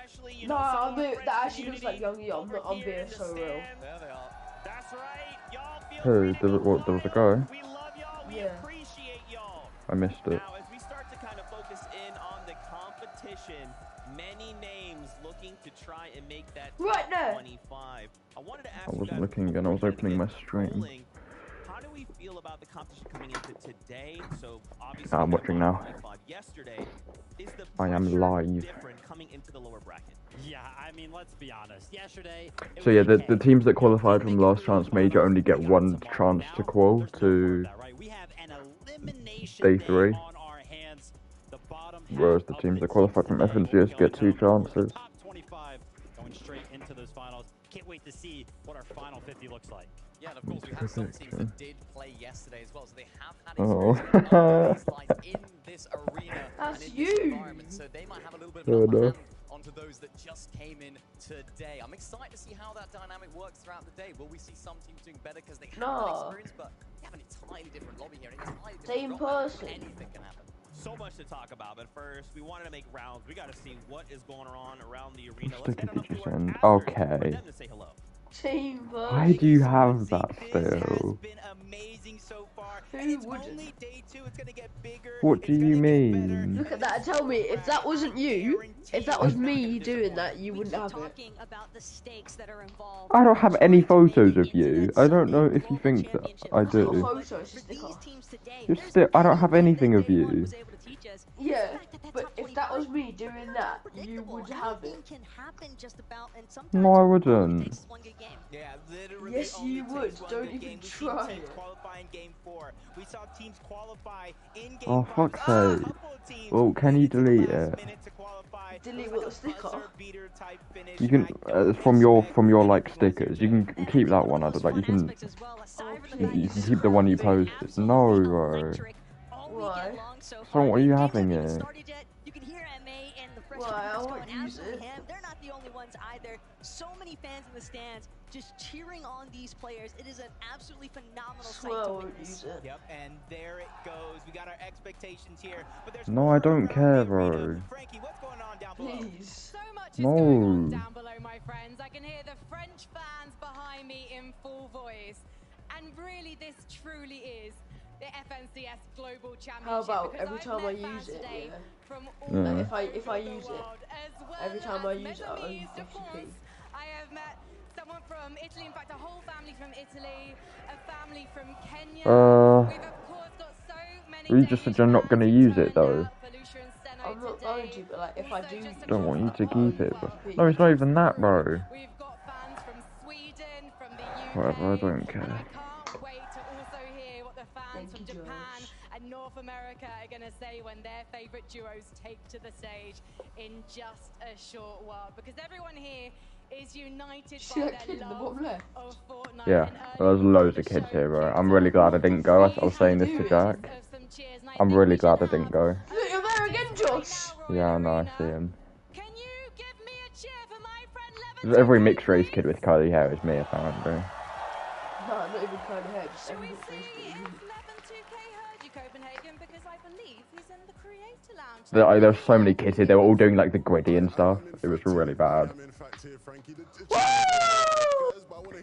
especially, you No, know, some I of mean, our French that actually looks like community Youngie. over I'm here being in the so real. stands. There they are. That's right. Y'all feel Who? free to go What? There was a wild. guy? We love y'all. We Yeah. appreciate y'all. I missed it. Now, as we start to kind of focus in on the competition, many names looking to try and make that Right top there. 25. I wanted to ask I you wasn't guys looking before and I was we kinda opening get my stream. rolling, how do we feel about the competition coming into today? So obviously I'm we had a watching bottom now. 25 yesterday. Is the I am pressure live. different coming into the lower bracket? Yeah, I mean, let's be honest. Yesterday, So yeah, the teams that qualified from Last Chance Major only get one chance to qual to day 3. Whereas the teams that qualified from FNCS get 2 chances. Top 25 going straight into those finals. Can't wait to see what our final 50 looks like. Yeah, and of course we have some teams that did play yesterday as well, so they have had Oh. experience in this arena That's and in this environment, so they might have a little bit of Oh, an upper no. hand onto those that just came in today. I'm excited to see how that dynamic works throughout the day. Will we see some teams doing better because they have that experience, but they have an entirely different lobby here, an entirely different Same drop, person. anything can happen. So much to talk about, but first we wanted to make rounds. We got to see what is going on around the arena. Stick Let's head on up to our in. casters Okay. for them to say hello. Team Why do you have that This still? has been amazing so far. Who And it's wouldn't? only day 2. It's gonna get bigger. What It's do gonna you get better, mean? Look at and that and this tell me, lower if that wasn't bracket, I you, if that guarantee was you're not me gonna be doing disappointed. that, you wouldn't have it. Talking about the stakes that are involved. I don't have any photos of you. I don't know if you Global think that championship I It's not a do. photo, it's a For sticker. these teams today, Just there's still, I don't one have thing anything that of Day One you. was able to teach us. Yeah, The fact that but top if that 25 was me doing pretty that, you unpredictable. would have it. Anything can happen just about, and sometimes No, I all it wouldn't. takes is one good game. Yeah, literally Yes, only you takes would. one Don't good even game. We've seen try teams it. qualify in game 4. We saw teams qualify in game Oh, 5. fuck's We saw a sake. couple of teams Well, can you waited to the delete last it? minute to qualify. Delete It was what, like the sticker? a buzzer beater type finish. You can I don't from your expect like anything less stickers. here You today. can keep that one. I don't like. You can you can keep the one you posted. No, bro. Why? So what are you having it? Why? I won't use it. They're not the only ones either. So many fans in the stands just cheering on these players. It is an absolutely phenomenal sight Swear I to won't witness. use it. Yep, and there it goes. We got our expectations here, but there's No, more I don't around care, the arena. bro. Frankie, what's going on down below? Please. So much is No. going on down below, my friends. I can hear the French fans behind me in full voice. And really, this truly is the FNCS Global Championship. How about because every I've time I met use fans it, today yeah. from all Yeah. Like if I over the use it, world, as well every time as I use it, I mes owe amis de 50p. France. I have met someone from Italy, in fact, a whole family from Italy, a family from Kenya. We've of course got so many. You just said you're not going to use it though. I'm not going to, but like if I do, Don't want you to I owe keep it. 50p. No, it's not even that, bro. We've got fans from Sweden, from the UK. Whatever, I don't And I care. can't wait to also hear what the fans Thank from you, Japan Josh. and North America are going to say when their favourite duos take to the stage in just a short while. Because everyone here is united See by that kid their in the love bottom left? of Fortnite. Yeah, And there's early loads on of the kids show, here, bro. kids I'm really glad I didn't go. I was saying this to Please, Jack. of some cheers, and I I'm think really we glad I should didn't have go. Look, you're there again, Josh. Yeah, I know, I see him. Can you give me a cheer for my friend Every mixed race kid with curly hair is me, apparently. No, not even kind of hair, just Shall we every see face. if Levin2K heard you, Copenhagen? Because I believe he's in the creator lounge. There were so many kids here. They were all doing like the gritty and stuff. It was really bad.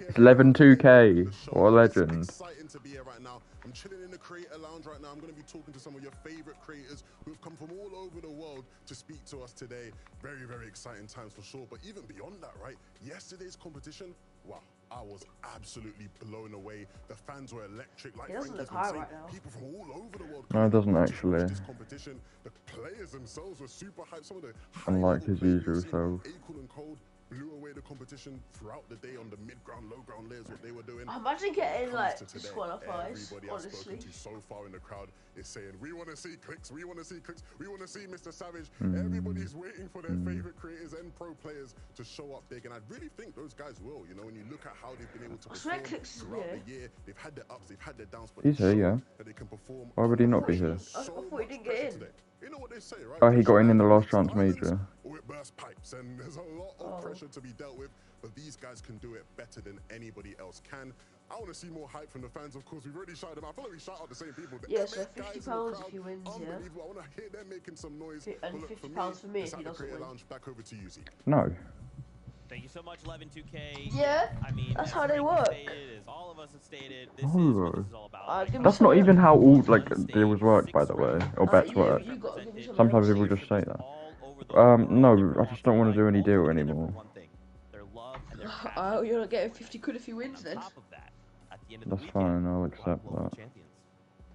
It's 11-2K. What a legend. Exciting to be here right now. I'm chilling in the creator lounge right now. I'm going to be talking to some of your favorite creators who have come from all over the world to speak to us today. Very, very exciting times for sure. But even beyond that, right? Yesterday's competition, wow, I was absolutely blown away. The fans were electric. Like He doesn't Frankie's look high been right saying, now. people from all over the world. No, it doesn't coming to actually. watch This competition, the players themselves were super hyped. Some of the Unlike his high-level players usual we've seen, self. Cool and Cold blew away the competition throughout the day on the mid-ground, low-ground layers, what they were doing. Imagine getting like Comes to today, disqualified, everybody I've honestly. spoken to so far in the crowd is saying, we want to see clicks, we want to see clicks, we want to see Mr. Savage. Everybody's waiting for their favorite creators and pro players to show up big, and I really think those guys will. You know, when you look at how they've been able to swear perform Clicks is throughout here. the year, they've had their ups, they've had their downs, but He's they've here, shown yeah. that they can perform. Why would he not be here? So I thought he much didn't get pressure in. today. You know what they say, right? Oh, he got in the last chance major. Or it burst pipes, and there's a lot of pressure to be dealt with, but these guys can do it better than anybody else can. I want to see more hype from the fans, of course. We've already shouted them out. I feel like we shout out the same people. The Yeah, so MS £50 guys in the crowd, if he wins, yeah. unbelievable. I want to hear them making some noise. And But look, £50 for me it's if he at the doesn't Creator win. Lounge. Back over to you, Z. No. Thank you so much, 11-2K. Yeah, I mean, that's as how they Frankie work. Stated, as all of us have stated, this is what this is all about. That's not even how all like deals work, by the way, or bets work. You gotta give me some Sometimes money. people just say that. No, I just don't want to do any deal anymore. You're not getting 50 quid if he wins then. That's fine, I'll accept that.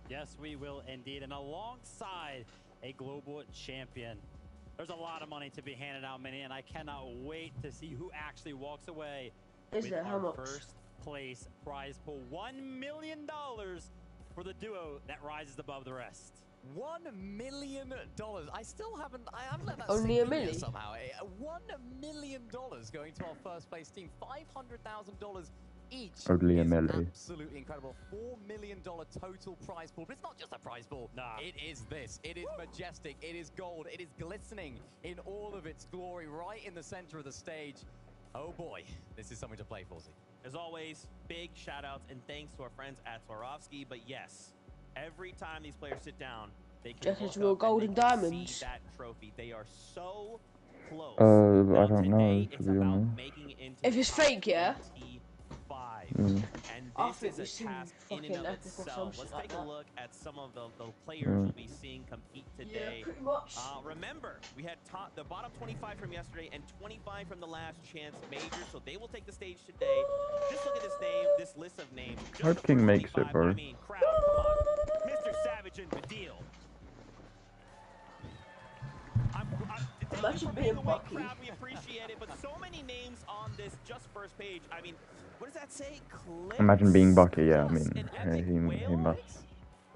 Yes, we will indeed. And alongside a global champion, there's a lot of money to be handed out, Minnie, and I cannot wait to see who actually walks away with our first place prize pool. $1 million for the duo that rises above the rest. $1 million. I haven't let that Only sink a in million yet somehow. $1 million going to our first place team. $500,000 each. Only a is million. Absolutely incredible. $4 million total prize pool. But it's not just a prize pool. Nah. It is this. It is majestic. It is gold. It is glistening in all of its glory right in the center of the stage. Oh boy, this is something to play for, Z. As always, big shout outs and thanks to our friends at Swarovski. But yes, every time these players sit down, they can Just look real up gold and and they can diamonds. see that trophy. They are so close. I don't know, Today, to it's be about honest. making it into If the it's top fake, yeah? 25. Mm. And I this think is we've a seen task in fucking and of epic or some itself. shit Let's like take a that. look at some of the players we'll be seeing compete today. Yeah, pretty much. Remember, we had the bottom 25 from yesterday and 25 from the last chance major, so they will take the stage today. Just look at this list of names. Just Hope the King first makes 25, it, bro. I mean, crowd, come on. Mr. Savage and Badil. Imagine being Bucky. Crowd, we appreciate it, but so many names on this just first page. I mean, what does that say? Clicks? Imagine being Bucky, yeah, I mean, he Whale? must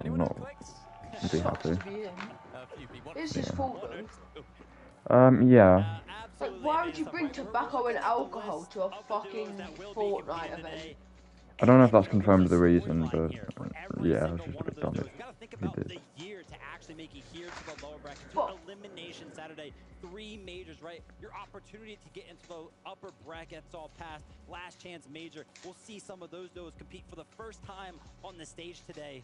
not be happy. To be in. It's his fault Yeah. though. Like, why would you bring tobacco and alcohol to a fucking Fortnite event? I don't know if that's confirmed the reason, but yeah, it's just a bit dumb. He did. Make it here to the lower bracket. Elimination Saturday, 3 majors, right? Your opportunity to get into the upper brackets all passed. Last chance major. We'll see some of those duos compete for the first time on the stage today.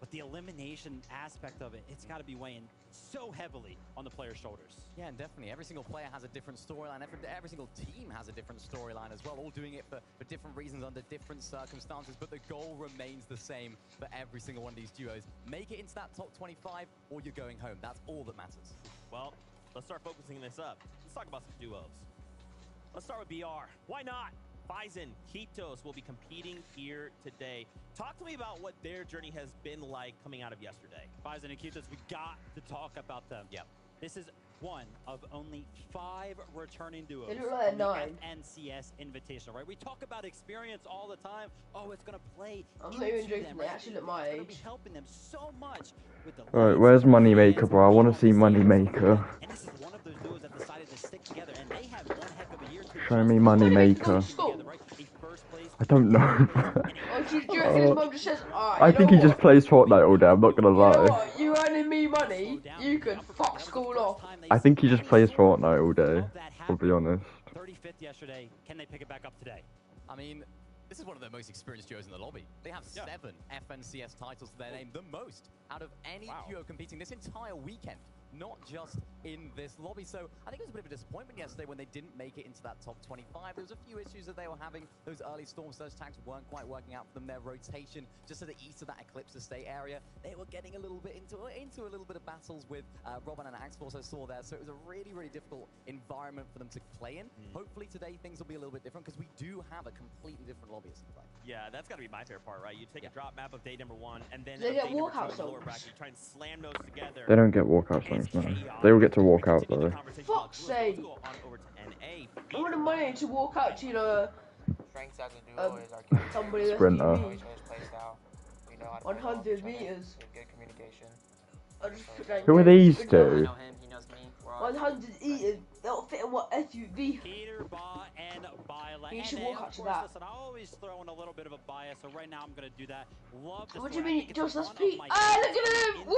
But the elimination aspect of it, it's got to be weighing so heavily on the player's shoulders. Yeah, and definitely. Every single player has a different storyline. Every single team has a different storyline as well, all doing it for different reasons under different circumstances, but the goal remains the same for every single one of these duos. Make it into that top 25 or you're going home. That's all that matters. Well, let's start focusing this up. Let's talk about some duos. Let's start with BR. Why not? Bison, Kitos will be competing here today. Talk to me about what their journey has been like coming out of yesterday. Bison and Kitos, we got to talk about them. Yep. This is one of only 5 returning duos They look like from the 9. NCS Invitational, right? We talk about experience all the time. Oh, it's going to play. I'm not even joking, them, they right? actually look my It's gonna age. be helping them so much with the Alright, where's Moneymaker, bro? I want to see Moneymaker. And this is one of those duos that decided to stick together, and they have one heck of a year to Show me Moneymaker. I don't know. Oh, do you reckon his mum just says, alright, I think he just plays Fortnite all day, I'm not gonna You know lie. what? You earning me money, you can fuck school off. I think he just plays Fortnite all day, I'll be honest. 35th yesterday. Can they pick it back up today? I mean, this is one of the most experienced duos in the lobby. They have 7 FNCS titles to their name, the most out of any duo competing this entire weekend. Not just in this lobby. So I think it was a bit of a disappointment yesterday when they didn't make it into that top 25. There was a few issues that they were having. Those early Storm Surge tags weren't quite working out for them. Their rotation just to the east of that Eclipse Estate area, they were getting a little bit into a little bit of battles with Robin and Axe also saw there. So it was a really, really difficult environment for them to play in. Hopefully today things will be a little bit different because we do have a completely different lobby to play. Yeah, that's got to be my favorite part, right? You take a drop map of day number 1, and then They get day number 2 walkout of the lower songs. bracket. You try and slam those together. They don't get walkout songs, no. They all get to walk out though. Fuck's sake. I want the money to walk out to, you know, somebody that's Sprinter. TV. 100 meters. I just put that Who are these two? 100 meters. They'll fit in what SUV. Peter, Ba, and Bila You should walk up to that. Listen, I always throw in a little bit of a bias, so right now I'm going to do that. Love this. What do you mean, just let's Pete? Ah, look at him! Woo!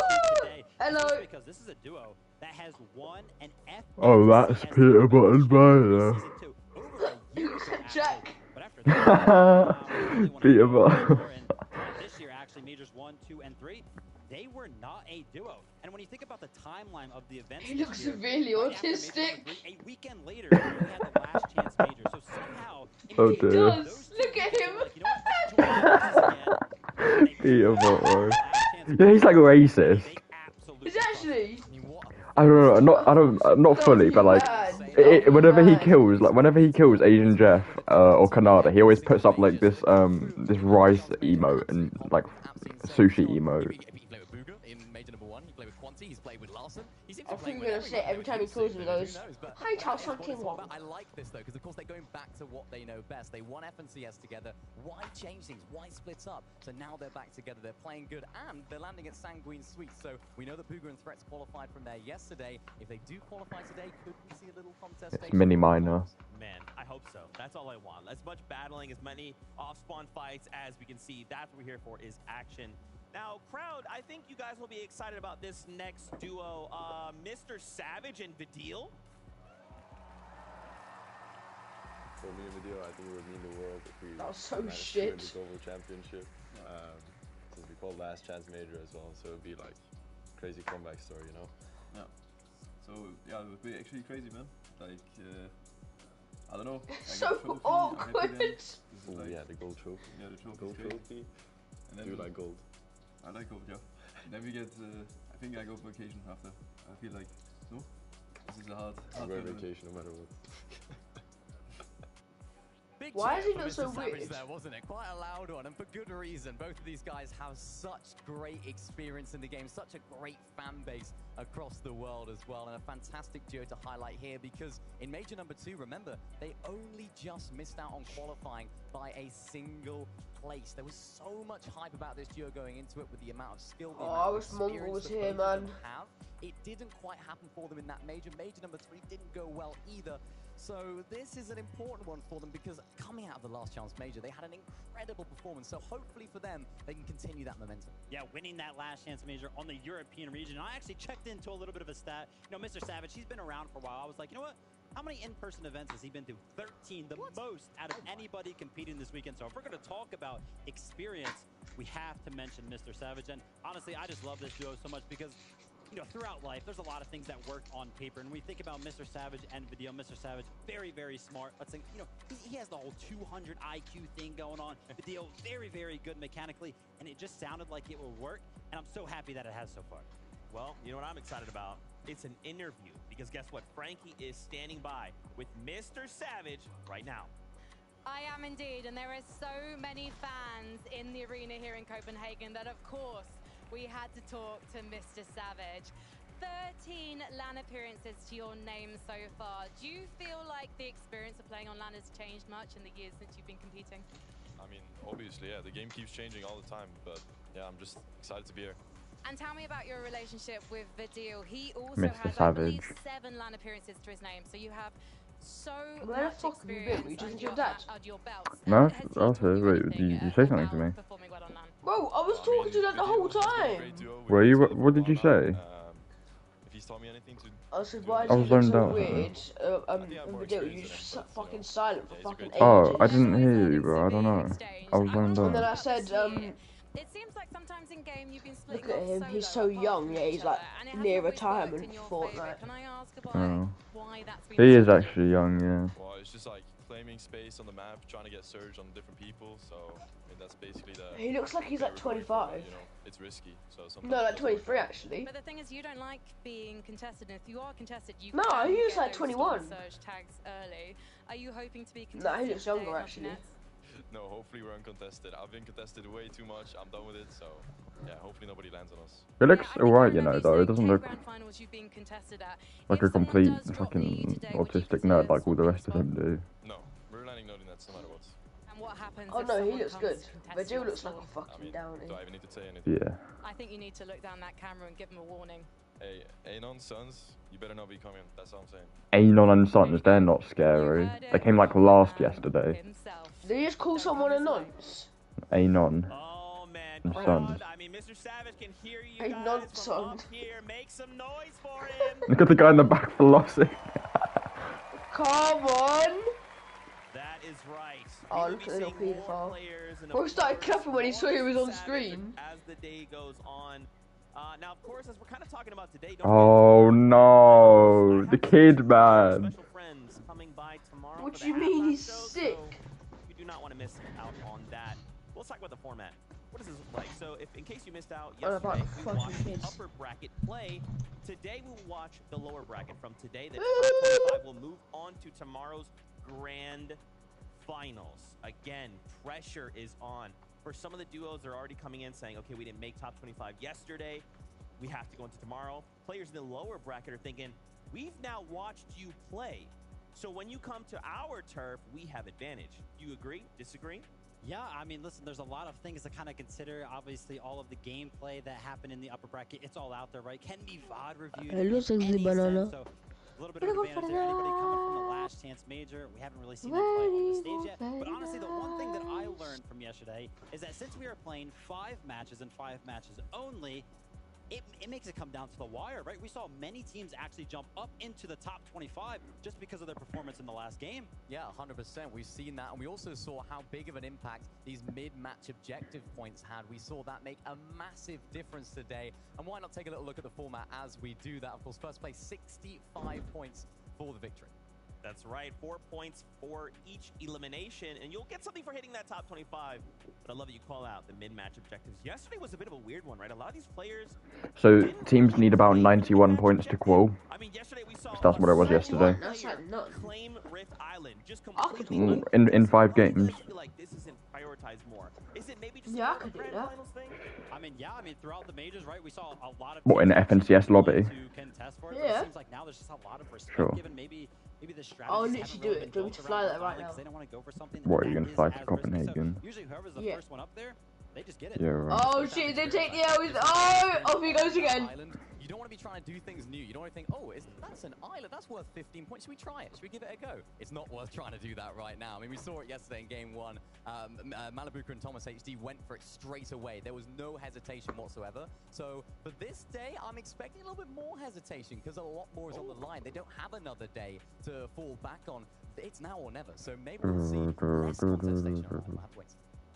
Hello. Because this is a duo that has won an F. Oh, that's Peter Button Bayer. Jack. Peter Button. This year, actually, majors 1, 2, and 3. They were not a duo. And when you think about the timeline of the events, he looks severely autistic. A weekend later, we had the last chance major. So somehow, Oh dear. Does. Look at him. Peter Button. Yeah, he's like racist. He's actually. I don't know, not fully, but like, whenever he kills Asian Jeff or Kanada, he always puts up like this this rice emote and like sushi emote. I think you're gonna say every time he calls him, he goes, "Hi, Charles something wrong." I like this though, because of course they're going back to what they know best. They won FNCS together. Why change things? Why split up? So now they're back together. They're playing good, and they're landing at Sanguine Suites. So we know that Booger and Threats qualified from there yesterday. If they do qualify today, could we see a little contest? It's mini minor. Man, I hope so. That's all I want. As much battling, as many off-spawn fights as we can see. That's what we're here for, is action. Now, crowd, I think you guys will be excited about this next duo, Mr. Savage and Vidil. For me and Vidil, I think it would mean the world if we that was so managed shit. to win the global championship. Since we called last chance major as well, so it'd be like crazy comeback story, you know? Yeah. So yeah, it would be actually crazy, man. Like, I don't know. So awkward. Oh like, yeah, the gold trophy. Yeah, the trophy. And then do you like gold? I like gold, yeah. Then we get, I think I go vacation after. I feel like, no? This is a hard vacation no matter what. Why is he not so weird? There, wasn't it? Quite a loud one, and for good reason. Both of these guys have such great experience in the game, such a great fan base across the world as well, and a fantastic duo to highlight here, because in Major number 2, remember, they only just missed out on qualifying by a single place. There was so much hype about this duo going into it with the amount of skill, the amount of experience Mongol was that here, both of man. them have. It didn't quite happen for them in that major. Major number 3 didn't go well either. So this is an important one for them, because coming out of the last chance major, they had an incredible performance. So hopefully for them, they can continue that momentum. Yeah, winning that last chance major on the European region. I actually checked into a little bit of a stat. You know, Mr. Savage, he's been around for a while. I was like, you know what? How many in-person events has he been to? 13, the most out of anybody competing this weekend. So if we're going to talk about experience, we have to mention Mr. Savage. And honestly, I just love this duo so much because, you know, throughout life, there's a lot of things that work on paper. And when we think about Mr. Savage and Vidil, Mr. Savage, very, very smart. Let's think, you know, he has the whole 200 IQ thing going on. Vidil, very, very good mechanically. And it just sounded like it would work. And I'm so happy that it has so far. Well, you know what I'm excited about? It's an interview, because guess what? Frankie is standing by with Mr. Savage right now. I am indeed, and there are so many fans in the arena here in Copenhagen that, of course, we had to talk to Mr. Savage. 13 LAN appearances to your name so far. Do you feel like the experience of playing on LAN has changed much in the years since you've been competing? I mean, obviously, yeah, the game keeps changing all the time, but yeah, I'm just excited to be here. And tell me about your relationship with Vidil. He also Mr. has, Savage. I believe, 7 LAN appearances to his name. So you have so Where much the fuck have you been? You just your dad? your belts. No, Has he I was taught you here. Wait, anything, did you say something to me? performing well on LAN? Bro, I was talking to that the whole time. Were you? What did you say? If he's taught me anything to... I said, why I is was he look zoned so out. weird? Vidil, you just fucking silent for fucking ages. Oh, I didn't hear you, bro. I don't know. I was zoned And then out. I said, It seems like sometimes in game you've been splitting look at him, off he's so solo apart young, from yeah, each he's like other, and it hasn't near always worked retirement in your for favour. Fortnite. Can I ask Oh. about why that's been He is so actually young, yeah. Well, it's just like claiming space on the map, trying to get surge on different people, so I mean, that's basically the... He looks like he's like 25. You know, it's risky, so sometimes... No, like 23 actually. But the thing is, you don't like being contested, and if you are contested, you No, can he was get like those 21. surge tags early. Are you hoping to be No, contested? he looks younger, today, actually. Martinez? No, hopefully we're uncontested. I've been contested way too much. I'm done with it, so yeah, hopefully nobody lands on us. It looks Yeah, I think I alright, you remember know, you though. It saying doesn't 10 look grand finals you've been contested at. like If a someone complete does drop you fucking today, would you autistic consider nerd like all the swapping rest of spots? them do. No, we're landing no nets no matter what. And what happens Oh if no, he someone looks comes good. to contest Vidil your looks like score? a fucking downy. Do I even need to say anything? Yeah. I think you need to look down that camera and give him a warning. Hey, Anon Sons, you better not be coming. That's all I'm saying. Anon and Sons, they're not scary. They came like last yesterday. Did you just call someone a nonce? Anon. Oh man, And come Sons. on. I mean, Mr. Savage can hear you A guys nonce. from up here. Make some noise for him. Look at the guy in the back flossing. Come on. That is right. Oh, look at the little paedophile. Bro started clapping when he saw he was on screen. As the day goes on. Now, of course, as we're kind of talking about today, Oh no, the kid, man. special friends coming by tomorrow. What for do you the mean halftime he's show, sick? So you do not want to miss out on that. Let's talk about the format. What does this look like? So, if in case you missed out yesterday, we watched the upper bracket play. Today we will watch the lower bracket. From today, the top 25 will move on to tomorrow's grand finals. Again, pressure is on. For some of the duos, they're already coming in saying, okay, we didn't make top 25 yesterday. We have to go into tomorrow. Players in the lower bracket are thinking, we've now watched you play. So when you come to our turf, we have advantage. Do you agree? Disagree? Yeah, I mean, listen, there's a lot of things to kind of consider. Obviously, all of the gameplay that happened in the upper bracket, it's all out there, right? Can be VOD reviewed. It looks like the banana. So, a little bit of advantage there. Anybody coming from the last chance major, we haven't really seen them play on the stage yet. But honestly, the one thing that I learned from yesterday is that since we are playing 5 matches and 5 matches only, it makes it come down to the wire, right? We saw many teams actually jump up into the top 25 just because of their performance in the last game. Yeah, 100%. We've seen that. And we also saw how big of an impact these mid-match objective points had. We saw that make a massive difference today. And why not take a little look at the format as we do that? Of course, first place, 65 points for the victory. That's right, 4 points for each elimination, and you'll get something for hitting that top 25. But I love that you call out the mid-match objectives. Yesterday was a bit of a weird one, right? A lot of these players... So teams need about 91 points to qual. I mean, yesterday we saw That's what it was yesterday. That's like none. Claim Rift Island, just I could do completely In 5 games. I feel like this isn't prioritized more. Is it maybe just Yeah, I a could do grand that. finals thing? I mean, yeah, throughout the majors, right, we saw a lot of... What, in the FNCS lobby? To contest for it, but Yeah. it seems like now there's just a lot of respect Sure. given maybe the strategies I'll haven't literally do really it. been Do you want me built to fly around that right Fortnite now? 'cause they don't want to go for something What, are that you gonna is fly as to risky. Copenhagen? So usually whoever's the Yeah. first one up there, they just get it. Yeah, right. Oh shit, they take the L's. Oh, off he goes again. Island, you don't want to be trying to do things new. You don't want to think, oh, that's an island. That's worth 15 points. Should we try it? Should we give it a go? It's not worth trying to do that right now. I mean, we saw it yesterday in game 1. Malibuka and Thomas HD went for it straight away. There was no hesitation whatsoever. So for this day, I'm expecting a little bit more hesitation because a lot more is on the line. They don't have another day to fall back on. It's now or never. So maybe we'll see less contestation around. We'll have to wait.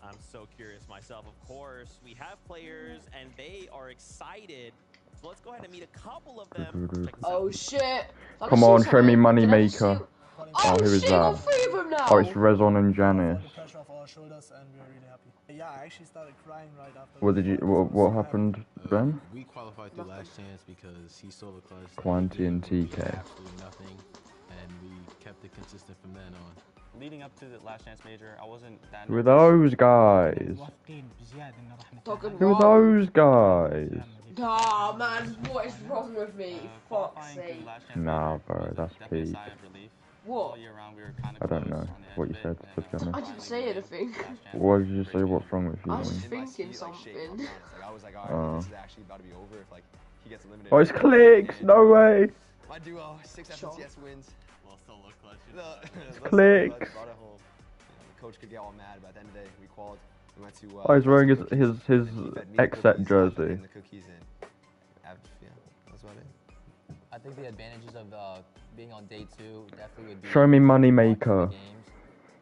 I'm so curious myself. Of course, we have players, and they are excited. So let's go ahead and meet a couple of them. Check this Oh out. shit. Come on, show me Moneymaker. Oh, who is shit, got that? 3 of them now. Oh, it's Rezon and Janice. The pressure off our shoulders, and we're really happy. Yeah, I actually started crying right after. What did you? What happened then? We qualified through last chance because he stole the clutch. Quanti and TK. Absolutely nothing, and we kept it consistent from then on. Leading up to the last chance major, I wasn't that. Who are those guys? Who are those guys? Oh man, what is wrong with me? Fuck's sake. Nah, bro, that's peak. What? I don't know what you said, to be honest. I didn't say anything. What did you say? What's wrong with you? I was man? thinking something. I was like, Oh. alright, this is actually about to be over if like he gets eliminated. Oh, it's clicks! No way! My duo, 6 FNCS wins. We'll still look clutch. It's clicks! Brought it home. The coach could get all mad, but at the end of the day, we qualified. We went to. Oh, he's wearing his X-Set jersey. The cookies in. Yeah, that's about it. I think the advantages of being on day 2 definitely would be Show me watching Moneymaker. the games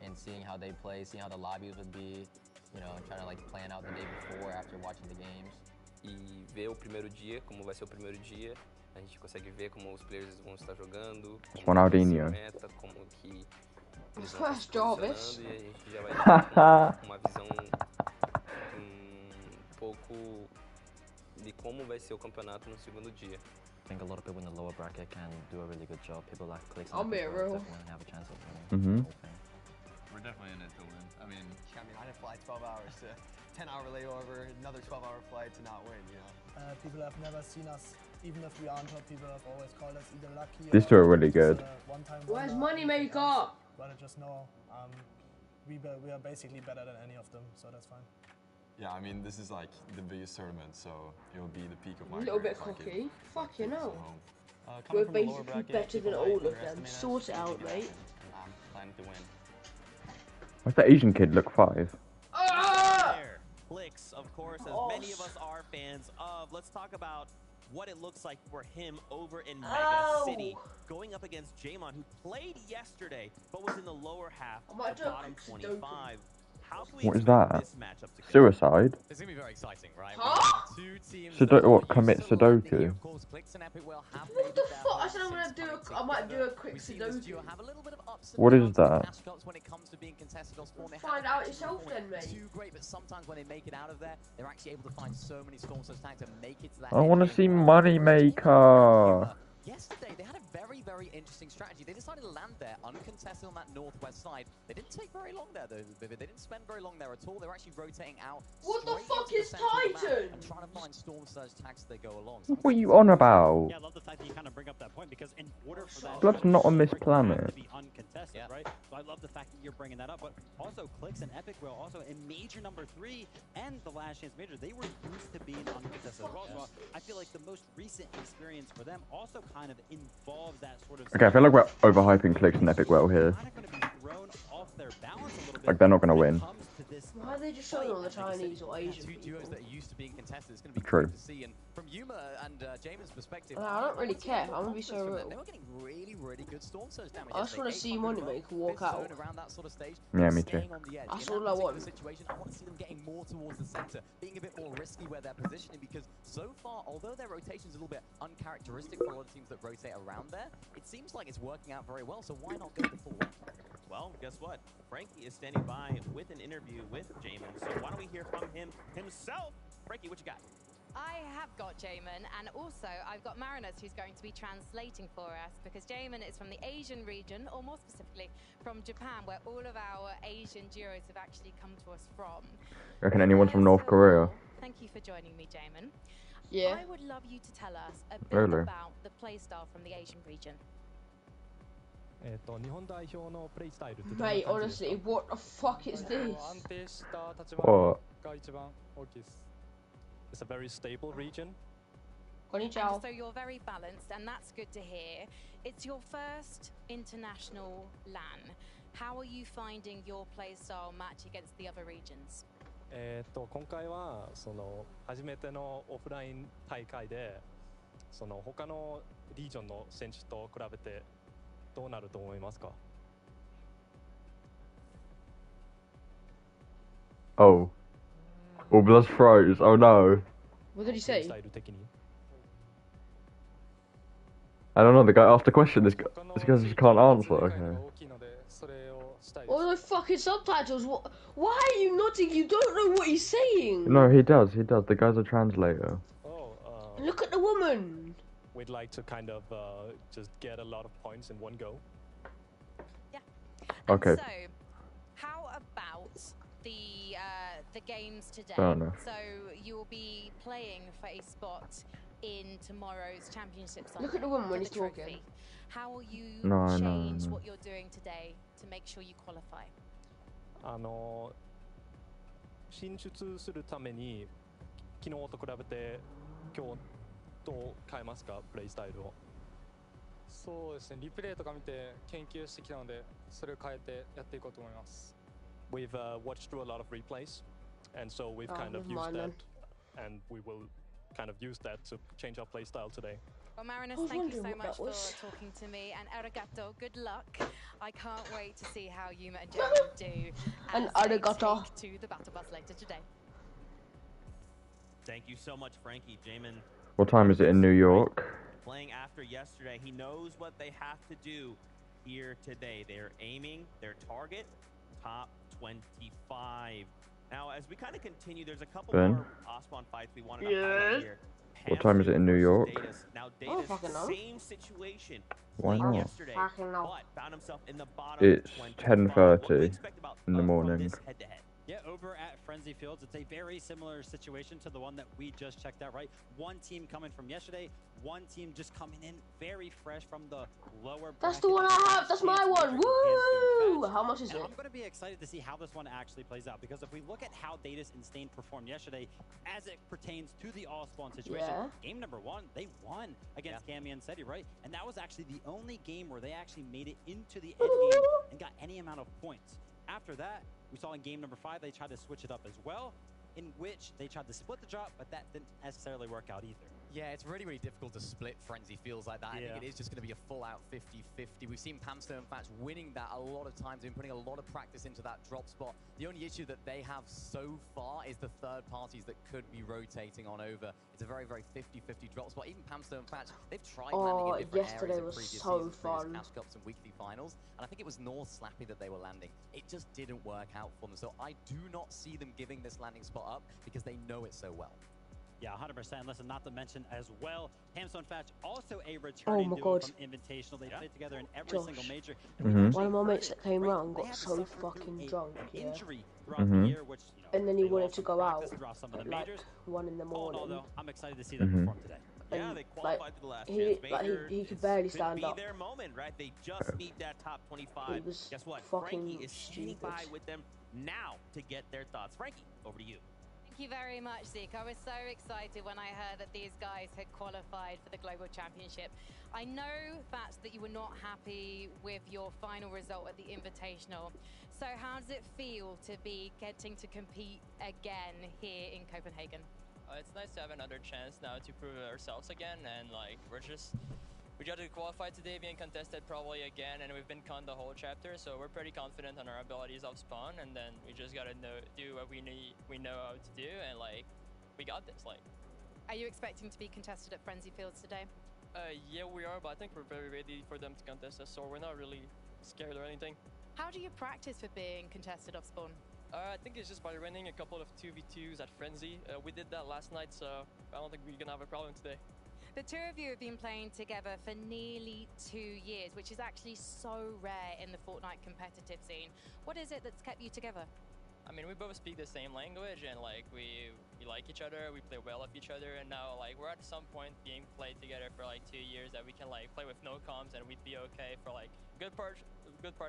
and seeing how they play, seeing how the lobbies would be, you know, trying to like plan out the day before after watching the games. E ver o primeiro dia, como vai ser o primeiro dia, a gente consegue ver como os players vão estar jogando, Ronaldinho. meta, como que eles vão First estar job, se posicionando, e a gente já vai ter uma visão pouco de como vai ser o campeonato no segundo dia. I think a lot of people in the lower bracket can do a really good job. People like clicks I'll be real. definitely have a chance of winning the whole thing. We're definitely in it to win. I mean, I didn't fly 12 hours to 10-hour layover, another 12-hour flight to not win, you know. People have never seen us, even if we aren't top, people have always called us either lucky These two are really good. Where's Moneymaker? But I just know we are basically better than any of them, so that's fine. Yeah, I mean, this is like the biggest tournament, so it will be the peak of my A little career bit if I can cocky. Fucking hell. home. We're Coming from the lower basically bracket, better than people all might of them. underestimate us. Sort it Maybe out, not, mate. and I'm planning to win. Why's that Asian kid look 5? There. Clicks, of course, as many of us are fans of. Let's talk about what it looks like for him over in Mega City, going up against Jamon, who played yesterday, but was in the lower half, the bottom 25. How can we What is expect that? this matchup to go? Suicide? It's going to be very exciting, right? Huh? We have 2 teams What, commit Sudoku? of course, Clicks and Epic will have What the fuck? I said I'm gonna do. I might do a quick Sudoku. have a little bit of ups and What is downs in the that? Cash Cups when it comes to being contested on Spawn. They Find haven't out yourself then, mate. too great, but sometimes when they make it out of there, they're actually able to find so many Storm Surge tags to make it to that. I want to see Moneymaker. Yesterday, they had a very, very interesting strategy. They decided to land there uncontested on that northwest side. They didn't take very long there, though, Vivid. They didn't spend very long there at all. They were actually rotating out. What the fuck is Titan? And trying to find Storm Surge tags as they go along. What are you on about? Yeah, I love the fact that you kind of bring up that point because in order for that Blood's not on this planet. to be uncontested, right? So I love the fact that you're bringing that up, but also Clicks and Epic will also in major number 3 and the last chance major, they were used to being uncontested as well. So I feel like the most recent experience for them also kind of involves that sort of. Okay, I feel like we're overhyping Clicks and Epic well here. Like they're not gonna win. Why are they just showing all the Chinese or Asian people? Duos that are used to being contested. It's going to be True. great to see. And from Yuma and Jamin's perspective, I don't really care. I'm gonna be so real. they were getting really, really good Storm Surge damage. I just want to see Moneymaker walk out. Around that sort of stage, Yeah, me too. That's all I want. Situation, I want to see them getting more towards the center, being a bit more risky where they're positioning, because so far, although their rotation is a little bit uncharacteristic for a lot of teams that rotate around there, it seems like it's working out very well. So why not go the full one? Well, guess what? Frankie is standing by with an interview with Jamon, so why don't we hear from him himself? Frankie, what you got? I have got Jamon, and also I've got Marinus, who's going to be translating for us, because Jamon is from the Asian region, or more specifically from Japan, where all of our Asian duos have actually come to us from. Reckon anyone from North Korea? Thank you for joining me, Jamon. Yeah. I would love you to tell us a bit Really? about the playstyle from the Asian region. Mate, honestly, what the fuck is this? What? It's a very stable region. And so you're very balanced, and that's good to hear. It's your first international LAN. How are you finding your playstyle match against the other regions? 今回はその初めてのオフライン大会でその他のリージョンの選手と比べてどうなると思いますか? Oh. All blood froze. Oh no. What did he say? I don't know. The guy asked a question. This guy just can't answer. Okay. All the fucking subtitles. Why are you nodding? You don't know what he's saying. No, he does. He does. The guy's a translator. Look at the woman. We'd like to kind of just get a lot of points in one go. Okay. So, how about the games today? Fair enough. So you will be playing for a spot in tomorrow's championship. Look at the woman when he's talking. How will you No, change no. what you're doing today to make sure you qualify? 進出するために昨日と比べて今日どう変えますかプレイスタイルを。そうですね、リプレイとか見て研究してきたので、それを変えてやっていこうと思います。We've watched through a lot of replays, and so we've kind of used that, and we will kind of use that to change our play style today. Well, Marinus, thank you so much for talking to me, and arigato, good luck. I can't wait to see how Yuma and Jamon do And as they arigato. take to the battle bus later today. Thank you so much, Frankie. Jamon What time is it in New York? playing after yesterday. He knows what they have to do here today. They're aiming their target, top 25. Now, as we kind of continue, there's a couple Ben? more Ospawn fights we wanted to highlight here. What time is it in New York? Now, Oh, Datus, fucking no. same situation. Why playing not? yesterday, Fucking no. but found himself in the bottom It's 25. What do we 10:30 expect about in the from morning. this head-to-head? Yeah, over at Frenzy Fields, it's a very similar situation to the one that we just checked out, right? One team coming from yesterday, one team just coming in very fresh from the lower That's the one I have. That's my one. Woo! Ooh, how much is it? I'm going to be excited to see how this one actually plays out, because if we look at how Datus and Stain performed yesterday as it pertains to the all-spawn situation, game number 1, they won against Gammy and Seti, right? And that was actually the only game where they actually made it into the end game and got any amount of points. After that, we saw in game number 5, they tried to switch it up as well, in which they tried to split the drop, but that didn't necessarily work out either. Yeah, it's really, really difficult to split Frenzy feels like that. I think it is just going to be a full-out 50-50. We've seen Pamster and Fatch winning that a lot of times, been putting a lot of practice into that drop spot. The only issue that they have so far is the third parties that could be rotating on over. It's a very, very 50-50 drop spot. Even Pamster and Fatch, they've tried landing in different areas in previous seasons, previous Cash Cups and weekly finals. And I think it was North Slappy that they were landing. It just didn't work out for them. So I do not see them giving this landing spot up because they know it so well. Yeah, 100%. Listen, not to mention as well, Hamstone Fatch also a returning duo from Invitational. They played together in every single major. One of my mates that came round got so fucking drunk, the year, which, and then he wanted to go out at like 1 in the morning. Although I'm excited to see them perform today. Yeah, they qualified to the last chance major. He could barely stand up. Be their moment, right? They just need that top 25. Guess what? Frankie is standing by with them now to get their thoughts. Frankie, over to you. Thank you very much, Zeke. I was so excited when I heard that these guys had qualified for the Global Championship. I know, Fats, that you were not happy with your final result at the Invitational. So how does it feel to be getting to compete again here in Copenhagen? It's nice to have another chance now to prove ourselves again, and like we got to qualify today, being contested probably again, and we've been con the whole chapter, so we're pretty confident on our abilities off spawn, and then we just gotta do what we know how to do, and like we got this. Like, are you expecting to be contested at Frenzy Fields today? Yeah, we are, but I think we're very ready for them to contest us, so we're not really scared or anything. How do you practice for being contested off spawn? I think it's just by running a couple of 2v2s at Frenzy. We did that last night, so I don't think we're gonna have a problem today. The two of you have been playing together for nearly 2 years, which is actually so rare in the Fortnite competitive scene. What is it that's kept you together? I mean, we both speak the same language, and like we like each other, we play well with each other, and now like we're at some point being played together for like 2 years that we can like play with no comms and we'd be okay for like good part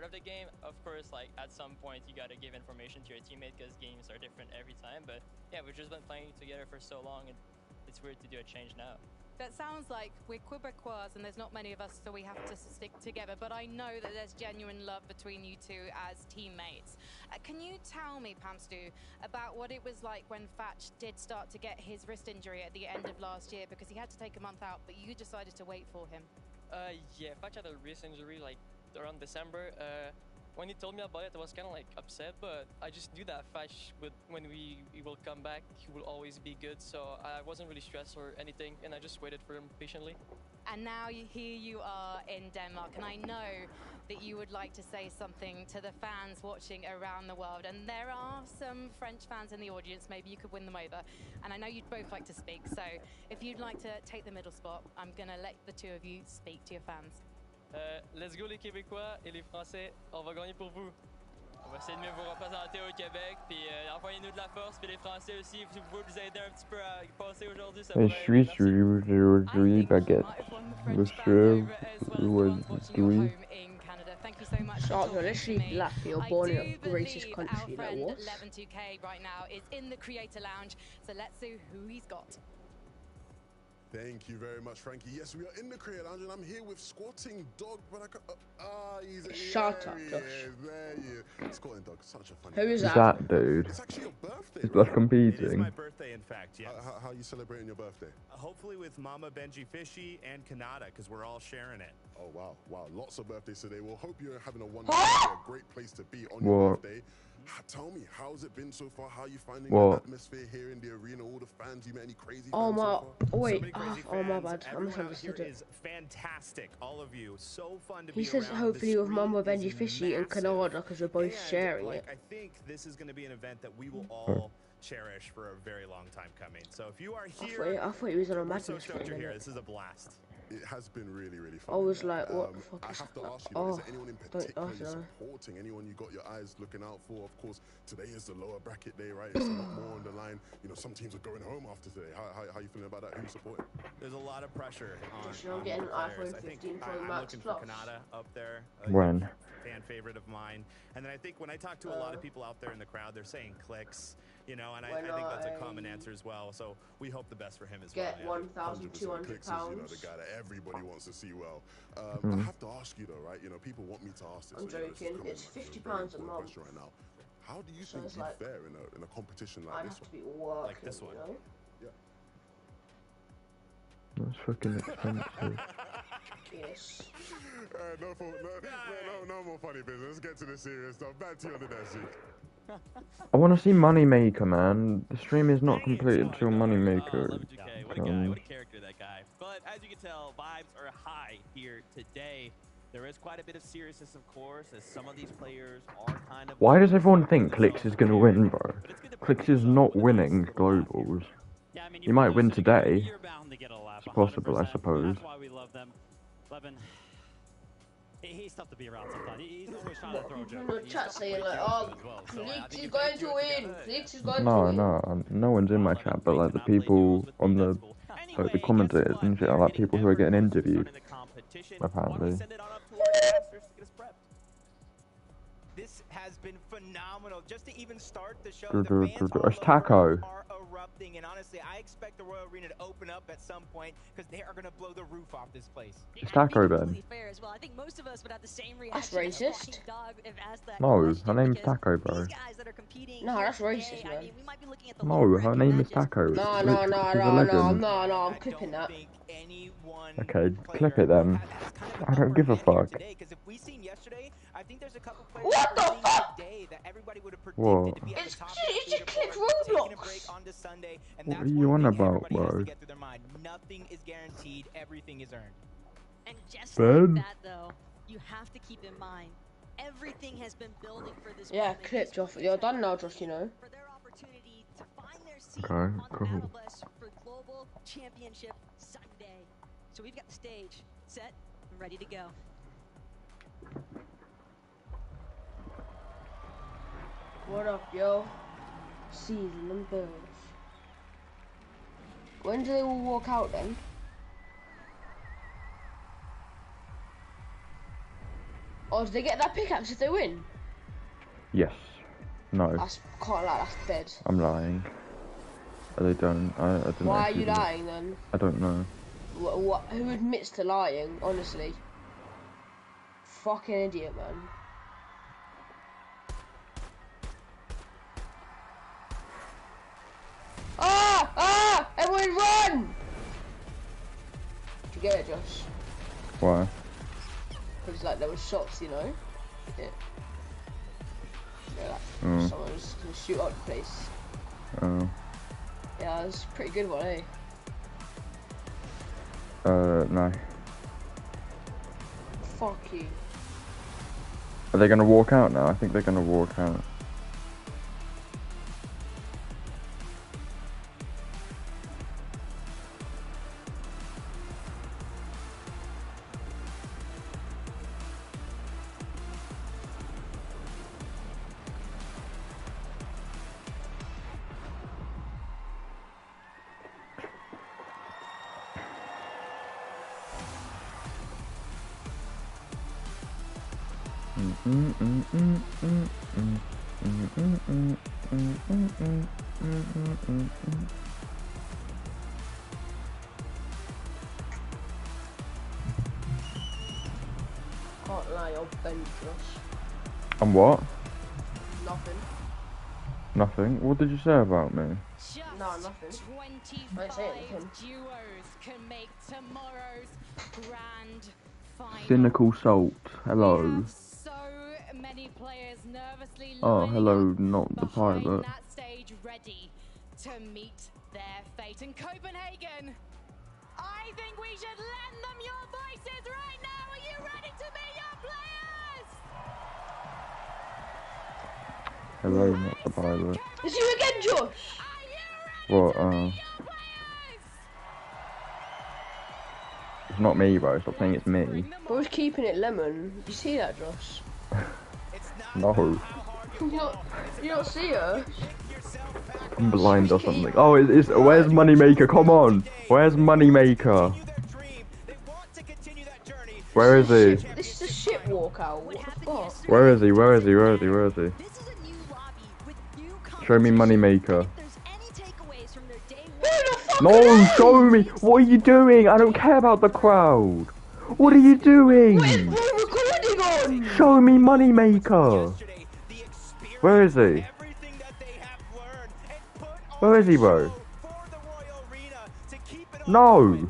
of the game. Of course, like at some point you gotta give information to your teammate because games are different every time. But yeah, we've just been playing together for so long, and it's weird to do a change now. That sounds like we're Quebecois and there's not many of us, so we have to stick together. But I know that there's genuine love between you two as teammates. Can you tell me, Pamstu, about what it was like when Fatch did start to get his wrist injury at the end of last year? Because he had to take a month out, but you decided to wait for him. Yeah, Fatch had a wrist injury like around December. When he told me about it, I was kind of like upset, but I just knew that Fatch when he will come back, he will always be good. So I wasn't really stressed or anything, and I just waited for him patiently. And now here you are in Denmark, and I know that you would like to say something to the fans watching around the world. And there are some French fans in the audience. Maybe you could win them over. And I know you'd both like to speak. So if you'd like to take the middle spot, I'm going to let the two of you speak to your fans. Let's go les Québécois et les Français, on va gagner pour vous. On va essayer de mieux vous représenter au Québec, puis envoyez-nous de la force, puis les Français aussi, si vous pouvez nous aider un petit peu à passer aujourd'hui, ça pourrait être merci. Baguette. Monsieur, Sharks are literally black. You're born in a racist country. Like what? 11-2K right now is in the Creator Lounge, so let's see who he's got. Thank you very much, Frankie. Yes, we are in the Creator Lounge, and I'm here with Squatting Dog, but I can't... he's Shut up, Josh. There you Squatting Dog, such a funny... Who is that dude? It's actually your birthday. Is that competing? It is my birthday, in fact, yes. How are you celebrating your birthday? Hopefully with Mama Benji Fishy and Kanata, because we're all sharing it. Oh, wow. Wow, lots of birthdays today. Well, hope you're having a wonderful day, a great place to be on your birthday. Tell me, how's it been so far? How are you finding the atmosphere here in the arena? All the fans, you met any crazy fans so far? Wait, so my bad. I Everyone out here misunderstood it. is fantastic, all of you. So fun to be He says around. hopefully The with Mama screen Benji is Fishy and massive. Canada because we're both And, sharing like, it. I think this is going to be an event that we will all cherish for a very long time coming. So if you are here, I thought he was on a we're so madness for a stoked you're here. minute. This is a blast. It has been really, really fun. I was like, what the fuck I is have to that? ask you, though, is there Oh, anyone in don't particular ask you're that. supporting? Anyone you got your eyes looking out for? Of course, today is the lower bracket day, right? It's a lot more on the line. You know, some teams are going home after today. How you feeling about that? Who you supporting? There's a lot of pressure on, I'm getting an players. iPhone I think 15 Pro I'm Max looking Plus. for Kanata up there. When? Fan favorite of mine. And then I think when I talk to a lot of people out there in the crowd, they're saying clicks, you know, and I think that's a common answer as well. So we hope the best for him as get well. £1,200. Clicks is, you know, the guy that everybody wants to see well. I have to ask you though, right? You know, people want me to ask this. I'm joking. It's £50 a month. Right now. How do you think you like, fare in a competition like I'd this have to be working, like this one? You know? Yeah. That's fucking expensive. Yes. No more funny business. Let's get to the serious stuff. Back to you on the desk. I want to see Moneymaker, man. The stream is not complete until Moneymaker. What a guy, what a character, that guy. But as you can tell, vibes are high here today. There is quite a bit of seriousness, of course, as some of these players are kind of... Why does everyone think Clix is going to win, bro? Clix is not winning globals. He might win today. It's possible, I suppose. That's why we love them. Levin, he's tough to be around sometimes. He's always trying to throw jokes. The chat saying like, oh, Clix is going to win. Clix is going to No, win. no one's in my chat, but like the people on the commentators and shit are like people who are getting interviewed. Apparently. This has been phenomenal. Just to even start the show, It's Taco. are erupting, and honestly, I expect the Royal Arena to open up at some point because they are going to blow the roof off this place. It's Taco, Ben. Fair as well. I think most of us would have the same That's reaction. racist. No, her name's Taco, bro. No, that's racist, man. No, her name is Taco. No, I'm clipping that. Okay, clip it then. I don't give a fuck. What the fuck? What? It's just click Roblox. What are you on about, bro? Nothing is guaranteed, everything is earned. And just Ben? like that, though, you have to keep in mind, everything has been building for this Yeah, moment. clip, Josh. You're done now, Josh, you know. For their opportunity to find their seat Okay, on the cool. battle bus for Global Championship Sunday. So we've got the stage set and ready to go. What up, yo? Season and Bills. When do they all walk out then? Or do they get that pickaxe if they win? Yes. No. That's can't lie, that's dead. I'm lying. They don't. I don't know. Why are if you do. lying then? I don't know. What? Who admits to lying? Honestly. Fucking idiot, man. Ah! Ah! Everyone run! Did you get it, Josh? Why? Because like there was shots, you know. Yeah. Yeah, like, someone was gonna shoot up the place. Oh. Yeah, it was a pretty good one, eh? No. Fuck you. Are they gonna walk out now? I think they're gonna walk out. Can't lie, you're bent, Josh. And what? Nothing. Nothing. What did you say about me? No, nothing. 25 duos can make tomorrow's grand final. Cynical Salt. Hello. So many players nervously Oh, lining hello, up not the behind pilot. that stage, ready to meet their fate. And Copenhagen, I think we should lend them your voices right now. Are you ready to meet your players? Hello, not the pilot. Is you again, Josh? What? It's not me, bro. Stop saying it's me. Bro's keeping it lemon. You see that, Josh? No. You don't see her? I'm blind or something. Oh, it's where's Moneymaker? Come on. Where's Moneymaker? Where is he? This is a shit walk out. What the fuck? Where is he? Where is he? Where is he? Where is he? Show me Moneymaker. No, show me! What are you doing? I don't care about the crowd. What are you doing? Show me Moneymaker. Where is he? Where is he, bro? No.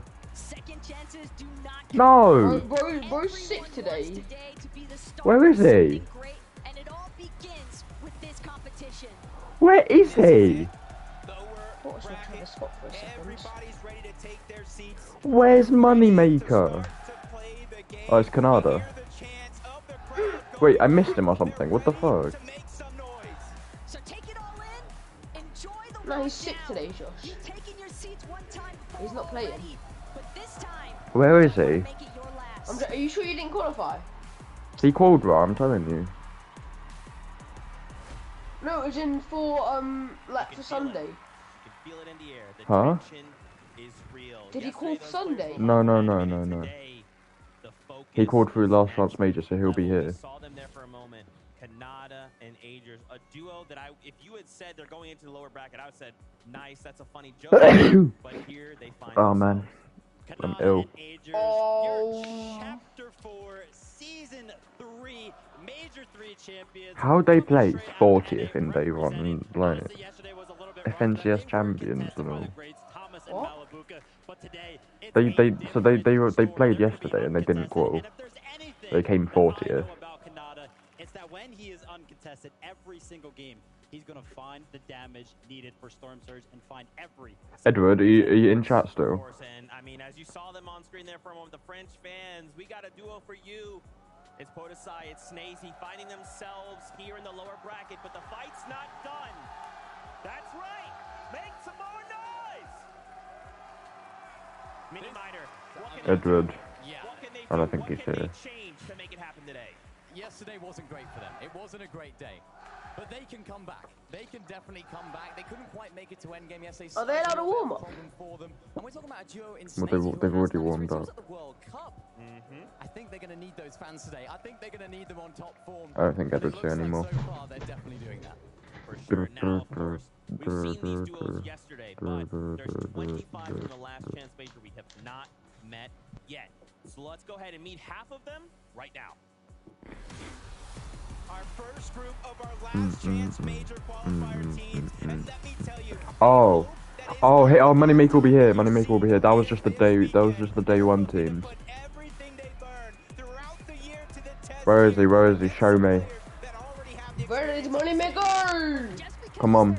No. Bro's sick today. Where is he? Where is he? Where's Moneymaker? Oh, it's Canada. Wait, I missed him or something. What the fuck? No, he's sick today, Josh. He's not playing. Where is he? Are you sure you didn't qualify? He called, bro, I'm telling you. No, it was in for like for Sunday. Huh? Did he call for Sunday? No. He called through last chance major, so he'll be here. Saw them there for a moment. Canada and Agers, a duo that if you had said they're going into the lower bracket, I would have said, nice, that's a funny joke. But here they find Oh man, I'm ill. Chapter 4, Season 3, Major 3 champions. How they place 40th in day one, like FNCS champions and all. They played yesterday and they didn't qual. They came 40th. It's that when he is uncontested every single game, he's going to find the damage needed for Storm Surge and find every. Edward, are you in chat still? And I mean, as you saw them on screen there for a moment, the French fans, we got a duo for you. It's Podesai, it's Snazy finding themselves here in the lower bracket, but the fight's not done. That's right. Make some more noise. Mini Miner. Edward. Yeah. I don't think he's here. To make it happen today. Yesterday wasn't great for them. It wasn't a great day. But they can come back. They can definitely come back. They couldn't quite make it to endgame yesterday. Are they allowed to warm up? And we're talking about a duo in Well, they've already warmed up. the World Cup. I think they're going to need those fans today. I think they're going to need them on top form. I don't think Edward's here anymore. So far, they're definitely doing that. For sure. Now, of course, we've seen these duos yesterday, but there's 25 from the last chance major we have not met yet. So let's go ahead and meet half of them right now. Our first group of our last chance major qualifier teams, and let me tell you. Oh, Moneymaker will be here. Moneymaker will be here. That was just the day. That was just the day one teams. Where is he? Where is he? Show me. Where is Moneymaker? Come on.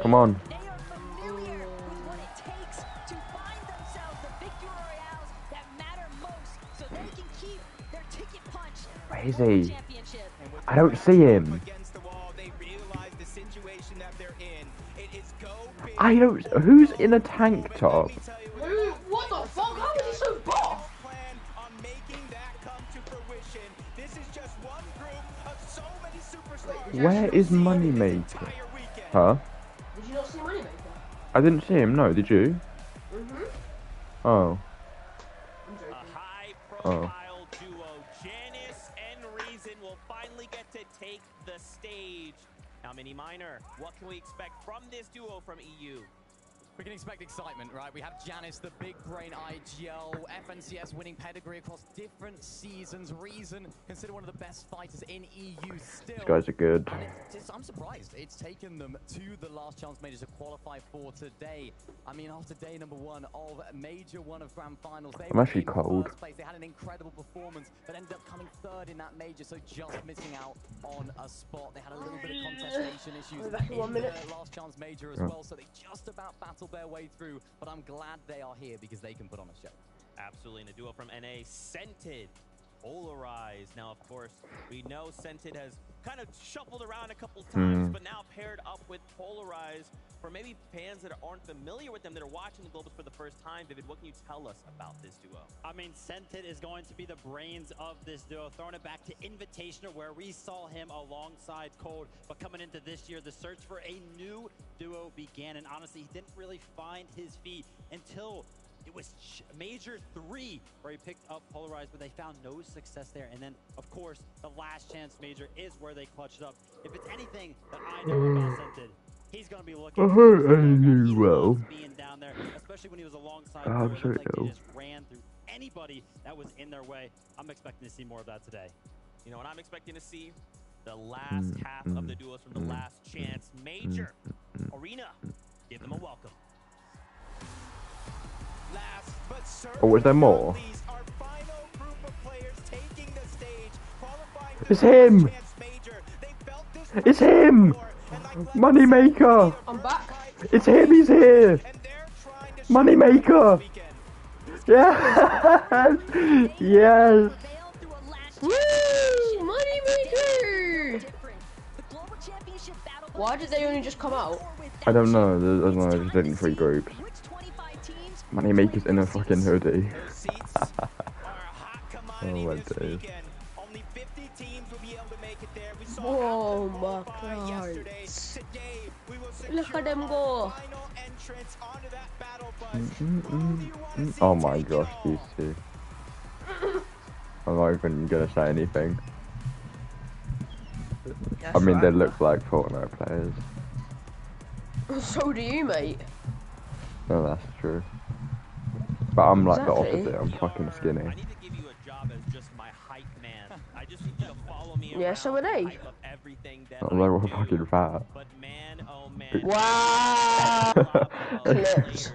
Come on. Where is he? I don't see him. I don't. Who's in a tank top? Who? What the fuck? How is he so buff? Where is Moneymaker? Huh? Did you not see Moneymaker? I didn't see him. No, did you? Oh. Oh. Take the stage. Now, Mini Miner, what can we expect from this duo from EU? We can expect excitement, right? We have Janice, the big brain IGL, FNCS winning pedigree across different seasons. Reason, considered one of the best fighters in EU still. These guys are good. I'm surprised it's taken them to the last chance major to qualify for today. I mean, after day number 1 of major 1 of grand finals, I'm actually cold. They had an incredible performance, but ended up coming 3rd in that major, so just missing out on a spot. They had a little bit of contestation issues in the last chance major as well, so they just about battled their way through, but I'm glad they are here because they can put on a show. Absolutely, and a duo from NA, Scented, Polarized. Now, of course, we know Scented has kind of shuffled around a couple times, but now paired up with Polarized. For maybe fans that aren't familiar with them, that are watching the Globus for the first time, Vivid, what can you tell us about this duo? I mean, Scented is going to be the brains of this duo, throwing it back to Invitational, where we saw him alongside Cold, but coming into this year, the search for a new duo began, and honestly, he didn't really find his feet until It was Major 3 where he picked up Polarized, but they found no success there. And then, of course, the last chance Major is where they clutched up. If it's anything that I know about Scented, he's going to be looking being down there, especially when he was alongside. I'm so like ill. they just ran through anybody that was in their way. I'm expecting to see more of that today. You know what I'm expecting to see? The last half of the duos from the last chance Major. Arena, give them a welcome. Last but Oh, was there more? least, our final group of players taking the stage, qualifying It's him! It's him! Moneymaker! I'm back. It's him, he's here! Moneymaker! Yes! Yes! Woo! Moneymaker! Why did they only just come out? I don't know, I don't know, I just did it in 3 groups. Moneymaker's in a fucking hoodie. Oh my days. Oh my god. Look at them go. Oh my gosh, these two. I'm not even gonna say anything. I mean, they look like Fortnite players. So do you, mate. No, that's true. But I'm like the Exactly. opposite, I'm fucking skinny. I need to give you a job as just my hype man. I just need you to follow me Yeah, so are they. hype up everything that I'm like, we're fucking fat. But man, oh man. Wow! Clips.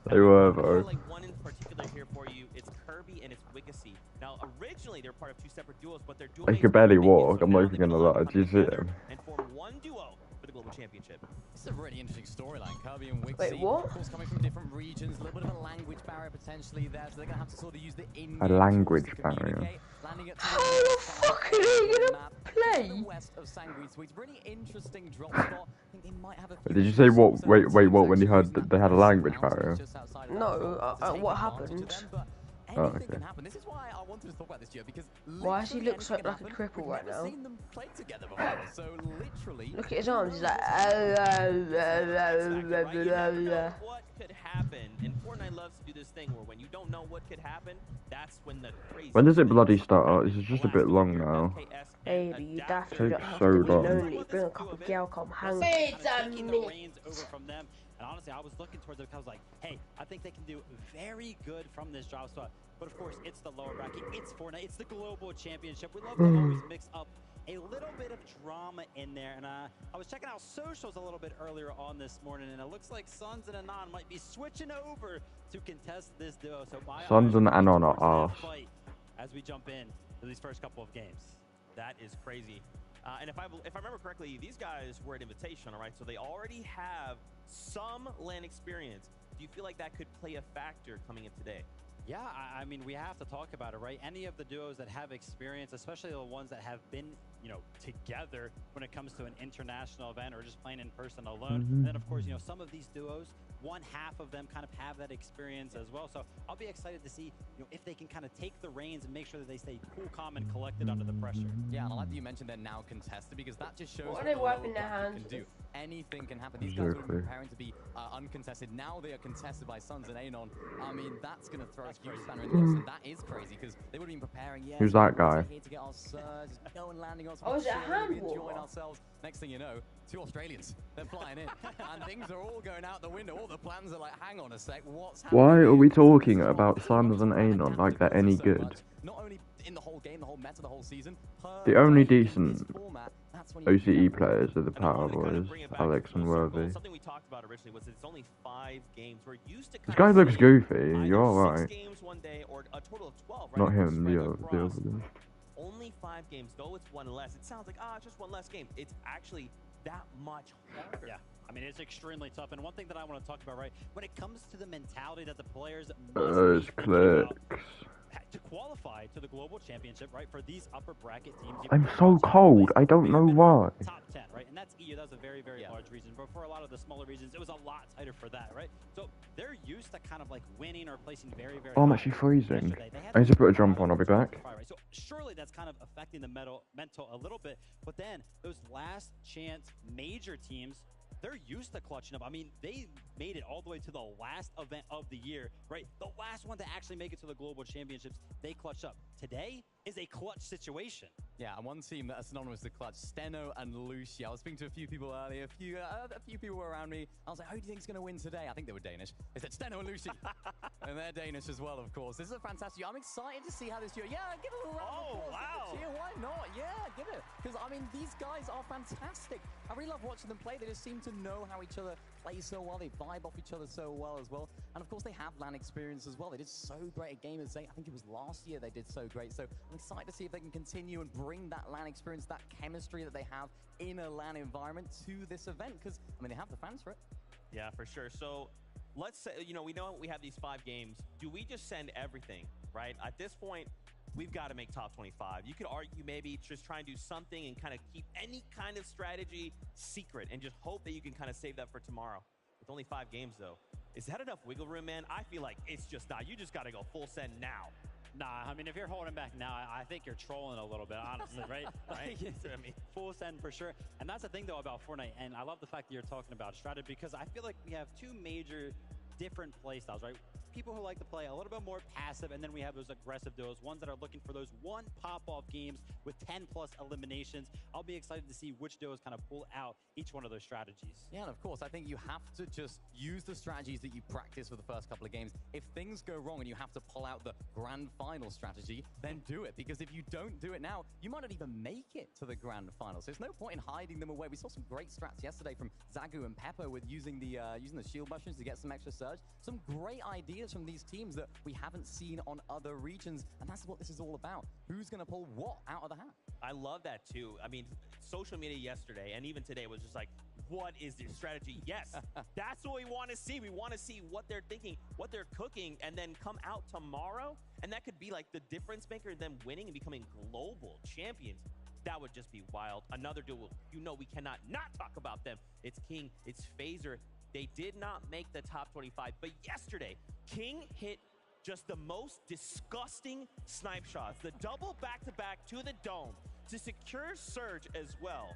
They were though. Like one in particular here for you. It's Kirby and it's Wigacy. Now, originally they're part of 2 separate duos, but they're dual. He could barely walk, I'm not even gonna lie, do you see him? And form one duo for the global championship. This is a really interesting storyline. Kirby and Wixie, Wait, what? of course, coming from different regions, a little bit of a language barrier potentially there, so they're going to have to sort of use the A language barrier. How the fuck are they gonna play? west of Sanguine Suites. Really interesting drop spot. I think they might have a few Did you say what? Wait, what? When you heard that they had a language barrier? No, what happened? Oh, okay. Can happen. This is why I wanted to talk about this, Joe, because Why does he look literally so like a anything can cripple happen. right We've now? never seen them play together before, so literally. Look at his arms, he's like. What could happen? And Fortnite loves to do this thing where when you don't know what could happen, that's when the crazy. When does it bloody start? This is just a bit long now. Baby, you daft, you Takes don't have so to be long. lonely. Bring a couple of gal, come hang. Wait a Taking the minute. reins over from them. And honestly, I was looking towards them because I was like, hey, I think they can do very good from this drop spot. But of course, it's the lower bracket. It's Fortnite. It's the global championship. We love to always mix up a little bit of drama in there. And I was checking out socials a little bit earlier on this morning, and it looks like Suns and Anon might be switching over to contest this duo. So my Suns and Anon are towards arse. that fight as we jump in to these first couple of games. That is crazy. And if I remember correctly, these guys were at invitation, all right? So they already have some LAN experience. Do you feel like that could play a factor coming in today? Yeah, I mean, we have to talk about it, right? Any of the duos that have experience, especially the ones that have been, you know, together when it comes to an international event or just playing in person alone. And then, of course, you know, some of these duos, one half of them kind of have that experience as well. So I'll be excited to see, you know, if they can kind of take the reins and make sure that they stay cool, calm, and collected under the pressure. Yeah, and I like that you mentioned they're now contested because that just shows What are what they the wiping lower their bracket hands can do. with? Anything can happen. These guys were preparing to be uncontested. Now they are contested by Suns and Anon. I mean, that's going to throw a huge spanner in the works, and that is crazy because they would have been preparing. Yeah, Who's that guy? Here to get our surge, going landing on Oh, is it a hand enjoying warmer? ourselves. Next thing you know, 2 Australians. They're flying in, and things are all going out the window. All the plans are like, hang on a sec, what's happening? Why are we talking about Suns and Anon like they're any good? Not only in the whole game, the whole meta, the whole season. The only decent OCE players are the Power Boys, Alex and Worthy. Something we talked about originally was it's only 5 games. We're used to This guy looks goofy, you're alright. 6 games one day or a total of 12, right? Not him, Spread the across. other one. Only 5 games, though it's 1 less. It sounds like, it's just 1 less game. It's actually that much harder. Yeah, I mean, it's extremely tough. And one thing that I want to talk about, right, when it comes to the mentality that the players Those clicks. to qualify to the global championship, right, for these upper bracket teams. I'm so cold, I don't know why. Top 10, right? And that's EU. That was a very, very large region. But for a lot of the smaller regions, it was a lot tighter for that, right? So they're used to kind of like winning or placing very, very Oh, I'm high. actually freezing. I need to put a jump on, I'll be back. Right? So surely that's kind of affecting the mental a little bit. But then those last chance major teams they're used to clutching up. I mean, they made it all the way to the last event of the year, right? The last one to actually make it to the Global Championships, they clutched up. Today is a clutch situation. Yeah, and one team that are synonymous with clutch, Steno and Lucy. I was speaking to a few people earlier, a few people were around me. I was like, who do you think is going to win today? I think they were Danish. They said Steno and Lucy. And they're Danish as well, of course. This is a fantastic. I'm excited to see how this year. Yeah, give it a little round of applause. Wow. Cheer, why not? Yeah, give it. Because, I mean, these guys are fantastic. I really love watching them play. They just seem to know how each other plays so well. They vibe off each other so well as well. And, of course, they have LAN experience as well. They did so great at Gamers Day. I think it was last year they did so great. So I'm excited to see if they can continue and bring that LAN experience, that chemistry that they have in a LAN environment to this event. Because, I mean, they have the fans for it. Yeah, for sure. So let's say, you know we have these 5 games. Do we just send everything, right? At this point, we've got to make top 25. You could argue maybe just try and do something and kind of keep any kind of strategy secret and just hope that you can kind of save that for tomorrow. With only 5 games, though. Is that enough wiggle room, man? I feel like it's just not. You just got to go full send now. Nah, I mean, if you're holding back now, I think you're trolling a little bit, honestly, right? Right? I mean, full send for sure. And that's the thing, though, about Fortnite. And I love the fact that you're talking about strategy because I feel like we have 2 major different play styles, right? People who like to play a little bit more passive, and then we have those aggressive duos, ones that are looking for those one pop-off games with 10+ eliminations. I'll be excited to see which duos kind of pull out each one of those strategies. Yeah, and of course, I think you have to just use the strategies that you practice for the first couple of games. If things go wrong and you have to pull out the grand final strategy, then do it. Because if you don't do it now, you might not even make it to the grand final. So there's no point in hiding them away. We saw some great strats yesterday from Zagu and Pepper with using the shield mushrooms to get some extra surge. Some great ideas from these teams that we haven't seen on other regions, and that's what this is all about. Who's going to pull what out of the hat? I love that too. I mean, social media yesterday and even today was just like, what is their strategy? Yes, that's what we want to see. We want to see what they're thinking, what they're cooking, and then come out tomorrow. And that could be like the difference maker, them winning and becoming global champions. That would just be wild. Another duel, you know we cannot not talk about them. It's King, it's Phaser. They did not make the top 25, but yesterday, King hit just the most disgusting snipe shots. The double back-to-back to the dome to secure Surge as well.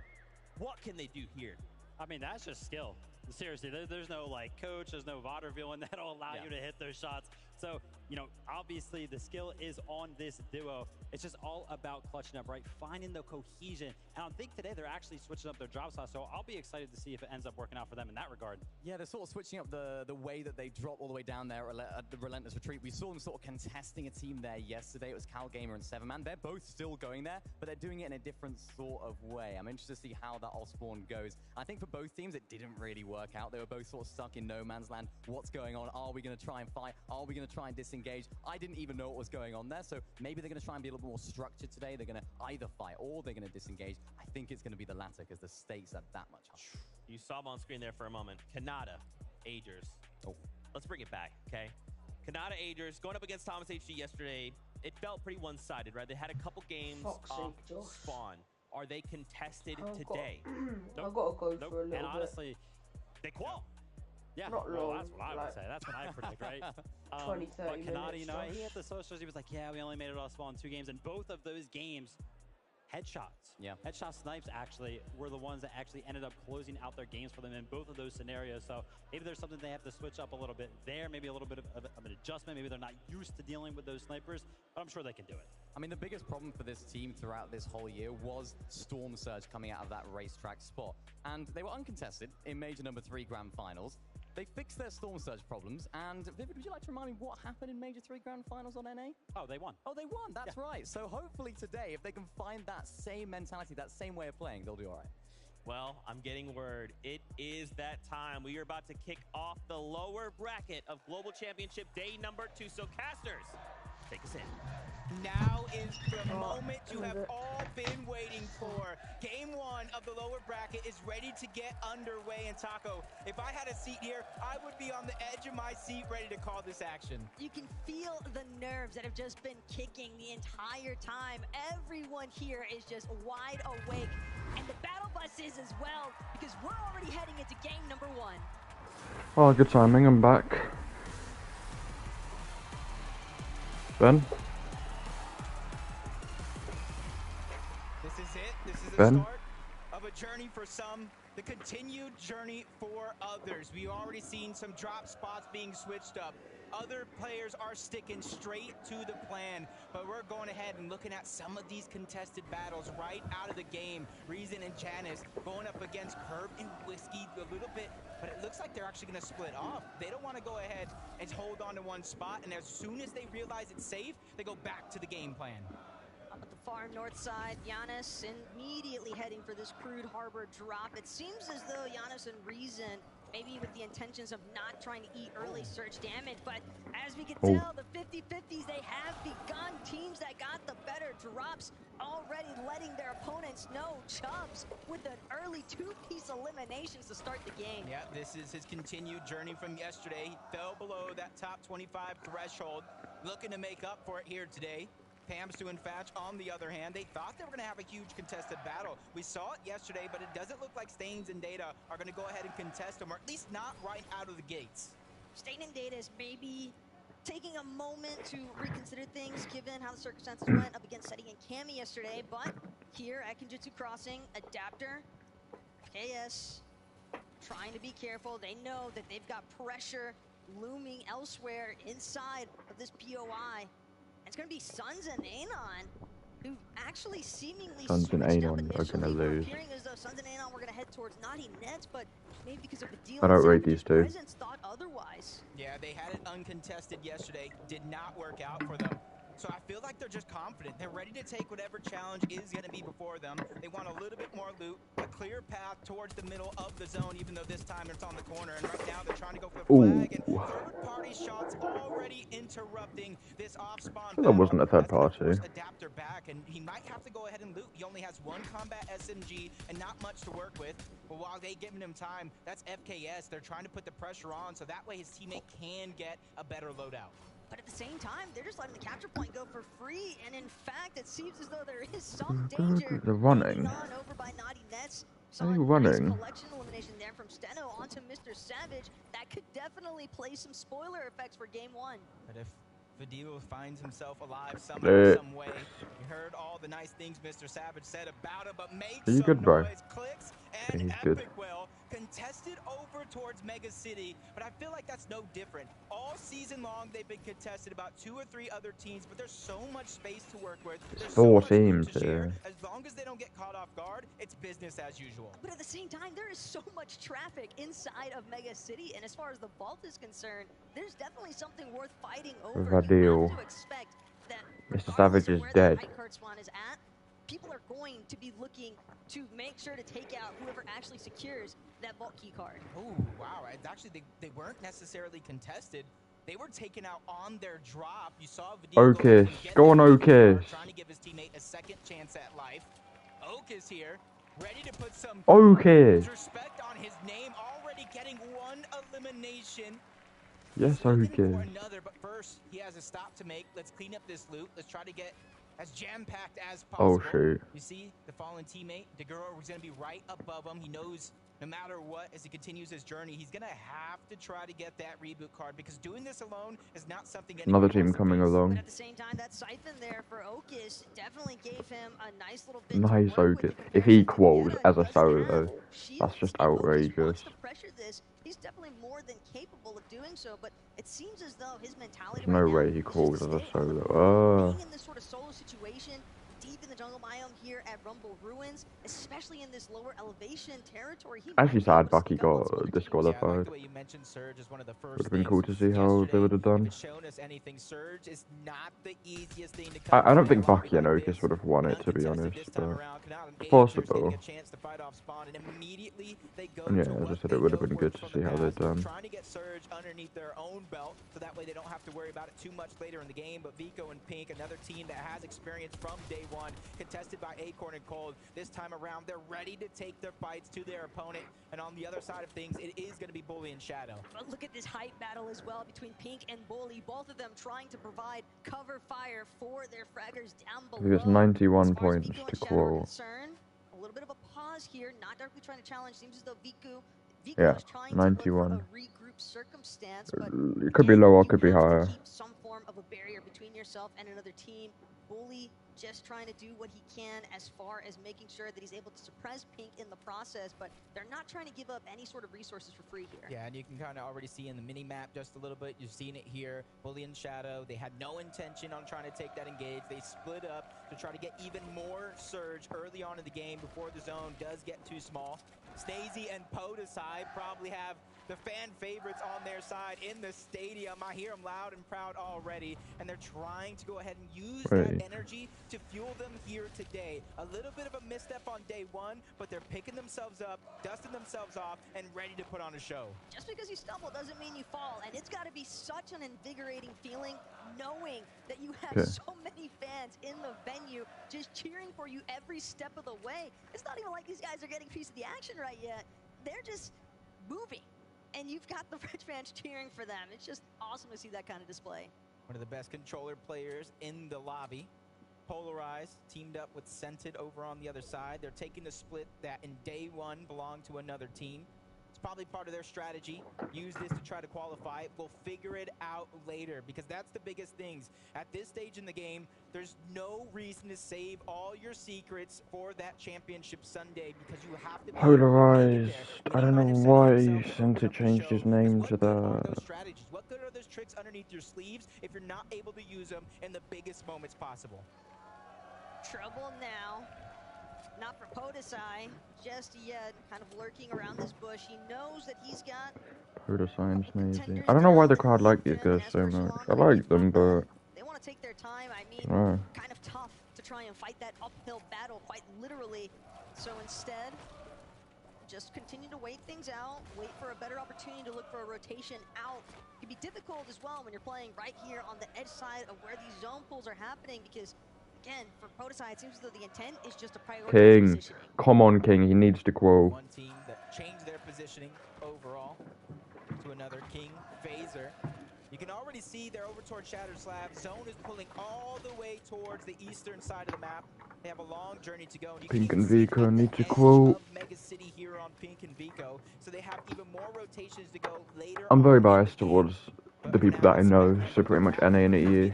What can they do here? I mean, that's just skill. Seriously, there's no like coach, there's no VOD revealing that'll allow you to hit those shots. So, you know, obviously the skill is on this duo. It's just all about clutching up, right? Finding the cohesion. And I think today they're actually switching up their drop slots. So I'll be excited to see if it ends up working out for them in that regard. Yeah, they're sort of switching up the way that they drop all the way down there at the Relentless Retreat. We saw them sort of contesting a team there yesterday. It was Cal Gamer and 7man. They're both still going there, but they're doing it in a different sort of way. I'm interested to see how that Osborne goes. I think for both teams, it didn't really work out. They were both sort of stuck in no man's land. What's going on? Are we going to try and fight? Are we going to try and disengage? I didn't even know what was going on there, so maybe they're going to try and be a little more structured today. They're going to either fight or they're going to disengage. I think it's going to be the latter because the stakes are that much higher. You saw him on screen there for a moment. Kanata, Agers. Oh, let's bring it back, okay? Kanata, Agers going up against Thomas HG yesterday. It felt pretty one-sided, right? They had a couple games off spawn. Are they contested today? I've got to go for a little and honestly, they qual. Yeah, not well, long, that's what I would say. That's what I predict, right? 20, 30 but Kanata, minutes. you know, he hit the socials. He was like, yeah, we only made it off spawn 2 games. And both of those games, headshots. Yeah. Headshot snipes actually were the ones that actually ended up closing out their games for them in both of those scenarios. So maybe there's something they have to switch up a little bit there. Maybe a little bit of an adjustment. Maybe they're not used to dealing with those snipers, but I'm sure they can do it. I mean, the biggest problem for this team throughout this whole year was Storm Surge coming out of that racetrack spot. And they were uncontested in Major number 3 Grand Finals. They fixed their Storm Surge problems, and Vivid, would you like to remind me what happened in Major 3 Grand Finals on NA? Oh, they won. Oh, they won, that's right. So hopefully today, if they can find that same mentality, that same way of playing, they'll do all right. Well, I'm getting word. It is that time. We are about to kick off the lower bracket of Global Championship Day number 2. So, casters, take us in. Now is the moment you have all been waiting for. Game 1 of the lower bracket is ready to get underway. And Taco, if I had a seat here, I would be on the edge of my seat ready to call this action. You can feel the nerves that have just been kicking the entire time. Everyone here is just wide awake. And the battle bus is as well, because we're already heading into game number 1. Oh, good timing. I'm back. Ben? This is it. This is the Ben? start of a journey for some the continued journey for others. We've already seen some drop spots being switched up. Other players are sticking straight to the plan, but we're going ahead and looking at some of these contested battles right out of the game. Reason and Janice going up against Curve and Whiskey a little bit, but it looks like they're actually going to split off. They don't want to go ahead and hold on to one spot, and as soon as they realize it's safe, they go back to the game plan. Up at the far north side, Giannis immediately heading for this crude harbor drop. It seems as though Giannis and Reason, maybe with the intentions of not trying to eat early surge damage, but as we can tell, the 50-50s, they have begun. Teams that got the better drops already letting their opponents know. Chubbs with an early two-piece eliminations to start the game. Yeah, this is his continued journey from yesterday. He fell below that top 25 threshold, looking to make up for it here today. Pamstu and Fatch, on the other hand, they thought they were going to have a huge contested battle. We saw it yesterday, but it doesn't look like Stains and Data are going to go ahead and contest them, or at least not right out of the gates. Stain and Data is maybe taking a moment to reconsider things, given how the circumstances went up against Seti and Cammy yesterday. But here at Kenjutsu Crossing, Adapter, KS, trying to be careful. They know that they've got pressure looming elsewhere inside of this POI. It's going to be Suns and Anon, who actually seemingly Suns and Anon are going to lose. appearing as though Suns and Anon were going to head towards Naughty Nets, but maybe because of the deal. I don't rate these two. Thought otherwise. Yeah, they had it uncontested yesterday. Did not work out for them. So I feel like they're just confident. They're ready to take whatever challenge is going to be before them. They want a little bit more loot, a clear path towards the middle of the zone, even though this time it's on the corner. And right now they're trying to go for the flag. And third-party shots already interrupting this off-spawn. That wasn't a third party. Adapter back, and he might have to go ahead and loot. He only has one combat SMG and not much to work with. But while they giving him time, that's FKS. They're trying to put the pressure on so that way his teammate can get a better loadout. But at the same time, they're just letting the capture point go for free. And in fact, it seems as though there is some danger. They're running. On over by Naughty Nets. Are you running? Nice collection elimination there from Steno onto Mr. Savage. That could definitely play some spoiler effects for game one. But if Vadilo finds himself alive somehow, some way, you heard all the nice things Mr. Savage said about him, but makes some good, bro? noise, clicks, and he's Epic good. Will contested over towards Mega City, but I feel like that's no different. All season long, they've been contested about 2 or 3 other teams, but there's so much space to work with. There's so 4 much room teams to share. here. As long as they don't get caught off guard, it's business as usual. But at the same time, there is so much traffic inside of Mega City, and as far as the vault is concerned, there's definitely something worth fighting over. Vadil. You have to expect that Mr. Savage is dead. Spawn is at, people are going to be looking to make sure to take out whoever actually secures that vault key card. Oh, wow. Actually, they weren't necessarily contested. They were taken out on their drop. You saw Okish. Go on, Okish. Trying to give his teammate a second chance at life. Oak is here, ready to put some Okish. respect on his name, already getting 1 elimination. Yes, Okish. Another, but first, he has a stop to make. Let's clean up this loot. Let's try to get as jam-packed as possible. Oh, shoot. You see the fallen teammate, Deguro, was going to be right above him. He knows no matter what, as he continues his journey, he's going to have to try to get that reboot card, because doing this alone is not something Another team coming along. But at the same time, that siphon there for Okis definitely gave him a nice little bit Nice Okish. If he quals as a solo, that's just outrageous. pressure this. He's definitely more than capable of doing so, but it seems as though his mentality There's no way he quals as a solo. being in this sort of solo situation, deep in the jungle biome here at Rumble Ruins, especially in this lower elevation territory. Actually sad Bucky got disqualified. You mentioned Surge is one of the first Would have been cool to see how they would have done. shown us anything. Surge is not the easiest thing to I don't think Bucky and Okish would have won it, to be honest, but it's possible. And yeah, as I said, it would have been good to see how they'd done. Trying to get Surge underneath their own belt, so that way they don't have to worry about it too much later in the game. But Vico and Pink, another team that has experience from day one, contested by Acorn and Cold. This time around, they're ready to take their fights to their opponent. And on the other side of things, it is going to be Bully and Shadow. But look at this height battle as well between Pink and Bully. Both of them trying to provide cover fire for their fraggers down below. I think it's 91 points to qual. A little bit of a pause here, not directly trying to challenge. Seems as though Vico Yeah, is trying 91. to look for a regroup circumstance, but It could be lower, it could be higher. keep some form of a barrier between yourself and another team. Bully just trying to do what he can as far as making sure that he's able to suppress Pink in the process, but they're not trying to give up any sort of resources for free here. Yeah, and you can kind of already see in the mini-map just a little bit. You've seen it here. Bully and Shadow, they had no intention on trying to take that engage. They split up to try to get even more surge early on in the game before the zone does get too small. Stacey and Podesai probably have the fan favorites on their side in the stadium. I hear them loud and proud already, and they're trying to go ahead and use that energy to fuel them here today. A little bit of a misstep on day one, but they're picking themselves up, dusting themselves off, and ready to put on a show. Just because you stumble doesn't mean you fall, and it's got to be such an invigorating feeling knowing that you have so many fans in the venue just cheering for you every step of the way. It's not even like these guys are getting a piece of the action right yet. They're just moving, and you've got the French fans cheering for them. It's just awesome to see that kind of display. One of the best controller players in the lobby. Polarized, teamed up with Scented over on the other side. They're taking the split that in day one belonged to another team. It's probably part of their strategy. Use this to try to qualify. We'll figure it out later, because that's the biggest things. At this stage in the game, there's no reason to save all your secrets for that championship Sunday, because you have to be Polarized. I don't know why he sent to change his name to that. Strategies. What good are those tricks underneath your sleeves if you're not able to use them in the biggest moments possible? Trouble now. Not for Podesai just yet, kind of lurking around this bush. He knows that he's got Who the signs maybe? I don't know why the crowd like these guys so much. I like them, but they want to take their time. I mean, kind of tough to try and fight that uphill battle, quite literally. So instead, just continue to wait things out, wait for a better opportunity to look for a rotation out. It can be difficult as well when you're playing right here on the edge side of where these zone pulls are happening, because again, for Podesai, it seems as though the intent is just to prioritize King. positioning. Come on, King. He needs to grow. One team that changed their positioning overall to another. King, Phaser. You can already see they're over towards Shattered Slab. Zone is pulling all the way towards the eastern side of the map. They have a long journey to go. And Pink and Vico need to grow. Mega City here on Pink and Vico, so they have even more rotations to go later. I'm very biased towards the people that I know, so pretty much NA and EE.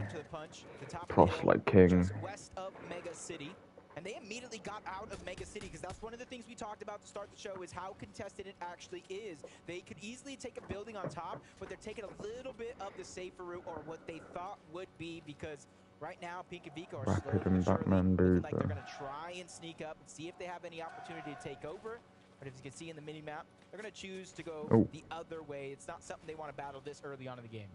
Plus, like, King. West of Mega City. And they immediately got out of Mega City, because that's one of the things we talked about to start the show, is how contested it actually is. They could easily take a building on top, but they're taking a little bit of the safer route, or what they thought would be, because right now Pink and Vico are Rapid slowly and but surely Batman looking like they're Boozer. going to try and sneak up and see if they have any opportunity to take over. But as you can see in the mini-map, they're going to choose to go the other way. It's not something they want to battle this early on in the game.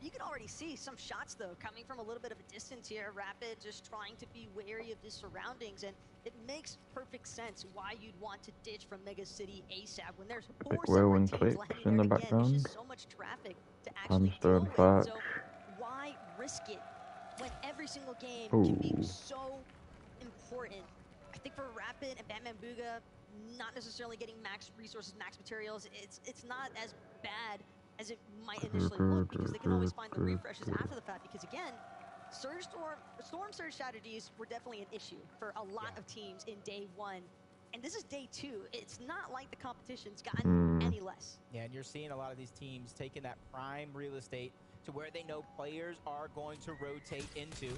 You can already see some shots, though, coming from a little bit of a distance here. Rapid just trying to be wary of his surroundings, and it makes perfect sense why you'd want to ditch from Mega City ASAP when there's four Whirling separate teams clicks landing in the there. Again, background. there's just so much traffic to actually Hamster deal and with. Fax. So why risk it when every single game can be so important? I think for Rapid and Batman Booga, not necessarily getting max resources, max materials, it's not as bad as it might initially look, because they can always find the refreshes after the fact. Because again, storm surge strategies were definitely an issue for a lot of teams in day one, and this is day two. It's not like the competition's gotten any less. Yeah, and you're seeing a lot of these teams taking that prime real estate to where they know players are going to rotate into.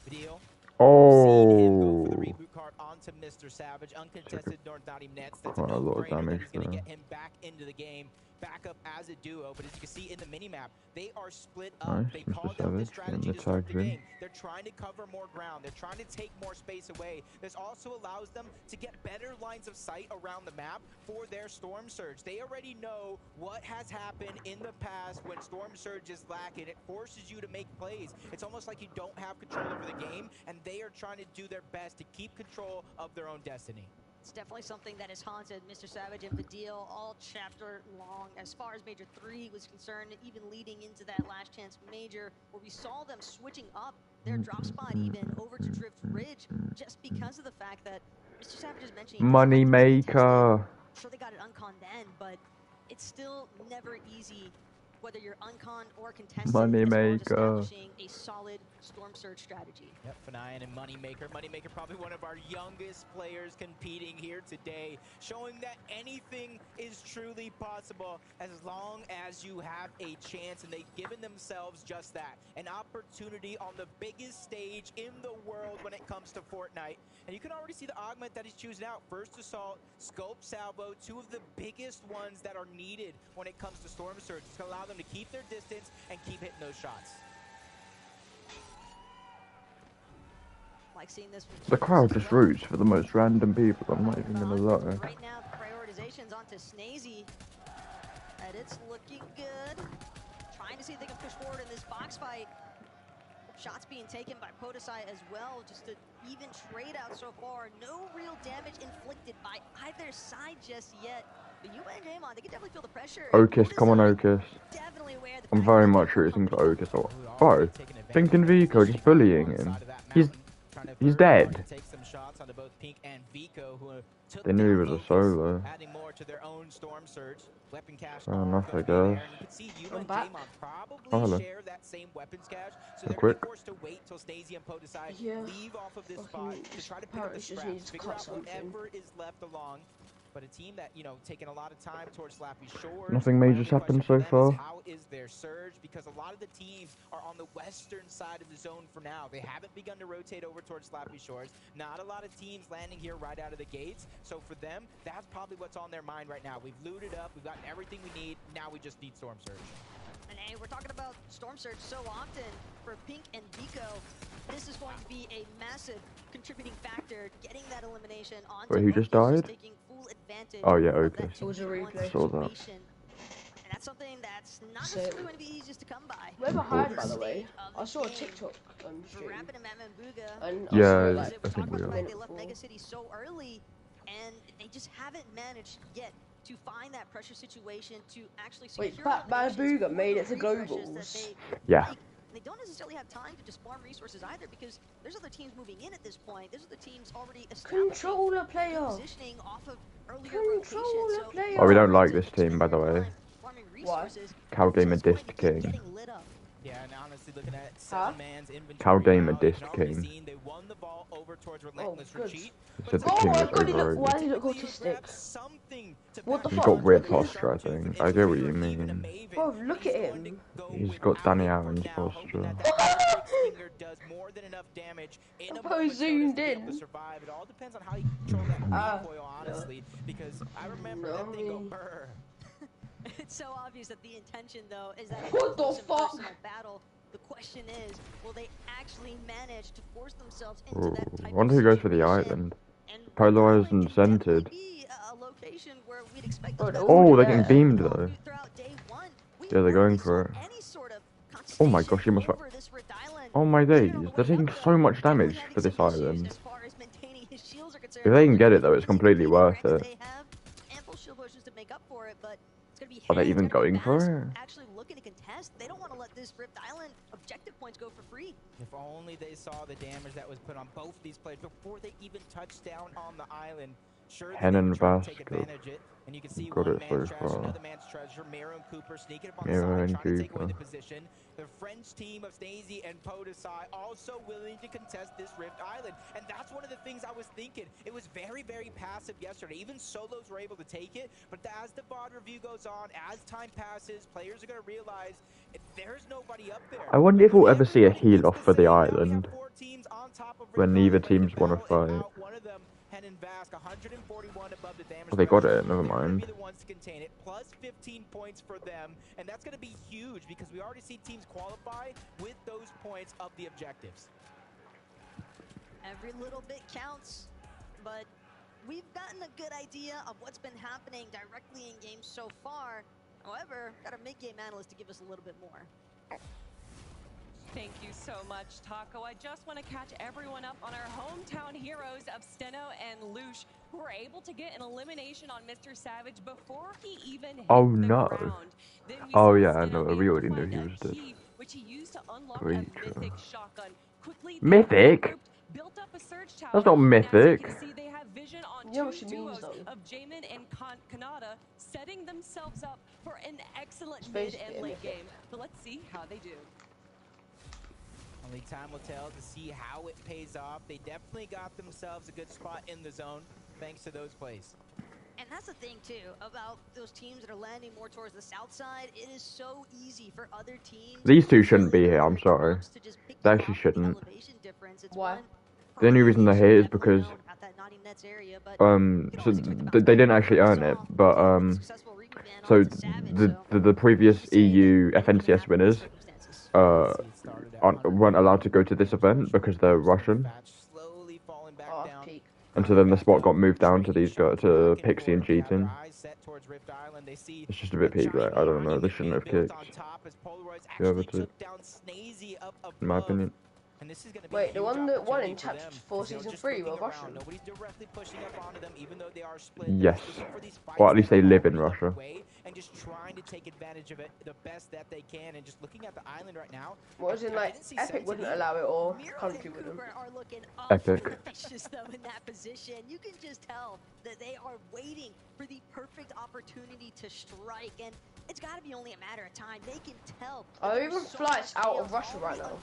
Deal. Oh. The reboot card onto Mr. Savage, uncontested nor not even nets. That's Quite a lot of damage he's going to there. get him back into the game, back up as a duo. But as you can see in the mini-map, they are split up. Nice, They Mr. called out this Savage strategy getting to the start tags the in. game. They're trying to cover more ground. They're trying to take more space away. This also allows them to get better lines of sight around the map for their Storm Surge. They already know what has happened in the past when Storm Surge is lacking. It forces you to make plays. It's almost like you don't have control over the game, and they are trying to do their best to keep control of their own destiny. It's definitely something that has haunted Mr. Savage and Vidil all chapter long, as far as Major 3 was concerned, even leading into that last chance Major, where we saw them switching up their drop spot even over to Drift Ridge, just because of the fact that Mr. Savage is mentioning Money maker. sure they got it uncon then, but it's still never easy whether you're uncon or contested, Moneymaker. establishing a solid storm surge strategy. Yep, Fanayan and Moneymaker. Moneymaker probably one of our youngest players competing here today, showing that anything is truly possible as long as you have a chance, and they've given themselves just that, an opportunity on the biggest stage in the world when it comes to Fortnite. And you can already see the augment that he's choosing out. First Assault, Scope Salvo, two of the biggest ones that are needed when it comes to Storm Surge. It's going to allow them to keep their distance and keep hitting those shots. Like seeing this The crowd just roots for the most random people, I'm not even gonna lie. right now. Prioritizations onto Snazy, and it's looking good. Trying to see if they can push forward in this box fight. Shots being taken by Podesai as well, just to even trade out so far. No real damage inflicted by either side just yet. But you and Draymond, they can definitely feel the pressure. Otis, come on Otis. I'm very much rooting for Otis. Bro, Pink and Vico just bullying him. He's dead. They knew he was a solo. Fair enough, I guess. I'm back. Oh, hello. So quick. Yeah. Apparently just needs to cut something. But a team that, you know, taking a lot of time towards Slappy Shores. Nothing major's happened so far. How is their surge? Because a lot of the teams are on the western side of the zone for now. They haven't begun to rotate over towards Slappy Shores. Not a lot of teams landing here right out of the gates. So for them, that's probably what's on their mind right now. We've looted up. We've gotten everything we need. Now we just need Storm Surge. And hey, we're talking about Storm Surge so often. For Pink and Vico, this is going to be a massive contributing factor, getting that elimination on. Wait, who just died? Oh yeah, Otis. It was a replay. Saw that. And that's something that's not necessarily going to be easy to come by. We're behind, by the way. I saw a TikTok stream. And yeah, I think we are. They left Mega City so early, and they just haven't managed yet to find that pressure situation to actually secure. Wait, Booga made it to globals. Yeah. They don't necessarily have time to just farm resources either, because there's other teams moving in at this point. There's other teams already Controller player. Positioning off of earlier Controller player. Oh, we don't like this team, by the way. Why? Cow Gamer Dist King. Yeah, and honestly, looking at seven man's inventory. Cow Gamer Dist King. They won the ball over towards Relentless Retreat. He said the king was overrated. Why does he look autistic? What the He's fuck? got weird posture, I think. I get what you mean. Bro, look at him. He's got Danny Allen's posture. Bro, zoomed in. It all depends on how you control that recoil, honestly, because I remember that thing go brr. It's so obvious that the intention, though, is that what the fuck? Personal battle. The question is, will they actually manage to force themselves into that type I wonder who goes for the island. Polarized and centered. Oh, they're getting beamed though. Yeah, they're going for it. Oh my gosh, you must have... Oh my days, they're taking so much damage for this island. If they can get it though, it's completely worth it. Are they even going for it? Actually looking to contest. They don't want to let this Rift Island objective points go for free. If only they saw the damage that was put on both these players before they even touched down on the island. Sure, Henan Bastard. And you can see got it so man's trash, far. another man's treasure. Miro and Cooper sneaking up on Miro the and side, trying to take away Cooper. the position. The French team of Snazy and Podesai also willing to contest this Rift Island. And that's one of the things I was thinking. It was very, very passive yesterday. Even solos were able to take it. But as the VOD review goes on, as time passes, players are going to realize there's nobody up there. I wonder if we'll ever see a heal off for the island when neither teams want to fight. Oh, they got it, never mind. Plus 15 points for them, and that's going to be huge because we already see teams qualify with those points of the objectives. Every little bit counts, but we've gotten a good idea of what's been happening directly in games so far. However, got our mid-game analyst to give us a little bit more. Thank you so much, Taco. I just want to catch everyone up on our hometown heroes of Steno and Lush, who were able to get an elimination on Mr. Savage before he even hit Oh the no. ground. Oh yeah, I know. We already knew he was dead. Which he used to unlock Great. a mythic shotgun. Quickly, Mythic? built up a surge tower. That's not mythic. And as you can see, they have vision on two duos of Jamin and Kanata setting themselves up for an excellent mid and late game. But let's see how they do. Only time will tell to see how it pays off. They definitely got themselves a good spot in the zone thanks to those plays. And that's the thing, too, about those teams that are landing more towards the south side. It is so easy for other teams. These two shouldn't be here, I'm sorry. They actually shouldn't. Why? The only reason they're here is because, so they didn't actually earn it, but, so the previous EU FNCS winners, weren't allowed to go to this event because they're Russian. And so then the spot got moved down to these guys, to Pixie and G-Tin. It's just a bit peak, right? I don't know, they shouldn't have kicked. Whoever to, in my opinion. Wait, the one that won in Chapter 4 Season 3 were Russian? Yes. Or at least they live in Russia. And just trying to take advantage of it the best that they can, and just looking at the island right now. What was it like? Epic wouldn't allow it, or Country wouldn't? Epic. Though in that position, you can just tell that they are waiting for the perfect opportunity to strike, and it's got to be only a matter of time. They can tell. Are there even flights out of Russia right now?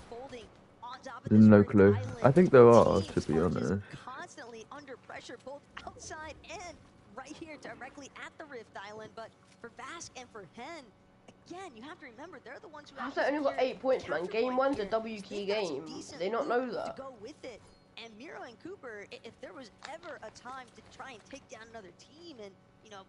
No clue. I think there are, to be honest. Constantly under pressure, both outside and right here directly at the Rift Island. But for Vask and for Hen, again, you have to remember they're the ones who have only got 8 points, man. Game 1's a W key game. They not know that. To go with it. And Miro and Cooper, if there was ever a time to try and take down another team and, you know,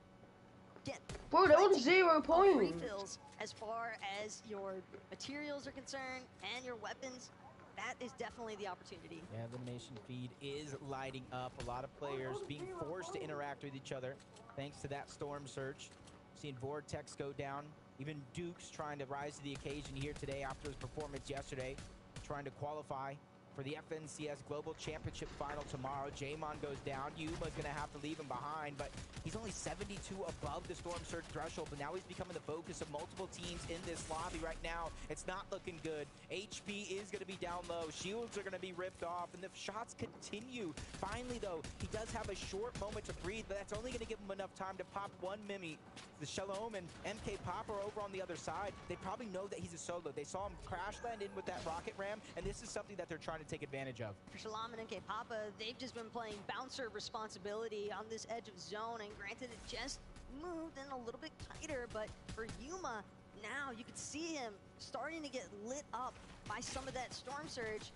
get bro, they're on 0 points. Refills as far as your materials are concerned and your weapons, that is definitely the opportunity. Yeah, elimination feed is lighting up. A lot of players being forced to interact with each other thanks to that storm surge. Seeing Vortex go down. Even Duke's trying to rise to the occasion here today after his performance yesterday, trying to qualify for the FNCS Global Championship Final tomorrow. Jamon goes down. Yuma's going to have to leave him behind, but he's only 72 above the Storm Surge threshold, but now he's becoming the focus of multiple teams in this lobby right now. It's not looking good. HP is going to be down low. Shields are going to be ripped off, and the shots continue. Finally, though, he does have a short moment to breathe, but that's only going to give him enough time to pop one Mimi. The Shalom and MK Pop are over on the other side. They probably know that he's a solo. They saw him crash land in with that rocket ram, and this is something that they're trying to take advantage of. For Shalom and MK Papa, they've just been playing bouncer responsibility on this edge of zone, and granted it just moved in a little bit tighter, but for Yuma, now you can see him starting to get lit up by some of that storm surge.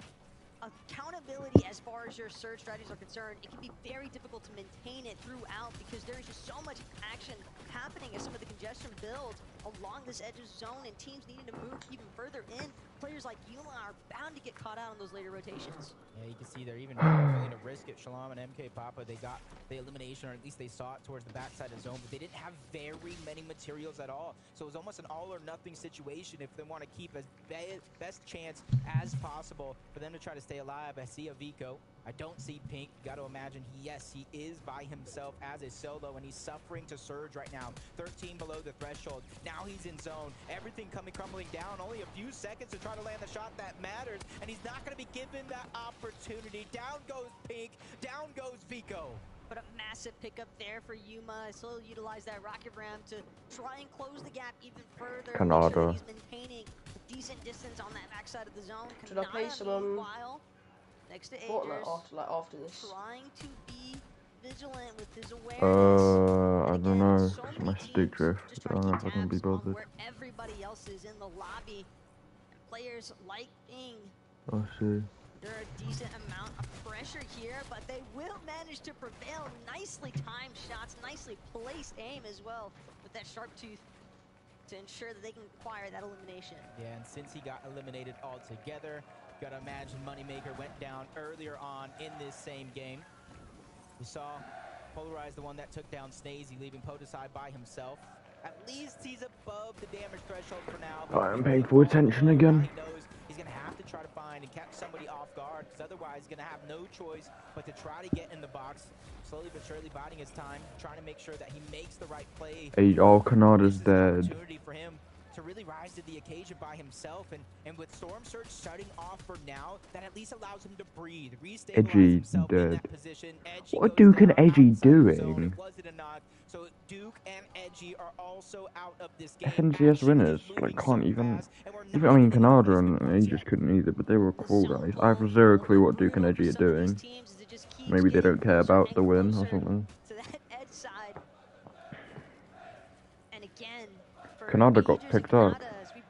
Accountability as far as your surge strategies are concerned, it can be very difficult to maintain it throughout because there's just so much action happening as some of the congestion builds along this edge of zone and teams needing to move even further in. Players like Yuma are bound to get caught out on those later rotations. Yeah, you can see they're even willing to risk it. Shalom and MK Papa, they got the elimination, or at least they saw it towards the backside of zone, but they didn't have very many materials at all. So it was almost an all or nothing situation if they want to keep as best chance as possible for them to try to stay alive. I see a Vico. I don't see Pink. Got to imagine he is by himself as a solo, and he's suffering to surge right now. 13 below the threshold. Now he's in zone. Everything crumbling down. Only a few seconds to try to land the shot that matters, and he's not going to be given that opportunity. Down goes Pink. Down goes Vico. But a massive pickup there for Yuma. Still utilize that rocket ram to try and close the gap even further. Kanata. Make sure that he's maintaining a decent distance on that backside of the zone. Should I play some next to Fortnite after this? Trying to be vigilant with his awareness. I don't know. It's my stick drift. I don't know if I can be bothered. Where everybody else is in the lobby. And players like Bing. I see. There are a decent amount of pressure here, but they will manage to prevail. Nicely timed shots, nicely placed aim as well with that sharp tooth to ensure that they can acquire that elimination. Yeah, and since he got eliminated altogether, gotta imagine Moneymaker went down earlier on in this same game. We saw Polarize, the one that took down Snazy, leaving Podesai by himself. At least he's above the damage threshold for now. I'm paying full attention again. He's going to have to try to find and catch somebody off guard, because otherwise he's going to have no choice but to try to get in the box. Slowly but surely biding his time, trying to make sure that he makes the right play. Hey, Kanada's dead. For him to really rise to the occasion by himself. And with Storm Surge shutting off for now, that at least allows him to breathe, restabilize Edgy himself in dead. that position. Edgy What are goes Duke and down Edgy outside the zone. doing? It wasn't a knock. So Duke and Edgy are also out of this game. FNCS winners like can't even. I mean, Canada and Aegis couldn't either, but they were cool guys. I have zero clue what Duke and Edgy are doing. Maybe they don't care about the win or something. To that edge side. And again, for Canada got Majors picked and up. Canada, as we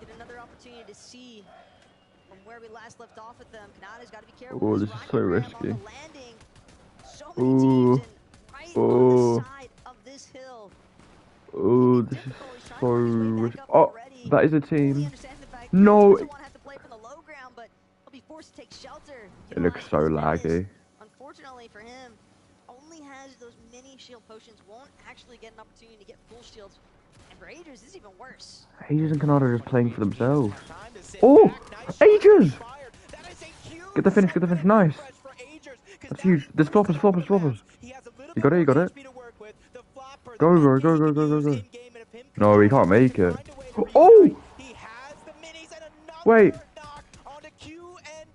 get another opportunity to see from where we last left off with them. Canada's got to be careful. Oh, This this is rocket so ram risky. on the landing. So many teams and right on the side of this hill. Oh, this is so risky. Oh, that is a team. No. Doesn't want to have to play from the low ground, but he'll be forced to take shelter. It looks so laggy. Unfortunately for him, only has those mini shield potions, won't actually get an opportunity to get full shields. And for Aegis, this is even worse. Aegis and Canada are just playing for themselves. Oh, Aegis! Get the finish, nice. That's huge. There's floppers. You got it. Go. No, he can't make it. Oh! Wait.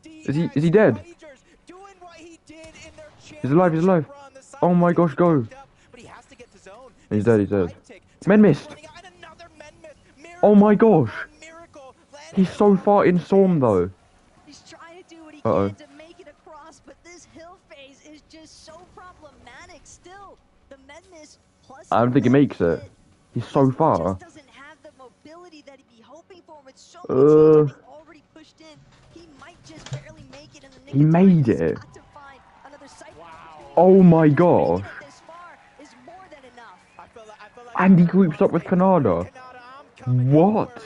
Is he dead? He's alive. Oh my gosh, go. He's dead. Men missed. Oh my gosh. He's so far in Storm though. He's trying to do what he Uh-oh. can to make it across, but this hill phase is just so problematic still. The med miss plus I don't think he makes it. He's so far. doesn't have the mobility that he'd be hoping for with so many teams having already pushed in. He might just barely make it in the He made it. Oh my gosh. And he groups up with Canada. What?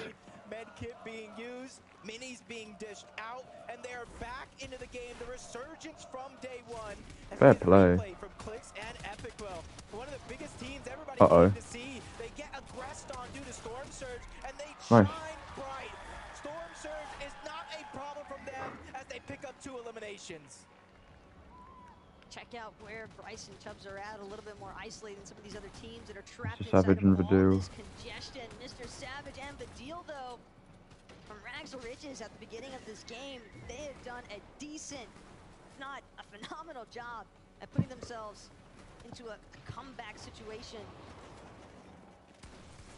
Medkit being used, minis being dished out, and they are back into the game. The resurgence from day one. Fair play. From Clicks and Epicwell. One of the biggest teams everybody Uh-oh. came to see. They get aggressed on due to Storm Surge, and they Nice. shine bright. Storm Surge is not a problem from them as they pick up 2 eliminations. Check out where Bryce and Chubbs are at, a little bit more isolated than some of these other teams that are trapped Savage inside and of all Vidal. this congestion. Mr. Savage and Vidal, though, from Rags to Riches at the beginning of this game, they have done a decent, if not a phenomenal job at putting themselves into a comeback situation.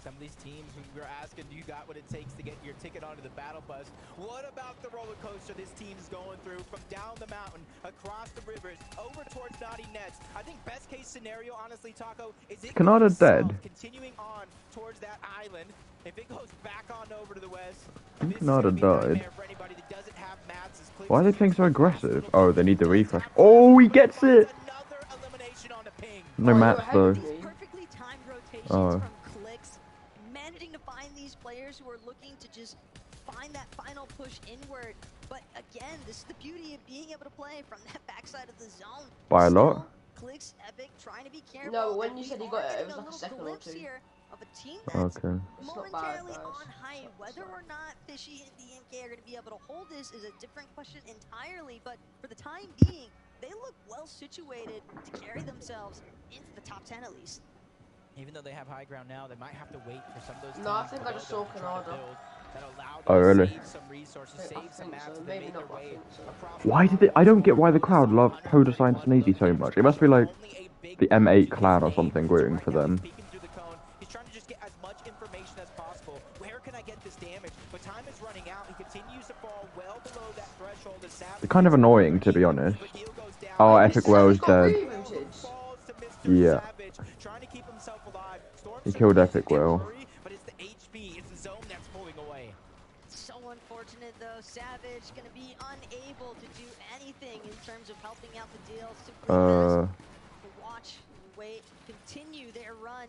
Some of these teams, we're asking, do you got what it takes to get your ticket onto the battle bus? What about the roller coaster this team is going through from down the mountain, across the rivers, over towards Naughty Nets? I think best case scenario, honestly, Taco, is it Canada goes south, dead. continuing on towards that island. If it goes back on over to the west, I think Canada died. for anybody that doesn't have mats, as Click Why are they playing so aggressive? Oh, they need the refresh. Oh, he gets it! No mats though. Perfectly timed rotations Oh. from Clicks, managing to find these players who are looking to just find that final push inward. But again, this is the beauty of being able to play from that backside of the zone. By a lot? Clicks, Epic, trying to be careful. No, but when and you we said he are got it, getting it was like a little second or glimpse two. here of a team that's Okay. It's not bad, momentarily guys. on height. Whether or not Fishy and DMK are going to be able to hold this is a different question entirely. But for the time being, they look well situated to carry themselves into the top 10 at least. Even though they have high ground now, they might have to wait for some of those No, I teams think to I just build saw up to try to Canada. build that allow them Oh, to really? save some resources, I save some think maps, so. and Maybe make not, their but I way think so. across Why did they? I don't get why the crowd love Poda Science Navy so much. It must be like the M8 clan or something rooting for them. He's trying to just get as much information as possible. Where can I get this damage? But time is running out. He continues to fall well below that threshold of Savage. They're kind of annoying, to be honest. Oh, Epic Well's dead. Yeah. Trying to keep himself alive. He killed Epic Well. But it's the HP, it's the zone that's pulling away. So unfortunate though, Savage gonna be unable to do anything in terms of helping out the deal. Simply has to watch, wait, continue their run.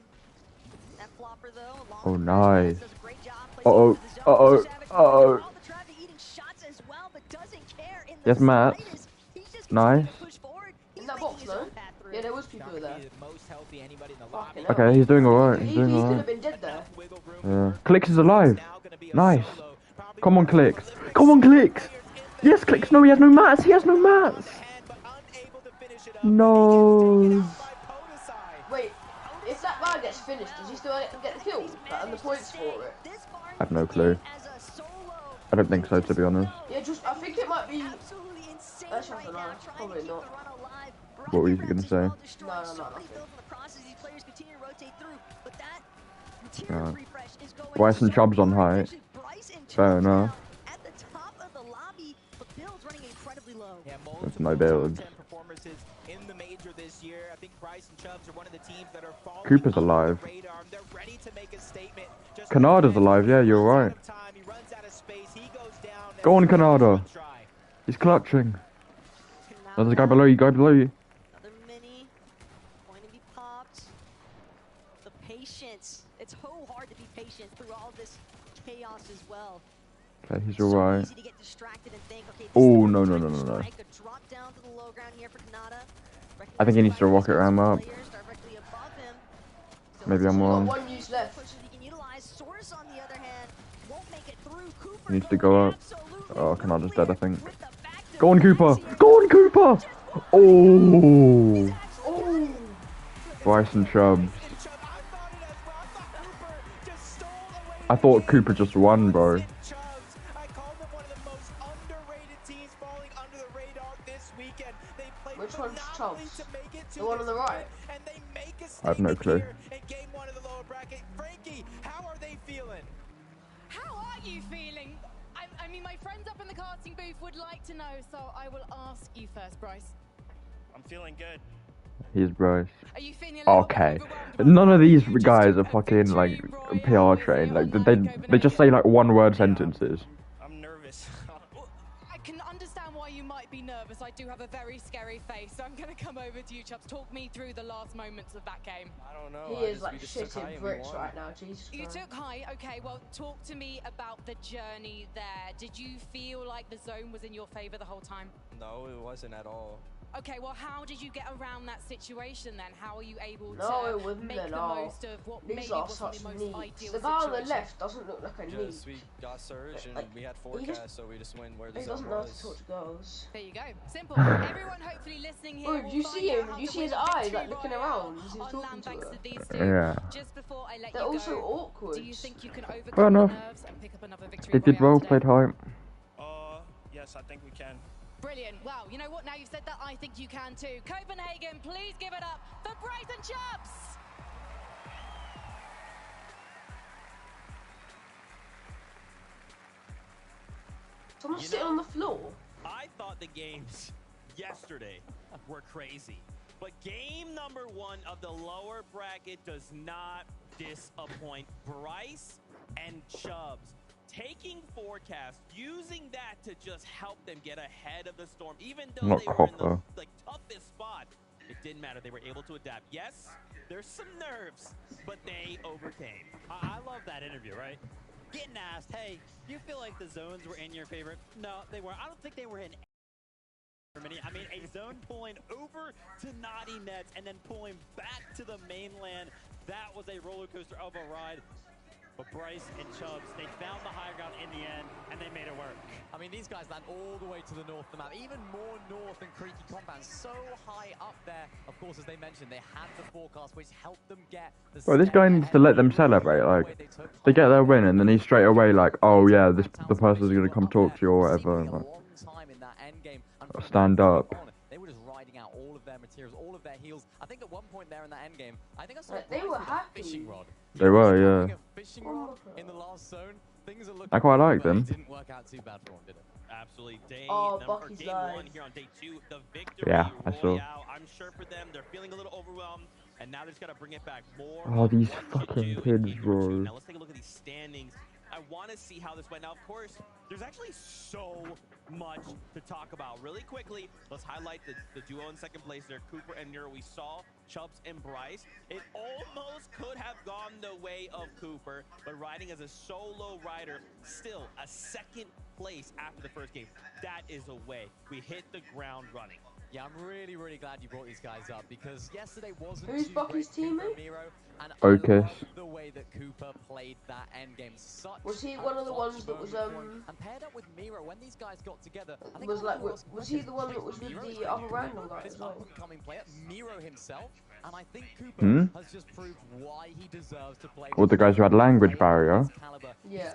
That flopper though, along Oh, with nice. does a great job Uh-oh. placing the zone. Uh-oh. Savage Uh-oh. all the traffic eating shots as well, but doesn't care in the Yes, Matt. slightest. He's just Nice. push forward. In that box, no? Yeah, there was people there. Most healthy anybody in the lobby. Okay, he's doing alright. He's He doing could have alright. been dead there. Yeah. Clicks is alive. Nice. Come on, Clicks. Come on, Clicks. Yes, Clicks. No, he has no mats. He has no mats. No. Wait, if that guy gets finished, does he still get the kill and the points for it? I have no clue. I don't think so, to be honest. Yeah, I think it might be. Actually, I don't know. Probably not. What were you going to say? No. Right. Bryson Chubb's on height. Fair enough. There's no builds. Cooper's alive. Canada's alive, yeah, you're right. Go on, Canada. He's clutching. There's a guy below you, Another mini going to be popped. The patience. It's so hard to be patient through all this chaos as well. Okay, he's alright. Oh, no. I think he needs to rocket ram up. Maybe I'm wrong. One use left. He needs to go up. Oh, Canada's dead, I think. Go on, Cooper! Go on, Cooper! Oh! Bryson Chubbs. I thought Cooper just won, bro. Which one's Chubbs? The one on the right? I have no clue. How are you feeling? I mean, my friends up in the casting booth would like to know, so I will ask you first, Bryce. I'm feeling good. He's Bryce. Are you feeling Okay. None of these guys are fucking, like, PR trained. Like, they just say, like, one-word sentences. I'm nervous. I can understand why you might be nervous. I do have a very scary face, so I'm going to come over to you, Chubbs. Talk me through the last moments of that game. I don't know. He is like shitting bricks right now, Jesus You Christ. took high. Okay, well, talk to me about the journey there. Did you feel like the zone was in your favor the whole time? No, it wasn't at all. Okay, well, how did you get around that situation then? How are you able No, to make the most of what These maybe are wasn't such the most needs. ideal The guy on the situation? left doesn't look like a need. Just we got surge and we had He forecast, so we just went where the He zone doesn't know how to was. talk to girls. There you go. Simple. Everyone hopefully listening here. Bro, do you see him? Do you see his eyes like looking around as he's talking to her? Yeah. Just before I let They're you all so go, awkward. do you think you can Fair overcome the enough. nerves and pick up another victory? They did well, played hype. Yes, I think we can. Brilliant. Wow, you know what? Now you've said that, I think you can too. Copenhagen, please give it up for Bryson Chubbs. Someone's sitting on the floor. I thought the games yesterday were crazy. But game number 1 of the lower bracket does not disappoint. Bryce and Chubbs taking forecast, using that to just help them get ahead of the storm, even though Not they were in Copper. the toughest spot. It didn't matter. They were able to adapt. Yes, there's some nerves, but they overcame. I love that interview, right? Getting asked, hey, do you feel like the zones were in your favor? No, they weren't. I don't think they were in Germany. I mean, a zone pulling over to Naughty Nets and then pulling back to the mainland. That was a roller coaster of a ride. But Bryce and Chubbs, they found the high ground in the end, and they made it work. I mean, these guys land all the way to the north of the map, even more north than Creaky Compound, so high up there. Of course, as they mentioned, they had the forecast, which helped them get the Bro, this guy needs to let them celebrate. Like, they get their win, and then he's straight away like, oh yeah, the person's gonna come talk to you or whatever. And, like, stand up. They were just riding out all of their materials, all of their heals. I think at one point there in that end game, I think I saw They were a happy. fishing rod. They were, yeah. Fishing rod in the last zone. Things are looking I quite like but it them. didn't work out too bad for them, did it? Absolutely. Day Bucky's game live. 1 here on day 2. The victory Yeah, I saw. royale. I'm sure for them, they're feeling a little overwhelmed, and now they just got to bring it back more. Oh, these What you fucking do in kids, game number bro. 2. Now let's take a look at these standings. I want to see how this went. Now, of course, there's actually so much to talk about. Really quickly, let's highlight the duo in second place there, Cooper and Nero. We saw Chubbs and Bryce. It almost could have gone the way of Cooper, but riding as a solo rider, still a second place after the first game. That is a way. We hit the ground running. Yeah, I'm really, really glad you brought these guys up because yesterday wasn't Who's too Bucky's great for teammate? Miro, and Ocus. I love the way that Cooper played that endgame. Such Was he a one of the clutch ones that was moment for him. And paired up with Miro when these guys got together, I think was all like everyone else was he the one that picked was with Miro as the other random guy this as well? up-and-coming player, Miro himself, and I think Cooper has just proved why he deserves to play. All the guys who had language barrier. Yeah.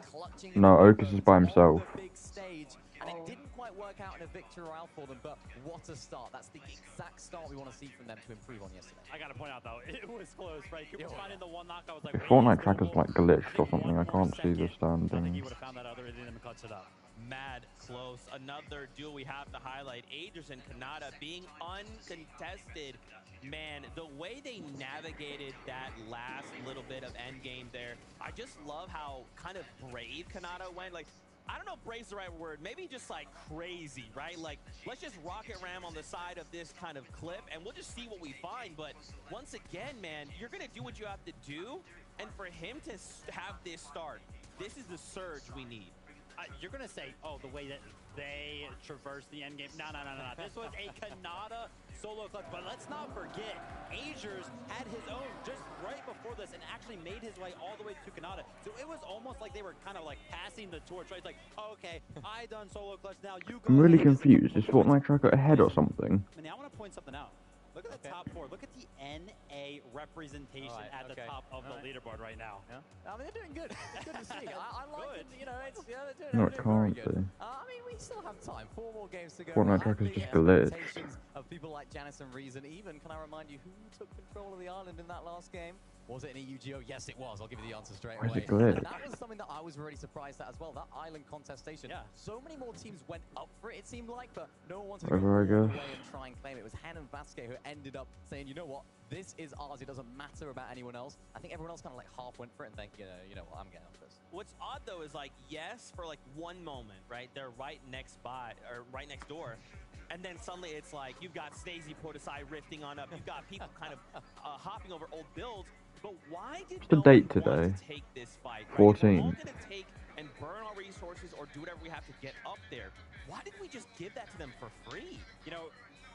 No, Ocus is by himself. Big stage, and it didn't quite work out in a victory royale for them, but what a start. That's the exact start we want to see from them to improve on yesterday. I gotta point out though, it was close, right? Cooper finding the one knock. I was like, If Fortnite tracker's like glitched or something, I can't see the I think standing. he would have found that other idiom and clutched it up. Mad close. Another duel we have to highlight. Aegis and Kanata being uncontested. Man, the way they navigated that last little bit of endgame there, I just love how kind of brave Kanata went. Like, I don't know if brave's the right word. Maybe just like crazy, right? Like, let's just rocket ram on the side of this kind of clip and we'll just see what we find. But once again, man, you're going to do what you have to do. And for him to have this start, this is the surge we need. You're going to say, oh, the way that they traversed the endgame. No. This was a Kanata solo clutch. But let's not forget, Azers had his own just right before this and actually made his way all the way to Kanata. So it was almost like they were kind of like passing the torch, right? It's like, oh, okay, I done solo clutch, now you go. I'm really confused. Is Fortnite tracker ahead or something? I mean, I want to point something out. Look at the top four. Look at the NA representation at the top of the leaderboard right now. Yeah. I mean, they're doing good. It's good to see. I like it. You know, it's, they're No, doing it very can't good. be. I mean, we still have time. 4 more games to go. Fortnite tracker's just glitched. Of people like Janice and Reason. Even, can I remind you who took control of the island in that last game? Was it an EUGO? Yes, it was. I'll give you the answer straight away. Where's it glitched? And that was something that I was really surprised at as well. That island contestation. Yeah. So many more teams went up for it seemed like, but no one wanted to go Over, I all the guess. way and try and claim it. It was Han and Vasquez who ended up saying, you know what? This is ours. It doesn't matter about anyone else. I think everyone else kind of like half went for it and think, you know what? I'm getting off this. What's odd though is like, yes, for like one moment, right? They're right next door. And then suddenly it's like, you've got Stacey Portisai rifting on up. You've got people kind of hopping over old builds. But why did What's the date today? Take this fight? Right? 14. If we're all gonna take and burn our resources or do whatever we have to get up there, why didn't we just give that to them for free? You know,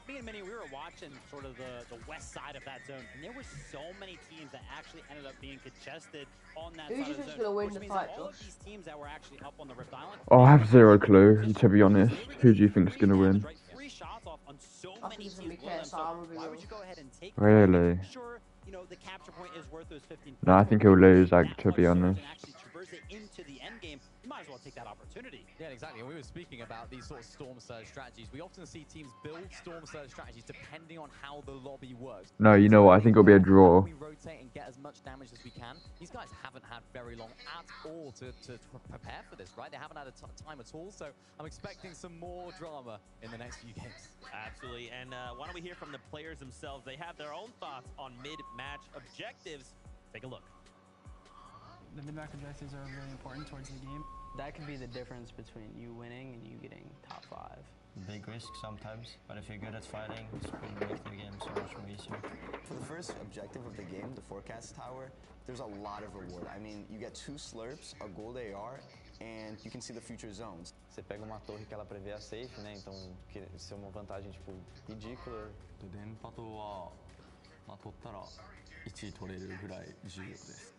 me and Minnie, we were watching sort of the west side of that zone, and there were so many teams that actually ended up being congested on that Who do side you of the think's zone. gonna win Which the means fight, that all Josh? of these teams that were actually up on the Rift Island. Oh, I have zero clue, to be honest. Who do you think's gonna win? 3 shots off on so I many think it's gonna be teams. Below them, so KSI, why would you go ahead and take? Really? Sure, you know the capture point is worth those 15. No, I think he'll lose, to be honest. And actually traverse it into the end game. You might as well take that opportunity. Yeah, exactly. And we were speaking about these sort of storm surge strategies. We often see teams build storm surge strategies depending on how the lobby works. No, you know what? I think it'll be a draw. We rotate and get as much damage as we can. These guys haven't had very long at all to prepare for this, right? They haven't had a time at all. So I'm expecting some more drama in the next few games. Absolutely. And why don't we hear from the players themselves? They have their own thoughts on mid-match objectives. Take a look. The mid-match objectives are really important towards the game. That could be the difference between you winning and you getting top 5. Big risk sometimes, but if you're good at fighting, it's going to make the game so much more easier. For the first objective of the game, the forecast tower, there's a lot of reward. I mean, you get 2 slurps, a gold AR, and you can see the future zones. Você pega uma torre que ela prevê a safe, né? Então, isso é uma vantagem tipo ridícula. 電波塔は取ったら1位取れるぐらい重要です。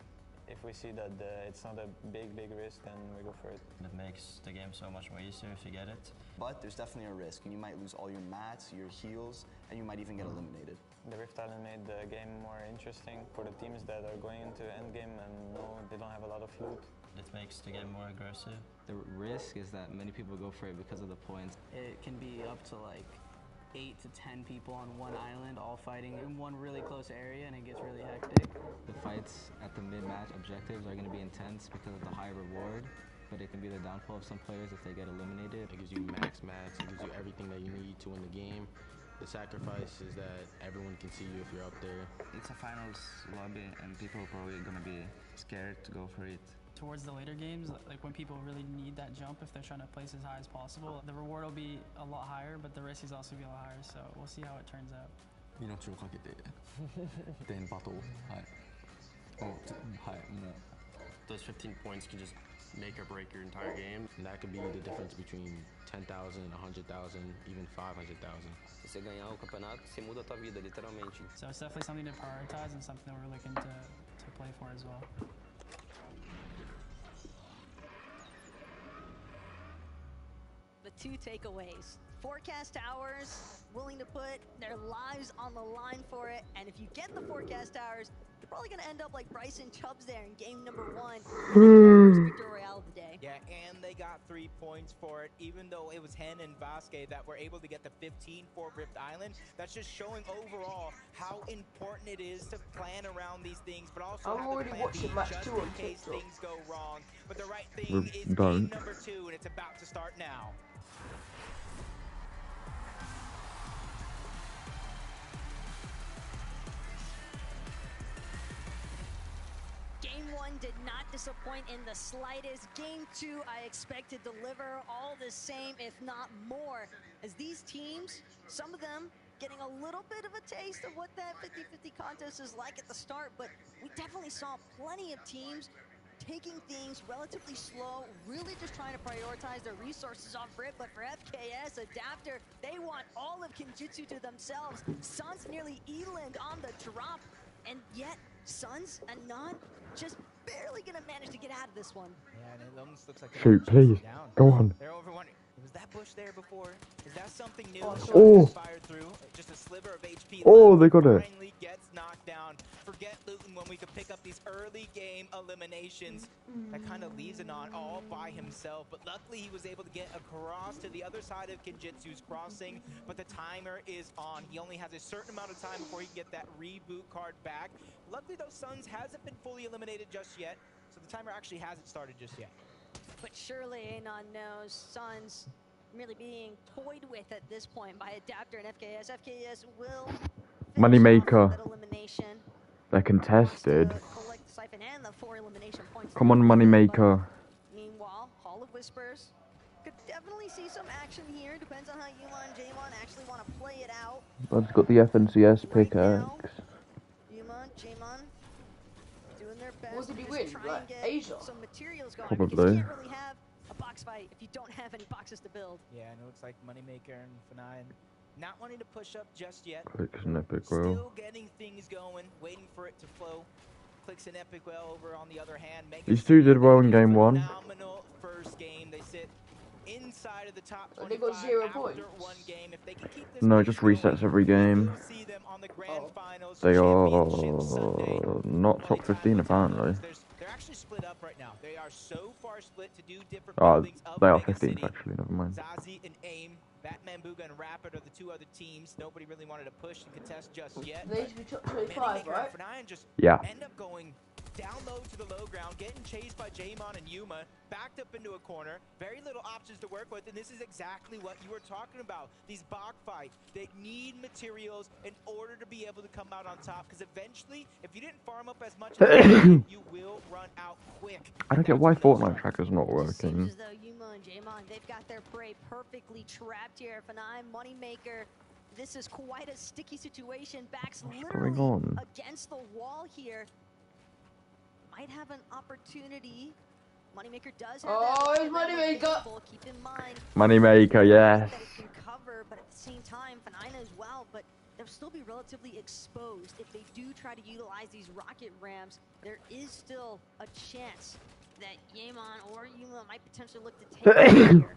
If we see that it's not a big risk, then we go for it. That makes the game so much more easier if you get it. But there's definitely a risk, and you might lose all your mats, your heals, and you might even get eliminated. The Rift Island made the game more interesting for the teams that are going into endgame and they don't have a lot of loot. It makes the game more aggressive. The risk is that many people go for it because of the points. It can be up to like 8 to 10 people on one island all fighting in one really close area, and it gets really hectic. The fights at the mid-match objectives are going to be intense because of the high reward, but it can be the downfall of some players if they get eliminated. It gives you max mats, it gives you everything that you need to win the game. The sacrifice is that everyone can see you if you're up there. It's a finals lobby and people are probably going to be scared to go for it. Towards the later games, like when people really need that jump, if they're trying to place as high as possible, the reward will be a lot higher, but the risk is also be a lot higher, so we'll see how it turns out. 命をかけて電波塔はいはいもう those 15 points can just make or break your entire game. And that could be the difference between 10,000, 100,000, even 500,000. Se você ganhar o campeonato, você muda a tua vida, literalmente. So it's definitely something to prioritize and something that we're looking to play for as well. The two takeaways. Forecast Towers willing to put their lives on the line for it, and if you get the Forecast Towers, you're probably going to end up like Bryson Chubbs there in game number 1. First victory royale of the day. Yeah, and they got 3 points for it, even though it was Hen and Vasquez that were able to get the 15 for Rift Island. That's just showing overall how important it is to plan around these things, but also have a plan B just in case things go wrong. But the right thing is game number 2, and it's about to start now. Game 1 did not disappoint in the slightest. Game 2, I expect to deliver all the same, if not more. As these teams, some of them getting a little bit of a taste of what that 50-50 contest is like at the start, but we definitely saw plenty of teams taking things relatively slow, really just trying to prioritize their resources off rip. But for FKS, Adapter, they want all of Kinjutsu to themselves. Suns nearly E-land on the drop, and yet Suns and None just barely gonna manage to get out of this one. Yeah, and it almost looks like Shoot, please. Go on. They're over one. Was that bush there before? Is that something new? Oh. Fired through. Just a sliver of HP. Oh, they got it. Finally gets knocked down. Forget Luton when we could pick up these early game eliminations. That kind of leaves Anon all by himself. But luckily he was able to get across to the other side of Kinjitsu's crossing. But the timer is on. He only has a certain amount of time before he can get that reboot card back. Luckily those Suns hasn't been fully eliminated just yet. So the timer actually hasn't started just yet. But surely Anon knows Suns merely being toyed with at this point by Adapter and FKS. FKS will Moneymaker. elimination. They're contested. Collect the siphon and the 4 elimination points. Come on, Moneymaker. Meanwhile, Hall of Whispers could definitely see some action here. Depends on how Yuma and Jamon actually want to play it out. I've got the FNCS pickaxe. Yuma, Jamon doing their best. What did he to win? try Like, and get Asia? some materials going. Probably. Because you can't really have a box fight if you don't have any boxes to build. Yeah, and it looks like Moneymaker and Fanai not wanting to push up just yet. Clicks an epic well. Still getting things going, waiting for it to flow. Clicks an epic well over on the other hand. These two did well in game 1. Phenomenal first game. They sit inside of the top 25 they got 0 after points. one game. If they can keep this No, it just resets every game. see them on the grand finals They championship Sunday. are not top 15 apparently. They're actually split up right now. They are so far split to do different Oh, buildings of they are Mega 15th City. actually, never mind. Zazie and AIM, Batman, Booga, and Rapid are the 2 other teams. Nobody really wanted to push and contest just yet. They should be top 25, right? And just Yeah. end up going down low to the low ground, getting chased by Jamon and Yuma, backed up into a corner, very little options to work with, and this is exactly what you were talking about. These bog fights, they need materials in order to be able to come out on top, because eventually, if you didn't farm up as much as you will run out quick. I don't get why Fortnite tracker's not Seems working. as though Yuma and Jamon, they've got their prey perfectly trapped here. Fanai, Moneymaker, this is quite a sticky situation. Backs literally going on? against the wall here. Might have an opportunity. Moneymaker does have Oh, that it's Moneymaker. Keep in mind Moneymaker, yes. that it can cover, but at the same time, Fanina as well, but they'll still be relatively exposed. If they do try to utilize these rocket ramps, there is still a chance that Yaemon or Yuma might potentially look to take it here.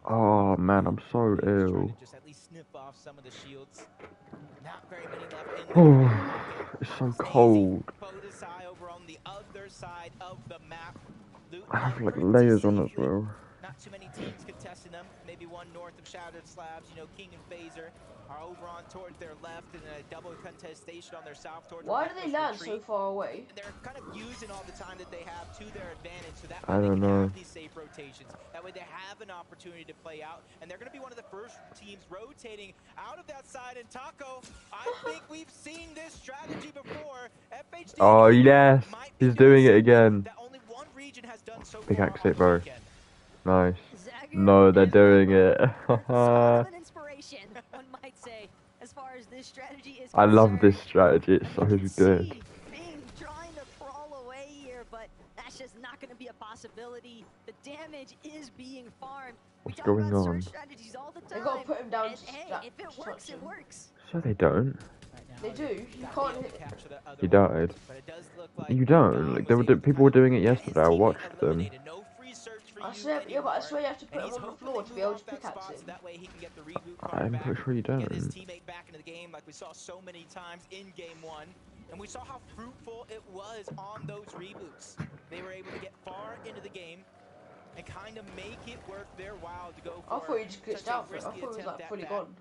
Oh man, I'm so Trying ill. to just at least sniff off some of the shields. Not very many left in there. Oh, it's so cold. Podesai over on the other side of the map. I have like layers on as well. Not too many teams contesting them. Maybe one north of Shattered Slabs. You know, King and Phaser are over on towards their left, and a double contestation on their south towards. Why do they land so far away? They're kind of using all the time that they have to their advantage, so that I way they don't can know. have these safe rotations. That way they have an opportunity to play out, and they're going to be one of the first teams rotating out of that side. And Taco, I think we've seen this strategy before. FHD Oh yes, he's doing it again. that only one region has done so Big far exit, on the bro. weekend. Nice. No, they're doing it. An inspiration, one might say, as far as this strategy is I love concerned. this strategy. It's so good. Bing trying to crawl away here, but that's just not going to be a possibility. The damage is being farmed. What's going on? Strategies all the time. They got to put him down. And hey, if it works, it works. So they don't. They do. You can't hit. He died. You don't. Like people were doing it yesterday. I watched them. I swear, yeah, but I swear you have to put him on the floor to be able to pickaxe him. I'm pretty sure you don't. Get his teammate back into the game like we saw so many times in game 1. And we saw how fruitful it was on those reboots. They were able to get far into the game and kind of make it work their while to go for I thought he just glitched out for it. I thought he was like fully gone.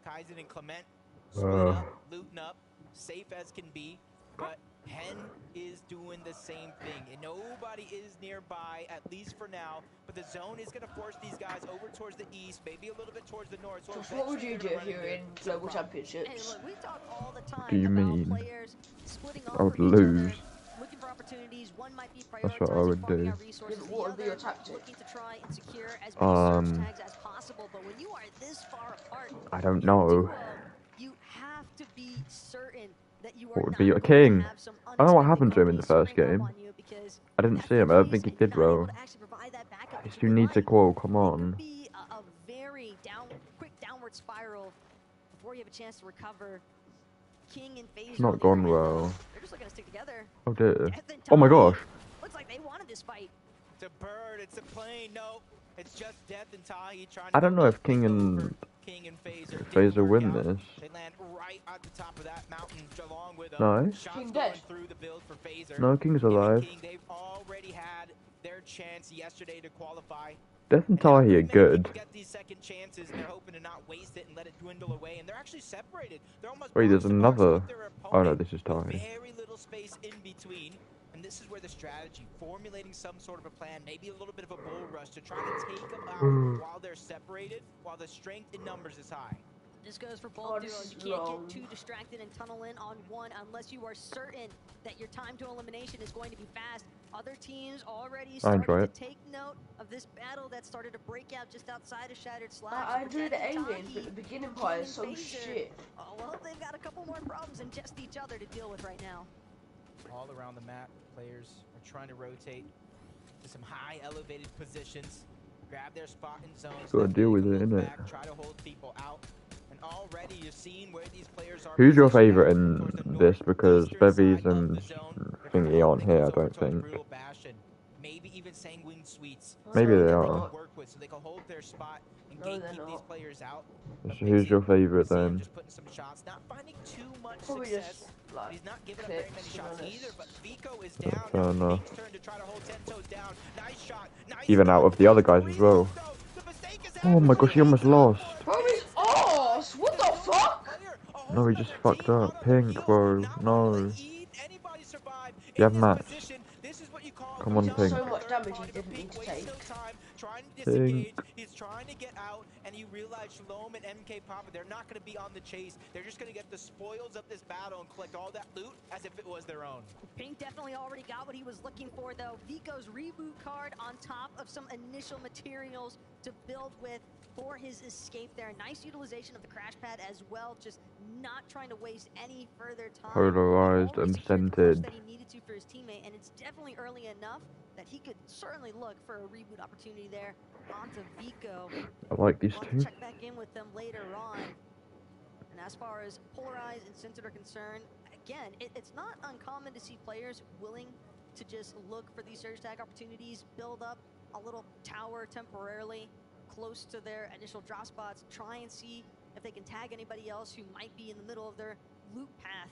Kaizen and Clement split up, looting up, safe as can be. But Hen is doing the same thing, and nobody is nearby, at least for now. But the zone is going to force these guys over towards the east, maybe a little bit towards the north. So what would you do if you were in global championships? Hey, look, we talk all the time Do you mean? players splitting off I would from each lose. other, looking for opportunities. One might be That's what I would do. What would be your tactic? Looking to try and secure as many search tags as possible. But when you are this far apart, I don't know. you have to be certain that you are What would be your king? I don't know what happened to him in the first game. I didn't see him. I don't think he did well. You need to call. Come on. Be a very quick downward spiral before you have a chance to recover. King and FaZe. It's not gone well. They're just looking to stick together. Oh dear. Oh my gosh. Looks like they wanted this fight. It's a bird. It's a plane. No, it's just Death and Tahi trying. I don't know if King and FaZe will win this. They land right at the top of that mountain along with Nice. King dead. Through the build for FaZe. No, King's alive. They've already had their chance yesterday to qualify. Death and Tahi are good. Get these second chances, and they're hoping to not waste it and let it dwindle away. And they're actually separated. They're almost Wait, there's another. Oh no, this is Tahi. Very little space in between. And this is where the strategy, formulating some sort of a plan, maybe a little bit of a bull rush to try to take them out while they're separated, while the strength in numbers is high. This goes for both duos. You can't get too distracted and tunnel in on one unless you are certain that your time to elimination is going to be fast. Other teams already started to take note of this battle that started to break out just outside of Shattered Slabs. I enjoyed the aiming, but the beginning part is so shit. Oh, well, they've got a couple more problems than just each other to deal with right now. All around the map, players are trying to rotate to some high elevated positions, grab their spot in zones. Gotta deal with it, innit? Try to hold people out. And already you're seeing where these players are. Who's your favourite in this? Because Bevies and Thingy aren't here, I don't think. Maybe even Sanguine Sweets. Maybe they are. Work with so they can hold their spot and gatekeep these players out. So who's your favourite then? Just putting some shots, not finding too much success. He's not giving up very many shots either, but Vico is down. Fair enough. Turn to try to hold 10 toes down. Nice shot. Nice Even out of the other guys as well. Oh my gosh, he almost lost. What the fuck? No, he just fucked up. Pink, bro. No. You have match. Come on, Pink. So much damage he didn't need to take. Pink. He's trying to get out, and you realize Shalom and MK Papa, they're not going to be on the chase. They're just going to get the spoils of this battle and collect all that loot as if it was their own. Pink definitely already got what he was looking for, though. Vico's reboot card on top of some initial materials to build with for his escape there. Nice utilization of the crash pad as well, just not trying to waste any further time. Polarized and scented. That he needed to for his teammate, and it's definitely early enough that he could certainly look for a reboot opportunity there onto Vico. I like these two. Check back in with them later on. And as far as Polarized and Scented are concerned, again, it's not uncommon to see players willing to just look for these surge tag opportunities, build up a little tower temporarily close to their initial drop spots, try and see if they can tag anybody else who might be in the middle of their loop path.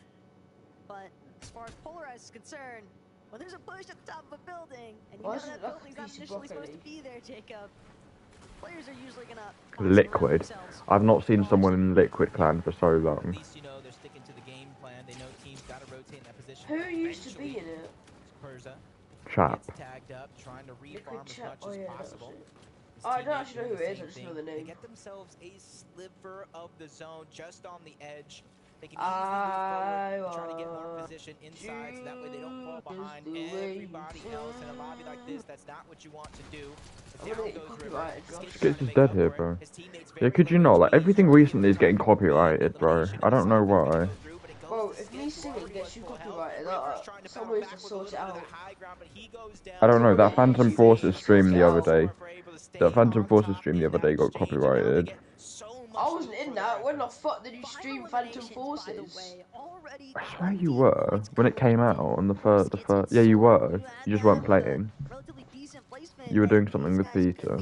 But as far as Polarized is concerned, when there's a push at the top of a building, and you know that building's not initially supposed to be there, Jacob, players are usually gonna Liquid. I've not seen someone in Liquid Clan for so long. At least you know they're sticking to the game plan. They know teams gotta rotate in that position. Who used to be in it? Perza. Chap. Tagged up, trying to refarm as much as possible. Oh, I don't actually know who it is, I just know the name. They get themselves a sliver of the zone just on the edge. They can easily move forward, try to get more position inside, so that way they don't fall behind everybody else. In a lobby like this, that's not what you want to do. Skits is dead here, bro. Yeah, could you not? Like, everything recently is getting copyrighted, bro. I don't know why. Bro, Bro, if me singing gets you copyrighted, some ways to sort it out. I don't know, that Phantom Forces stream the other day. That Phantom Forces stream the other day got copyrighted. I wasn't in that. When the fuck did you stream Phantom Forces? I swear you were when it came out on the first. Yeah, you were. You just weren't playing. You were doing something with Peter.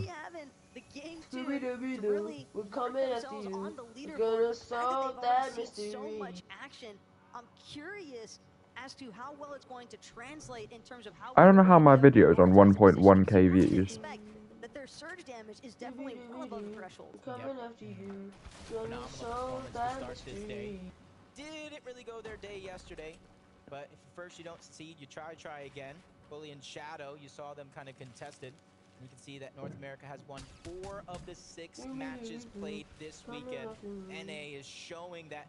We're coming after you. We're gonna solve that mystery. So much action. I'm curious as to how well it's going to translate in terms of how I don't know how my video is on 1.1k views. that their surge damage is definitely well above the threshold. Coming after you. Now Gonna with the solve performance to that start this day. mystery. Didn't really go their day yesterday, but if first you don't succeed, you try again. Bully and Shadow, you saw them kind of contested. You can see that North America has won 4 of the 6 matches played this weekend. NA is showing that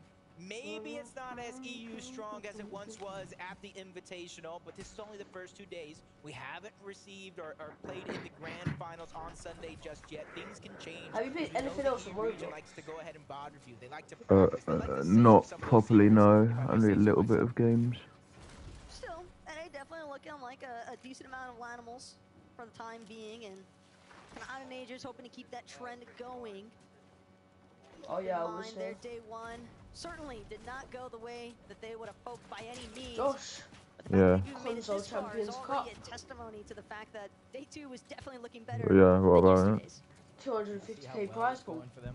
maybe it's not as EU strong as it once was at the Invitational, but this is only the first 2 days. We haven't received or played in the grand finals on Sunday just yet. Things can change. Have you played anything else from region likes to go ahead and bod review. They like to practice. They like to save Not some of those properly, secrets. no. Only a little bit of games. Still, NA definitely looking like a decent amount of animals for the time being, and Canada Majors hoping to keep that trend going. Oh yeah, I was their day one certainly did not go the way that they would have hoped by any means. Josh. Yeah. Console Champions Cup. Testimony to the fact that day 2 was definitely looking better. Yeah, what about it? 250k prize pool. For them.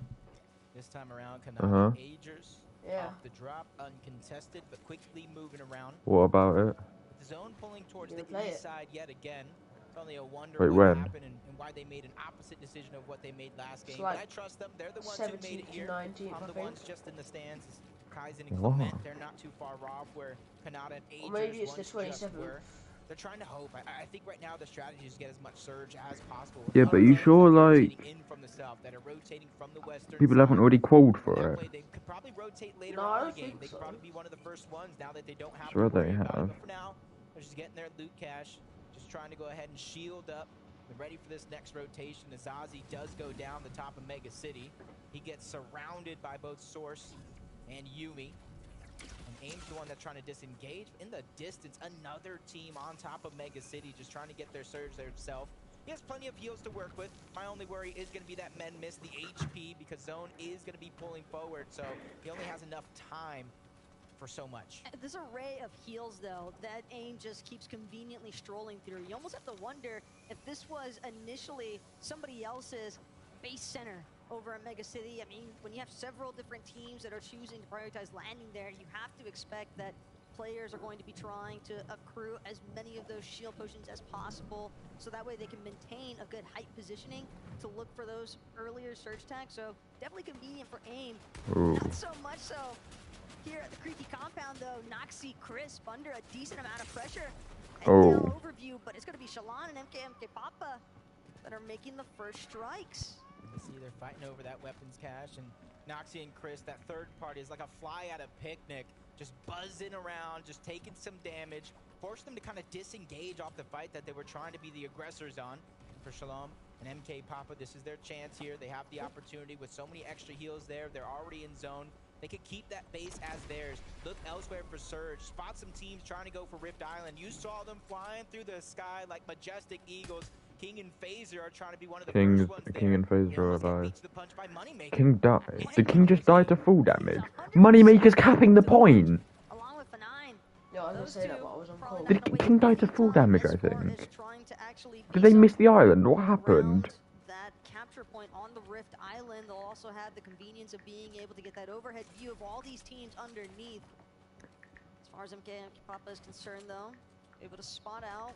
This time around, Canada Agers off the drop, uncontested, but quickly moving around. What about it? The zone pulling towards the east side yet again. It's only a wonder Wait, what when? happened and why they made an opposite decision of what they made last game. Like but I trust them. They're the ones who made it here. I'm the ones just in the stands. Kaizen and What? Clement, they're not too far off where Canada and Agers maybe it's the once just 27th. were. They're trying to hope. I think right now the strategy is to get as much surge as possible. Yeah, but you sure, like, In from the south, that are rotating from the western people side. haven't already qualied for That it? way they could probably rotate later No, on I in don't the game. think They could so. probably be one of the first ones now that they don't have Sure to worry they about it. have. But for now, they're just getting their loot cache, just trying to go ahead and shield up. They're ready for this next rotation. Azazi does go down the top of Mega City. He gets surrounded by both Source and Yumi. And Aim's the one that's trying to disengage. In the distance, another team on top of Mega City just trying to get their surge there himself. He has plenty of heals to work with. My only worry is going to be that men miss the HP because Zone is going to be pulling forward, so he only has enough time for so much. This array of heals, though, that Aim just keeps conveniently strolling through. You almost have to wonder if this was initially somebody else's base center over at Mega City. I mean, when you have several different teams that are choosing to prioritize landing there, you have to expect that players are going to be trying to accrue as many of those shield potions as possible, so that way they can maintain a good height positioning to look for those earlier surge tags. So definitely convenient for Aim. Ooh. Not so much so here at the creepy compound, though. Noxie Crisp under a decent amount of pressure. And now overview, but it's going to be Shalon and MK Papa that are making the first strikes. You see they're fighting over that weapons cache, and Noxie and Chris, that third party, is like a fly at a picnic, just buzzing around, just taking some damage, forced them to kind of disengage off the fight that they were trying to be the aggressors on. For Shalom and MK Papa, this is their chance here. They have the opportunity with so many extra heals there. They're already in zone. They could keep that base as theirs. Look elsewhere for Surge. Spot some teams trying to go for Rift Island. You saw them flying through the sky like majestic eagles. King and Phaser are trying to be one of the first ones there. King and Phaser are alive. Beats the punch by Moneymaker. King died. Did King just die to full damage? Moneymaker's capping the point! Along with Fanine. Yeah, I was gonna say that, but I was on cold. Did King die to full damage, I think? Did they miss the island? What happened? That capture point on the Rift Island, they'll also have the convenience of being able to get that overhead view of all these teams underneath. As far as MK Papa is concerned, though, able to spot out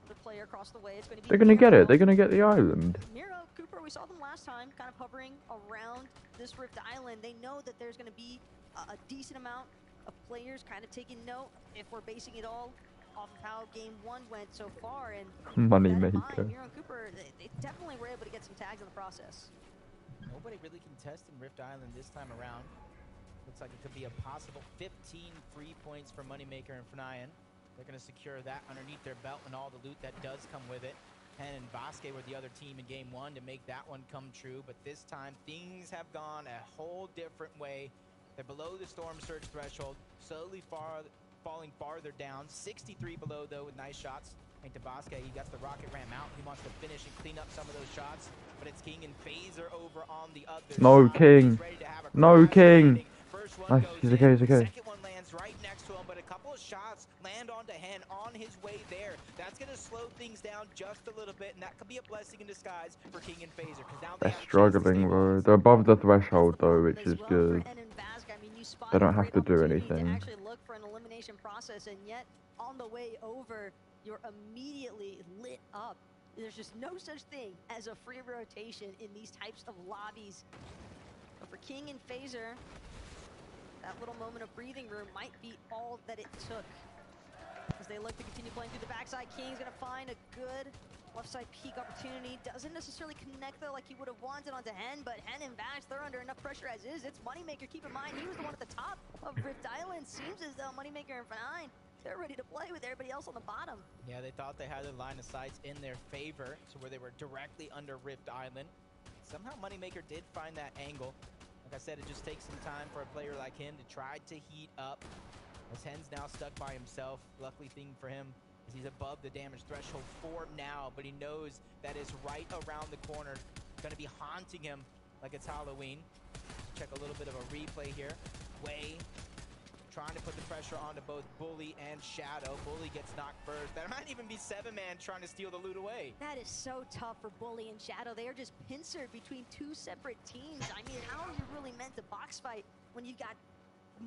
the player across the way. It's going to be They're gonna get it. They're gonna get the island. Miro, Cooper, we saw them last time, kind of hovering around this Rift Island. They know that there's going to be a decent amount of players kind of taking note if we're basing it all off of how game 1 went so far. And Moneymaker. Miro and Cooper, they definitely were able to get some tags in the process. Nobody really contesting Rift Island this time around. Looks like it could be a possible 15 free points for Moneymaker and Fnayan. They're going to secure that underneath their belt and all the loot that does come with it. Hen and Vasquez were the other team in game 1 to make that one come true. But this time, things have gone a whole different way. They're below the Storm Surge threshold, slowly falling farther down. 63 below, though, with nice shots. And Tabasca, he gets the rocket ram out. He wants to finish and clean up some of those shots. But it's King and Phaser over on the other No side. King. No King. Nice. He's okay, he's okay. Second one lands right next to him, but a couple of shots land onto Hen on his way there. That's going to slow things down just a little bit, and that could be a blessing in disguise for King and Phaser. They're struggling, bro. They're above the threshold, though, which is good. They don't have to do anything. To actually look for an elimination process, and yet on the way over, you're immediately lit up. There's just no such thing as a free rotation in these types of lobbies. But for King and Phaser, that little moment of breathing room might be all that it took. As they look to continue playing through the backside, King's gonna find a good left side peek opportunity. Doesn't necessarily connect though like he would have wanted onto Hen, but Hen and Vash, they're under enough pressure as is. It's Moneymaker, keep in mind, he was the one at the top of Rift Island. Seems as though Moneymaker and F9, they're ready to play with everybody else on the bottom. Yeah, they thought they had their line of sights in their favor, so where they were directly under Rift Island. Somehow Moneymaker did find that angle. Like I said, it just takes some time for a player like him to try to heat up. As Hen's now stuck by himself. Luckily thing for him is he's above the damage threshold for now, but he knows that is right around the corner. It's gonna be haunting him like it's Halloween. Check a little bit of a replay here. Way trying to put the pressure onto both Bully and Shadow. Bully gets knocked first. There might even be 7-man trying to steal the loot away. That is so tough for Bully and Shadow. They are just pincered between two separate teams. I mean, how are you really meant to box fight when you got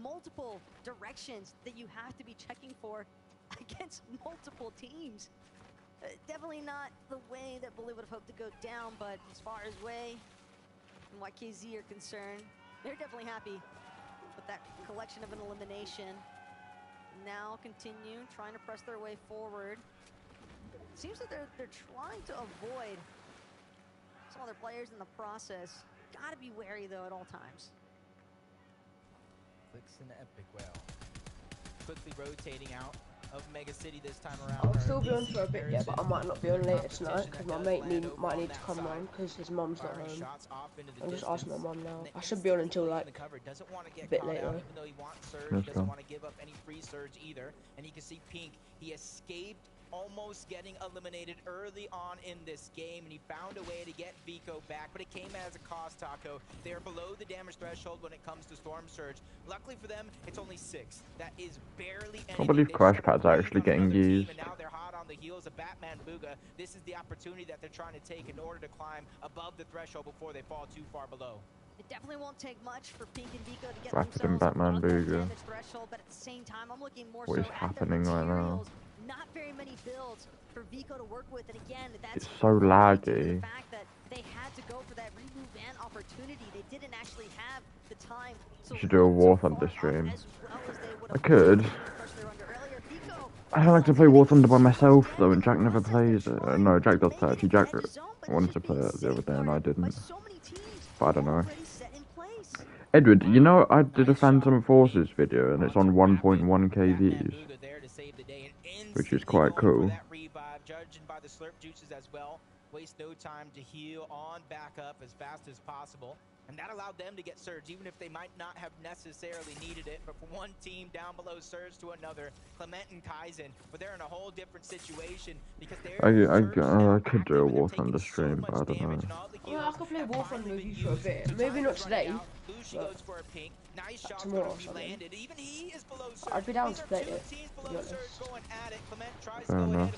multiple directions that you have to be checking for against multiple teams? Definitely not the way that Bully would have hoped to go down, but as far as Way and YKZ are concerned, they're definitely happy with that collection of an elimination. Now continue trying to press their way forward. Seems that they're trying to avoid some other players in the process. Gotta be wary though at all times. Clicks in the epic well. Quickly rotating out of Mega City this time around. I'll still be on for a bit, yeah, but I might not be on later tonight because my mate might need to come round because his mum's not home. I'm just asking my mum now. I should be on until like a bit later. Even though he wants Surge, doesn't want to give up any free Surge either. And you can see Pink, he escaped almost getting eliminated early on in this game, and he found a way to get Vico back, but it came as a cost, Taco. They're below the damage threshold when it comes to Storm Surge. Luckily for them, it's only 6. That is barely anything. I can't believe Crash Pad's actually getting used. And now they're hot on the heels of Batman Booga. This is the opportunity that they're trying to take in order to climb above the threshold before they fall too far below. It definitely won't take much for Pink and Vico to get Rapid and themselves Batman above that Booga. damage threshold, but at the same time, I'm looking more What so is at happening right now? Not very many builds for Vico to work with, and again, that's It's so laggy. the fact that they had to go for that remove ban opportunity. They didn't actually have the time to Should do a War Thunder stream. I could. I don't like to play War Thunder by myself though, and Jack never plays it. No, Jack does play it. Actually, Jack wanted to play it the other day and I didn't. But I don't know. Edward, you know I did a Phantom Forces video and it's on 1.1k views, which is quite cool. Judging by the slurp juices as well, waste no time to heal on back up as fast as possible, and that allowed them to get Surge even if they might not have necessarily needed it. But from one team down below Surge to another, Clement and Kaizen, but they're in a whole different situation because I could do a War Thunder stream, but I don't know. Well, I could play War Thunder with you for a bit. Maybe not today, but tomorrow or something. I'd be down to play it, to be honest. Fair enough.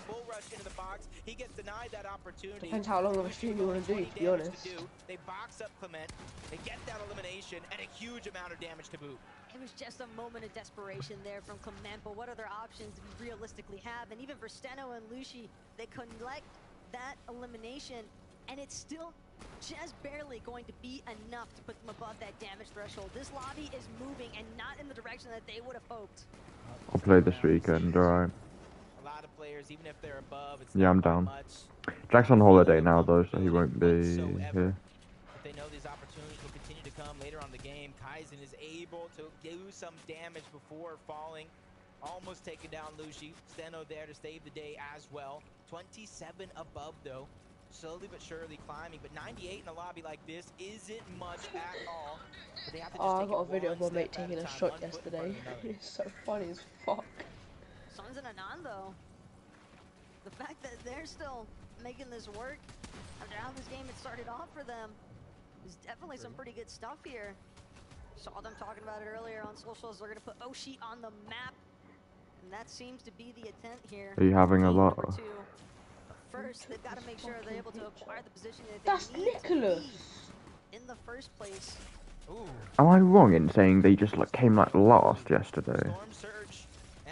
He gets denied that opportunity. Depends how long of a stream you want to do, to be honest. They box up Clement, they get that elimination, and a huge amount of damage to boot. It was just a moment of desperation there from Clement, but what other options do we realistically have? And even for Steno and Lushi, they collect that elimination, and it's still just barely going to be enough to put them above that damage threshold. This lobby is moving and not in the direction that they would have hoped. I'll play this weekend, alright. A lot of players, even if they're above, it's Yeah, I'm down. Jack's on holiday now though, so he won't be here. They know these opportunities will continue to come later on the game. Kaizen is able to do some damage before falling. Almost taking down Lushi. Steno there to save the day as well. 27 above though. slowly but surely climbing. But 98 in a lobby like this isn't much at all. But they have to just Oh, I take got a it video of my one mate step at taking a time, shot one foot in front yesterday. of another. It's so funny as fuck. Suns and Anand, though, the fact that they're still making this work after how this game had started off for them is definitely some pretty good stuff here. Saw them talking about it earlier on socials. They're going to put Oshi on the map, and that seems to be the intent here. Are you having a Game lot? number 2. But first, they've got to make sure they're able to acquire the position that That's they need Nicholas. to be in the first place. Ooh. Am I wrong in saying they just like came like last yesterday?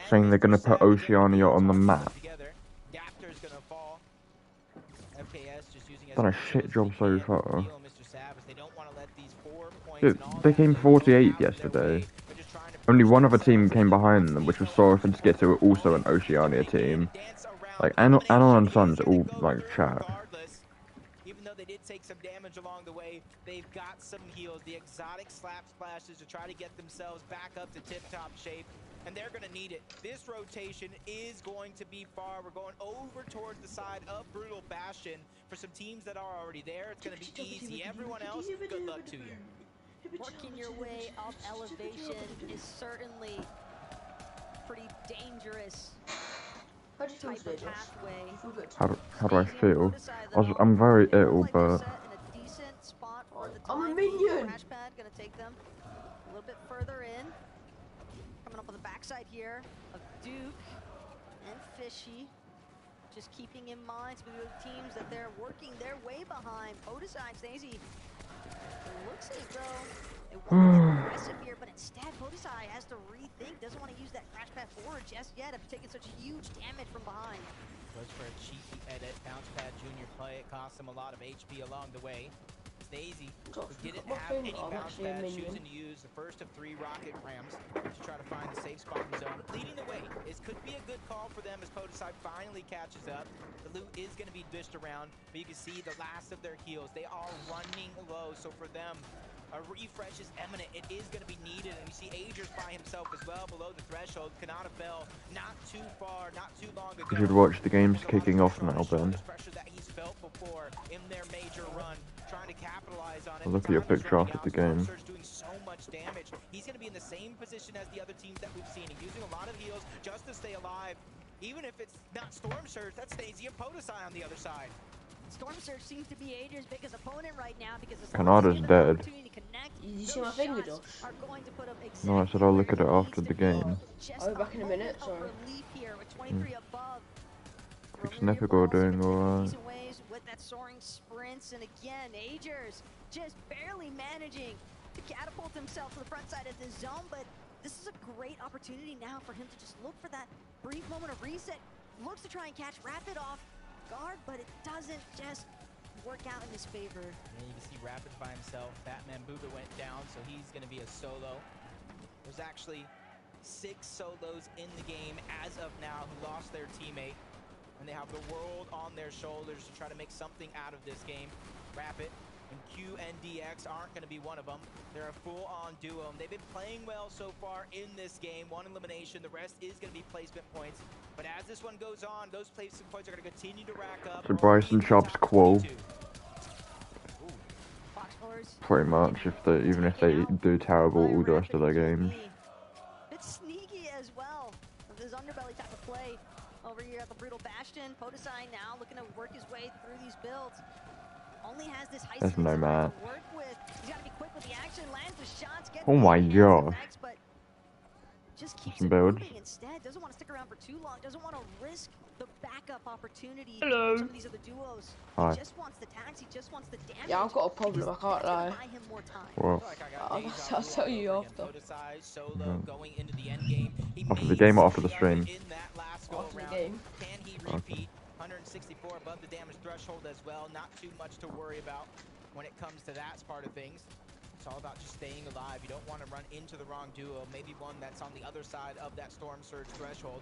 Saying they're gonna put Oceania on the map. Done a shit job so far. Dude, they came 48 yesterday. Only one other team came behind them, which was Sorif and Skitz, who were also an Oceania team. Like, Anon and Suns are all, like, chat. Even though they did take some damage along the way, they've got some heals. The exotic slap splashes to try to get themselves back up to tip-top shape, and they're going to need it. This rotation is going to be far. We're going over towards the side of Brutal Bastion. For some teams that are already there, it's going to be easy. Everyone else, good luck to you. Working your way up elevation is certainly pretty dangerous type of pathway. How do I feel? I'm very ill, but... I'm a minion! Crashpad gonna take them a little bit further in. Coming up on the backside here of Duke and Fishy. Just keeping in mind some of the teams that they're working their way behind. Podesai, Stacey. It looks as though they want to get aggressive here, but instead Podesai has to rethink. Doesn't want to use that crash pad forward just yet after taking such huge damage from behind. Goes for a cheeky edit. Bounce pad junior play. It costs him a lot of HP along the way. Daisy, who didn't have any bounce pads, choosing to use the first of 3 rocket rams to try to find the safe spot in zone. Leading the way. This could be a good call for them as Podesai finally catches up. The loot is going to be dished around, but you can see the last of their heals. They are running low, so for them, a refresh is imminent. It is going to be needed, and we see Agers by himself as well below the threshold. Kanata fell not too far, not too long ago. You should watch the games kicking off now, Ben. Pressure that he's felt before in their major run, trying to capitalize on it. I'll look at your picture after the game. Doing so much damage. He's going to be in the same position as the other teams that we've seen. He's using a lot of heals just to stay alive. Even if it's not Storm Surge, that's Stacey and Podesai on the other side. Storm Surge seems to be Ager's biggest opponent right now because Kanada's dead. Did you see my finger, Josh? No, I said I'll look at it after the game. I'll be back in a minute, sorry. Snipical doing alright. With that soaring sprints, and again, Agers just barely managing to catapult himself to the front side of the zone, but this is a great opportunity now for him to just look for that brief moment of reset. Looks to try and catch Rapid off guard, but it doesn't just work out in his favor. And you can see Rapid by himself. Batman Buba went down, so he's going to be a solo. There's actually 6 solos in the game as of now who lost their teammate, and they have the world on their shoulders to try to make something out of this game. Rapid and Q and DX aren't going to be one of them. They're a full-on duo, and they've been playing well so far in this game. 1 elimination, the rest is going to be placement points. But as this one goes on, those placement points are going to continue to rack up. So Bryson Sharp's qual. Pretty much, even if they do terrible all the rest of their games. It's sneaky as well. This underbelly type of play over here at the Brutal Bastion. Podesai now looking to work his way through these builds. Only has this high There's no man. to work with. He's got to be quick with the action, lands the shots, gets Oh my gosh. but just keeps Some it builds. moving instead. Doesn't want to stick around for too long. Doesn't want to risk the backup opportunity. Hello. Some of these other duos. Hi. He just wants the tags. He just wants the damage. Yeah, I've got a problem. I can't lie. Buy him more time. Well, I'll tell you after. after the game or after the stream? After the game. Can he repeat? 164 above the damage threshold as well. Not too much to worry about when it comes to that part of things. It's all about just staying alive. You don't want to run into the wrong duo. Maybe one that's on the other side of that Storm Surge threshold.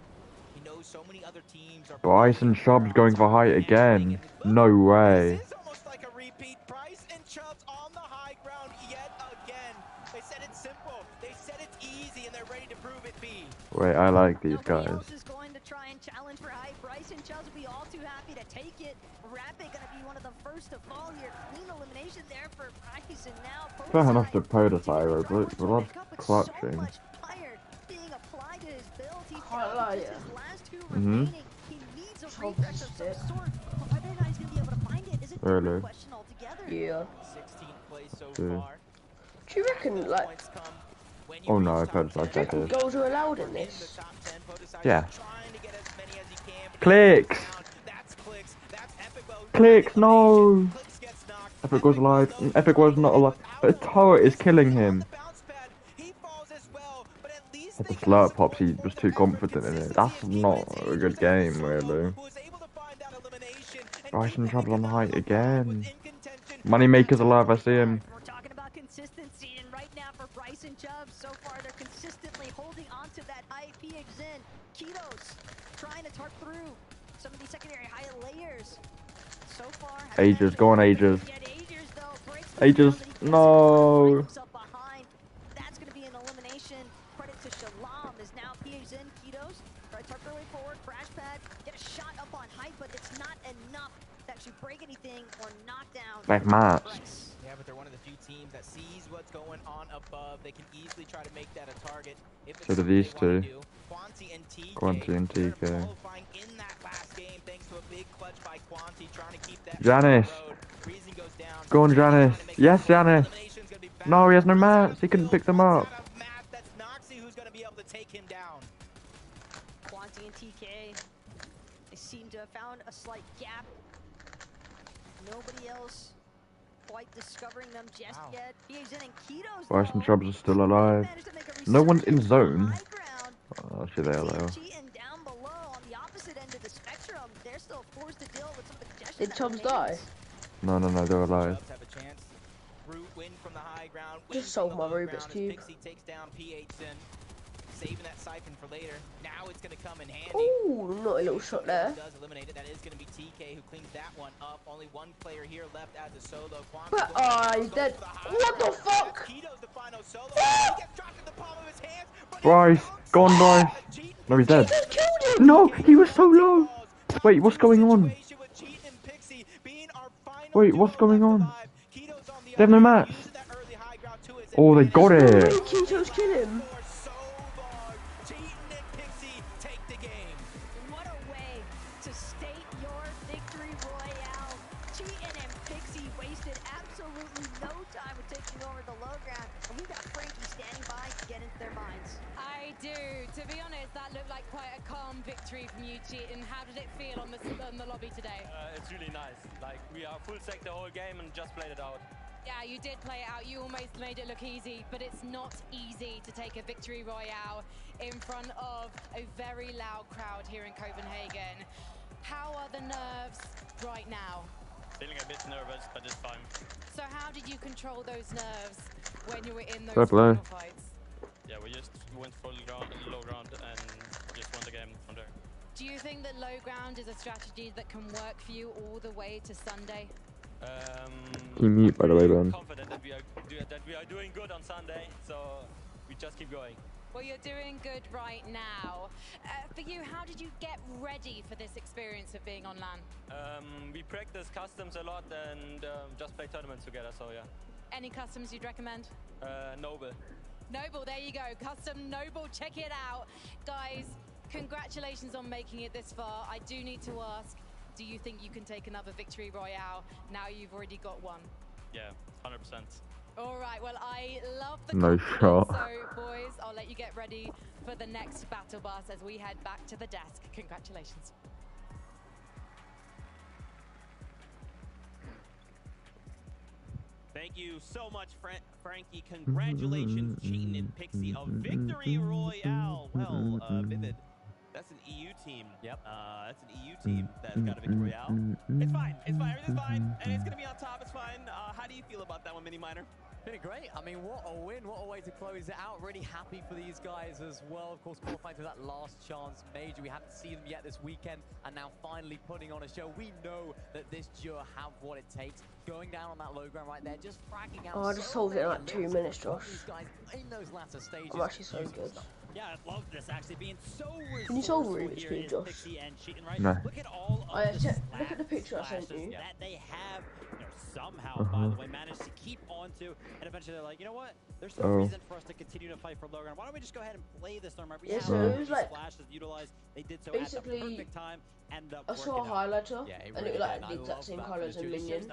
He knows so many other teams are... Bryson Chubb's going for height again. No way. This is almost like a repeat. Price and Chubbs on the high ground yet again. They said it's simple. They said it's easy, and they're ready to prove it be. Wait, I like these guys. Else is going to try and challenge for height. Bryce and Chubbs will be all too happy to take it. Rapid going to be one of the first to fall here. Clean elimination there for Price, and now Fair enough to Podesiro, but blood clutching. being applied to his build. He's Can't down lie, to just yeah. his last two Mm-hmm. remaining. He needs a refresh of some sort. Whether or not he's going to be able to find it is a different Really? question altogether. Yeah. 16th place so Yeah. far. Do you reckon, like, Oh no, Podesiro do you reckon checkers. goals are allowed in this? Yeah. Clicks! Clicks, no! Epic was alive. Epic was not alive. The turret is killing him. The slurp pops, he was too confident in it. That's not a good game, really. Bryson trouble on height again. Moneymaker's alive, I see him. We're talking about consistency, and right now for Bryson Chubb, so far they're consistently holding on to that high PX in. Kitos trying to tarp through some of these secondary high layers. So far, Ages, go on Ages. Ages, no! That's going to be an elimination. Credit to Shalom is now PX in. Kitos try to tarp their way forward. Crash pad, get a shot up on height, but it's not enough to actually break anything or knock down. Like Matt. Yeah, but they're one of the few teams that sees what's going on above. They can easily try to make that a target. If it's So do these two. Quanti and TK. Quanti and TK. Qualifying in that last game thanks to a big clutch by Quanti trying to keep that Janice. Reason goes down. Go on, Janice. Yes, Janice. No, he has no mats. He couldn't pick them up. That's Noxy who's going to be able to take him down. Quanti and TK, they seem to have found a slight gap. Nobody else quite discovering them just yet. PX in and Kitos. Bryson Chubbs are still alive. No one's in zone. Oh, actually, they are. Down below on the opposite end of the spectrum, they're still forced to deal with some of the congestion. Did Chubbs die? No, they're alive. Just solve my Rubik's Cube. Takes down P8sin, saving that siphon for later. Now it's going to come in handy. Ooh, naughty little shot there. Does eliminate it. That is going to be TK who cleans that one up. Only one player here left as a solo. But he's dead. What the fuck? Bryce, go on, Bryce. No, he's dead. No, he was so low. Wait, what's going on? Wait, what's going on? They have no mats. Oh, they got it. Kitos kill him. What a way to state your victory royale. Cheatin' and Pixie wasted absolutely no time with taking over the low ground, and we got Frankie standing by to get into their minds. I do. To be honest, that looked like quite a calm victory from you, Cheatin'. How did it feel on the lobby today? It's really nice. Like, we are full sec the whole game and just played it out. Yeah, you did play it out. You almost made it look easy, but it's not easy to take a victory royale in front of a very loud crowd here in Copenhagen. How are the nerves right now? Feeling a bit nervous, but it's fine. So how did you control those nerves when you were in those Fair play. final fights? Yeah, we just went full ground, low ground, and just won the game from there. Do you think that low ground is a strategy that can work for you all the way to Sunday? Can you mute, by the way, Ben? Confident that we are doing good on Sunday, so we just keep going. Well, you're doing good right now. For you, how did you get ready for this experience of being on LAN? We practice customs a lot and just play tournaments together, so yeah. Any customs you'd recommend? Noble. Noble, there you go. Custom Noble, check it out. Guys, congratulations on making it this far. I do need to ask, do you think you can take another victory royale now you've already got one? Yeah, 100%. All right, well, I love the No confidence. shot. So, boys, I'll let you get ready for the next battle bus as we head back to the desk. Congratulations. Thank you so much, Frankie. Congratulations, Cheatin' and Pixie, a victory royale. Well, Vivid, that's an EU team. Yep. That's an EU team that's got a victory royale. It's fine. It's fine. Everything's fine. And it's going to be on top. It's fine. How do you feel about that one, Mini Miner? Feeling great. I mean, what a win. What a way to close it out. Really happy for these guys as well. Of course, qualifying to that last chance major. We haven't seen them yet this weekend, and now finally putting on a show. We know that this duo have what it takes. Going down on that low ground right there, just fragging out. Oh, I just solved it in like 2 minutes, Josh. These guys in those latter stages. I'm actually so good. Yeah, I love this actually being so Can you solve resourceful Rubik's here Cube, is Josh? Pixie and Cheatin', right? No. Look at all Oh, of yeah, the look at the picture I sent splashes you. that they have, somehow, by the way, managed to keep onto, and eventually they're like, you know what? There's no reason for us to continue to fight for low ground. Why don't we just go ahead and play this normal? We have so it was like splashes utilized. They did so basically, at the perfect time. I saw a highlighter, and it was like the exact same colours as Minion.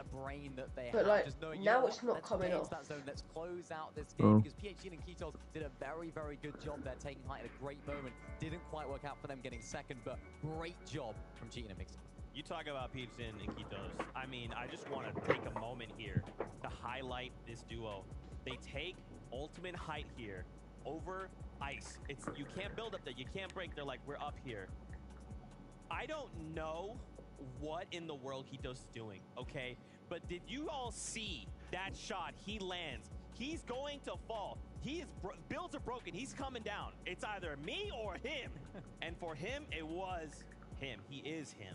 But like now it's not coming off. Let's close out this game because PhD and Ketos did a very, very good job there, taking height at a great moment. Didn't quite work out for them getting second, but great job from Cheatin' and Pixie. You talk about Peeps and Iquitos. I mean, I just want to take a moment here to highlight this duo. They take ultimate height here over ice. You can't build up there. You can't break. They're like, we're up here. I don't know what in the world Iquitos is doing, okay? But did you all see that shot? He lands. He's going to fall. Builds are broken. He's coming down. It's either me or him. And for him, it was him. He is him.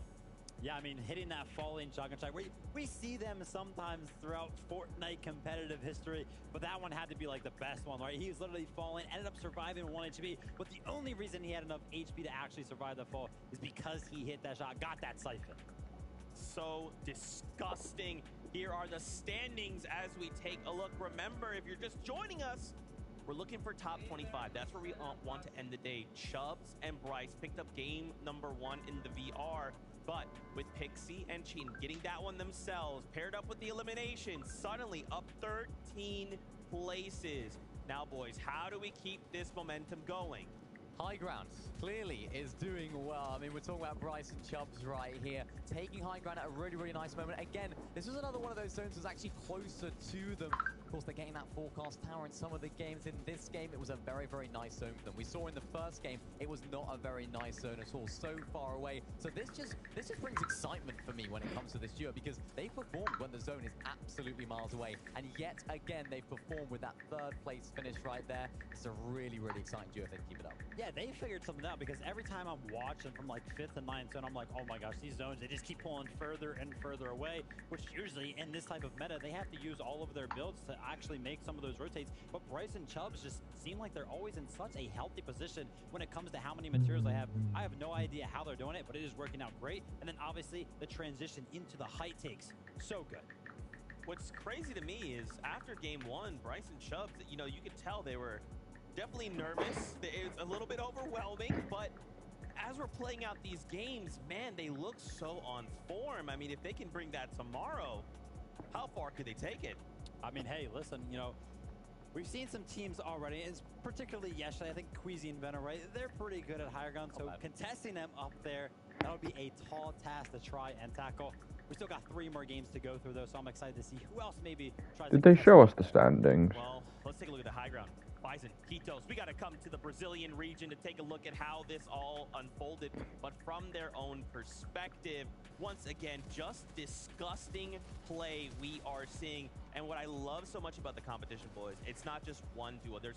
Yeah, I mean, hitting that falling shotgun shot. We see them sometimes throughout Fortnite competitive history, but that one had to be like the best one, right? He was literally falling, ended up surviving 1 HP, but the only reason he had enough HP to actually survive the fall is because he hit that shot, got that siphon. So disgusting. Here are the standings as we take a look. Remember, if you're just joining us, we're looking for top 25. That's where we want to end the day. Chubbs and Bryce picked up game number 1 in the VR. But with Pixie and Cheatin' getting that one themselves, paired up with the elimination, suddenly up 13 places. Now, boys, how do we keep this momentum going? High ground clearly is doing well. I mean, we're talking about Bryce and Chubbs right here, taking high ground at a really, really nice moment. Again, this was another one of those zones that was actually closer to them. Of course, they're getting that forecast tower in some of the games. In this game, it was a very, very nice zone for them. We saw in the first game, it was not a very nice zone at all, so far away. So this just brings excitement for me when it comes to this duo, because they've performed when the zone is absolutely miles away. And yet again, they've performed with that 3rd place finish right there. It's a really, really exciting duo if they can keep it up. Yeah, they figured something out, because every time I'm watching from like 5th and 9th zone, I'm like, oh my gosh, these zones, they just keep pulling further and further away, which usually in this type of meta, they have to use all of their builds to actually make some of those rotates. But Bryce and Chubbs just seem like they're always in such a healthy position when it comes to how many materials they have. I have no idea how they're doing it, but it is working out great. And then obviously the transition into the height takes, so good. What's crazy to me is after game 1, Bryce and Chubbs, you could tell they were definitely nervous. It's a little bit overwhelming, but as we're playing out these games, man, they look so on form. I mean, if they can bring that tomorrow, how far could they take it? I mean, hey, listen, we've seen some teams already, it's particularly yesterday, I think Queasy and Venom, right? They're pretty good at higher ground, so contesting them up there, that'll be a tall task to try and tackle. We still got 3 more games to go through, though, so I'm excited to see who else maybe tries to... Did they show us the standings? Well, let's take a look at the high ground. Bison, Quitos, we got to come to the Brazilian region to take a look at how this all unfolded, but from their own perspective. Once again, just disgusting play we are seeing. And what I love so much about the competition, boys, it's not just one duo. There's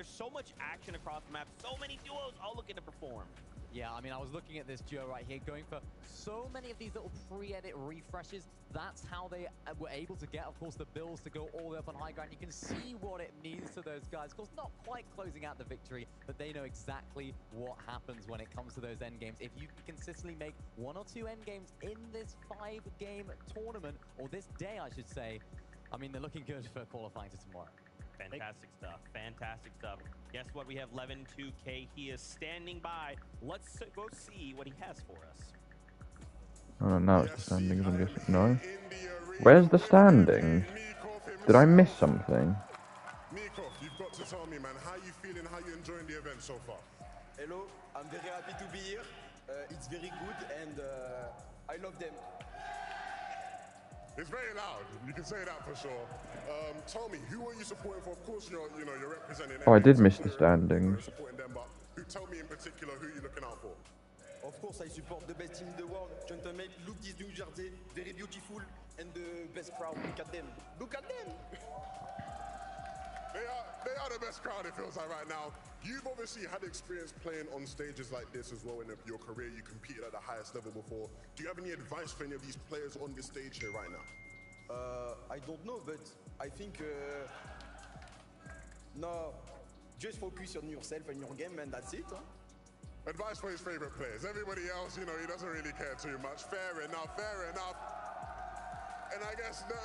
so much action across the map, so many duos all looking to perform. Yeah, I mean, I was looking at this duo right here, going for so many of these little pre-edit refreshes. That's how they were able to get, of course, the builds to go all the way up on high ground. You can see what it means to those guys. Of course, not quite closing out the victory, but they know exactly what happens when it comes to those end games. If you can consistently make 1 or 2 end games in this 5-game tournament, or this day, I should say, I mean, they're looking good for qualifying to tomorrow. Fantastic stuff. Fantastic stuff. Guess what? We have Levin2K. He is standing by. Let's go see what he has for us. Oh, now it's the standings, I'm guessing. No? Where's the standings? Did I miss something? Miko, you've got to tell me, man, how you feeling, how you enjoying the event so far? Hello, I'm very happy to be here. It's very good and I love them. It's very loud. You can say that for sure. Tell me, who are you supporting for? Of course, you're representing. Oh, I did miss the standings. Supporting them, but tell me in particular who you're looking out for. Of course, I support the best team in the world. Gentlemen, look this new jersey, very beautiful, and the best crowd. Look at them. Look at them. They are the best crowd, it feels like right now. You've obviously had experience playing on stages like this as well in your career. You competed at the highest level before. Do you have any advice for any of these players on this stage here right now? I don't know, but I think no, Just focus on yourself and your game, and that's it. Huh? Advice for his favorite players. Everybody else, you know, he doesn't really care too much. Fair enough, fair enough. And I guess the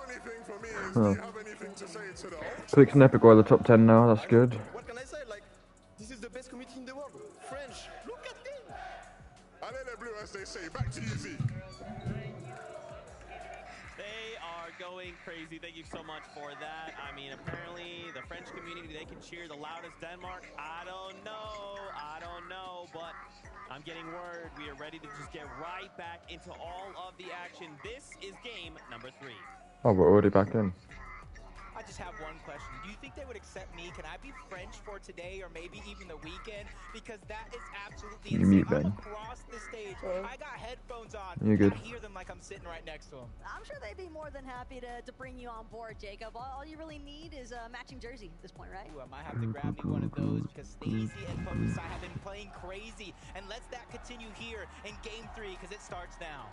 only thing for me is, do you have anything to say to the ultras? Click's and Epic are the top 10 now, that's good. What can I say? Like, this is the best community in the world. French, look at them. Allez blue, as they say. Back to you, Zeke. They are going crazy. Thank you so much for that. I mean, apparently the French community, they can cheer the loudest Denmark. I don't know, but I'm getting word we are ready to just get right back into all of the action. This is game number 3. Oh, we're already back in. I just have one question. Do you think they would accept me? Can I be French for today or maybe even the weekend? Because that is absolutely You insane. mute, I'm Ben. across the stage. I got headphones on. You're good. I hear them like I'm sitting right next to them. I'm sure they'd be more than happy to bring you on board, Jacob. All you really need is a matching jersey at this point, right? Ooh, I might have to grab me one of those because Stacey and Pokusai have been playing crazy. And let's that continue here in game 3 because it starts now.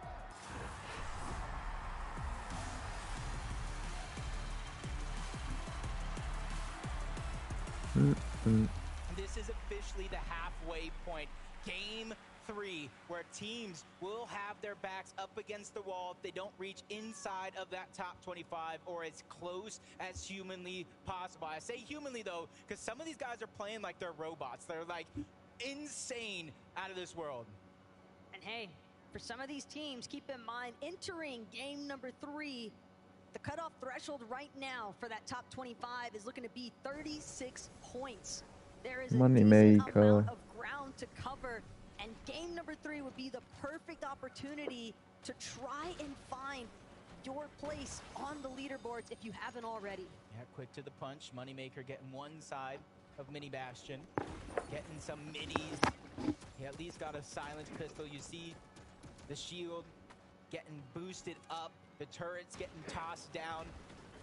This is officially the halfway point. Game 3, where teams will have their backs up against the wall if they don't reach inside of that top 25 or as close as humanly possible. I say humanly, though, because some of these guys are playing like they're robots. They're, like, insane out of this world. And hey, for some of these teams, keep in mind, entering game number 3, the cutoff threshold right now for that top 25 is looking to be 36 points. There is a decent amount of ground to cover, and game number 3 would be the perfect opportunity to try and find your place on the leaderboards if you haven't already. Yeah, quick to the punch. Moneymaker getting one side of Mini Bastion, getting some minis. He at least got a silenced pistol. You see the shield getting boosted up. The turret's getting tossed down.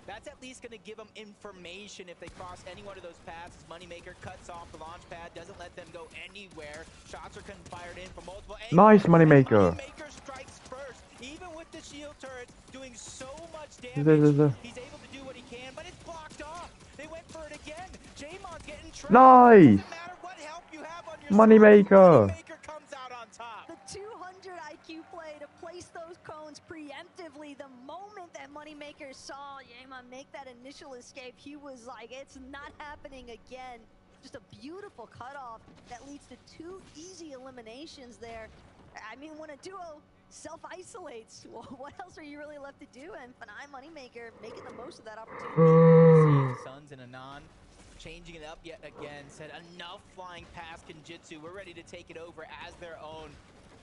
That's at least going to give them information if they cross any one of those paths. Moneymaker cuts off the launch pad, doesn't let them go anywhere. Shots are getting fired in from multiple angles. Nice, Moneymaker. Moneymaker strikes first, even with the shield turrets doing so much damage. He's able to do what he can, but it's blocked off. They went for it again. Jamon's getting trapped. Nice. Doesn't matter what help you have on your Moneymaker. Moneymaker comes out on top. The 200 IQ play to place those cones preemptively. The moment that Moneymaker saw Jaemon make that initial escape, he was like, it's not happening again. Just a beautiful cutoff that leads to 2 easy eliminations there. I mean, when a duo self-isolates, well, what else are you really left to do? And Fanai Moneymaker making the most of that opportunity. Suns and Anon changing it up yet again. Said enough flying past Kenjutsu. We're ready to take it over as their own.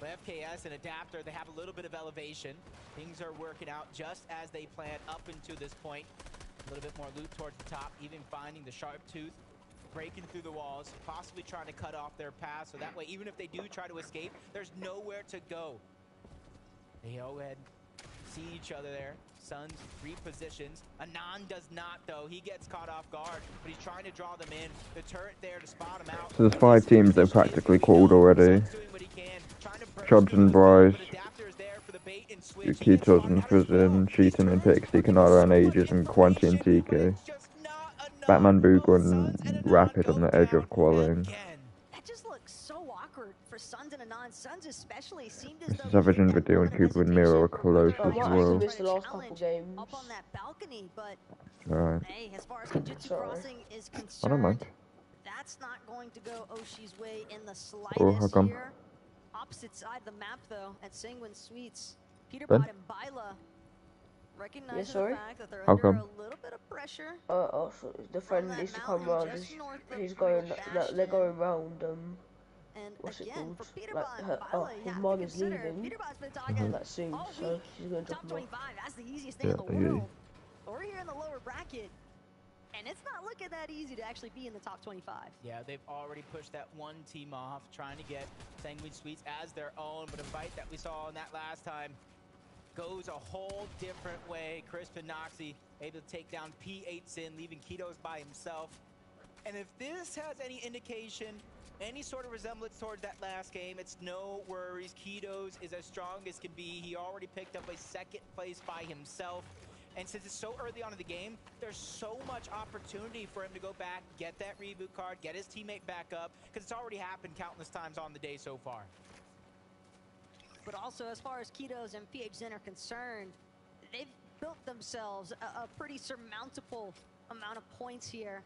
But FKS and Adapter, they have a little bit of elevation. Things are working out just as they planned up until this point. A little bit more loot towards the top, even finding the Sharp Tooth, breaking through the walls, possibly trying to cut off their path. So that way, even if they do try to escape, there's nowhere to go. They go ahead, see each other there. Suns repositions. Anon does not, though. He gets caught off guard, but he's trying to draw them in. The turret there to spot him out. So there's 5 teams that are practically called already. Chubbs and Bryce, Kitos and Frizzin, Cheating and Pixie, Canada and Aegis, and Quanti and TK. Batman Booger and Rapid on the edge of qualifying. That just looks so awkward for Suns and Anon. Suns especially seemed as though Savage and Video and Cooper and Miro are close as well. Missed the last couple games. Up on that balcony, but Alright. hey, as far as Kenjutsu Crossing is I don't concerned, mind. that's not going to go Oshi's way in the Oh, how slightest come? here. Opposite side of the map, though, at Sanguine Suites, Ben? Peterbot and Byla recognize the sorry? fact that they're How under come? a little bit of pressure. So the friend needs to come round. He's going. They're going round. And What's it again, called? for Peterbot Like and her, Byla, you his have mom to is consider leaving. Peterbot's been talking That soon, all so week. she's going to drop Top him off. 25, that's the easiest thing Yeah, in the I hear you. world. But we're here in the lower bracket, and it's not looking that easy to actually be in the top 25. Yeah, they've already pushed that one team off, trying to get Sanguine Suites as their own. But a fight that we saw in that last time goes a whole different way. Crispin Noxie able to take down P8 Sin, leaving Kitos by himself. And if this has any indication, any sort of resemblance towards that last game, it's no worries. Kitos is as strong as can be. He already picked up a 2nd place by himself. And since it's so early on in the game, there's so much opportunity for him to go back, get that reboot card, get his teammate back up, because it's already happened countless times on the day so far. But also, as far as Kitos and PHZen are concerned, they've built themselves a pretty surmountable amount of points here.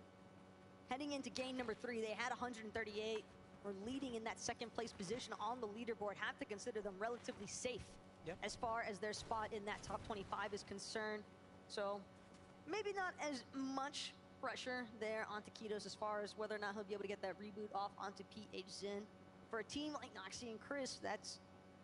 Heading into game number 3, they had 138. We're leading in that second place position on the leaderboard. Have to consider them relatively safe as far as their spot in that top 25 is concerned. So maybe not as much pressure there onto Kitos as far as whether or not he'll be able to get that reboot off onto PHZen. For a team like Noxie and Chris, that's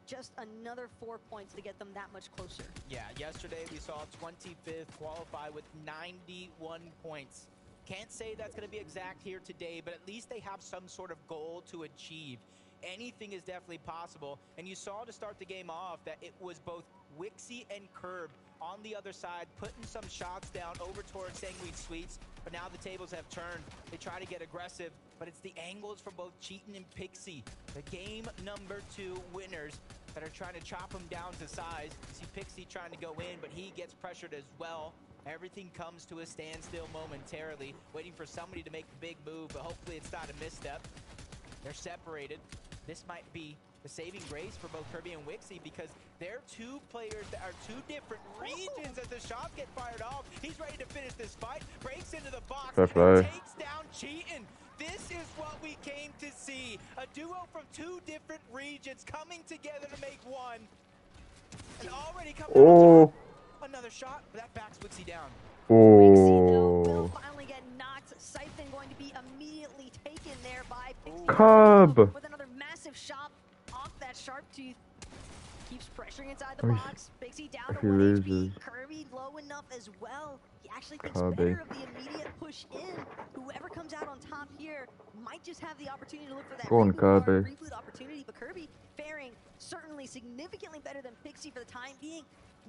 just another 4 points to get them that much closer. Yeah, yesterday we saw 25th qualify with 91 points. Can't say that's going to be exact here today, but at least they have some sort of goal to achieve. Anything is definitely possible. And you saw to start the game off that it was both Wixie and Curb on the other side, putting some shots down over towards Sanguine Sweets. But now the tables have turned. They try to get aggressive, but it's the angles from both Cheatin and Pixie, the game number 2 winners, that are trying to chop him down to size. You see Pixie trying to go in, but he gets pressured as well. Everything comes to a standstill momentarily, waiting for somebody to make the big move, but hopefully it's not a misstep. They're separated. This might be the saving grace for both Kirby and Wixie, because they're two players that are two different regions. As the shots get fired off, he's ready to finish this fight, breaks into the box, and takes down Cheatin. This is what we came to see. A duo from 2 different regions coming together to make one. And already coming another shot, but that backs Wixie down. Wixie, though, will finally get knocked. Siphon going to be immediately taken there by Pixie. With another massive shot off that sharp tooth. Keeps pressuring inside the box. Pixie down to 1 HP. Kirby low enough as well. He actually thinks better of the immediate push in. Whoever comes out on top here might just have the opportunity to look for that reboot opportunity. But Kirby faring certainly significantly better than Pixie for the time being.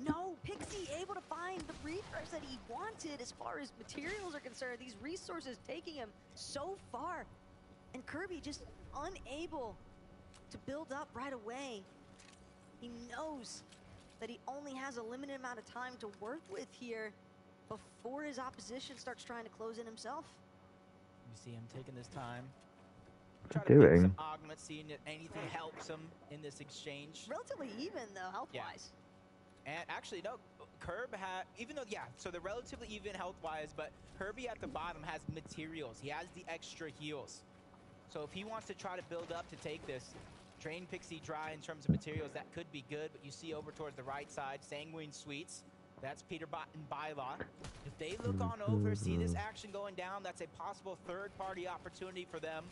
No, Pixie able to find the refresh that he wanted as far as materials are concerned. These resources taking him so far. And Kirby just unable to build up right away. He knows that he only has a limited amount of time to work with here before his opposition starts trying to close in himself. You see him taking this time. What's he doing? Some augments, seeing if anything helps him in this exchange. Relatively even though, health-wise. And actually, no, Curb had, even though, so they're relatively even health-wise, but Kirby at the bottom has materials. He has the extra heals. So if he wants to try to build up to take this, drain Pixie dry in terms of materials, that could be good. But you see over towards the right side, Sanguine Sweets. That's Peterbot and Bylaw. If they look on over, see this action going down, that's a possible third-party opportunity for them.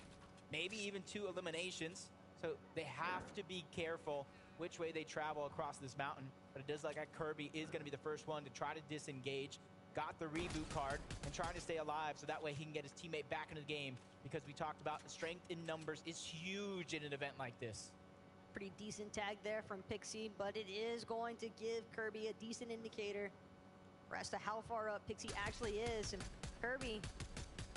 Maybe even 2 eliminations. So they have to be careful which way they travel across this mountain. But it does look like Kirby is going to be the first one to try to disengage. Got the reboot card and trying to stay alive so that way he can get his teammate back into the game, because we talked about the strength in numbers is huge in an event like this. Pretty decent tag there from Pixie, but it is going to give Kirby a decent indicator as to how far up Pixie actually is. And Kirby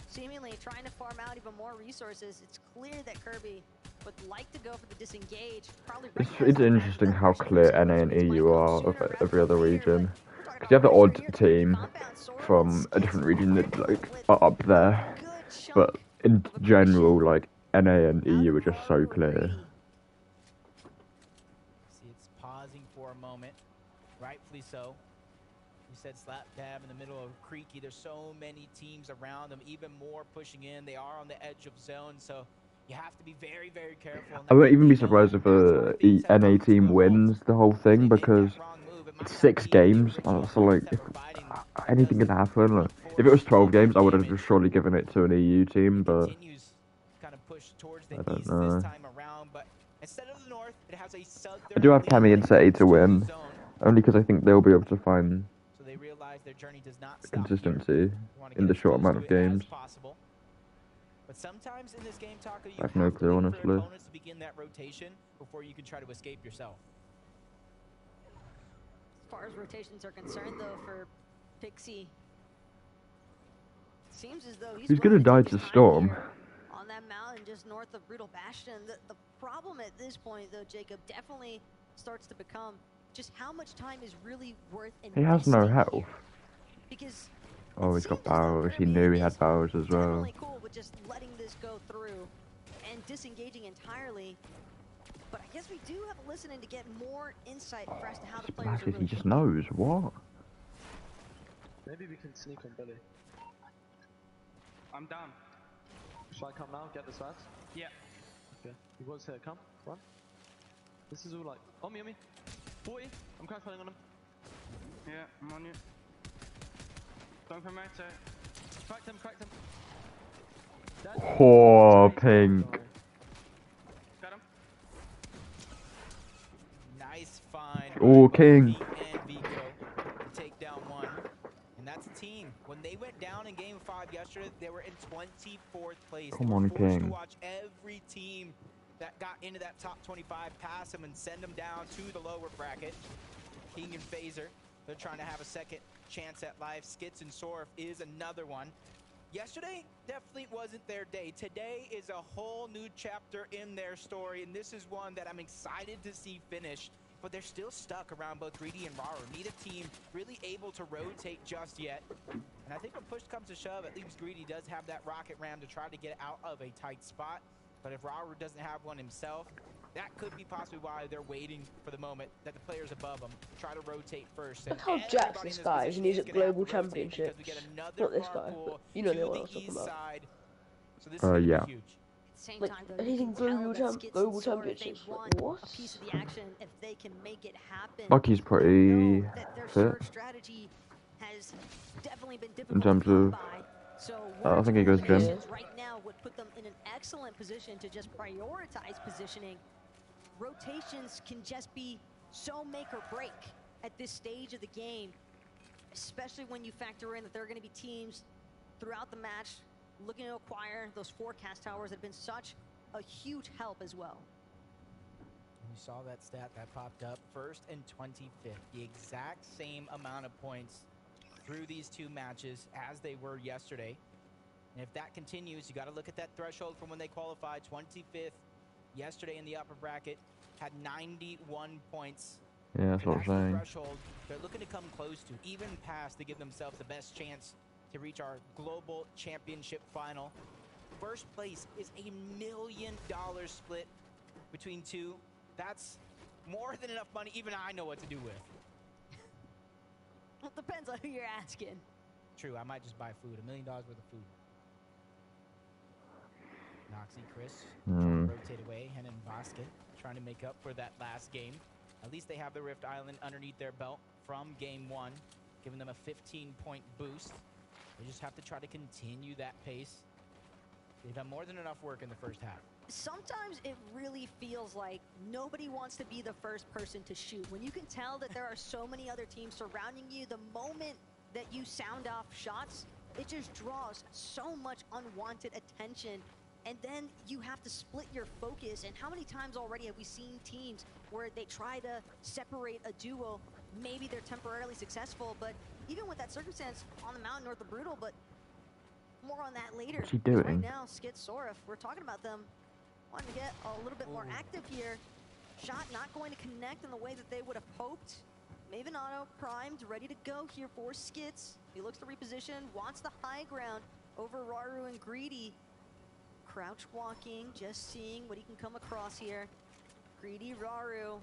seemingly trying to farm out even more resources. It's clear that Kirby would like to go for the disengage. Probably it's interesting how clear NA and EU are of every other region. Because you have the odd team from a different region that are up there, but in general, NA and EU are just so clear. See, it's pausing for a moment, rightfully so. You said slap dab in the middle of Creaky. There's so many teams around them, even more pushing in. They are on the edge of zone, so you have to be very, very careful. I won't even be surprised if a NA team wins the whole thing, because it's 6 games, so if anything can happen. If it was 12 games, I would have just surely given it to an EU team, but I don't know. I do have Cammy and Seti to win, only because I think they'll be able to find consistency in the short amount of games. But sometimes in this game, Taco, you I have no clue, honestly. opponents to begin that rotation before you can try to escape yourself. As far as rotations are concerned, though, for Pixie, seems as though he's gonna die to Storm. On that mountain just north of Brutal Bastion. The problem at this point, though, Jacob, definitely starts to become just how much time is really worth investing. He has no health. because Oh, he's got barrels. He knew he had barrels as well. definitely cool with just letting this go through and disengaging entirely. But I guess we do have a listen in to get more insight for as to how the players are Splashes, really he just knows. What? Maybe we can sneak on Billy. I'm down. Shall I come now? Get the stats? Yeah. Okay. He was here. Come. Run. This is all like. On me, on me. 40. I'm crash fighting on him. Yeah, I'm on you. Don't promote it. Cracked him, cracked him. Oh, pink. Got him. Nice find. Oh, king. And Vico to take down one. And that's a team. When they went down in game 5 yesterday, they were in 24th place. Come they were on, forced king. to watch every team that got into that top 25 pass them and send them down to the lower bracket. King and Phaser, they're trying to have a second chance at life. Skits and Sorf is another one. Yesterday definitely wasn't their day. Today is a whole new chapter in their story, and this is one that I'm excited to see finish. But they're still stuck around both Greedy and Raru. Neither team really able to rotate just yet. And I think when push comes to shove, at least Greedy does have that rocket ram to try to get out of a tight spot. But if Raru doesn't have one himself, that could be possibly why they're waiting for the moment that the players above them try to rotate first. Look how jacked this guy is, and he's at global championships. Not this guy, but you know the one I was talking about. So this is gonna Yeah. be huge. Same Like, time, though, he's you in can tell global, that Skits and global Sora, championships. they want Like, what? a piece of the action if they can make it happen. Lucky's pretty fit strategy has definitely been in difficult terms to come of. by. So I think he goes gym. eliminations right now would put them in an excellent position to just prioritize positioning. Rotations can just be so make or break at this stage of the game, especially when you factor in that there are going to be teams throughout the match looking to acquire those forecast towers that have been such a huge help as well. You saw that stat that popped up, 1st and 25th, the exact same amount of points through these two matches as they were yesterday. And if that continues, you got to look at that threshold from when they qualified. 25th yesterday in the upper bracket, had 91 points. Yeah, that's what I'm the saying. threshold they're looking to come close to, even past, to give themselves the best chance to reach our global championship final. First place is $1 million split between two. That's more than enough money even I know what to do with. Well, it depends on who you're asking. True, I might just buy food. $1 million worth of food. Noxy, Chris, rotate away. Hen and Basket trying to make up for that last game. At least they have the Rift Island underneath their belt from game 1, giving them a 15-point boost. They just have to try to continue that pace. They've done more than enough work in the first half. Sometimes it really feels like nobody wants to be the first person to shoot. When you can tell that there are so many other teams surrounding you, the moment that you sound off shots, it just draws so much unwanted attention. And then you have to split your focus. And how many times already have we seen teams where they try to separate a duo? Maybe they're temporarily successful, but even with that circumstance on the mountain north of Brutal, but more on that later. What's he 'Cause doing? Right now, Skid Sorif, we're talking about them wanting to get a little bit more active here. Shot not going to connect in the way that they would have hoped. Maven Auto primed, ready to go here for Skits. He looks to reposition, wants the high ground over Raru and Greedy. Crouch walking, just seeing what he can come across here. Greedy, Raru.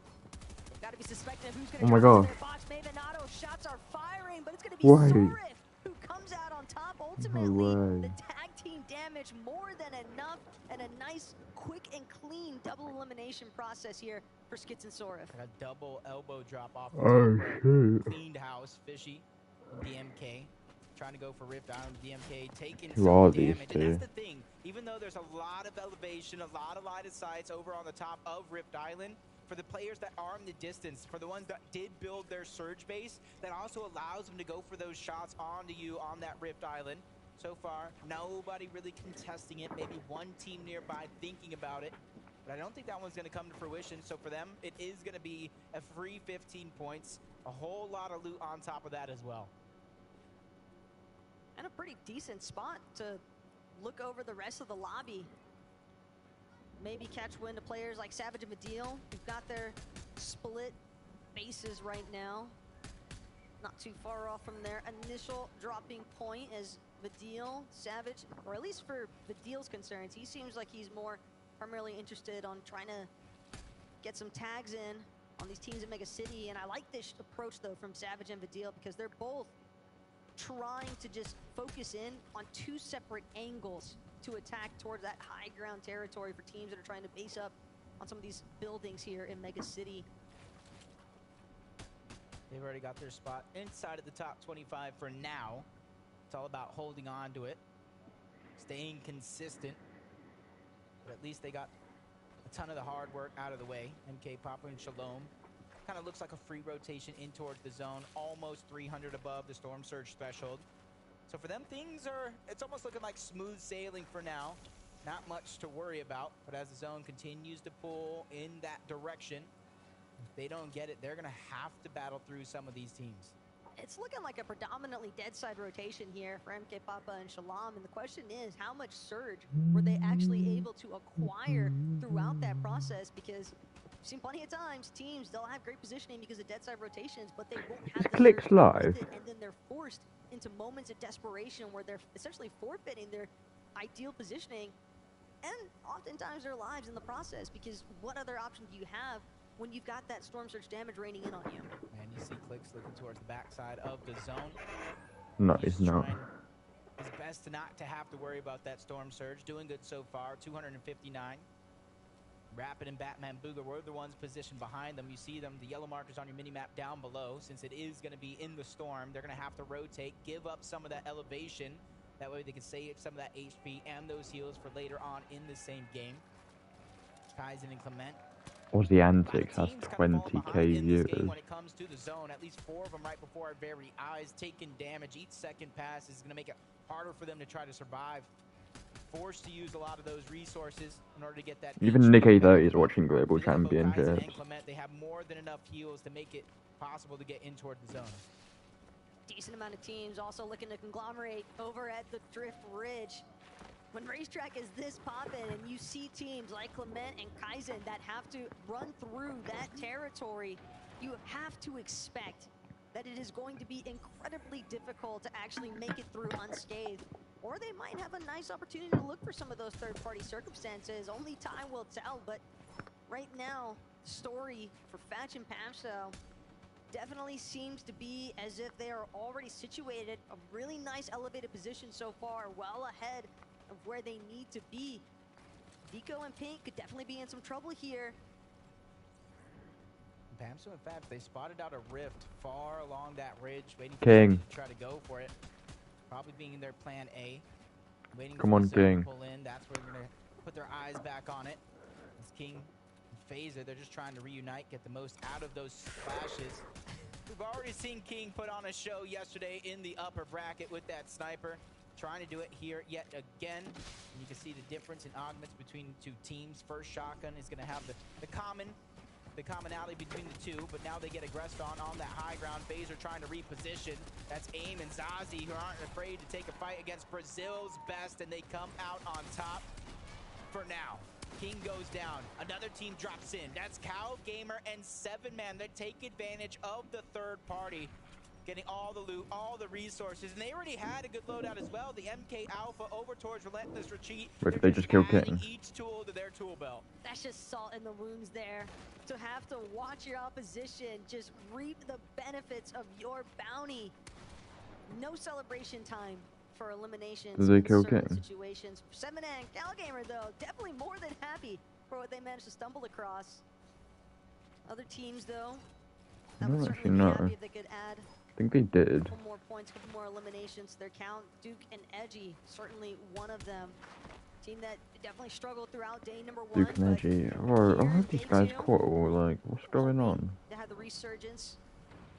They've got to be suspecting of who's going to drop into their box. Maven Auto shots are firing, but it's going to be Sorif who comes out on top. Ultimately, the tag team damage more than enough, and a nice, quick and clean double elimination process here for Skits and Sorif. Like a double elbow drop off. Oh, shoot. Cleaned house, Fishy, DMK. Trying to go for Rift Island, DMK taking Who some are damage. these And that's two? the thing. Even though there's a lot of elevation, a lot of line of sights over on the top of Rift Island, for the players that are in the distance, for the ones that did build their surge base, that also allows them to go for those shots onto you on that Rift Island. So far, nobody really contesting it. Maybe one team nearby thinking about it. But I don't think that one's going to come to fruition. So for them, it is going to be a free 15 points. A whole lot of loot on top of that as well. And a pretty decent spot to look over the rest of the lobby. Maybe catch wind to players like Savage and Medeal, who've got their split bases right now. not too far off from their initial dropping point as Vidil, Savage, or at least for Vidil's concerns, he seems like he's more primarily interested on trying to get some tags in on these teams at Mega City. And I like this approach, though, from Savage and Vidil, because they're both trying to just focus in on two separate angles to attack towards that high ground territory for teams that are trying to base up on some of these buildings here in Mega City. They've already got their spot inside of the top 25 for now. It's all about holding on to it, staying consistent. But at least they got a ton of the hard work out of the way. MK, Papa, and Shalom. Kind of looks like a free rotation in towards the zone, almost 300 above the Storm Surge threshold. So for them, it's almost looking like smooth sailing for now. Not much to worry about, but as the zone continues to pull in that direction, if they don't get it, they're going to have to battle through some of these teams. It's looking like a predominantly dead side rotation here for MK, Papa, and Shalom. And the question is, how much surge were they actually able to acquire throughout that process? Because we've seen plenty of times teams, they'll have great positioning because of dead side rotations, but they won't have the Clicks surge live. with it, and then they're forced into moments of desperation where they're essentially forfeiting their ideal positioning and oftentimes their lives in the process, because what other option do you have when you've got that Storm Surge damage raining in on you? And you see Clicks looking towards the backside of the zone. No, he's not. It's best not to have to worry about that Storm Surge. Doing good so far, 259. Rapid and Batman Booger were the ones positioned behind them. You see them, the yellow markers on your mini-map down below. Since it is going to be in the storm, they're going to have to rotate, give up some of that elevation. That way they can save some of that HP and those heals for later on in the same game. Kaizen and Clement. What's the antics? Has 20k viewers. When it comes to the zone, at least 4 of them right before our very eyes, taking damage. Each second pass is going to make it harder for them to try to survive. Forced to use a lot of those resources in order to get that. Even Nick A30 is watching Global Championships. They have more than enough heals to make it possible to get in toward the zone. Decent amount of teams also looking to conglomerate over at the Drift Ridge. When Racetrack is this poppin' and you see teams like Clement and Kaizen that have to run through that territory, you have to expect that it is going to be incredibly difficult to actually make it through unscathed. Or they might have a nice opportunity to look for some of those third-party circumstances. Only time will tell, but right now, the story for Fatch and Pamso definitely seems to be as if they are already situated, a really nice elevated position so far, well ahead of where they need to be. Vico and Pink could definitely be in some trouble here. Pamso and Fatch, they spotted out a rift far along that ridge, waiting for King. them to try to go for it. Probably being their plan A. Waiting Come for on, the zone King. to pull in. That's where they're going to put their eyes back on it. It's King and Phaser. They're just trying to reunite, get the most out of those splashes. We've already seen King put on a show yesterday in the upper bracket with that sniper. Trying to do it here yet again. And you can see the difference in augments between the two teams. First shotgun is going to have the commonality between the two, but now they get aggressed on that high ground. Phaser trying to reposition. That's AIM and Zazie, who aren't afraid to take a fight against Brazil's best, and they come out on top for now. King goes down. Another team drops in. That's Cal Gamer and 7man. They take advantage of the third party, getting all the loot, all the resources, and they already had a good loadout as well. The MK Alpha over towards Relentless Retreat. Wait, they just killed King. Each tool to their tool belt. That's just salt in the wounds there. To have to watch your opposition just reap the benefits of your bounty. No celebration time for eliminations Did they in kill certain King? situations. 7man and Cal Gamer, though, definitely more than happy for what they managed to stumble across. Other teams, though, I that would don't certainly actually be know. happy if they could add I think they did. a couple more points, a couple more eliminations to their count. Duke and Edgy, certainly one of them. Team that definitely struggled throughout day number 1. Duke and Edgy. Oh, I hope these guys quit, or like, what's going on? To have the resurgence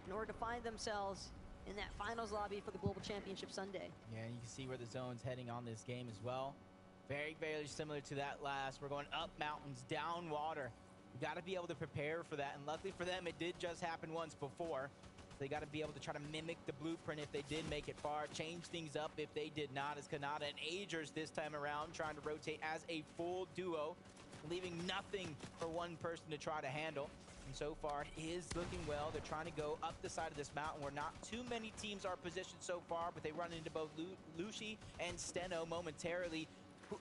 in order to find themselves in that finals lobby for the Global Championship Sunday. Yeah, you can see where the zone's heading on this game as well. Very, very similar to that last. We're going up mountains, down water. You got to be able to prepare for that, and luckily for them, it did just happen once before. They got to be able to try to mimic the blueprint if they did make it far, change things up if they did not, as Kanata and Agers this time around trying to rotate as a full duo. leaving nothing for one person to try to handle. And so far, it is looking well. They're trying to go up the side of this mountain where not too many teams are positioned so far, but they run into both Lushi and Steno momentarily,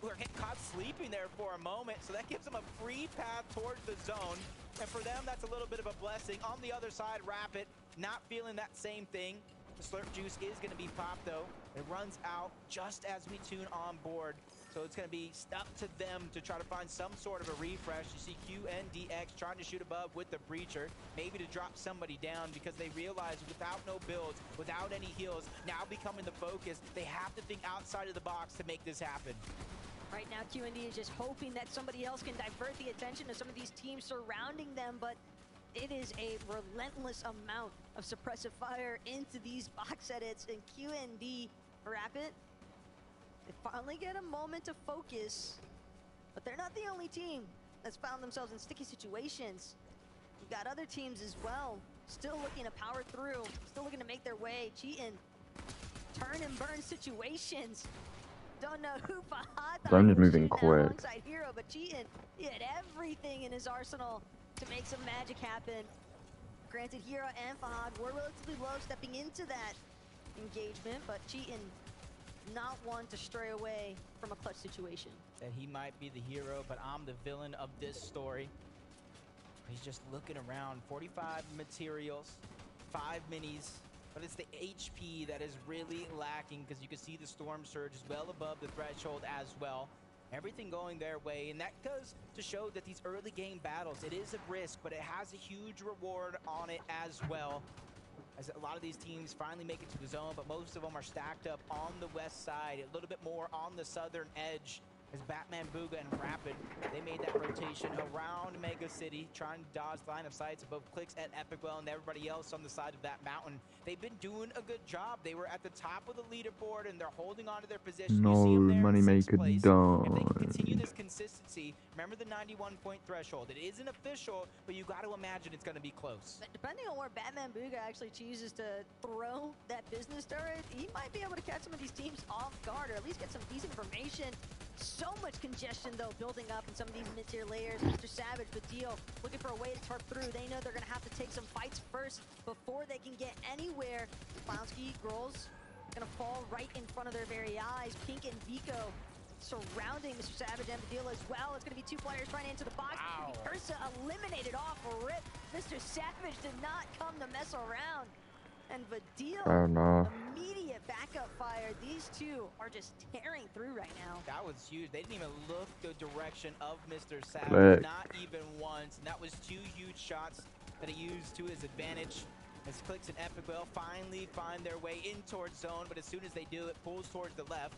who are getting caught sleeping there for a moment. So that gives them a free path towards the zone. And for them, that's a little bit of a blessing. On the other side, Rapid, not feeling that same thing. The slurp juice is going to be popped, though. It runs out just as we tune on board. So it's going to be up to them to try to find some sort of a refresh. You see QNDX trying to shoot above with the Breacher, maybe to drop somebody down because they realize without no builds, without any heals, now becoming the focus, they have to think outside of the box to make this happen. Right now, QND is just hoping that somebody else can divert the attention of some of these teams surrounding them, but it is a relentless amount of suppressive fire into these box edits, and QND Rapid, they finally get a moment to focus, but they're not the only team that's found themselves in sticky situations. We've got other teams as well, still looking to power through, still looking to make their way, cheating, turn and burn situations. Don't know who Fahad Zone is moving quick. alongside Hero, but Cheatin, he had everything in his arsenal to make some magic happen. Granted, Hero and Fahad were relatively low stepping into that engagement, but Cheatin not one to stray away from a clutch situation. That he might be the hero, but I'm the villain of this story. He's just looking around. 45 materials, 5 minis, but it's the HP that is really lacking because you can see the Storm Surge is well above the threshold as well. Everything going their way, and that goes to show that these early game battles, it is a risk, but it has a huge reward on it as well. As a lot of these teams finally make it to the zone, but most of them are stacked up on the west side, a little bit more on the southern edge. As Batman, Booga, and Rapid, they made that rotation around Mega City, trying to dodge line of sights of both Clicks and Epicwell and everybody else on the side of that mountain. They've been doing a good job. They were at the top of the leaderboard, and they're holding on to their position. No, Moneymaker done. If they can continue this consistency, remember the 91-point threshold. It isn't official, but you got to imagine it's going to be close. But depending on where Batman Booga actually chooses to throw that business turret, he might be able to catch some of these teams off guard, or at least get some decent information. So much congestion, though, building up in some of these mid-tier layers. Mr. Savage, Badil, looking for a way to turf through. They know they're going to have to take some fights first before they can get anywhere. Clownski, Grolls, going to fall right in front of their very eyes. Pink and Vico surrounding Mr. Savage and Badil as well. It's going to be 2 players trying to enter the box. Wow. Ursa eliminated off a rip. Mr. Savage did not come to mess around. And Badil, immediate backup fire. These two are just tearing through right now. That was huge. They didn't even look the direction of Mr. Savage, not even once. And that was 2 huge shots that he used to his advantage. As Clicks and Epicwell finally find their way in towards zone, but as soon as they do, it pulls towards the left,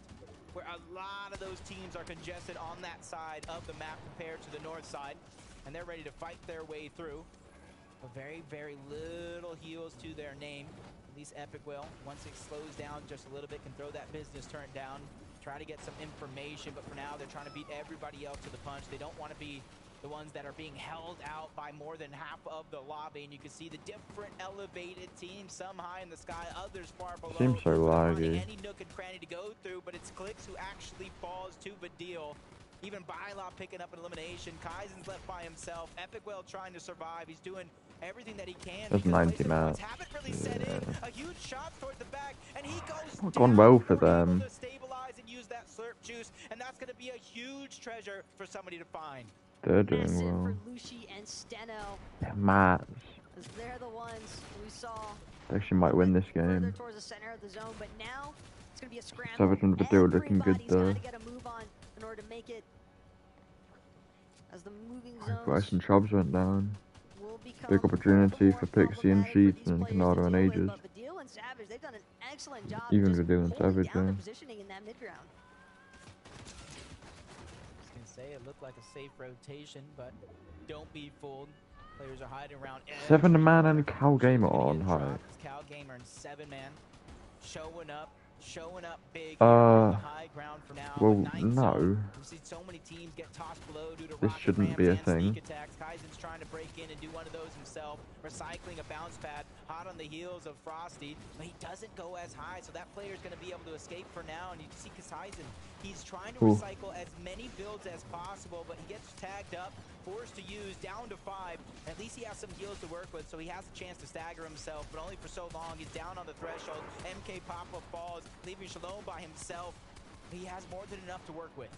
where a lot of those teams are congested on that side of the map compared to the north side, and they're ready to fight their way through. But very, very little heals to their name. At least Epicwell, once it slows down just a little bit, can throw that business turn down, try to get some information, but for now they're trying to beat everybody else to the punch. They don't want to be the ones that are being held out by more than half of the lobby, and you can see the different elevated teams, some high in the sky, others far below. Seems so laggy. Any nook and cranny to go through, but it's Clicks who actually falls to Badil. Even Bylop picking up an elimination. Kaizen's left by himself. Epicwell trying to survive. He's doing everything that he can. That's 90 maps. Yeah. A huge shot toward the back, and he goes It's gone well for them. to stabilize and use that slurp juice, and that's going to be a huge treasure for somebody to find. They're doing well. For Lushi and Steno. Yeah, Matt. As they're the ones we saw. They actually might win this Further game. towards the center of the zone, but now it's going to be a scramble. Savage and Badil looking good though. Everybody's got to get a move on in order to make it. As the moving zones Bryson Chubbs went down. will become Big opportunity for Pixie and Sheets and Canada and Ages. but Badil and Savage, they've done an excellent job Even just Badil and holding Savage, down yeah. their positioning in that mid-ground. I was going to say it looked like a safe rotation, but don't be fooled. Players are hiding around. 7-man and Cal Gamer on high. Cal Gamer and 7-man showing up, showing up big on the high ground for now. Well, Night no. zone, we've seen so many teams get tossed below due to This rocket shouldn't rams be a and thing. sneak attacks. Kaizen's trying to break in and do one of those himself, recycling a bounce pad, hot on the heels of Frosty, but he doesn't go as high, so that player's going to be able to escape for now. And you see Kaizen, he's trying to recycle as many builds as possible, but he gets tagged up, forced to use, down to 5. At least he has some heals to work with, so he has a chance to stagger himself, but only for so long. He's down on the threshold. MK Papa falls, leaving Shalom by himself. He has more than enough to work with.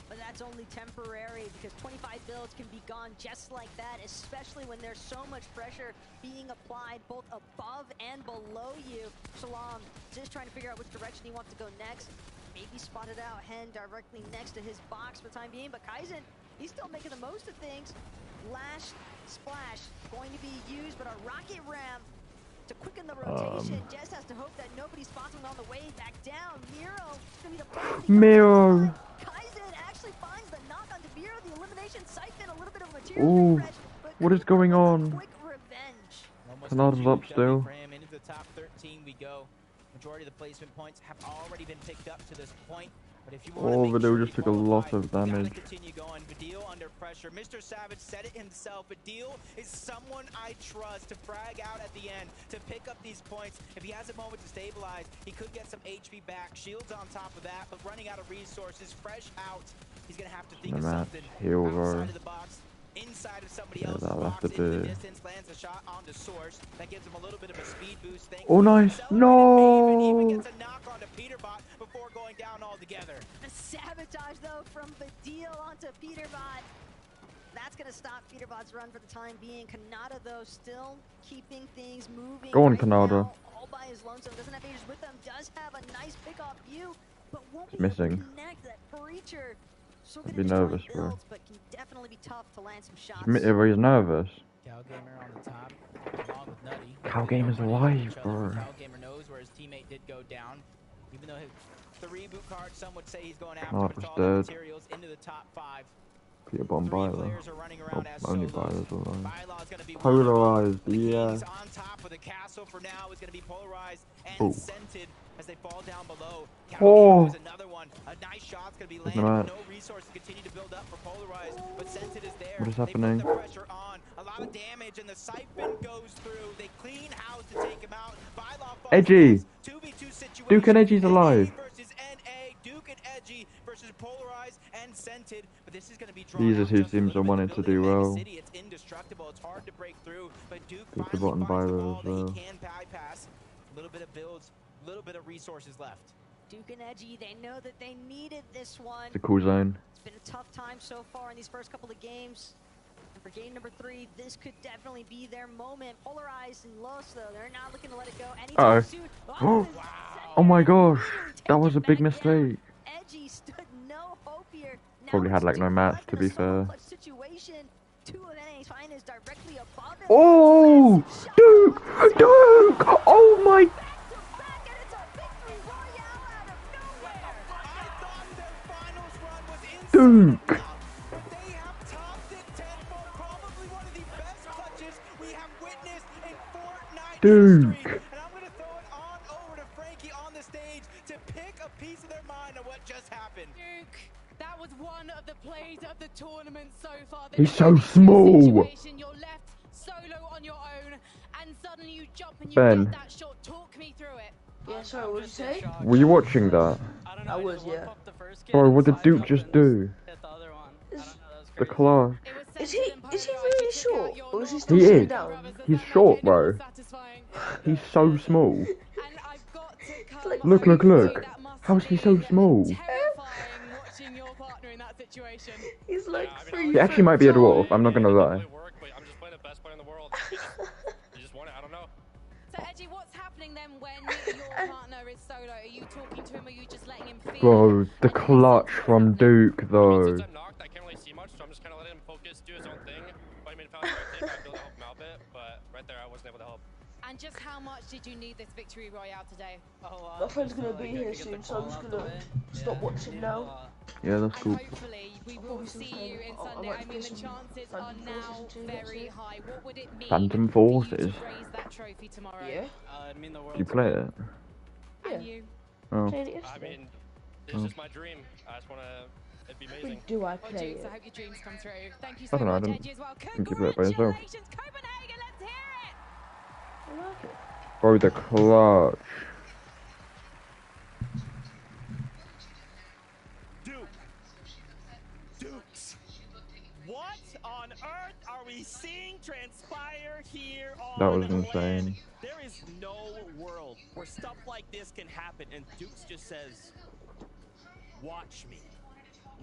But that's only temporary, because 25 builds can be gone just like that, especially when there's so much pressure being applied both above and below you. Shalom just trying to figure out which direction he wants to go next. Maybe spotted out Hen directly next to his box for the time being, but Kaizen, he's still making the most of things. Lash, splash, going to be used, but a rocket ram to quicken the rotation. Just has to hope that nobody spots him on the way back down. Miro gonna be the first. Miro. Kaizen actually finds the knock onto Miro. The elimination siphon, a little bit of a material refresh, but What is going on? quick revenge. Canada's up still. Into the top 13 we go. Majority of the placement points have already been picked up to this point. But if you want Vidal just took a lot of damage. continue going. Vidal under pressure. Mr. Savage said it himself. Vidal is someone I trust to frag out at the end, to pick up these points. If he has a moment to stabilize, he could get some HP back. Shields on top of that, but running out of resources, fresh out. He's gonna have to think of something outside of the box. Inside of somebody else's box, into the distance, lands a shot onto Source. That gives him a little bit of a speed boost. Oh, nice. No. Even gets a knock onto Peterbot before going down altogether. The sabotage, though, from Vidal onto Peterbot. That's going to stop Peterbot's run for the time being. Kanata, though, still keeping things moving. Go on, right Kanata. now, all by his lonesome. Doesn't have agents with him. Does have a nice pick-off view, but won't be Missing. able to connect that Breacher. So I'd be nervous, bro. builds, but can definitely be tough to land some shots. He's nervous. Cowgamer on the top, along with Nutty. Cowgamer's alive, bro. Cowgamer knows where his teammate did go down. Even though the reboot card, some would say he's going after Mark's all the dead. materials into the top 5. Peter Bomb Byler. Players are running around as Only solos. Byler's alive. Bylaw's gonna be Polarized, yeah. He's on top of the castle for now. Is going to be polarized and scented as they fall down below. Oh. Is another one. A nice shot's going to be There's landed. no No resources continue to build up for polarized, but scented is there. What is They happening? put the pressure on. A lot of damage, and the siphon goes through. They clean house to take him out. Bylaw falls. Edgy. 2v2 situation. Duke and Edgy's alive. Versus NA. Duke and Edgy versus polarized and scented. But this is going to be drawn These are out two just a teams I little bit. wanted to Building do Mega well. City, it's indestructible. It's hard to break through, but Duke Peter finally Bottom finds the Byler ball as that he well. can bypass. A little bit of builds, a little bit of resources left. Duke and Edgy, they know that they needed this one. It's a cool zone. It's been a tough time so far in these first couple of games. And for game number 3, this could definitely be their moment. Polarized and Los, though, they're not looking to let it go anytime soon. Oh my gosh, that was a big mistake. Edgy stood no hope here. Now Probably had it's like no Duke match left to in be a solo fair. clutch situation. 2 of NA's finest directly above him. Oh, Duke, Duke! Oh my! Duke! Duke! That was one of the plays of the tournament so far. He's so small. You're left solo on your own, and suddenly you jump and you Ben. get that shot. Talk me through it. Yeah, sorry, what did you say? Were you watching that? I was, yeah. Bro, what did Duke just do? The class. Is he really short? Or is he still He sitting is. down? He's short, bro. He's so small. Look, look, look. How is he so small? He's like 3 He actually might be a dwarf, I'm not gonna lie. So Edgy, what's happening then when your partner is solo? Are you talking to him, or are you just letting him feel? Bro, the clutch from Duke though. Since I'm knocked, I can't really see much, so I'm just kind of letting him focus, do his own thing. But I mean, if I was right there, I'd be able to help him out a bit. But right there, I wasn't able to help. And just how much did you need this victory royale today? My friend's gonna be here soon, so I'm just gonna stop watching now. Yeah, that's cool. Hopefully, we will see you in Sunday. I mean, the chances are now very high. What would it mean Phantom Forces. to raise that trophy tomorrow? Yeah. You play it? And you. Oh. Played it I yesterday. mean, this is just my dream. I just want to. It'd be amazing. Do I Well, play Dukes, it? I hope your dreams come true. Thank you I so don't know. I much, don't Edgy, as well. think you play it by yourself. Congratulations, Copenhagen. Let's hear it. I like it. Bro, the clutch. Dukes. What on earth are we seeing transpire here on That was land? insane. There is no world where stuff like this can happen, and Dukes just says, watch me.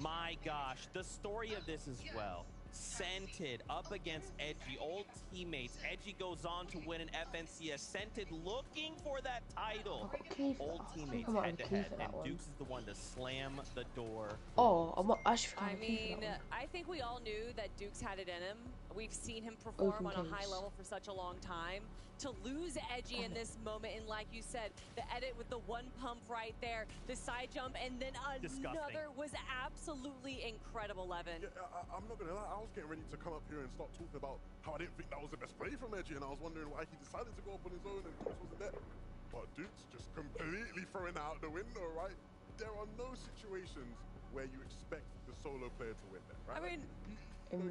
My gosh, the story of this as well. Scented up against Edgy, old teammates. Edgy goes on to win an FNCS. Scented looking for that title. Old teammates head to head, and Dukes is the one to slam the door. Oh, I'm not actually. I mean, I think we all knew that Dukes had it in him. We've seen him perform on a high level for such a long time. To lose Edgy in this moment, and like you said, the edit with the one pump right there, the side jump, and then another was absolutely incredible, Levin. Yeah, I'm not gonna lie, I was getting ready to come up here and start talking about how I didn't think that was the best play from Edgy, and I was wondering why he decided to go up on his own and Dukes wasn't there. But Dukes just completely throwing it out the window, right? There are no situations where you expect the solo player to win that, right? I mean, you don't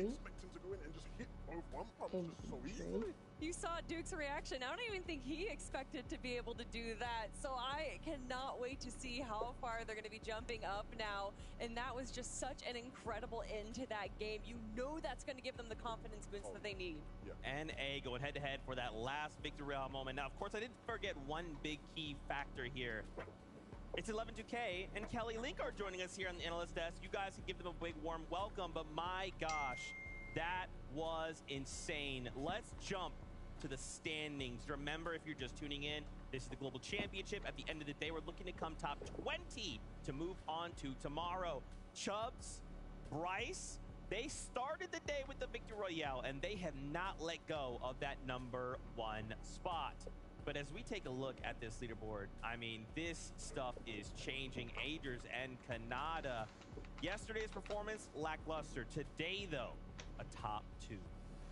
expect him to go in and just hit both one pumps just so easily. You saw Duke's reaction. I don't even think he expected to be able to do that. So I cannot wait to see how far they're going to be jumping up now. And that was just such an incredible end to that game. You know that's going to give them the confidence boost that they need. NA going head to head for that last victory royale moment. Now, of course, I didn't forget one big key factor here. It's 11-2K and Kelly Link are joining us here on the analyst desk. You guys can give them a big warm welcome, but my gosh, that was insane. Let's jump to the standings. Remember, if you're just tuning in, this is the Global Championship. At the end of the day, we're looking to come top 20 to move on to tomorrow. Chubbs, Bryce, they started the day with the Victory Royale, and they have not let go of that #1 spot. But as we take a look at this leaderboard, I mean, this stuff is changing. Agers and Kanata. Yesterday's performance, lackluster. Today, though, a top 2.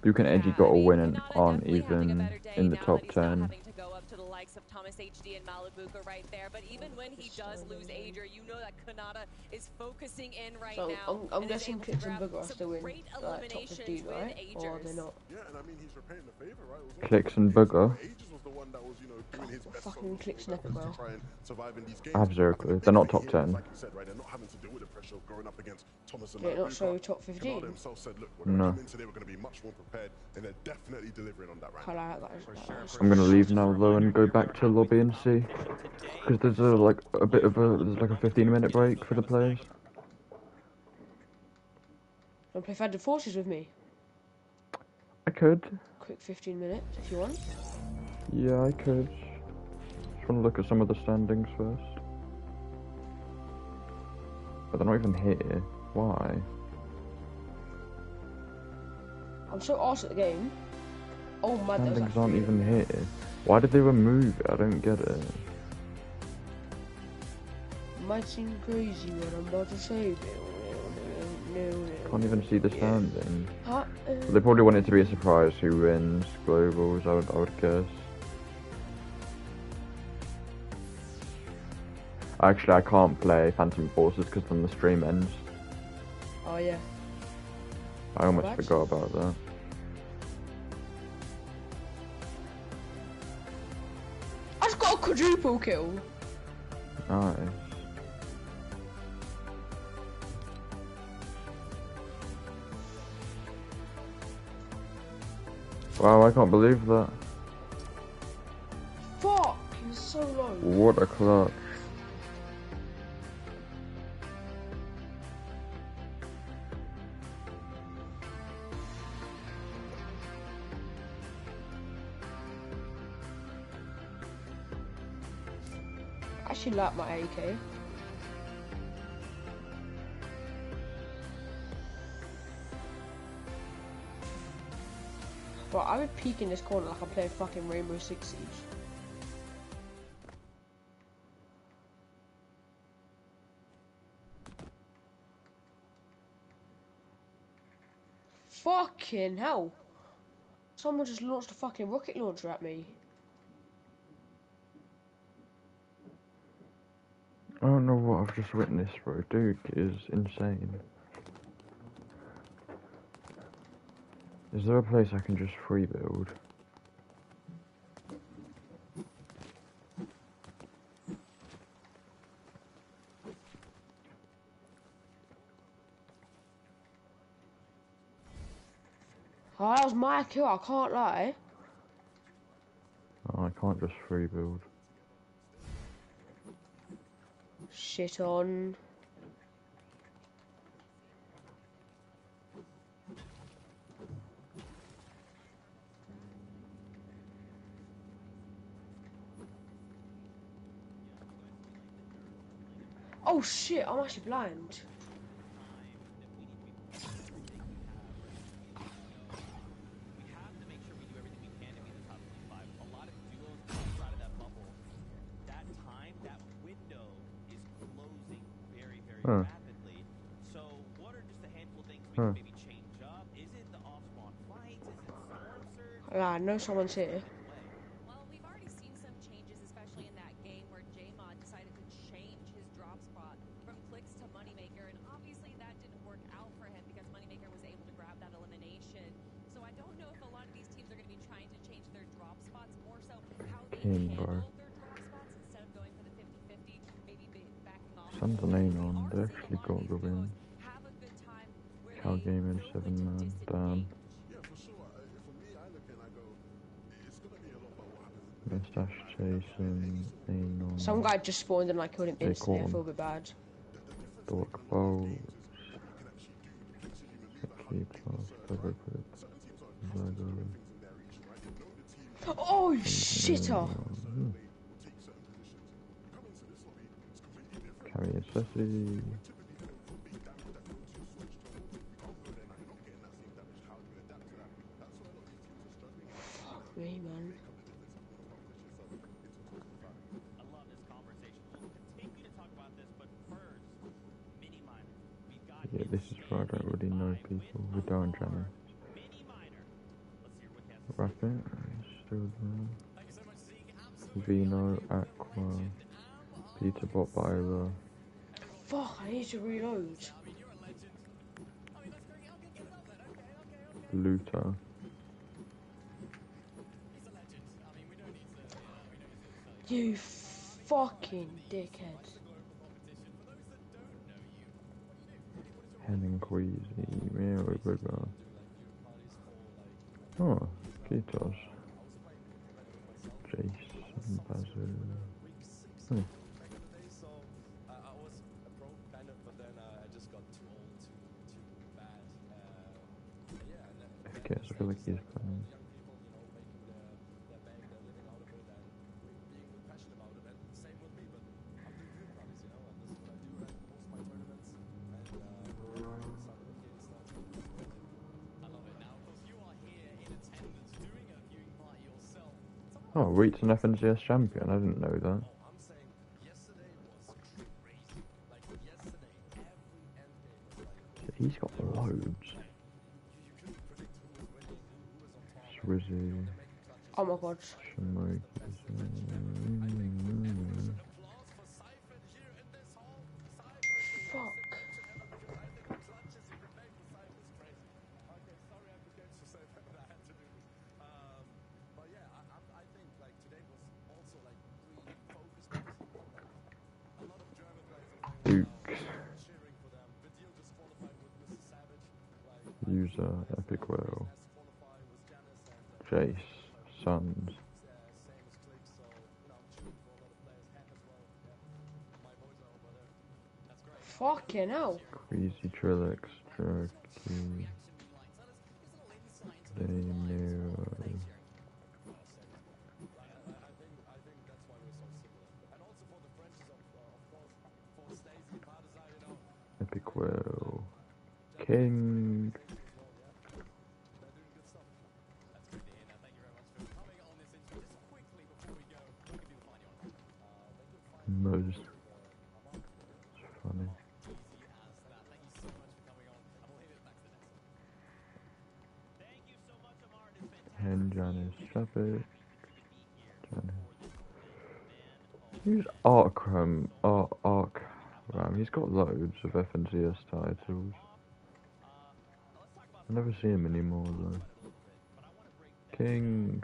Duke and Edgy got a win and aren't even in the top 10. To go up to the likes of Thomas HD and Malibuka right there, but even when he does lose Ager, you know that Kanata is focusing in right now. I'm guessing Clicks and Booger are still in like, top 15, right? Or they're not? Yeah, and I mean he's repaying the favor, right? Clicks and Booger. Agers was the one that was, you know, doing his best fucking Clicks and Epic, bro. try and survive in these games. I have zero clue. They're not top 10. Like you said, right? They're not having to deal with the pressure of going up against Thomas and They're not so top 15. Kanata himself said, look, we're going to come in today, we're going to be much more prepared, and they're definitely delivering on that round. I'm gonna leave now though and go back to lobby and see, because there's like a 15-minute break for the players. Want to play Phantom Forces with me? I could. Quick 15 minutes if you want. Yeah, I could. Just want to look at some of the standings first. But they're not even here. Why? I'm so arse at the game. Oh my god. Standings aren't even here. Why did they remove it? I don't get it. Might seem crazy what I'm about to say. Can't even see the standings. Huh? They probably want it to be a surprise who wins globals, I would guess. Actually, I can't play Phantom Forces because then the stream ends. Oh yeah. I almost forgot about that. I just got a quadruple kill. Nice. Wow, I can't believe that. Fuck, he's so low. What a clutch. I actually like my AK. But I would peek in this corner like I'm playing fucking Rainbow Six Siege. Fucking hell! Someone just launched a fucking rocket launcher at me. I don't know what I've just witnessed, bro. Duke is insane. Is there a place I can just free build? Oh, that was my kill, I can't lie. Oh, I can't just free build. Shit on. Oh shit, I'm actually blind. Huh. Rapidly. So what are just a handful of things we Huh. can maybe change up? Is it the off-spawn fights? Is it storm surge? I know someone's here. Well, we've already seen some changes, especially in that game where J-Mod decided to change his drop spot from clicks to Moneymaker, and obviously that didn't work out for him because Moneymaker was able to grab that elimination. So I don't know if a lot of these teams are going to be trying to change their drop spots, more so how they handle their drop spots instead of going for the 50-50, maybe backing off. Sun's an aim on. They actually got the win. Cow game in 7-man down. Yeah, for sure. For me, I look and I go, it's going to be a lot about what happens. Mustache chasing, aim on. Some guy just spawned and I killed him instantly, I feel a bit bad. Dork balls. Oh, shitter! Carry a Ceci. Fuck me, man. I love this conversation. We'll continue to talk about this, but first, Mini Miner. We've got Yeah, this is where I don't really know people. We don't, Johnny. Mini Miner. Let's hear what he has to Rapid, still there. Vino, Aqua, Peter Bot Byler. Fuck, I need to reload. Looter. You fucking dickhead. Henning Queasy, Miro Booger. Oh, Kitos. Jason Basil. FKS, I feel like he's playing. Oh, Wheat's an FNCS champion, I didn't know that. He's got loads. Swizzy. Oh my god. Fuck. Dukes. User, Epic Whale. Jace, Suns. Fucking hell. Crazy Trilix, Jerky. Daemir. Epic Whale. King. Most. It's funny. And Janice, stop it. Janice. Who's Ark? He's got loads of FNCS titles. I never see him anymore though. King.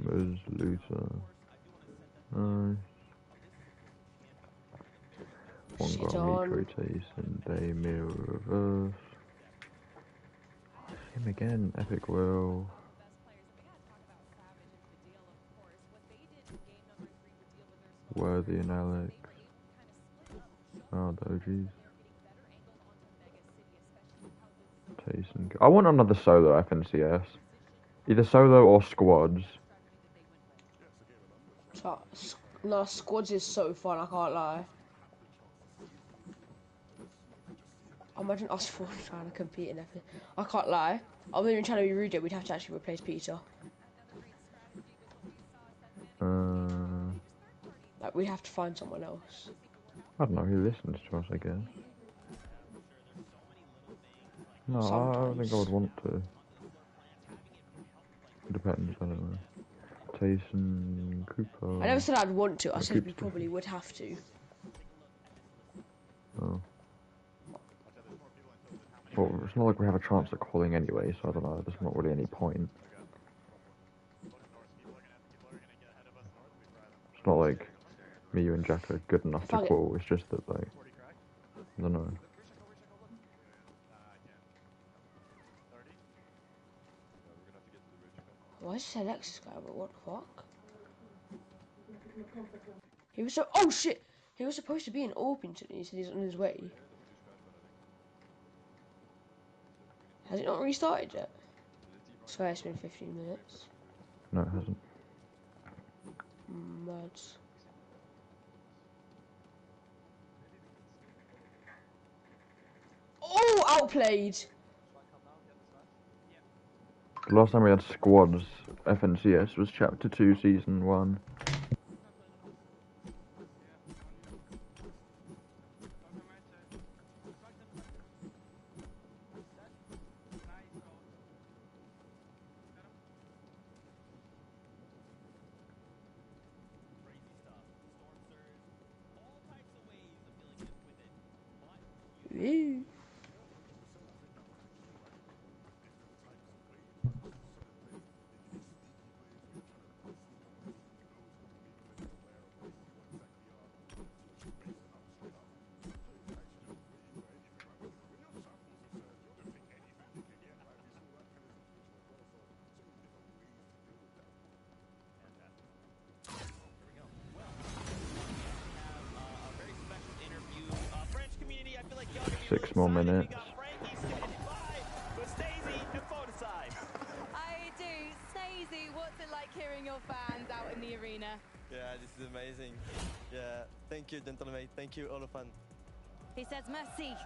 Where's Luther? Nice. One got Miko Tyson, Daymir Reverse. Him again, Epic Will. Worthy and Alex. Oh, the OGs. Tyson. I want another solo FNCS. Either solo or squads. No, squads is so fun, I can't lie. Imagine us four trying to compete in everything. I can't lie. I'm not even trying to be rude, we'd have to actually replace Peter. Like, we'd have to find someone else. I don't know who listens to us, I guess. No, I don't think I would want to. It depends, I don't know. Tyson, Cooper. I never said I'd want to, I said we probably would have to. Oh. Well, it's not like we have a chance at calling anyway, so I don't know, there's not really any point. It's not like me, you and Jack are good enough to call, it's just that, like, I don't know. Why is this Alexis guy, but what the fuck? He was so— oh shit! He was supposed to be in Orpington, he said he's on his way. Has it not restarted yet? Swear it's been 15 minutes. No, it hasn't. Mad. Oh, outplayed! The last time we had squads FNCS was Chapter 2, Season 1. Six more minutes. I do. Snazy, what's it like hearing your fans out in the arena? Yeah, this is amazing. Yeah, thank you, gentlemen. Thank you, all of fans. He says merci.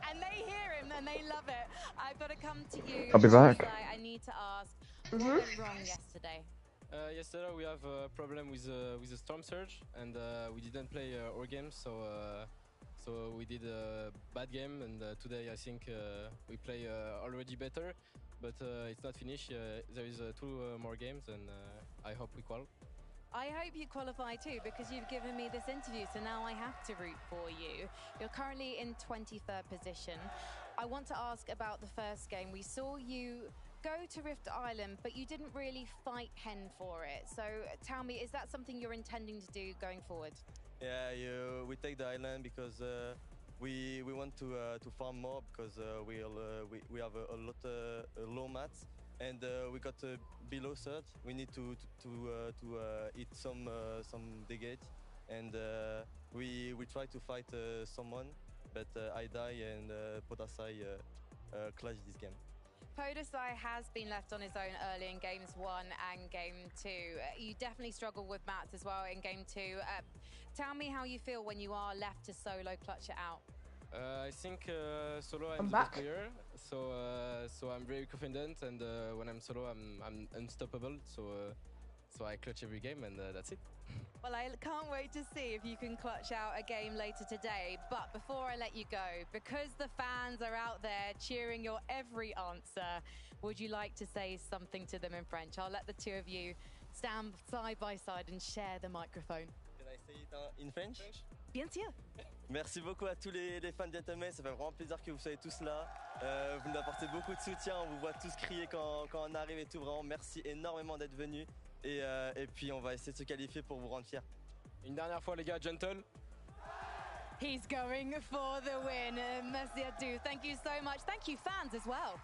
And they hear him and they love it. I've got to come to you. I'll be back. I need to ask, what went wrong yesterday? Yesterday we have a problem with the storm surge, and we didn't play our game, so we did a bad game. And today I think we play already better, but it's not finished. There is 2 more games, and I hope we qualify. I hope you qualify too, because you've given me this interview, so now I have to root for you. You're currently in 23rd position. I want to ask about the first game. We saw you go to Rift Island, but you didn't really fight Hen for it. So tell me, is that something you're intending to do going forward? Yeah, we take the island because we want to farm more, because we have a lot low mats, and we got below third. We need to hit some negate, and we try to fight someone, but I die, and Podasai clutch this game. Podasai has been left on his own early in games 1 and game 2. You definitely struggle with mats as well in game 2. Tell me how you feel when you are left to solo clutch it out. I think solo I'm the back. best player, so I'm very confident, and when I'm solo I'm unstoppable. So I clutch every game, and that's it. Well, I can't wait to see if you can clutch out a game later today. But before I let you go, because the fans are out there cheering your every answer, would you like to say something to them in French? I'll let the two of you stand side by side and share the microphone. Can I say it in French? Bien sûr. Merci beaucoup à tous les fans d'Gentleman, ça fait vraiment plaisir que vous soyez tous là. Vous nous apportez beaucoup de soutien, on vous voit tous crier quand on arrive et tout. Vraiment, merci énormément d'être venus. Et puis, on va essayer de se qualifier pour vous rendre fiers. Une dernière fois, les gars, Gentle. He's going for the win. Merci à tous. Thank you so much. Thank you, fans, as well.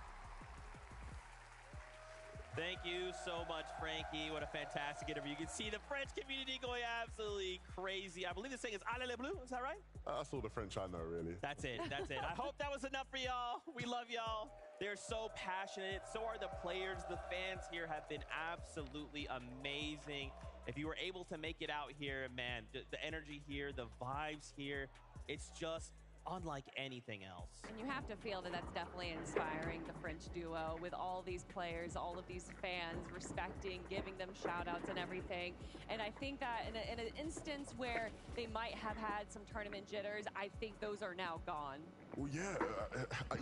Thank you so much, Frankie. What a fantastic interview. You can see the French community going absolutely crazy. I believe the saying is "Allez les Bleus." Is that right? That's all the French I know, really. That's it. That's it. I hope that was enough for y'all. We love y'all. They're so passionate. So are the players. The fans here have been absolutely amazing. If you were able to make it out here, man, the energy here, the vibes here, it's just unlike anything else. And you have to feel that that's definitely inspiring the French duo with all these players, all of these fans respecting, giving them shout outs and everything. And I think that in an instance where they might have had some tournament jitters, I think those are now gone. Well, yeah,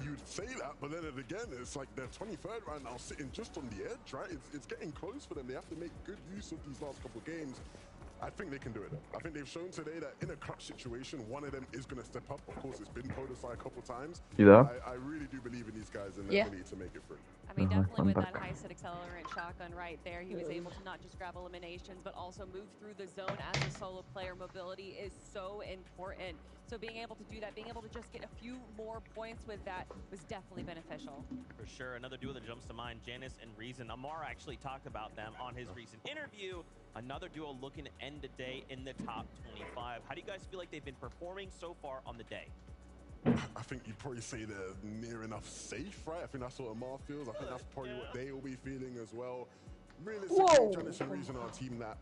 you'd say that, but then again, it's like they're 23rd right now, sitting just on the edge, right? It's getting close for them. They have to make good use of these last couple of games. I think they can do it though. I think they've shown today that in a clutch situation, one of them is going to step up. Of course, it's been Podesai a couple times. You there? I really do believe in these guys and their ability to make it through. I mean, definitely with that high-set accelerant shotgun right there, he was able to not just grab eliminations, but also move through the zone as a solo player. Mobility is so important. So being able to do that, being able to just get a few more points with that was definitely beneficial. For sure. Another duo that jumps to mind, Janice and Reason. Amar actually talked about them on his recent interview. Another duo looking to end the day in the top 25. How do you guys feel like they've been performing so far on the day? I think you'd probably say they're near enough safe, right? I think that's what Amar feels. I think that's probably what they will be feeling as well. Realistically, Janice and Reason are a team that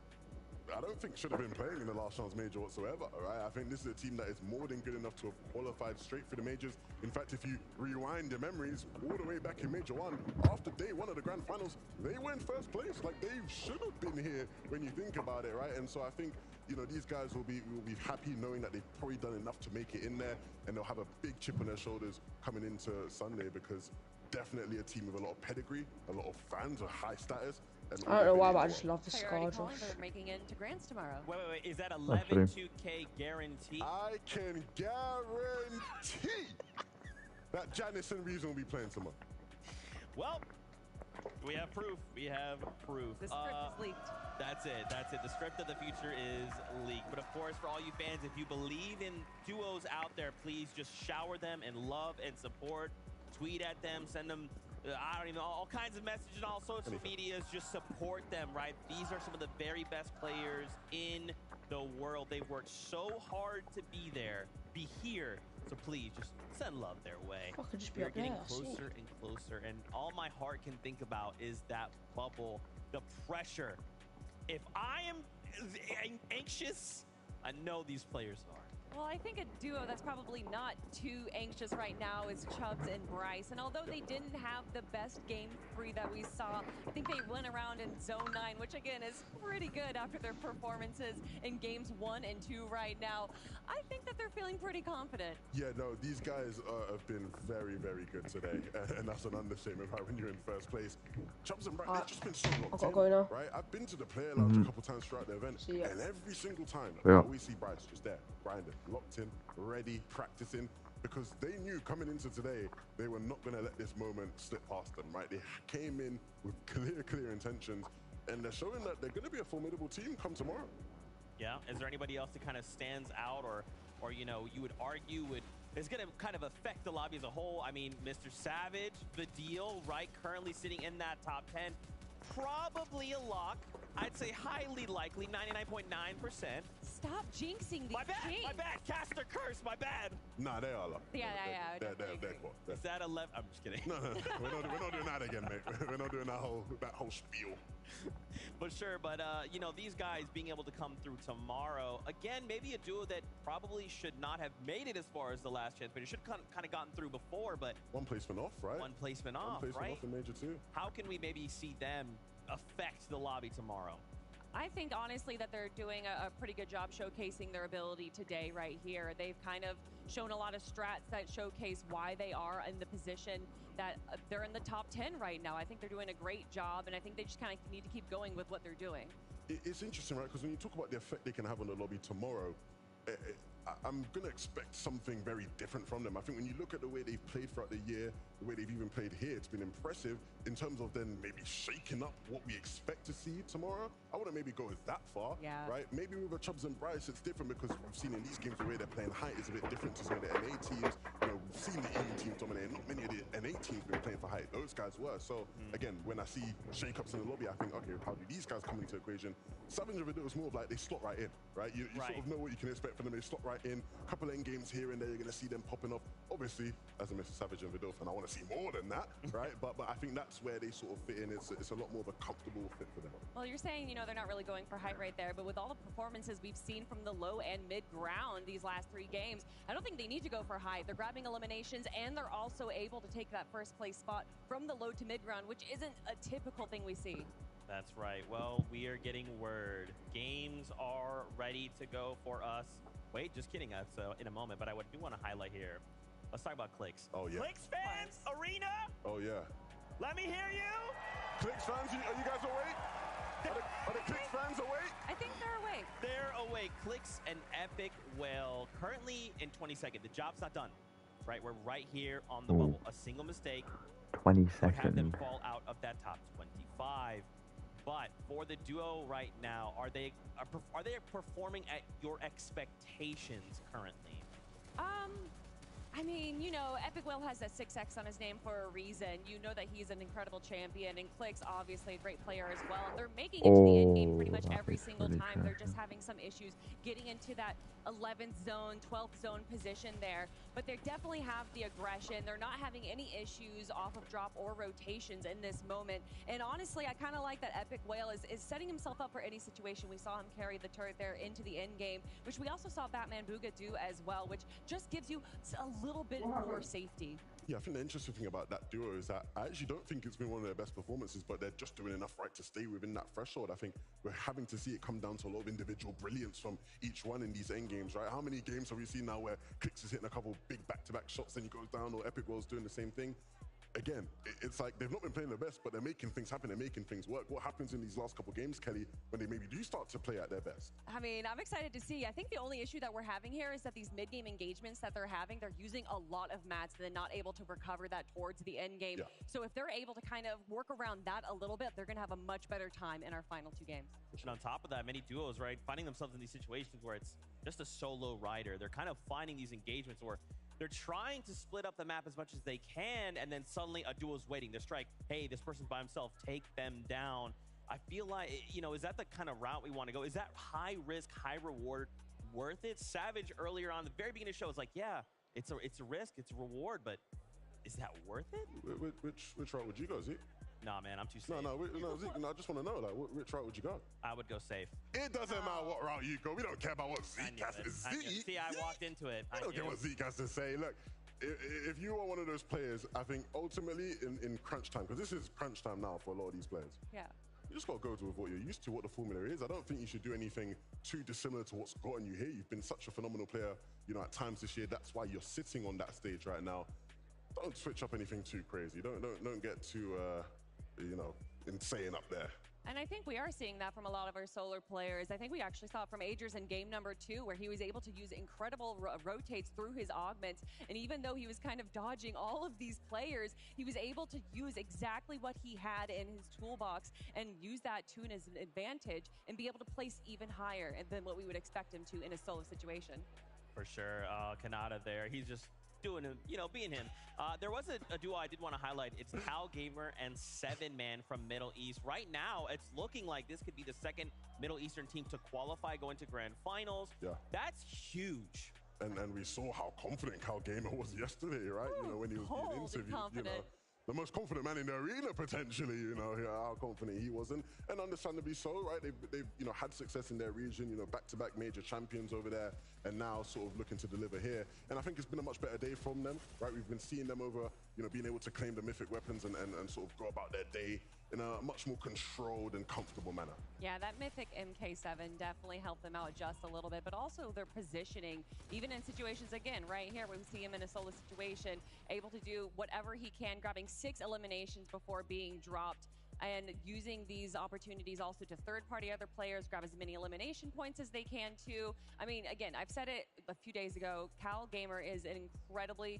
I don't think should have been playing in the last chance major whatsoever, right? I think this is a team that is more than good enough to have qualified straight for the majors. In fact, if you rewind your memories all the way back in Major 1, after day 1 of the grand finals, they were in first place. Like, they should have been here when you think about it, right? And so I think, you know, these guys will be happy knowing that they've probably done enough to make it in there, and they'll have a big chip on their shoulders coming into Sunday, because definitely a team with a lot of pedigree, a lot of fans, a high status. I don't know why, but I just love the Scar. They're making it into Grands tomorrow. Wait. Is that 11-2K guarantee? I can guarantee that Janice and Reason will be playing tomorrow. Well, we have proof. We have proof. The script is leaked. That's it. That's it. The script of the future is leaked. But of course, for all you fans, if you believe in duos out there, please just shower them in love and support. Tweet at them. Send them, I don't even know, all kinds of messages on all social medias. Just support them, right? These are some of the very best players in the world. They've worked so hard to be there, be here. So please, just send love their way. We're getting closer and closer, and all my heart can think about is that bubble, the pressure. If I am anxious, I know these players are. Well, I think a duo that's probably not too anxious right now is Chubbs and Bryce. And although they didn't have the best game 3 that we saw, I think they went around in Zone 9, which again is pretty good after their performances in games 1 and 2 right now. I think that they're feeling pretty confident. Yeah, no, these guys have been very, very good today. And that's an understatement, right, when you're in first place. Chubbs and Bryce, they've just been so locked in, right? I've been to the player lounge a couple times throughout the event, and every single time, I always see Bryce just there, grinding, locked in, ready, practicing, because they knew coming into today they were not going to let this moment slip past them, right? They came in with clear intentions, and they're showing that they're going to be a formidable team come tomorrow. Yeah, is there anybody else that kind of stands out, or you know, you would argue is going to kind of affect the lobby as a whole? I mean, Mr. Savage, the deal, right, currently sitting in that top 10, probably a lock. I'd say highly likely, 99.9%. Stop jinxing these My bad, caster curse, my bad. Nah, they are locked. Yeah. They're cool. Is that 11? I'm just kidding. No. We're not doing that again, mate. We're not doing that whole spiel. But sure, you know, these guys being able to come through tomorrow, again, maybe a duo that probably should not have made it as far as the last chance, but it should kind of gotten through before, but... One placement off, right? One placement off, right? Off in Major 2. How can we maybe see them affect the lobby tomorrow? I think honestly that they're doing a pretty good job showcasing their ability today right here. They've kind of shown a lot of strats that showcase why they are in the position that they're in the top 10 right now. I think they're doing a great job, and I think they just kind of need to keep going with what they're doing. It's interesting, right? Because when you talk about the effect they can have on the lobby tomorrow, I'm going to expect something very different from them. I think when you look at the way they've played throughout the year, the way they've even played here, it's been impressive in terms of then maybe shaking up what we expect to see tomorrow. I wouldn't maybe go that far, right? Maybe with a Chubbs and Bryce, it's different because we've seen in these games the way they're playing height is a bit different to some of the NA teams. You know, we've seen the EM teams dominate. Not many of the NA teams been playing for height. Those guys were. So again, when I see shake-ups in the lobby, I think, okay, how do these guys come into the equation? Savage of it was more of like they slot right in, right? You sort of know what you can expect from them. They slot right in. A couple end games here and there, you're going to see them popping off. Obviously, as a Mr. Savage and Vidal fan, I want to see more than that, right? But I think that's where they sort of fit in. It's a lot more of a comfortable fit for them. Well, you're saying, you know, they're not really going for height right there, but with all the performances we've seen from the low and mid ground these last 3 games, I don't think they need to go for height. They're grabbing eliminations, and they're also able to take that first place spot from the low to mid ground, which isn't a typical thing we see. That's right. Well, we are getting word. Games are ready to go for us. Wait, just kidding. That's in a moment, but I do want to highlight here. Let's talk about Clicks. Oh, yeah. Clicks fans, Arena. Oh, yeah. Let me hear you. Clicks fans, are you guys awake? Are the Clicks fans awake? I think they're awake. They're awake. Clicks and Epic Whale currently in 22nd. The job's not done, right? We're right here on the bubble. A single mistake 20 would have them seconds. fall out of that top 25. But for the duo right now, are they performing at your expectations currently? I mean, you know, Epic Will has a 6X on his name for a reason. You know that he's an incredible champion, and Clicks, obviously, a great player as well. And they're making it to the end game pretty much every single time. They're just having some issues getting into that 11th zone, 12th zone position there. But they definitely have the aggression. They're not having any issues off of drop or rotations in this moment. And honestly, I kind of like that Epic Whale is setting himself up for any situation. We saw him carry the turret there into the end game, which we also saw Batman Booga do as well, which just gives you a little bit more safety. Yeah, I think the interesting thing about that duo is that I actually don't think it's been one of their best performances, but they're just doing enough right to stay within that threshold. I think we're having to see it come down to a lot of individual brilliance from each one in these end games, right? How many games have we seen now where Clicks is hitting a couple big back-to-back shots and he goes down, or Epic World's doing the same thing? Again, it's like they've not been playing the best, but they're making things happen, they're making things work. What happens in these last couple games, Kelly, when they maybe do start to play at their best? I mean, I'm excited to see. I think the only issue that we're having here is that these mid-game engagements that they're having, they're using a lot of mats and then not able to recover that towards the end game. Yeah. So if they're able to kind of work around that a little bit, they're going to have a much better time in our final 2 games. And on top of that, many duos, right, finding themselves in these situations where it's just a solo rider. They're kind of finding these engagements where they're trying to split up the map as much as they can, and then suddenly a duo's waiting. They strike, hey, this person's by himself, take them down. I feel like, you know, is that the kind of route we want to go? Is that high risk, high reward worth it? Savage earlier on, the very beginning of the show was like, yeah, it's a risk, it's a reward, but is that worth it? Which route would you go, Zeke? Nah, man, I'm too safe. No, Zeke, I just want to know, like, which route would you go? I would go safe. It doesn't matter what route you go. We don't care about what Zeke has to say. See, I walked into it. I don't care what Zeke has to say. Look, if you are one of those players, I think ultimately in crunch time, because this is crunch time now for a lot of these players. Yeah. You just got to go with what you're used to, what the formula is. I don't think you should do anything too dissimilar to what's gotten you here. You've been such a phenomenal player, you know, at times this year. That's why you're sitting on that stage right now. Don't switch up anything too crazy. Don't get too, you know, insane up there. And I think we are seeing that from a lot of our solar players. I think we actually saw it from Agers in game number 2, where he was able to use incredible rotates through his augments. And even though he was kind of dodging all of these players, he was able to use exactly what he had in his toolbox and use that to his advantage and be able to place even higher than what we would expect him to in a solo situation. For sure. Kanata there. He's just doing him, you know, being him. There was a duo I did want to highlight. It's Cal Gamer and 7man from Middle East. Right now, it's looking like this could be the second Middle Eastern team to qualify, go into grand finals. Yeah. That's huge. And we saw how confident Cal Gamer was yesterday, right? Ooh, you know, when he was being interviewed, you know, the most confident man in the arena potentially, you know, how confident he was, and understandably so, right? They've you know, had success in their region, you know, back-to-back major champions over there. and now sort of looking to deliver here. And I think it's been a much better day from them, right? We've been seeing them over, you know, being able to claim the mythic weapons and sort of go about their day in a much more controlled and comfortable manner. Yeah, that mythic MK7 definitely helped them out just a little bit, but also their positioning, even in situations, again, right here, when we see him in a solo situation, able to do whatever he can, grabbing 6 eliminations before being dropped, and using these opportunities also to third-party other players, grab as many elimination points as they can too. I mean, again, I've said it a few days ago, Cal Gamer is an incredibly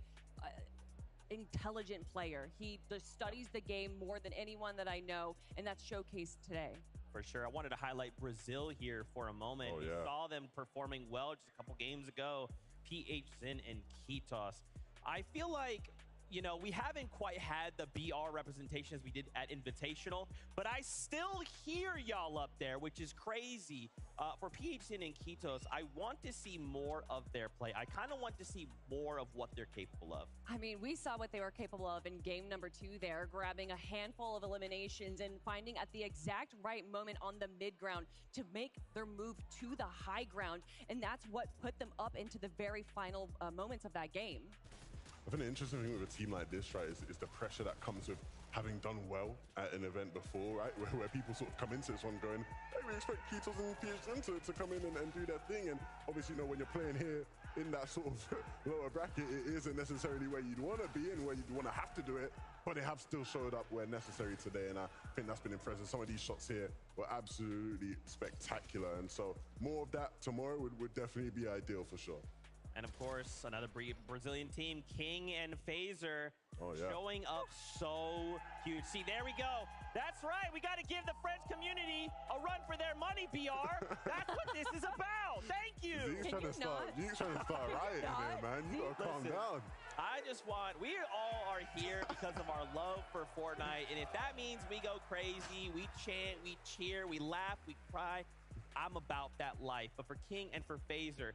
intelligent player. He just studies the game more than anyone that I know, and that's showcased today. For sure. I wanted to highlight Brazil here for a moment. Oh, We yeah. saw them performing well just a couple games ago. PH Zin and Kitos. I feel like, you know, we haven't quite had the BR representation as we did at Invitational, but I still hear y'all up there, which is crazy. For PHN and Kitos, I want to see more of their play. I kind of want to see more of what they're capable of. I mean, we saw what they were capable of in game number 2 there, grabbing a handful of eliminations and finding at the exact right moment on the mid ground to make their move to the high ground, and that's what put them up into the very final moments of that game. I think the interesting thing with a team like this, right, is the pressure that comes with having done well at an event before, right, where people sort of come into this one going, hey, we expect Kitos and PHN to come in and do their thing. And obviously, you know, when you're playing here in that sort of lower bracket, it isn't necessarily where you'd want to be and where you'd want to have to do it, but they have still showed up where necessary today, and I think that's been impressive. Some of these shots here were absolutely spectacular, and so more of that tomorrow would definitely be ideal for sure. And of course, another Brazilian team, King and Phaser, showing up so huge. See, there we go. That's right. We got to give the French community a run for their money, BR. That's what this is about. Thank you. Zeke's trying to start rioting there, man. You got to calm down. I just want, we all are here because of our love for Fortnite. And if that means we go crazy, we chant, we cheer, we laugh, we cry, I'm about that life. But for King and for Phaser,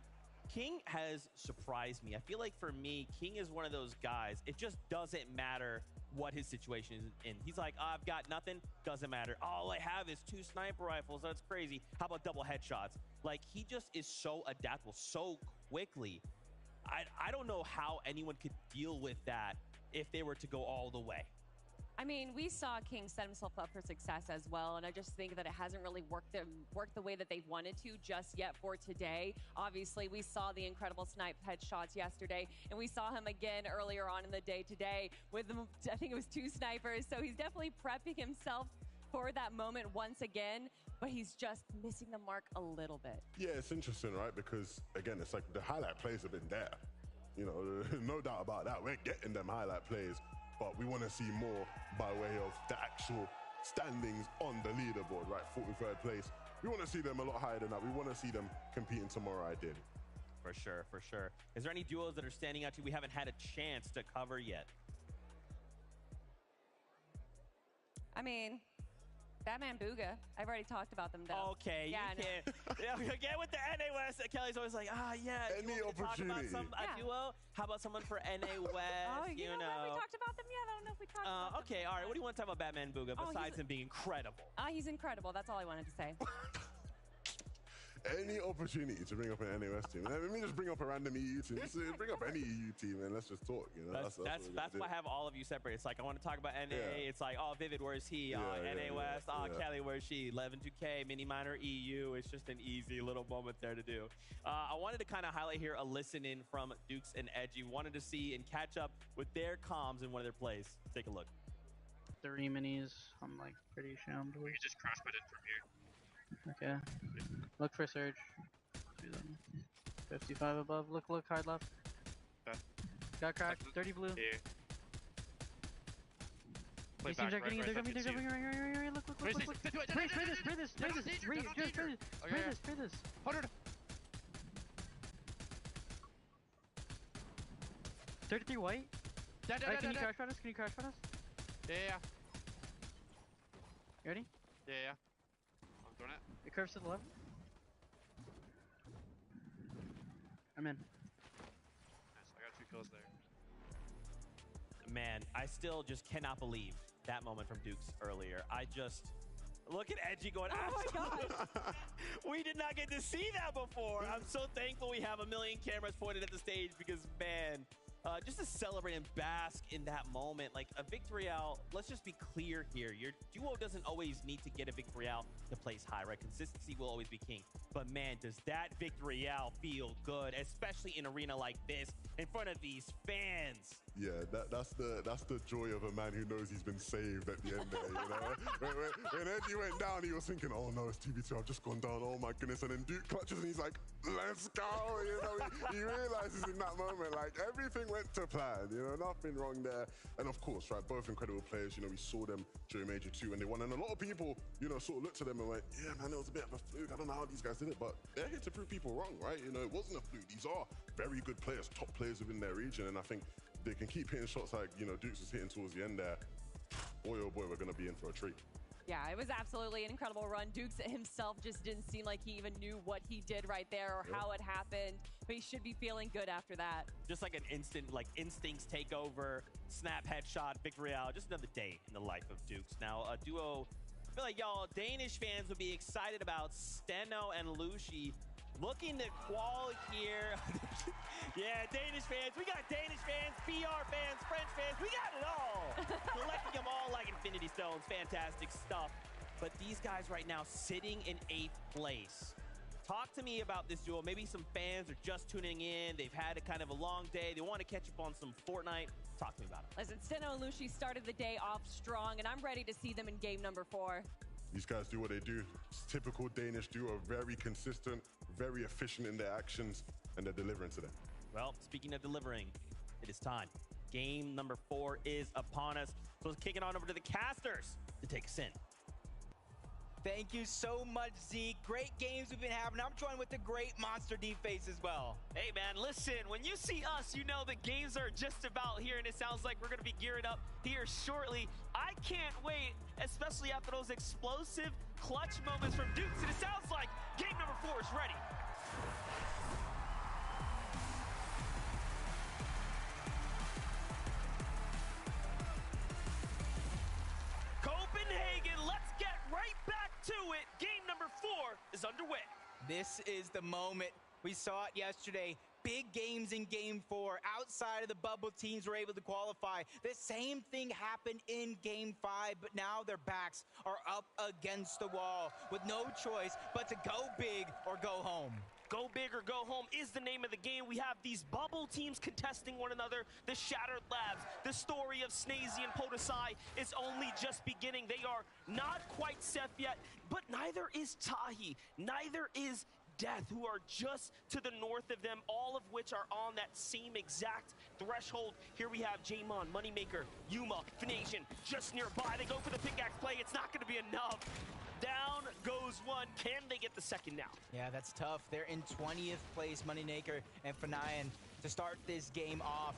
King has surprised me. I feel like for me, King is one of those guys, it just doesn't matter what his situation is in. He's like, oh, I've got nothing, doesn't matter. All I have is 2 sniper rifles, that's crazy. How about double headshots? Like, he just is so adaptable so quickly. I don't know how anyone could deal with that if they were to go all the way. I mean, we saw King set himself up for success as well, and I just think that it hasn't really worked the way that they've wanted to just yet for today. Obviously, we saw the incredible snipe headshots yesterday, and we saw him again earlier on in the day today with, I think it was 2 snipers, so he's definitely prepping himself for that moment once again, but he's just missing the mark a little bit. Yeah, it's interesting, right? Because, again, it's like the highlight plays have been there. You know, no doubt about that. We're getting them highlight plays, but we want to see more by way of the actual standings on the leaderboard, right? 43rd place. We want to see them a lot higher than that. We want to see them competing tomorrow, ideally. For sure, for sure. Is there any duos that are standing out to you we haven't had a chance to cover yet? I mean, Batman Booga. I've already talked about them, though. Okay, yeah, you can't. Again with the NA West, Kelly's always like, yeah. Any opportunity. Talk about a duo? How about someone for NA West? Oh, you know what? We talked about them yet? I don't know if we talked about them. Okay, all right. What do you want to talk about Batman Booga besides him being incredible? He's incredible. That's all I wanted to say. Any opportunity to bring up an NAS team. Let me just bring up a random EU team. Just bring up any EU team and let's just talk. You know, that's why I have all of you separate. It's like I want to talk about NA. Yeah. It's like, oh, Vivid, where's he? NA West. Kelly, where's she? 11-2K, Mini Minor EU. It's just an easy little moment there to do. I wanted to kind of highlight here a listen in from Dukes and Edgy. Wanted to see and catch up with their comms in one of their plays. Take a look. 3 minis. I'm like pretty shammed. We just crash bed in from here. Okay. Look for surge. 55 above. Look, hard left. Okay. Got cracked. 30 blue. Here. They seem they're getting it. They're coming. Right. Look. Spray this. Spray this. 100. 33 white. Dead. Can you crash on us? Yeah. You ready? Yeah. I'm throwing it. It curves to the left. I'm in. Nice. I got 2 kills there. Man, I still just cannot believe that moment from Dukes earlier. Look at Edgy going, oh my God. We did not get to see that before. I'm so thankful we have a million cameras pointed at the stage because, man, just to celebrate and bask in that moment, like a victory out, let's just be clear here. Your duo doesn't always need to get a victory out to place high, right? Consistency will always be king. But man, does that victory out feel good, especially in an arena like this, in front of these fans. Yeah, that's the joy of a man who knows he's been saved at the end there, you know? when Edgy went down, he was thinking, oh no, it's 2v2, I've just gone down, oh my goodness. And then Duke clutches and he's like, let's go, you know? He realizes in that moment, like, everything went to plan, you know? Nothing wrong there. And of course, right, both incredible players, you know, we saw them during Major 2 and they won. And a lot of people, you know, sort of looked at them and went, yeah, man, it was a bit of a fluke. I don't know how these guys did it, but they're here to prove people wrong, right? You know, it wasn't a fluke. These are very good players, top players within their region. And I think they can keep hitting shots like, you know, Dukes was hitting towards the end there. Boy, oh boy, we're going to be in for a treat. Yeah, it was absolutely an incredible run. Dukes himself just didn't seem like he even knew what he did right there or how it happened, but he should be feeling good after that. Just like an instant, like instincts take over, snap, headshot, victory out. Just another day in the life of Dukes. Now, a duo, I feel like y'all Danish fans would be excited about Steno and Lucy. Looking to qual here. Yeah, Danish fans. We got Danish fans, BR fans, French fans. We got it all. Collecting them all like Infinity Stones. Fantastic stuff. But these guys right now sitting in 8th place. Talk to me about this duel. Maybe some fans are just tuning in. They've had a kind of a long day. They want to catch up on some Fortnite. Talk to me about it. Listen, Steno and Lucy started the day off strong, and I'm ready to see them in game number 4. These guys do what they do. It's typical Danish duo, very consistent, very efficient in their actions, and they're delivering today. Well, speaking of delivering, it is time. Game number 4 is upon us. So let's kick it on over to the casters to take us in. Thank you so much, Zeke. Great games we've been having. I'm joined with the great Monster D-Face as well. Hey, man, listen, when you see us, you know the games are just about here, and it sounds like we're going to be gearing up here shortly. I can't wait, especially after those explosive clutch moments from Dukes, and it sounds like game number 4 is ready. Copenhagen, let's get right back to it. Game number 4 is underway. This is the moment. We saw it yesterday. Big games in game 4. Outside of the bubble, teams were able to qualify. The same thing happened in game 5, but now their backs are up against the wall with no choice but to go big or go home. Go big or go home is the name of the game. We have these bubble teams contesting one another. The Shattered Labs, the story of Snazy and Podesai is only just beginning. They are not quite safe yet, but neither is Tahi. Neither is Death, who are just to the north of them, all of which are on that same exact threshold. Here we have Jamon, Moneymaker, Yuma, Finasian, just nearby. They go for the pickaxe play. It's not going to be enough. Down goes one. Can they get the second now? Yeah, that's tough. They're in 20th place, Moneymaker and Fanayan, to start this game off.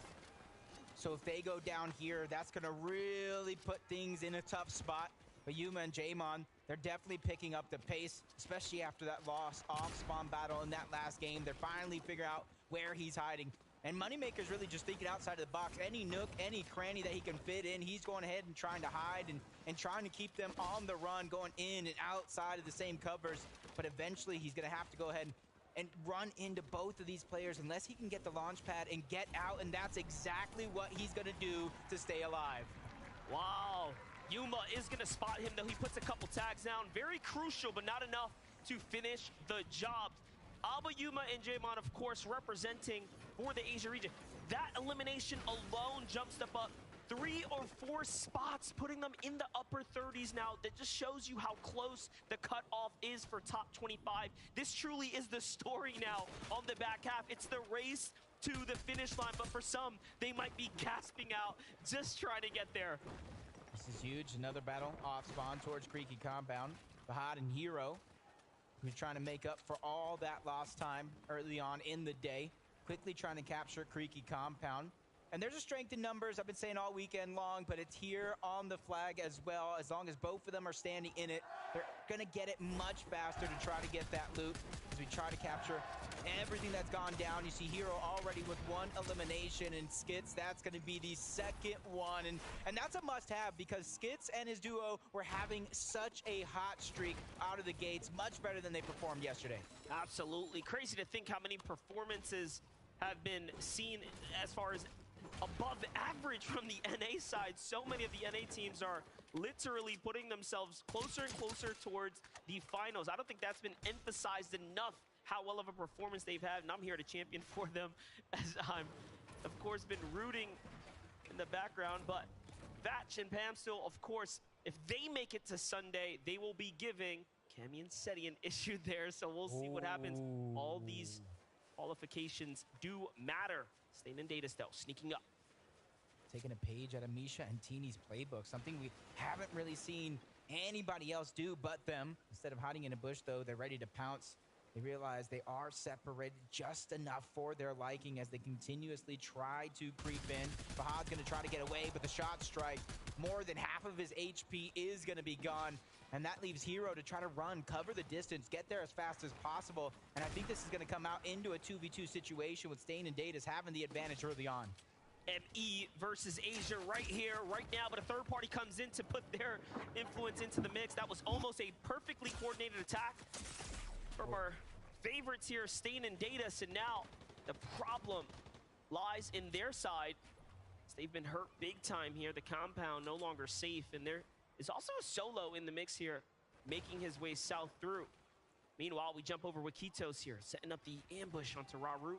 So if they go down here, that's going to really put things in a tough spot. But Yuma and Jamon, they're definitely picking up the pace, especially after that loss off-spawn battle in that last game. They're finally figuring out where he's hiding. And Moneymaker's really just thinking outside of the box. Any nook, any cranny that he can fit in, he's going ahead and trying to hide and trying to keep them on the run, going in and outside of the same covers. But eventually, he's going to have to go ahead and run into both of these players unless he can get the launch pad and get out. And that's exactly what he's going to do to stay alive. Wow. Yuma is going to spot him, though. He puts a couple tags down. Very crucial, but not enough to finish the job. Alba, Yuma, and Jamon, of course, representing for the Asia region. That elimination alone jumps them up 3 or 4 spots, putting them in the upper 30s now. That just shows you how close the cutoff is for top 25. This truly is the story now on the back half. It's the race to the finish line, but for some, they might be gasping out just trying to get there. This is huge. Another battle off spawn towards Creaky Compound. Bahad and Hero, who's trying to make up for all that lost time early on in the day. Quickly trying to capture Creaky Compound. And there's a strength in numbers, I've been saying all weekend long, but it's here on the flag as well. As long as both of them are standing in it, they're going to get it much faster to try to get that loot as we try to capture everything that's gone down. You see Hero already with one elimination, and Skits, that's going to be the second one. And that's a must-have because Skits and his duo were having such a hot streak out of the gates, much better than they performed yesterday. Absolutely. Crazy to think how many performances have been seen as far as above average from the NA side. So many of the NA teams are literally putting themselves closer and closer towards the finals. I don't think that's been emphasized enough, how well of a performance they've had, and I'm here to champion for them as I'm, of course, been rooting in the background. But Vatch and Pamstil, of course, if they make it to Sunday, they will be giving Cammy and Seti an issue there, so we'll see what happens. All these qualifications do matter. Staying in data still, sneaking up. Taking a page out of Misha and Teeny's playbook, something we haven't really seen anybody else do but them. Instead of hiding in a bush, though, they're ready to pounce. They realize they are separated just enough for their liking as they continuously try to creep in. Fahad's going to try to get away, but the shot strike, more than half of his HP is going to be gone. And that leaves Hero to try to run, cover the distance, get there as fast as possible. And I think this is going to come out into a 2v2 situation with Stain and Datas having the advantage early on. ME versus Asia right here, right now, but a third party comes in to put their influence into the mix. That was almost a perfectly coordinated attack from our favorites here, Stain and Datas, and now the problem lies in their side. They've been hurt big time here. The compound no longer safe, and there is also a solo in the mix here, making his way south through. Meanwhile, we jump over with Kitos here, setting up the ambush onto Raru.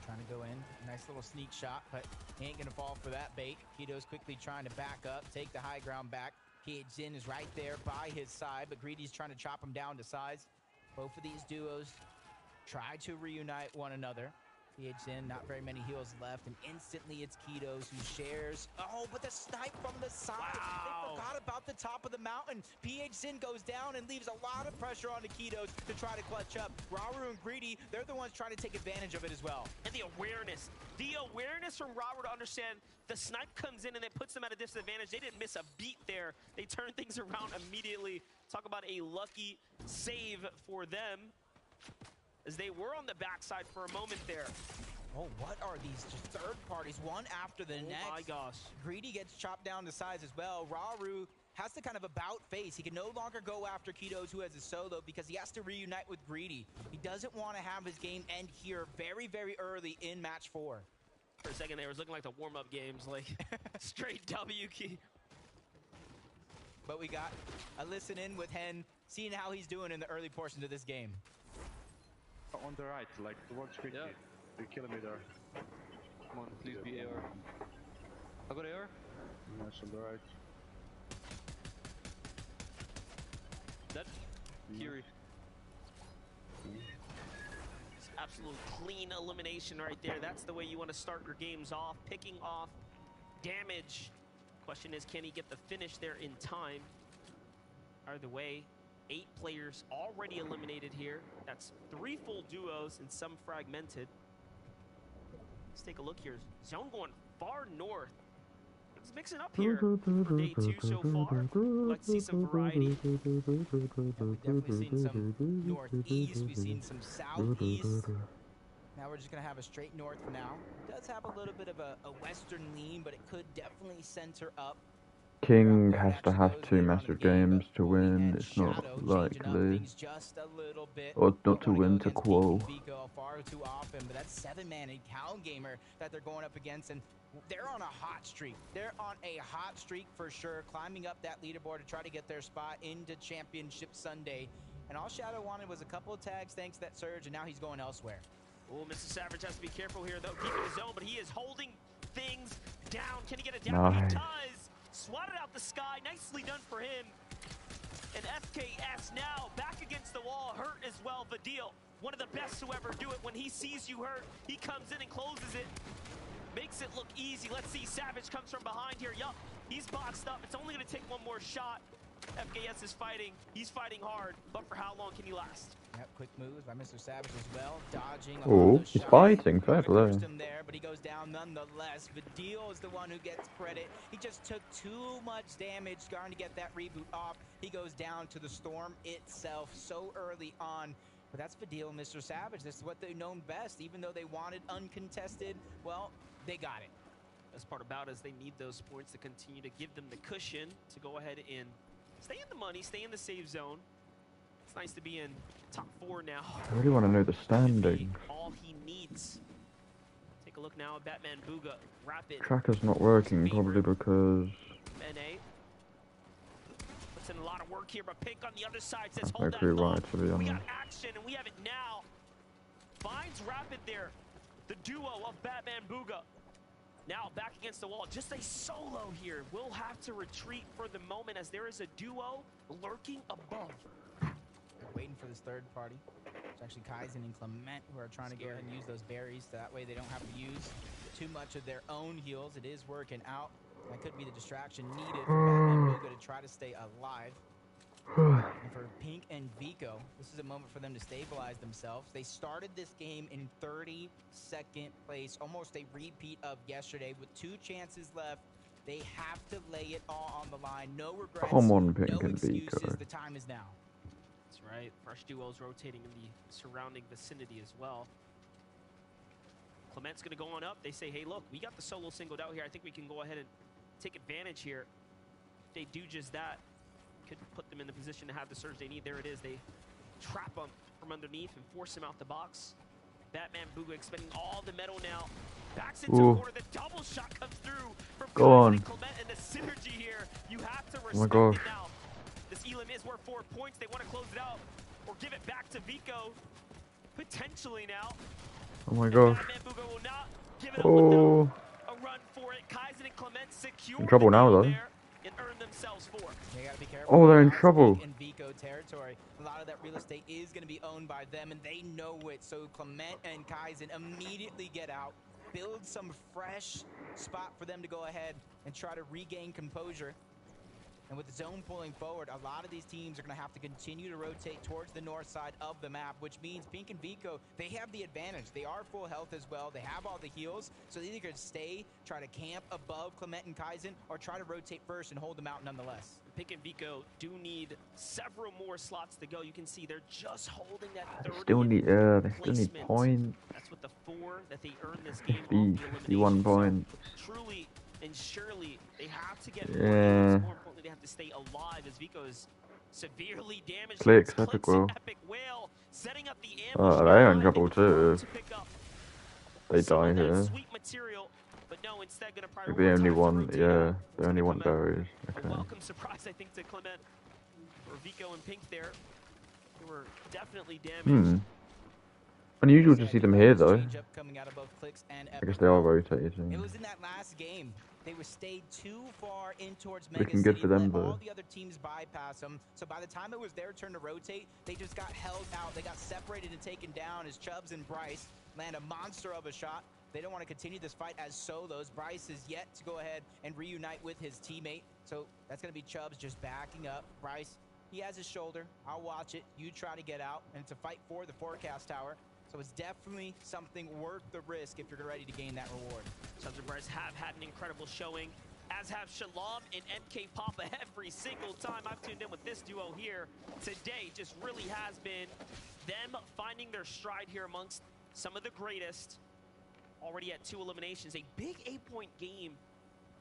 Trying to go in, nice little sneak shot, but he ain't gonna fall for that bait. Keto's quickly trying to back up, take the high ground back. Jin is right there by his side, but Greedy's trying to chop him down to size. Both of these duos try to reunite one another. Jin, not very many heals left, and instantly it's Kitos who shares. Oh, but the snipe from the side. Wow. They forgot about the top of the mountain. Jin goes down and leaves a lot of pressure on the Kitos to try to clutch up. Raru and Greedy, they're the ones trying to take advantage of it as well. And the awareness from Raru to understand the snipe comes in and it puts them at a disadvantage. They didn't miss a beat there. They turned things around immediately. Talk about a lucky save for them, as they were on the backside for a moment there. Oh, what are these just third parties, one after the next? Oh my gosh. Greedy gets chopped down to size as well. Raru has to kind of about face. He can no longer go after Kitos, who has a solo, because he has to reunite with Greedy. He doesn't want to have his game end here very, very early in match 4. For a second there, it was looking like the warm-up games, like straight W key. But we got a listen in with Hen, seeing how he's doing in the early portions of this game. On the right, like towards Greedy. Yeah. You're killing me there. Come on, please be AR. I got AR? Nice on the right. Dead? Kiri. Absolute clean elimination right there. That's the way you want to start your games off, picking off damage. Question is, can he get the finish there in time? Either way, 8 players already eliminated here. That's 3 full duos and some fragmented. Let's take a look here. Zone going far north. It's mixing up here for day 2 so far. Let's see some variety. Yeah, we've definitely seen some northeast. We've seen some southeast. Now we're just going to have a straight north for now. It does have a little bit of a western lean, but it could definitely center up. King has to have 2 massive games to win. It's not likely. Or not to win, to qual. Far too often, but that's 7-man and Cal Gamer that they're going up against, and they're on a hot streak. They're on a hot streak for sure, climbing up that leaderboard to try to get their spot into Championship Sunday. And all Shadow wanted was a couple of tags thanks to that surge, and now he's going elsewhere. Oh, Mr. Savage has to be careful here, though, keeping his zone, but he is holding things down. Can he get it down? Nice. He does. Swatted out the sky. Nicely done for him. And FKS now back against the wall, hurt as well. Vadil, one of the best to ever do it. When he sees you hurt, he comes in and closes it. Makes it look easy. Let's see, Savage comes from behind here. Yup, he's boxed up. It's only going to take one more shot. FKS is fighting. He's fighting hard, but for how long can he last? Yep, quick moves by Mr. Savage as well, dodging. Oh, he's fighting. Fair play. Him there, but he goes down nonetheless. Vidal is the one who gets credit. He just took too much damage trying to get that reboot off. He goes down to the storm itself so early on. But that's Vidal and Mr. Savage. This is what they've known best. Even though they wanted uncontested, well, they got it. Best part about it is they need those points to continue to give them the cushion to go ahead and stay in the money, stay in the save zone. It's nice to be in top 4 now. I really want to know the standings. All he needs. Take a look now at Batman Booga. Rapid. Tracker's not working, probably because... NA. Puts in a lot of work here, but Pink on the other side says, I hold that agree, thought. right, to be We honest. got action, and we have it now. Finds Rapid there. The duo of Batman Booga. Now back against the wall. Just a solo here. We'll have to retreat for the moment as there is a duo lurking above. Waiting for this third party. It's actually Kaizen and Clement who are trying to go ahead and use those berries. That way they don't have to use too much of their own heals. It is working out. That could be the distraction needed for Batman Booga to try to stay alive. And for Pink and Vico, this is a moment for them to stabilize themselves. They started this game in 32nd place, almost a repeat of yesterday with 2 chances left. They have to lay it all on the line. No regrets, Come on, Pink no and excuses. Vico. The time is now. That's right. Fresh duos rotating in the surrounding vicinity as well. Clement's going to go on up. They say, hey, look, we got the solo singled out here. I think we can go ahead and take advantage here. If they do just that, could put them in the position to have the surge they need. There it is. They trap him from underneath and force him out the box. Batman Booga expending all the metal now. Backs into a corner. The double shot comes through from Go on. Clement, and the synergy here. You have to Oh my respect gosh. it now. This Elam is worth 4 points. They want to close it out or give it back to Vico. Potentially now. Oh my gosh. Batman Booga will not give it up Oh. without a run for it. Kaizen and Clement secure In trouble the now, deal though. there and earn themselves 4. They gotta be careful. Oh, they're in That's trouble. Pink and Vico territory. A lot of that real estate is going to be owned by them, and they know it. So Clement and Kaizen immediately get out, build some fresh spot for them to go ahead and try to regain composure. And with the zone pulling forward, a lot of these teams are going to have to continue to rotate towards the north side of the map, which means Pink and Vico, they have the advantage. They are full health as well. They have all the heals, so they either could stay, try to camp above Clement and Kaizen, or try to rotate first and hold them out nonetheless. Pink and Vico do need several more slots to go. You can see they're just holding that They 30th still need, they still need placement. points. That's what the 4 that they earned this game 50, off the 51 elimination. points. So truly and surely they have to get Yeah. more. More importantly, they have to stay alive as Vico is severely damaged. Clicks, Clips epic an whale. Epic whale, setting up the ambush. Oh, they're in trouble too. To pick up They some die of that here. sweet material, but no, instead going to Maybe they only prioritize want, the yeah, routine. they only want Clement. berries. A Okay. welcome surprise, I think, to Clement or Vico and Pink there. They were definitely damaged. Unusual to see them here though. Coming out of both Clicks and I guess they are rotating. It was in that last game. They were stayed too far in towards Mega Looking good City, for them, let though. all the other teams bypass them. So by the time it was their turn to rotate, they just got held out. They got separated and taken down as Chubbs and Bryce land a monster of a shot. They don't want to continue this fight as solos. Bryce is yet to go ahead and reunite with his teammate. So that's going to be Chubbs just backing up. Bryce, he has his shoulder. I'll watch it. You try to get out. And it's a fight for the forecast tower. So it's definitely something worth the risk if you're ready to gain that reward. Chubbs and Bryce have had an incredible showing, as have Shalom and MK Papa every single time I've tuned in with this duo here. Today just really has been them finding their stride here amongst some of the greatest. Already at 2 eliminations, a big 8-point game.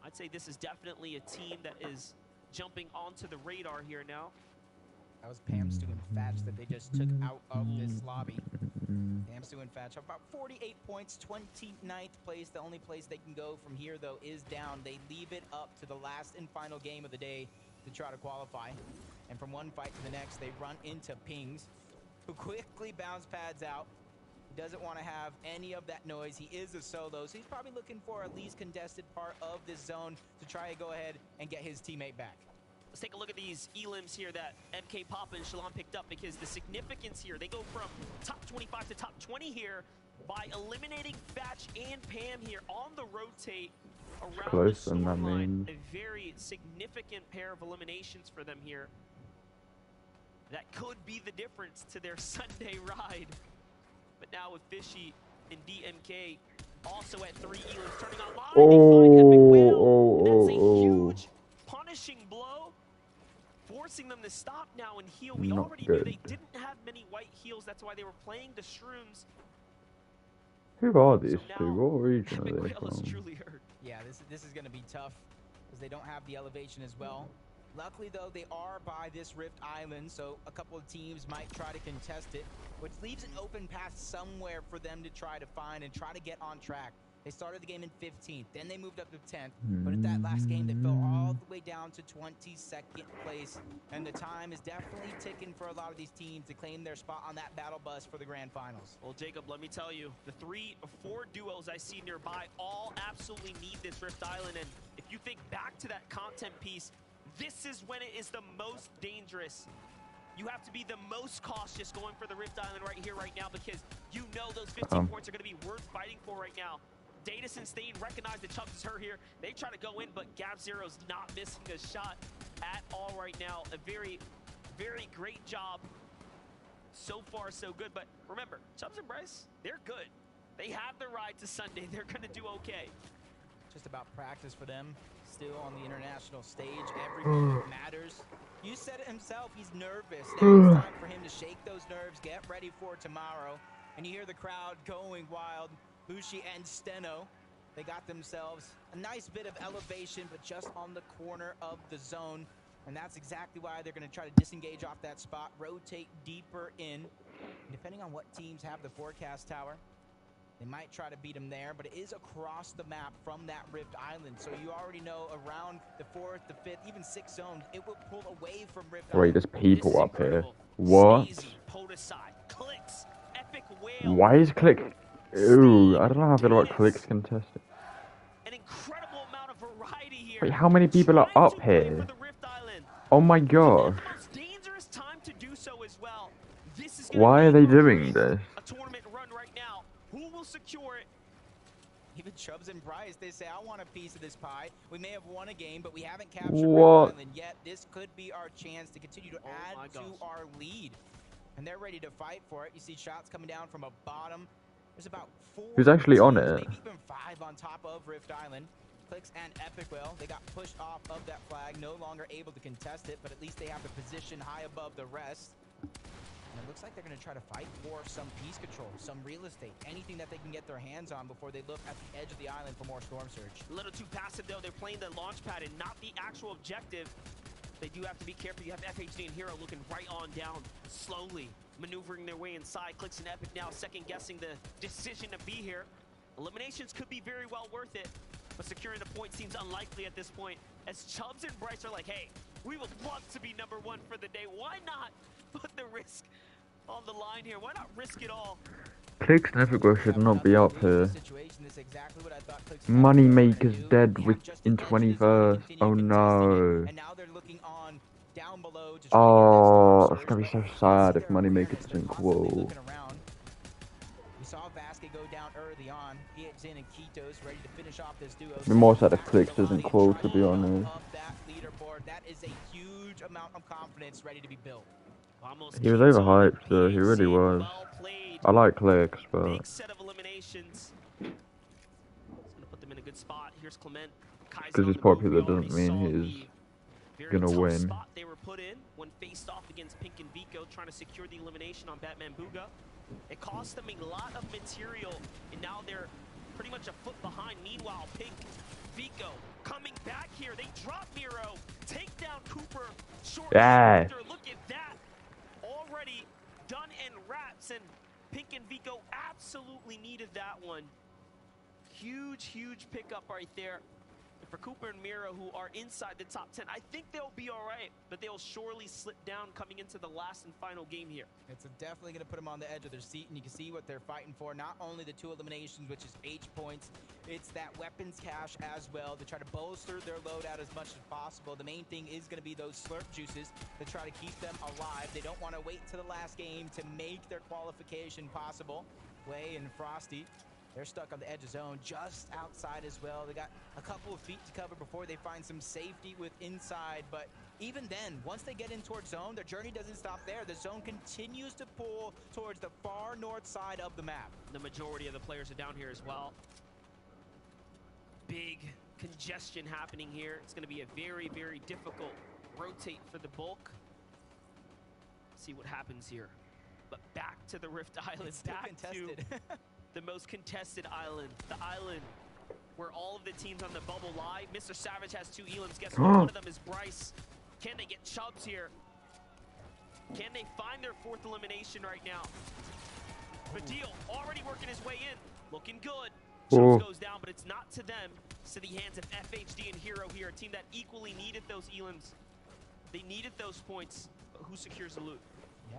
I'd say this is definitely a team that is jumping onto the radar here now. That was Pam, Stu, and Fatch that they just took out of this lobby. Pam, Stu, and Fatch have about 48 points, 29th place. The only place they can go from here, though, is down. They leave it up to the last and final game of the day to try to qualify. And from one fight to the next, they run into Pings, who quickly bounce pads out. He doesn't want to have any of that noise. He is a solo, so he's probably looking for a least contested part of this zone to try to go ahead and get his teammate back. Let's take a look at these elims here that MK Papa and Shalom picked up, because the significance here, they go from top 25 to top 20 here by eliminating Fatch and Pam here on the rotate around close, the and that scoreline. means A very significant pair of eliminations for them here. That could be the difference to their Sunday ride. But now with Fishy and DMK also at 3, Elan's turning online. That's a huge punishing blow, forcing them to stop now and heal. We Not already good. knew they didn't have many white heals. That's why they were playing the shrooms. Who are these two? What region are they from? Yeah, this is going to be tough because they don't have the elevation as well. Luckily, though, they are by this Rift Island, so a couple of teams might try to contest it, which leaves an open path somewhere for them to try to find and try to get on track. They started the game in 15th, then they moved up to 10th, but at that last game, they fell all the way down to 22nd place, and the time is definitely ticking for a lot of these teams to claim their spot on that battle bus for the grand finals. Well, Jacob, let me tell you, the 3 or 4 duos I see nearby all absolutely need this Rift Island, and if you think back to that content piece, this is when it is the most dangerous. You have to be the most cautious going for the Rift Island right here, right now, because you know those 15 points are going to be worth fighting for right now. Datus and Stain recognize that Chubbs is hurt here. They try to go in, but Gap Zero's not missing a shot at all right now. A very, very great job. So far, so good. But remember, Chubbs and Bryce, they're good. They have the ride to Sunday. They're going to do okay. Just about practice for them. Still on the international stage, every moment matters. You said it himself, he's nervous. Now it's time for him to shake those nerves, get ready for tomorrow. And you hear the crowd going wild. Bushi and Steno, they got themselves a nice bit of elevation, but just on the corner of the zone. And that's exactly why they're going to try to disengage off that spot, rotate deeper in. And depending on what teams have the forecast tower, they might try to beat them there, but it is across the map from that Rift Island. So you already know around the 4th, the 5th, even 6th zones, it will pull away from Rift Wait, Island. there's people up here. What? Why is Click? Ooh, I don't know how I feel about Click's contested. Wait, how many people are up here? Oh my gosh. Why are they doing this? Who will secure it? Even Chubbs and Bryce, they say, I want a piece of this pie. We may have won a game, but we haven't captured Rift Island yet. This could be our chance to continue to add to our lead. And they're ready to fight for it. You see shots coming down from a bottom. There's about 4 Who's actually on it? maybe even 5 on top of Rift Island. Clicks and Epic Will, they got pushed off of that flag, no longer able to contest it, but at least they have the position high above the rest. And it looks like they're going to try to fight for some piece control, some real estate, anything that they can get their hands on before they look at the edge of the island for more Storm Surge. A little too passive, though. They're playing the launch pad and not the actual objective. They do have to be careful. You have FHD and Hero looking right on down, slowly maneuvering their way inside. Clicks and Epic now second-guessing the decision to be here. Eliminations could be very well worth it, but securing the point seems unlikely at this point, as Chubbs and Bryce are like, hey, we would love to be #1 for the day. Why not put the risk on the line here? Why not risk it all? Clicks and Epic Will should not be up here. Moneymaker's dead in 21st. Oh no. Oh, it's gonna be so sad if Moneymaker doesn't qual. We saw Vasquez go down early on. He hits in and Kito's ready to finish off this duo. The more sad if Clicks doesn't qual, to be honest. That is a huge amount of confidence ready to be built. He was overhyped though, he really was. I like Clicks, but... Big set of eliminations. It's gonna put them in a good spot. Here's Clement. Because he's popular doesn't mean he's gonna win. Spot they were put in when faced off against Pink and Vico, trying to secure the elimination on Batman Booga. It cost them a lot of material, and now they're pretty much a foot behind. Meanwhile, Pink, Vico coming back here. They drop Miro, take down Cooper. Short after. Look at that. Already done in wraps, and Pink and Vico absolutely needed that one. Huge, huge pickup right there. And for Cooper and Miro, who are inside the top 10, I think they'll be all right, but they'll surely slip down coming into the last and final game here. It's definitely going to put them on the edge of their seat, and you can see what they're fighting for. Not only the 2 eliminations, which is H points, it's that weapons cache as well to try to bolster their loadout as much as possible. The main thing is going to be those slurp juices to try to keep them alive. They don't want to wait to the last game to make their qualification possible. Way and Frosty They're stuck on the edge of zone, just outside as well. They got a couple of feet to cover before they find some safety with inside. But even then, once they get in towards zone, their journey doesn't stop there. The zone continues to pull towards the far north side of the map. The majority of the players are down here as well. Big congestion happening here. It's going to be a very, very difficult rotate for the bulk. See what happens here. But back to the Rift Island. It's still back contested. to the most contested island. The island where all of the teams on the bubble lie. Mr. Savage has 2 elims. Guess what? One of them is Bryce. Can they get Chubbs here? Can they find their 4th elimination right now? Badil already working his way in. Looking good. Chubbs goes down, but it's not to them. It's to the hands of FHD and Hero here, a team that equally needed those elims. They needed those points, but who secures the loot? Yeah,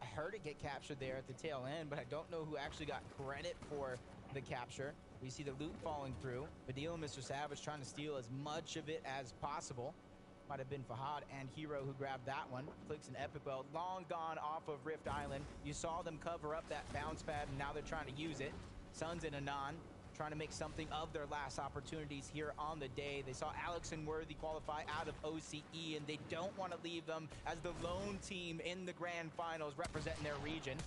I heard it get captured there at the tail end, but I don't know who actually got credit for the capture. We see the loot falling through. Badil and Mr. Savage trying to steal as much of it as possible. Might have been Fahad and Hero who grabbed that one. Clicks and Epic Well, long gone off of Rift Island. You saw them cover up that bounce pad, and now they're trying to use it. Suns and Anon trying to make something of their last opportunities here on the day. They saw Alex and Worthy qualify out of OCE, and they don't want to leave them as the lone team in the grand finals representing their region.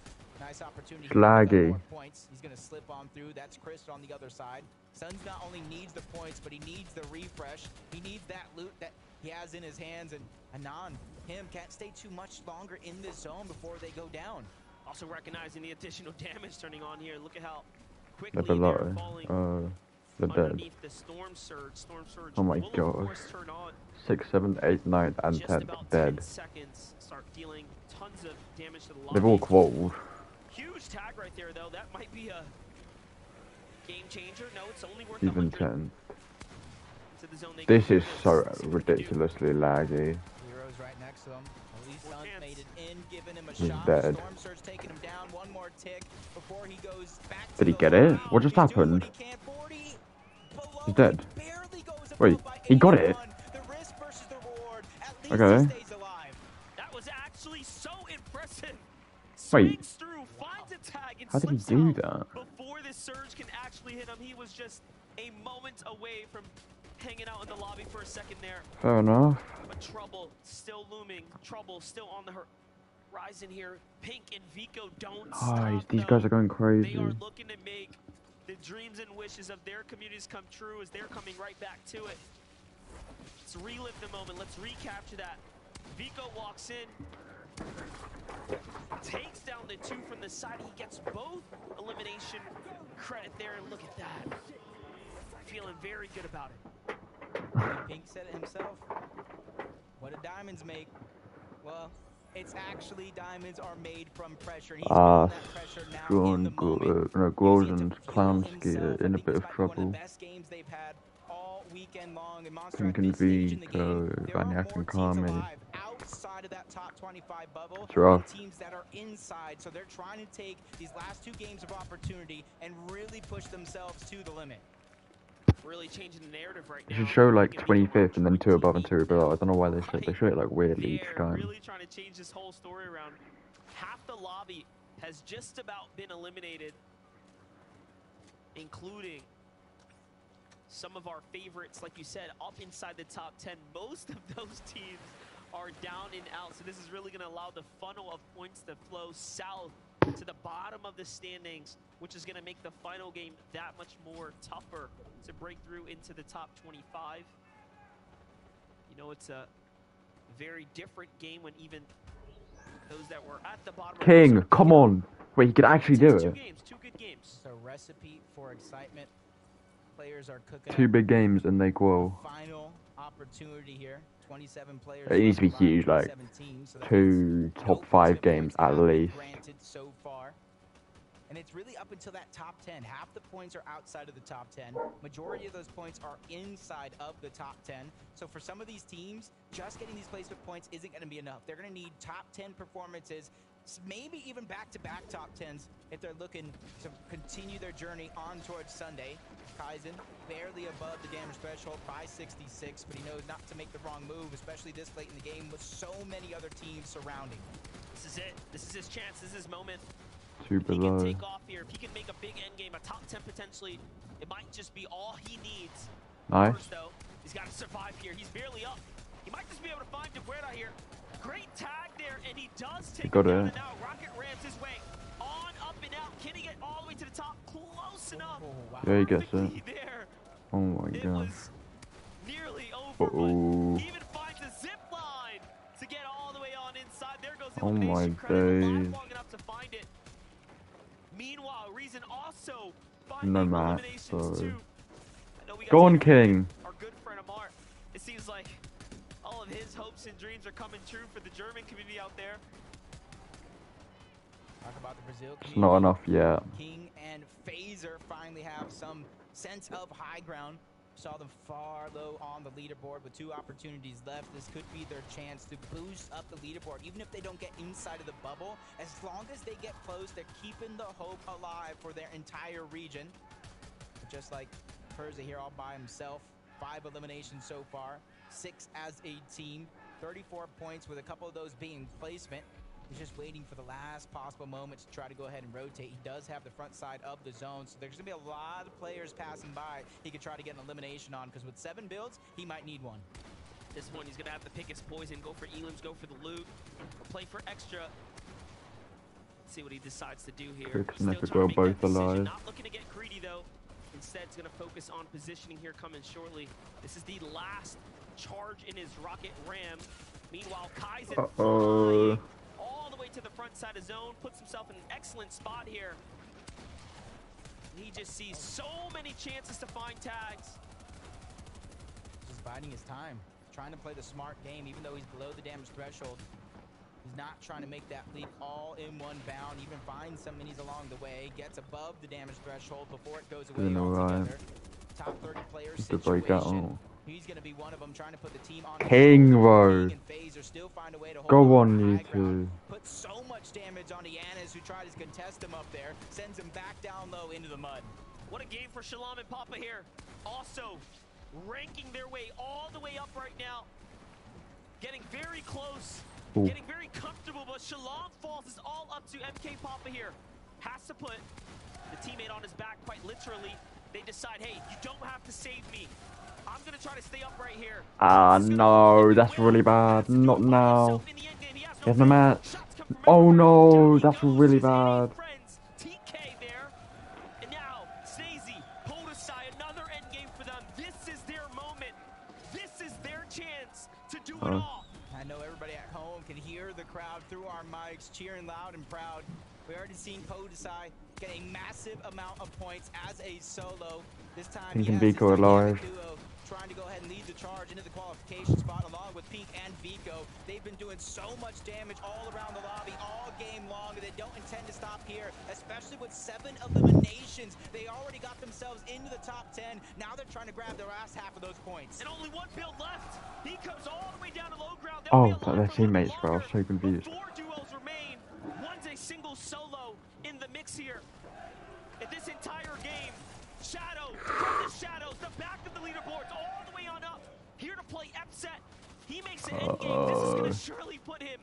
Nice opportunity. Laggy. More points. He's going to slip on through. That's Chris on the other side. Suns not only needs the points, but he needs the refresh. He needs that loot that he has in his hands, and Anon, him, can't stay too much longer in this zone before they go down. Also recognizing the additional damage turning on here. Look at how They're quickly below. they're falling They're dead. underneath the storm surge. Storm surge Oh my will, of god. course, turn on 6, 7, 8, 9, and just 10 about dead. 10 seconds. Start dealing tons of damage to the lobby. They've all qualled. Huge tag right there, though. That might be a game changer. No, it's only worth Even 100. 10. To the zone they This can is do so this. ridiculously laggy. Heroes right next to him. At least Suns made it in, giving him a He's shot. dead. Storm surge taking him down. One more tick before he goes back to Did he the get it? lobby. What just He's doing happened? what he can. 40 below He's dead. him, barely goes above Wait, by he got it? 81. The risk versus the reward. At least Okay. he stays alive. That was actually so impressive. Wait. Swings through, finds a tag, and How did he slips do out that? before the surge can actually hit him. He was just a moment away from hanging out in the lobby for a second there. Fair enough. But trouble still looming. Trouble still on the horizon here. Pink and Vico don't stop. These guys are going They crazy. are looking to make the dreams and wishes of their communities come true as they're coming right back to it. Let's relive the moment. Let's recapture that. Vico walks in, takes down the 2 from the side. He gets both elimination credit there. Look at that. Feeling very good about it. Pink said it himself. What do diamonds make? Well, it's actually diamonds are made from pressure. He's feeling that pressure now in the moment. Gold and Clownsky are in a bit of trouble. Best games they've had all weekend long. And Monster Pink at and this stage in the Vico, game, there are Vaniac more and teams Kami. alive outside of that top 25 bubble It's rough. than teams that are inside. So they're trying to take these last 2 games of opportunity and really push themselves to the limit. Really changing the narrative right They now. should show like 25th and then 2 above and 2 below. I don't know why they show it like weirdly each They're time. really trying to change this whole story around. Half the lobby has just about been eliminated, including some of our favorites, like you said, up inside the top 10. Most of those teams are down and out, so this is really going to allow the funnel of points to flow south to the bottom of the standings, which is going to make the final game that much more tougher to break through into the top 25. You know, it's a very different game when even those that were at the bottom King, come on! Wait, he could actually do it. 2 good games. So recipe for excitement. Players are cooking 2 up big games and they qual. final opportunity here. 27 players. It needs to be huge, like 17, so that 2 top 5 games at least. granted so far. And it's really up until that top 10. Half the points are outside of the top 10. Majority of those points are inside of the top 10. So for some of these teams, just getting these placement points isn't going to be enough. They're going to need top 10 performances, maybe even back-to-back top 10s if they're looking to continue their journey on towards Sunday. Kaizen barely above the damage threshold by 66, but he knows not to make the wrong move, especially this late in the game with so many other teams surrounding. This is it. This is his chance. This is his moment. 2 below. Take off here. If he can make a big end game, a top 10 potentially, it might just be all he needs. Nice. First, though, he's got to survive here. He's barely up. He might just be able to find DeGuerra here. Great tag there, and he does take Got it down. it. And now Rocket rams his way on, up, and out. Can he get all the way to the top? Close enough. Yeah, he gets it. There. Oh my It god. was nearly over, Uh-oh. but he even finds a zip line to get all the way on inside. There goes the Oh my elimination credit. Alive days. long enough to find it. Meanwhile, Reason also No finding math, eliminations so. too. I know we got Go on, some- King. Our good friend Amar. It seems like all of his hopes and dreams are coming true for the German community out there. Talk about the Brazil It's not enough yet. King and Phaser finally have some sense of high ground. Saw them far low on the leaderboard with 2 opportunities left. This could be their chance to boost up the leaderboard, even if they don't get inside of the bubble. As long as they get close, they're keeping the hope alive for their entire region. Just like Perza here all by himself. 5 eliminations so far, 6 as a team, 34 points with a couple of those being placement. He's just waiting for the last possible moment to try to go ahead and rotate. He does have the front side of the zone, so there's going to be a lot of players passing by he could try to get an elimination on, because with 7 builds, he might need one. This one, he's going to have to pick his poison, go for elims, go for the loot, or play for extra. See what he decides to do here. Crooks Still never trying go to make that both decision. alive. Not looking to get greedy, though. Instead, he's going to focus on positioning here coming shortly. This is the last charge in his rocket ram. Meanwhile, Kaizen flying all the way to the front side of zone, puts himself in an excellent spot here. He just sees so many chances to find tags. Just biding his time, trying to play the smart game, even though he's below the damage threshold. He's not trying to make that leap all in one bound, even finds some minis along the way, gets above the damage threshold before it goes away altogether. Top 30 players To break out. situation. He's going to be one of them, trying to put the team on King, bro. still find a way to hold Go on on, to you high ground. two. Put so much damage on Yanis, who tried to contest him up there, sends him back down low into the mud. What a game for Shalom and Papa here. Also ranking their way all the way up right now. Getting very close. Ooh. Getting very comfortable, but Shalom falls is all up to MK Papa here. Has to put the teammate on his back quite literally. They decide, hey, you don't have to save me. I'm going to try to stay up right here. Ah, no, that's really bad. Not now. He has no match. Oh no, that's really bad. TK there. And now, Snazy, Podesai, another end game for them. This is their moment. This is their chance to do it all. I know everybody at home can hear the crowd through our mics cheering loud and proud. We already seen Podesai get a massive amount of points as a solo. This time Pink he and has his Vico alive. duo trying to go ahead and lead the charge into the qualification spot along with Pink and Vico. They've been doing so much damage all around the lobby all game long, and they don't intend to stop here, especially with 7 eliminations. They already got themselves into the top 10. Now they're trying to grab the last half of those points. And only 1 build left. He comes all the way down to low ground. Oh, their teammates, bro. I was so confused. 4 duos remain. One's a single solo in the mix here. In this entire game, Shadow from the shadows, the back of the leaderboards, all the way on up. Here to play Epset. He makes an end game. This is going to surely put him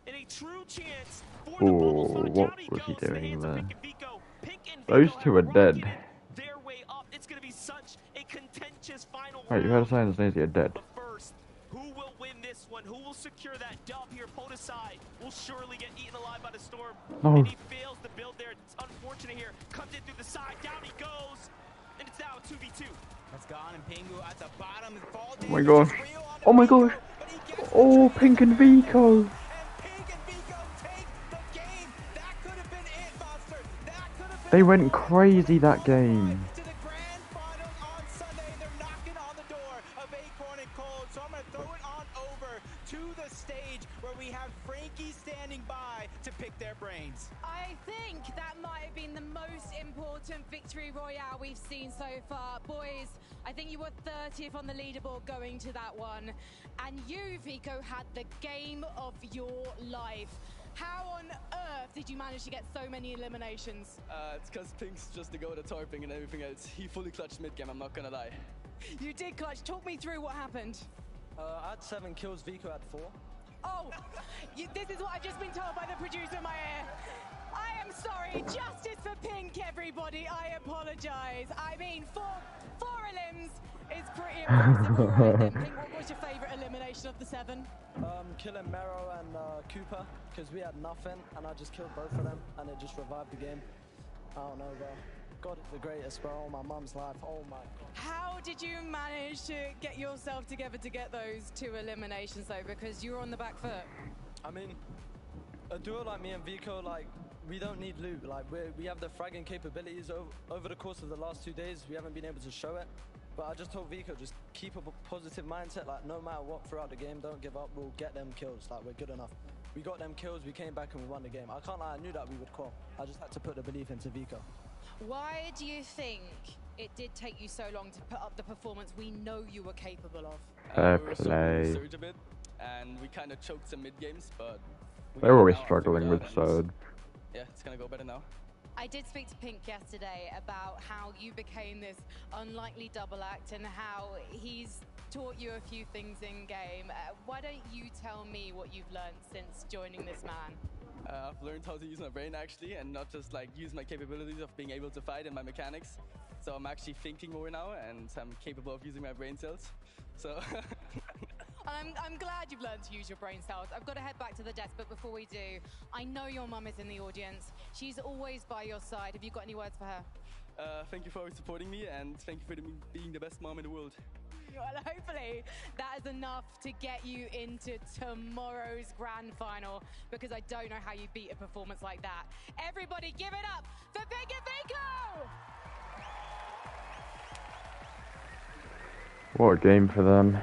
in a true chance for the bubble spot. What Down he was he goes to the doing hands of there? Pink and Vico. Pink and Those Vico two have are dead. rocketed their way up. It's going to be such a contentious final Wait, you round. heard a sign that are dead. But first, who will win this one? Who will secure that dub here? Podesai will surely get eaten alive by the storm. No. And he fails to build there. It's unfortunate here. Comes in through the side. Down he goes. And it's now a 2v2. That's gone, and Pingu at the bottom. And fall Oh my god. Oh my god. Oh, Pink and Vico. They went crazy that game. I think that might have been the most important victory royale we've seen so far. Boys, I think you were 30th on the leaderboard going to that one. And you, Vico, had the game of your life. How on earth did you manage to get so many eliminations? It's because Pink's just the go to tarping and everything else. He fully clutched mid-game, I'm not gonna lie. You did clutch. Talk me through what happened. I had 7 kills, Vico had 4. Oh, this is what I've just been told by the producer in my ear. I am sorry. Justice for Pink, everybody. I apologise. I mean, four elims is pretty impressive. All right, then, Pink, what was your favourite elimination of the 7? Killing Mero and Cooper, because we had nothing, and I just killed both of them, and it just revived the game. I don't know, bro. God is the greatest, bro. All my mum's life. Oh my God. How did you manage to get yourself together to get those 2 eliminations, though? Because you were on the back foot. I mean, a duo like me and Vico, like, we don't need loot. Like, we have the fragging capabilities. Over the course of the last 2 days, we haven't been able to show it. But I just told Vico, just keep a positive mindset. Like, no matter what throughout the game, don't give up. We'll get them kills. Like, we're good enough. We got them kills, we came back and we won the game. I can't lie, I knew that we would qual. I just had to put the belief into Vico. Why do you think it did take you so long to put up the performance we know you were capable of? Fair We were play. surge a bit, and we kind of choked some mid games, but They're always struggling with Surge. yeah, it's gonna go better now. I did speak to Pink yesterday about how you became this unlikely double act and how he's taught you a few things in game. Why don't you tell me what you've learned since joining this man? I've learned how to use my brain actually, and not just like use my capabilities of being able to fight and my mechanics. So I'm actually thinking more now, and I'm capable of using my brain cells. So. I'm glad you've learned to use your brain cells. I've got to head back to the desk, but before we do, I know your mum is in the audience. She's always by your side. Have you got any words for her? Thank you for supporting me, and thank you for being the best mom in the world. Well, hopefully that is enough to get you into tomorrow's grand final, because I don't know how you beat a performance like that. Everybody give it up for Pink and Vico! What a game for them.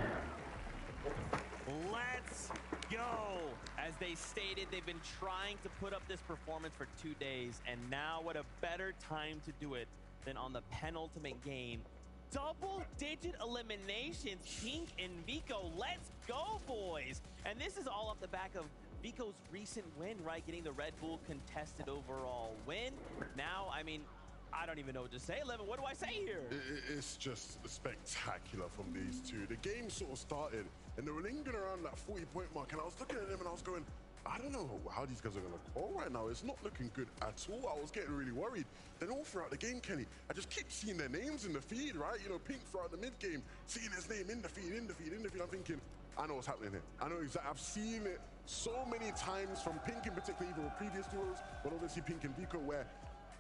Let's go! As they stated, they've been trying to put up this performance for 2 days, and now what a better time to do it than on the penultimate game. Double-digit eliminations, Pink and Vico. Let's go, boys! And this is all off the back of Vico's recent win, right? Getting the Red Bull contested overall win. Now, I mean, I don't even know what to say, Levin. What do I say here? It's just spectacular from these two. The game sort of started, and they were lingering around that 40-point mark, and I was looking at them and I was going, I don't know how these guys are going to call right now. It's not looking good at all. I was getting really worried. Then all throughout the game, Kenny, I just keep seeing their names in the feed, right? You know, Pink throughout the mid-game, seeing his name in the feed. I'm thinking, I know what's happening here. I know exactly. I've seen it so many times from Pink in particular, even with previous duos, but obviously Pink and Vico, where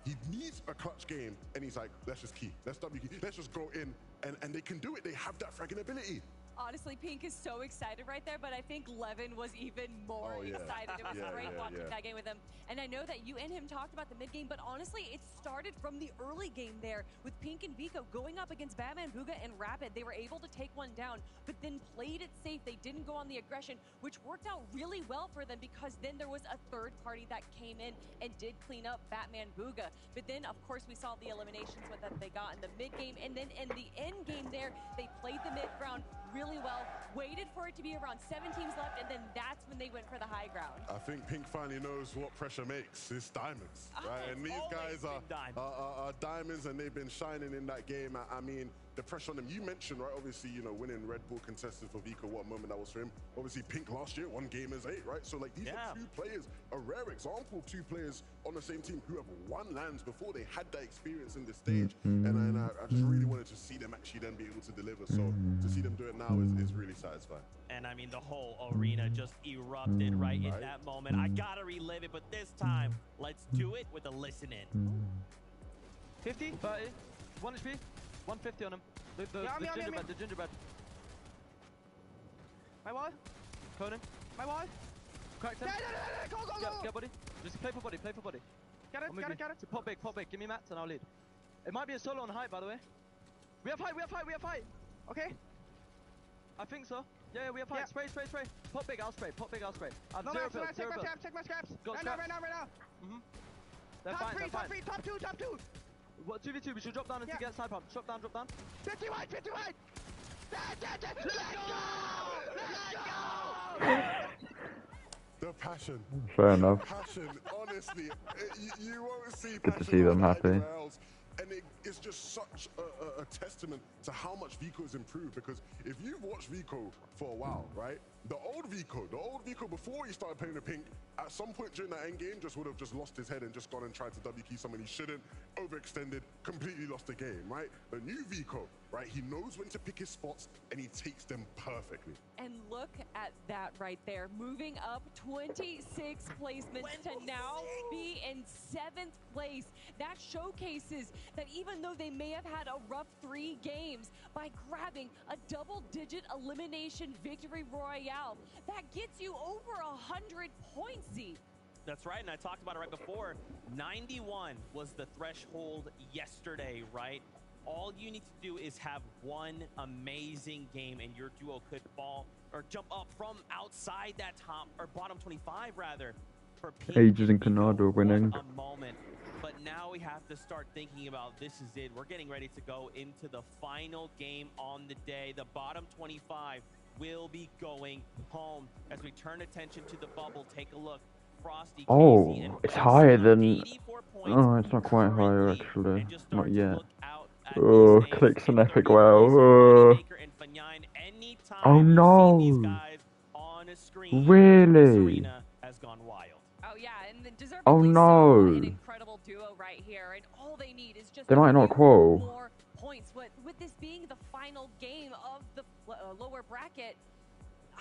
he needs a clutch game, and he's like, let's just key, let's W key, let's just go in, and they can do it. They have that fragging ability. Honestly, Pink is so excited right there, but I think Levin was even more excited. It was great watching that game with him. And I know that you and him talked about the mid-game, but honestly, it started from the early game there with Pink and Vico going up against Batman, Bugha, and Rapid. They were able to take one down, but then played it safe. They didn't go on the aggression, which worked out really well for them, because then there was a third party that came in and did clean up Batman, Bugha. But then, of course, we saw the eliminations that they got in the mid-game, and then in the end game there, they played the mid-ground really well, waited for it to be around 7 teams left, and then that's when they went for the high ground. I think Pink finally knows what pressure makes. It's diamonds, right? And these guys are diamonds, and they've been shining in that game. I mean, the pressure on them. You mentioned, right, obviously, you know, winning Red Bull contested for Vico, what a moment that was for him. Obviously, Pink last year won Gamers 8, right? So, like, these are two players, a rare example, two players on the same team who have won lands before they had that experience in this stage. And I just really wanted to see them actually then be able to deliver. So, to see them do it now is really satisfying. And I mean, the whole arena just erupted right in that moment. I gotta relive it, but this time, let's do it with a listen in. 50, 30, 1 HP, 150 on him. The gingerbread, the gingerbread. My wall. Conan. My wall. Cracked him. Go, go, go. Get body. Just play for body, play for body. Get it, get it. So pop big. Give me mats and I'll lead. It might be a solo on height, by the way. We have height. Okay. I think so. Yeah, we have height. Spray. Pop big, I'll spray. I've no, zero take build. my scraps. Got Right now. They're top fine, three, top two. What, 2v2, we should drop down and get side pump. Drop down. 50 wide. Let's go! The passion. Fair enough. Passion, honestly, you won't see Good to passion see them like that happy. anywhere else. And it it's just such a testament to how much Vico has improved. Because if you've watched Vico for a while, right? The old Vico before he started playing the pink, at some point during that end game, just would have just lost his head and just gone and tried to W key someone he shouldn't, overextended, completely lost the game, right? The new Vico, right? He knows when to pick his spots and he takes them perfectly. And look at that right there, moving up 26 placements to now be in 7th place. That showcases that even though they may have had a rough 3 games, by grabbing a double-digit elimination victory royale, that gets you over 100 points, Z. That's right, and I talked about it right before. 91 was the threshold yesterday, right? All you need to do is have one amazing game and your duo could fall or jump up from outside that top or bottom 25 rather. For Ages and Canada winning. A moment. But now we have to start thinking about this is it. We're getting ready to go into the final game on the day. The bottom 25 will be going home. As we turn attention to the bubble, take a look. Frosty, oh, it's higher than... Oh, it's not quite higher actually. Not yet. Oh, clicks an epic wow. Oh no! Really? Oh yeah, and then deservedly oh no! an incredible duo right here, and all they need is just they might not qual. More points. With this being the final game of the lower bracket,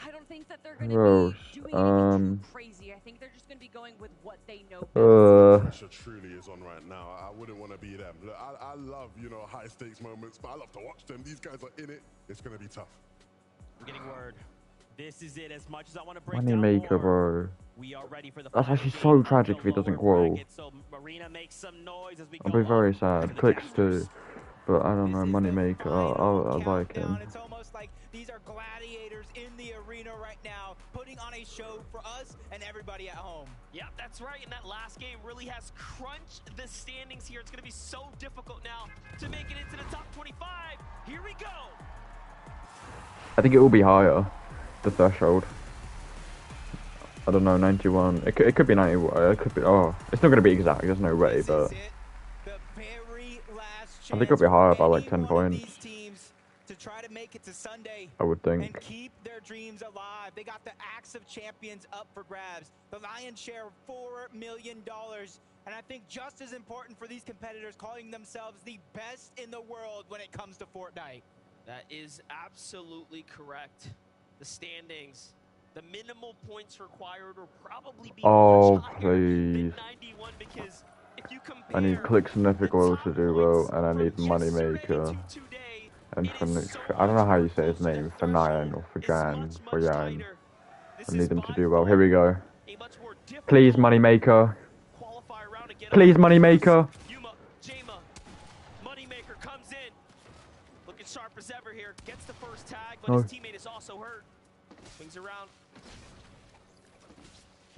I don't think that they're going to be doing anything crazy. I think they're just going to be going with what they know best. Pressure truly is on right now. I wouldn't want to be them. Look, I love, you know, high stakes moments, but I love to watch them. These guys are in it. It's going to be tough. We're getting word. This is it. As much as I want to break down more, bro. We are ready for the that's actually so tragic if he doesn't qual. So Marina makes some noise as we I'll be very sad. Clicks too. But I don't know, Moneymaker, I like him. It's almost like these are gladiators in the arena right now, putting on a show for us and everybody at home. Yep, that's right, and that last game really has crunched the standings here. It's going to be so difficult now to make it into the top 25. Here we go. I think it will be higher, the threshold. I don't know, 91. It could be 91. It could be. Oh, it's not going to be exact. There's no way, but I think it'll be higher by like 10 points. To try to make it to Sunday I would think. And keep their dreams alive. They got the Axe of Champions up for grabs. The lion's share of $4 million. And I think just as important for these competitors, calling themselves the best in the world when it comes to Fortnite. That is absolutely correct. The standings, the minimal points required will probably be much higher than 91 because if you compare I need Clicks and Epic Oil to do well, and I need Moneymaker. And I don't know how you say his name, Fanayan or Fajan, Fayan. I need them to do well. Here we go. Please, Moneymaker. Please, Moneymaker. Moneymaker comes in, looking sharp as ever here. Gets the first tag, but his teammate is also hurt. Swings around.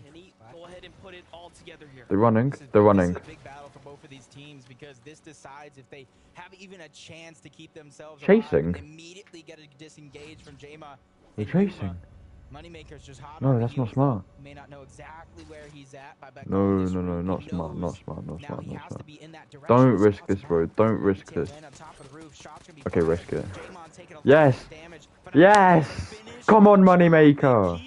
Can he go ahead and put it all together here? They're running. They're running. This is a big battle for both of these teams because this decides if they have even a chance to keep themselves chasing. Immediately get a disengage from Jama. They're chasing. Moneymaker's just hot. No, that's not smart. May not know exactly where he's at. No, not smart, not smart. Don't risk this, bro. Don't risk this. Okay, risk it. Yes! Yes! Come on, Moneymaker!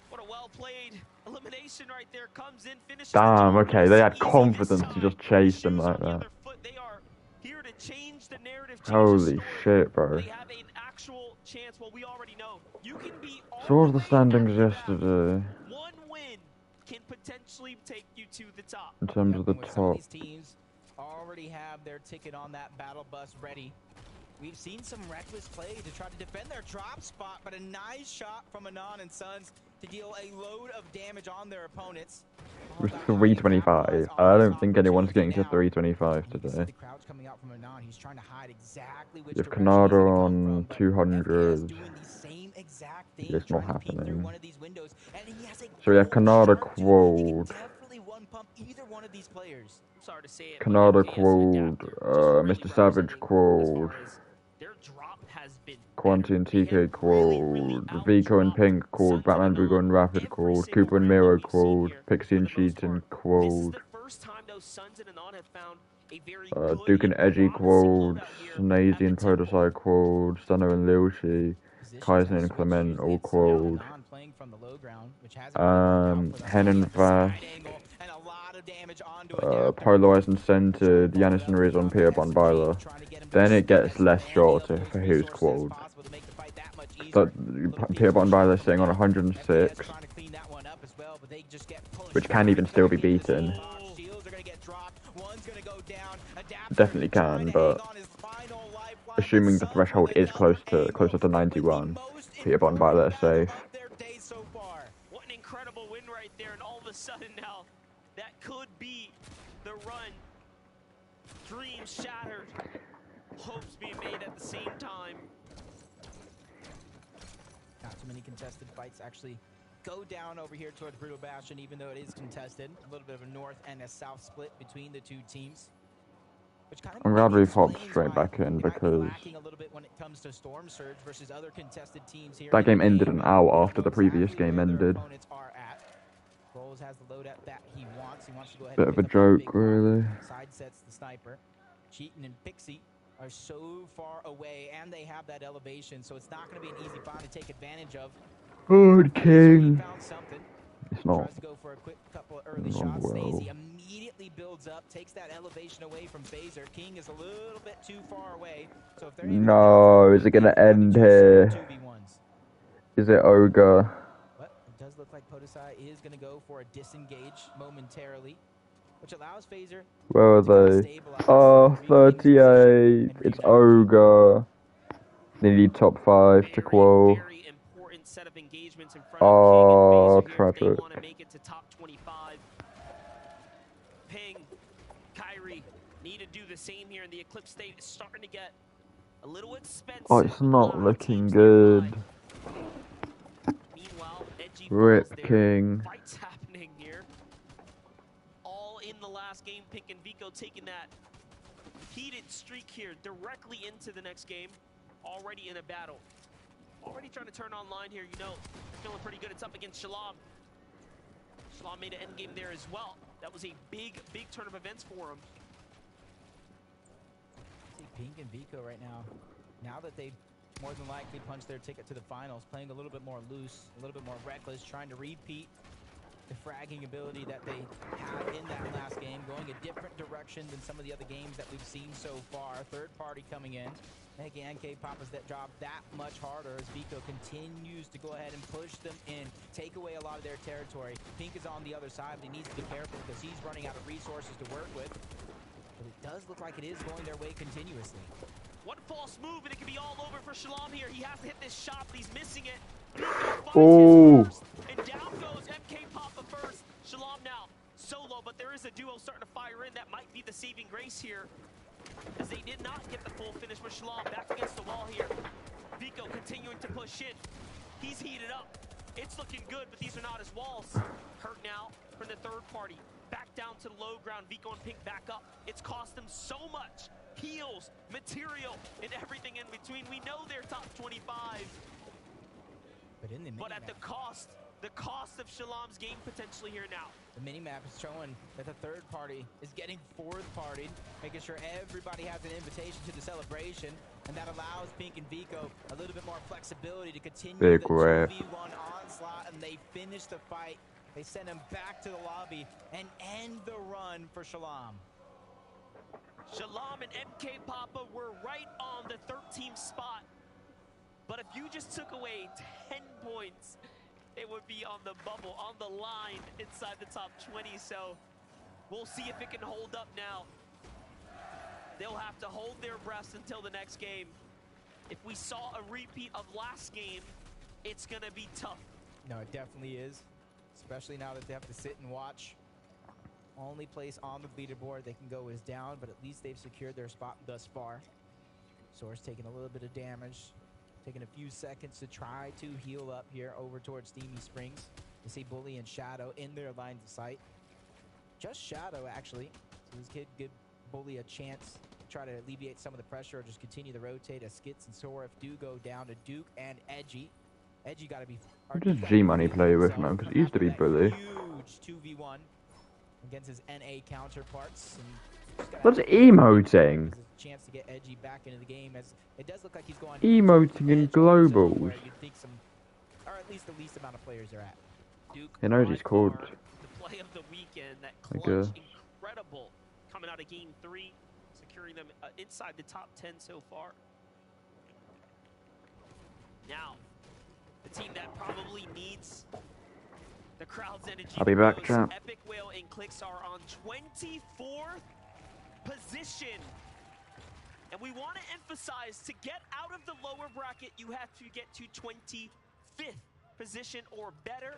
What a well-played elimination right there. Comes in, finishes. Damn, okay, they had confidence to just chase them like that. They are here to change the narrative. Holy shit, bro. They have an actual chance. Well, we already know. You can be So what was the standings yesterday? One win can potentially take you to the top. In terms of the top. These teams already have their ticket on that battle bus ready. We've seen some reckless play to try to defend their drop spot, but a nice shot from Anon and Sons to deal a load of damage on their opponents. It was 325. I don't think anyone's getting to 325 today. The crowd's coming out from Anon. He's trying to hide exactly which You have Canada on 200. It's not happening. So we have Canada quoted. Canada quoted. Mr. Savage quoted. Quanti and TK called, Vico and Pink called, Batman Bugo and Rapid called, Cooper and Miro called, Pixie and Cheaton called. This is the first time those Suns and Anon have found Duke and Edgy quad, Snazy and Podosai quad, Stunner and Lilshi, Kaizen and Clement all quad. Hen and Vass, Polarized and Centered, Yanis and Riz on Peter Bonvila. Then it gets less shorter for who's quad. But Peter Bonvila is sitting on 106, which can even still be beaten. Definitely can, but assuming the threshold is closer to 91, Peter Bonvila is safe. What an incredible win right there, and all of a sudden now, that could be the run. Dreams shattered, hopes being made at the same time. Not too many contested fights actually go down over here towards Brutal Bastion, even though it is contested. A little bit of a north and a south split between the two teams. Which kind of I'm glad we've hopped straight back in because lacking a little bit when it comes to Storm Surge versus other contested teams here. that game ended an hour after the previous game ended. Bowles has the loadout that he wants. He wants to go ahead Bit and of a joke, really. Side sets the sniper. Cheatin' and Pixie are so far away, and they have that elevation, so it's not going to be an easy find to take advantage of. Good King. It's not. Tries to go for a quick couple of early shots. Snazy immediately builds up, takes that elevation away from Phaser. King is a little bit too far away. So if they're No, is it gonna end here? Is it Ogre? But it does look like Podosai is going to go for a disengage momentarily, which allows Phaser. Where are they? Oh, 38. It's Ogre. They need top 5 to qual. Set of engagements in front Oh, of King and Phaser here if they tragic. want to make it to top 25. Ping, Kyrie need to do the same here, and the Eclipse state is starting to get a little expensive. Oh, it's not looking good. Meanwhile, Edgy Rip there. King. Fights happening here. All in the last game, Pink and Vico taking that heated streak here directly into the next game. Already in a battle. Already trying to turn online here, you know, feeling pretty good. It's up against Shalom. Shalom made an endgame there as well. That was a big turn of events for him. See Pink and Vico right now that they've more than likely punched their ticket to the finals, playing a little bit more loose, a little bit more reckless, trying to repeat the fragging ability that they had in that last game, going a different direction than some of the other games that we've seen so far. Third party coming in, making NK Papa's that job that much harder as Vico continues to go ahead and push them in, take away a lot of their territory. Pink is on the other side, but he needs to be careful because he's running out of resources to work with. But it does look like it is going their way continuously. One false move and it could be all over for Shalom here. He has to hit this shot, but he's missing it. Oh. And down goes MK Papa first. Shalom now solo, but there is a duo starting to fire in. That might be the saving grace here, as they did not get the full finish for Shalom. Back against the wall here. Vico continuing to push in. He's heated up. It's looking good, but these are not his walls. Hurt now from the third party. Back down to the low ground. Vico and Pink back up. It's cost them so much. Heals, material, and everything in between. We know they're top 25. But at the cost of Shalom's game potentially here now. The mini-map is showing that the third party is getting fourth partied, making sure everybody has an invitation to the celebration, and that allows Pink and Vico a little bit more flexibility to continue Big the rip. 2v1 onslaught, and they finish the fight. They send him back to the lobby and end the run for Shalom. Shalom and MK Papa were right on the 13th spot. But if you just took away 10 points, it would be on the bubble, on the line inside the top 20. So we'll see if it can hold up now. They'll have to hold their breaths until the next game. If we saw a repeat of last game, it's going to be tough. No, it definitely is, especially now that they have to sit and watch. Only place on the leaderboard they can go is down, but at least they've secured their spot thus far. Source taking a little bit of damage, taking a few seconds to try to heal up here over towards Steamy Springs. You see Bully and Shadow in their lines of sight. Just Shadow, actually. So this kid give Bully a chance to try to alleviate some of the pressure or just continue to rotate as Skits and Soref do go down to Duke and Edgy. Edgy got to be... Who does G-Money play with, man? Because he used to be Bully. Huge 2v1 against his NA counterparts. And What's emoting? Chance to get Edgy back into the game, as it does look like he's going Emoting in globals. where you'd think some, or at least the least amount of players are at. Duke, He knows he's called. the play of the weekend, that Like clutch, incredible, coming out of game 3, securing them inside the top 10 so far. Now, the team that probably needs the crowd's energy. I'll be back, champ. Epic Whale and Clicks are on 24th position. And we want to emphasize, to get out of the lower bracket, you have to get to 25th position or better.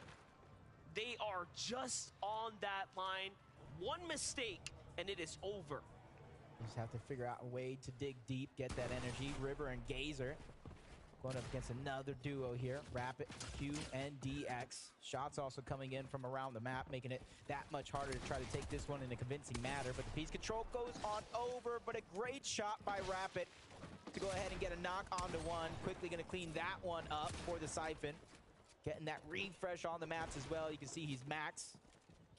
They are just on that line. One mistake, and it is over. You just have to figure out a way to dig deep, get that energy. River and Gazer going up against another duo here. Rapid, Q, and DX. Shots also coming in from around the map, making it that much harder to try to take this one in a convincing manner. But the piece control goes on over, but a great shot by Rapid to go ahead and get a knock onto one. Quickly going to clean that one up for the Siphon. Getting that refresh on the maps as well. You can see he's max.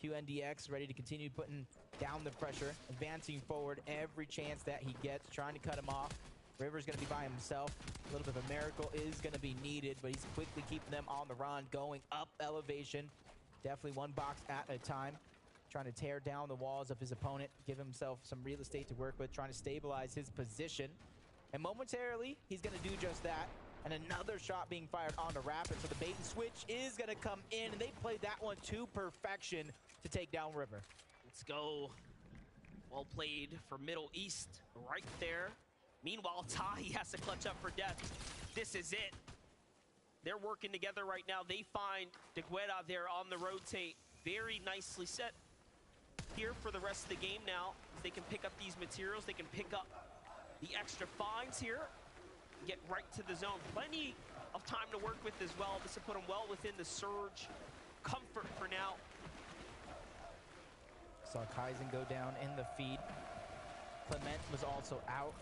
QNDX ready to continue putting down the pressure, advancing forward every chance that he gets, trying to cut him off. River's going to be by himself. A little bit of a miracle is going to be needed, but he's quickly keeping them on the run, going up elevation. Definitely one box at a time, trying to tear down the walls of his opponent, give himself some real estate to work with, trying to stabilize his position. And momentarily, he's going to do just that. And another shot being fired onto Rapid, so the bait and switch is going to come in, and they played that one to perfection to take down River. Let's go. Well played for Middle East right there. Meanwhile, Tahi has to clutch up for death. This is it. They're working together right now. They find DeGueda there on the rotate. Very nicely set here for the rest of the game now. They can pick up these materials. They can pick up the extra finds here. Get right to the zone. Plenty of time to work with as well. This will put them well within the surge comfort for now. Saw Kaizen go down in the feed. Clement was also out,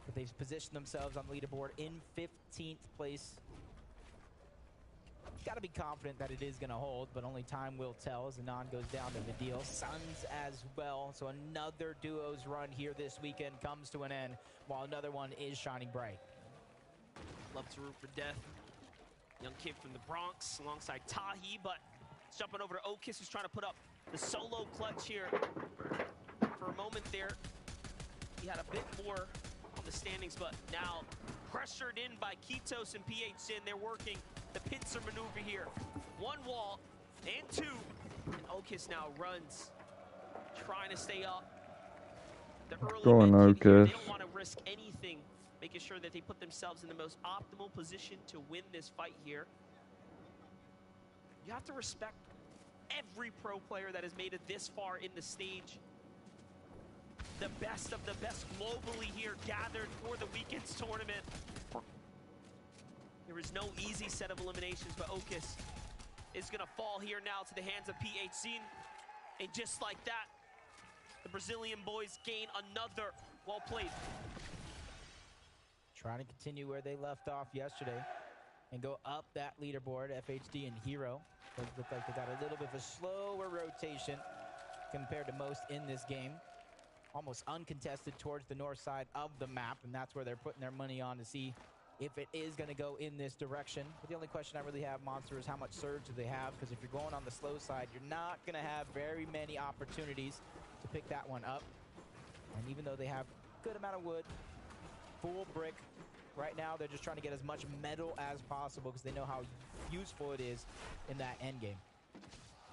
but they've positioned themselves on the leaderboard in 15th place. Got to be confident that it is going to hold, but only time will tell as Anon goes down to the deal. Suns as well, so another duo's run here this weekend comes to an end, while another one is shining bright. Love to root for death. Young kid from the Bronx alongside Tahi, but jumping over to Okis, who's trying to put up the solo clutch here. For a moment there, he had a bit more on the standings, but now pressured in by Kitos and PHN. They're working the pincer maneuver here. One wall and two. And Okis now runs, trying to stay up. The early Go on, mid kick here, Okis. they don't want to risk anything, making sure that they put themselves in the most optimal position to win this fight here. You have to respect every pro player that has made it this far in the stage. The best of the best globally here gathered for the weekend's tournament. There is no easy set of eliminations, but Okis is going to fall here now to the hands of PHC. And just like that, the Brazilian boys gain another. Well played. Trying to continue where they left off yesterday and go up that leaderboard. FHD and Hero. They look like they got a little bit of a slower rotation compared to most in this game. Almost uncontested towards the north side of the map, and that's where they're putting their money on to see if it is going to go in this direction. But the only question I really have, Monster, is how much surge do they have? Because if you're going on the slow side, you're not going to have very many opportunities to pick that one up. And even though they have a good amount of wood, full brick, right now they're just trying to get as much metal as possible because they know how useful it is in that end game.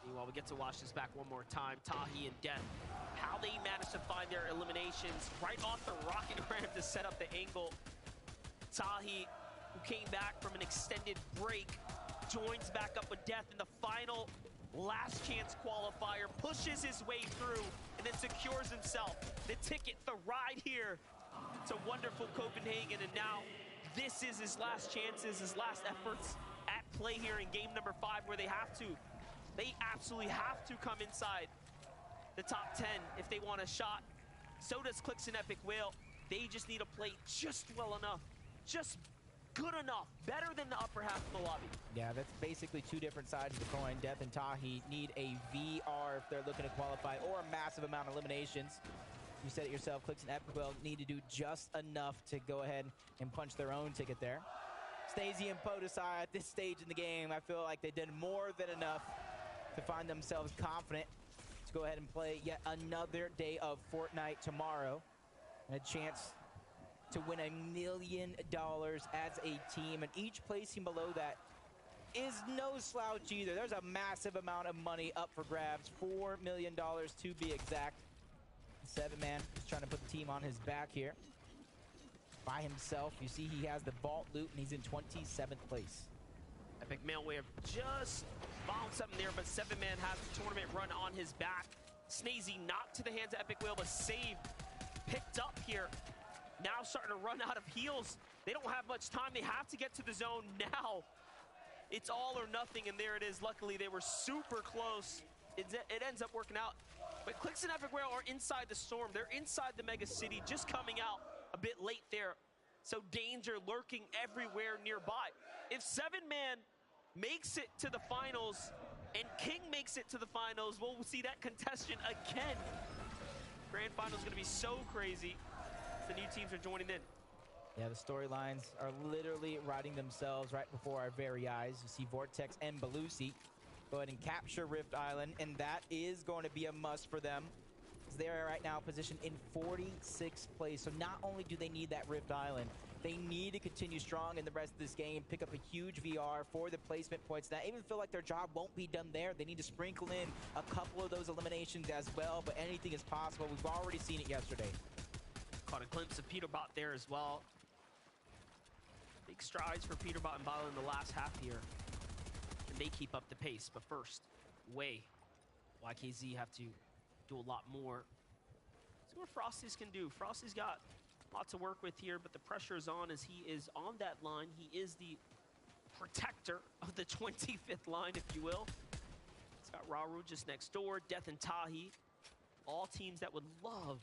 Meanwhile, we get to watch this back one more time. Tahi and Death, how they managed to find their eliminations right off the rocket ramp to set up the angle. Tahi, who came back from an extended break, joins back up with Death in the final last chance qualifier, pushes his way through, and then secures himself the ticket, the ride here to wonderful Copenhagen. And now this is his last chances, his last efforts at play here in game number 5, where they absolutely have to come inside the top 10 if they want a shot. So does Clicks and Epic Whale. They just need to play just well enough, just good enough, better than the upper half of the lobby. Yeah, that's basically two different sides of the coin. Death and Tahi need a VR if they're looking to qualify, or a massive amount of eliminations. You said it yourself, Clix and Epic will need to do just enough to go ahead and punch their own ticket there. Stacey and Podesai at this stage in the game, I feel like they did more than enough to find themselves confident to go ahead and play yet another day of Fortnite tomorrow. And a chance to win $1 million as a team. And each placing below that is no slouch either. There's a massive amount of money up for grabs. $4 million to be exact. 7-man is trying to put the team on his back here. By himself, you see he has the vault loot and he's in 27th place. Epic Mailware just found something there, but 7-man has the tournament run on his back. Snazy knocked to the hands of Epic Whale, but saved, picked up here. Now starting to run out of heals. They don't have much time. They have to get to the zone now. It's all or nothing, and there it is. Luckily, they were super close. It ends up working out. But Clix and Epic Whale are inside the storm. They're inside the mega city, just coming out a bit late there. So danger lurking everywhere nearby. If 7-man makes it to the finals and King makes it to the finals, we'll see that contestant again. Grand finals is going to be so crazy. The new teams are joining in. Yeah, the storylines are literally writing themselves right before our very eyes. You see Vortex and Belusi go ahead and capture Rift Island, and that is going to be a must for them. They are right now positioned in 46th place. So not only do they need that Rift Island, they need to continue strong in the rest of this game, pick up a huge VR for the placement points. And I even feel like their job won't be done there. They need to sprinkle in a couple of those eliminations as well, but anything is possible. We've already seen it yesterday. Caught a glimpse of Peterbot there as well. Big strides for Peterbot and Bala in the last half here. And they keep up the pace, but first, YKZ have to do a lot more. See what Frosty's can do. Frosty's got a lot to work with here, but the pressure is on as he is on that line. He is the protector of the 25th line, if you will. He's got Raru just next door, Death and Tahi. All teams that would love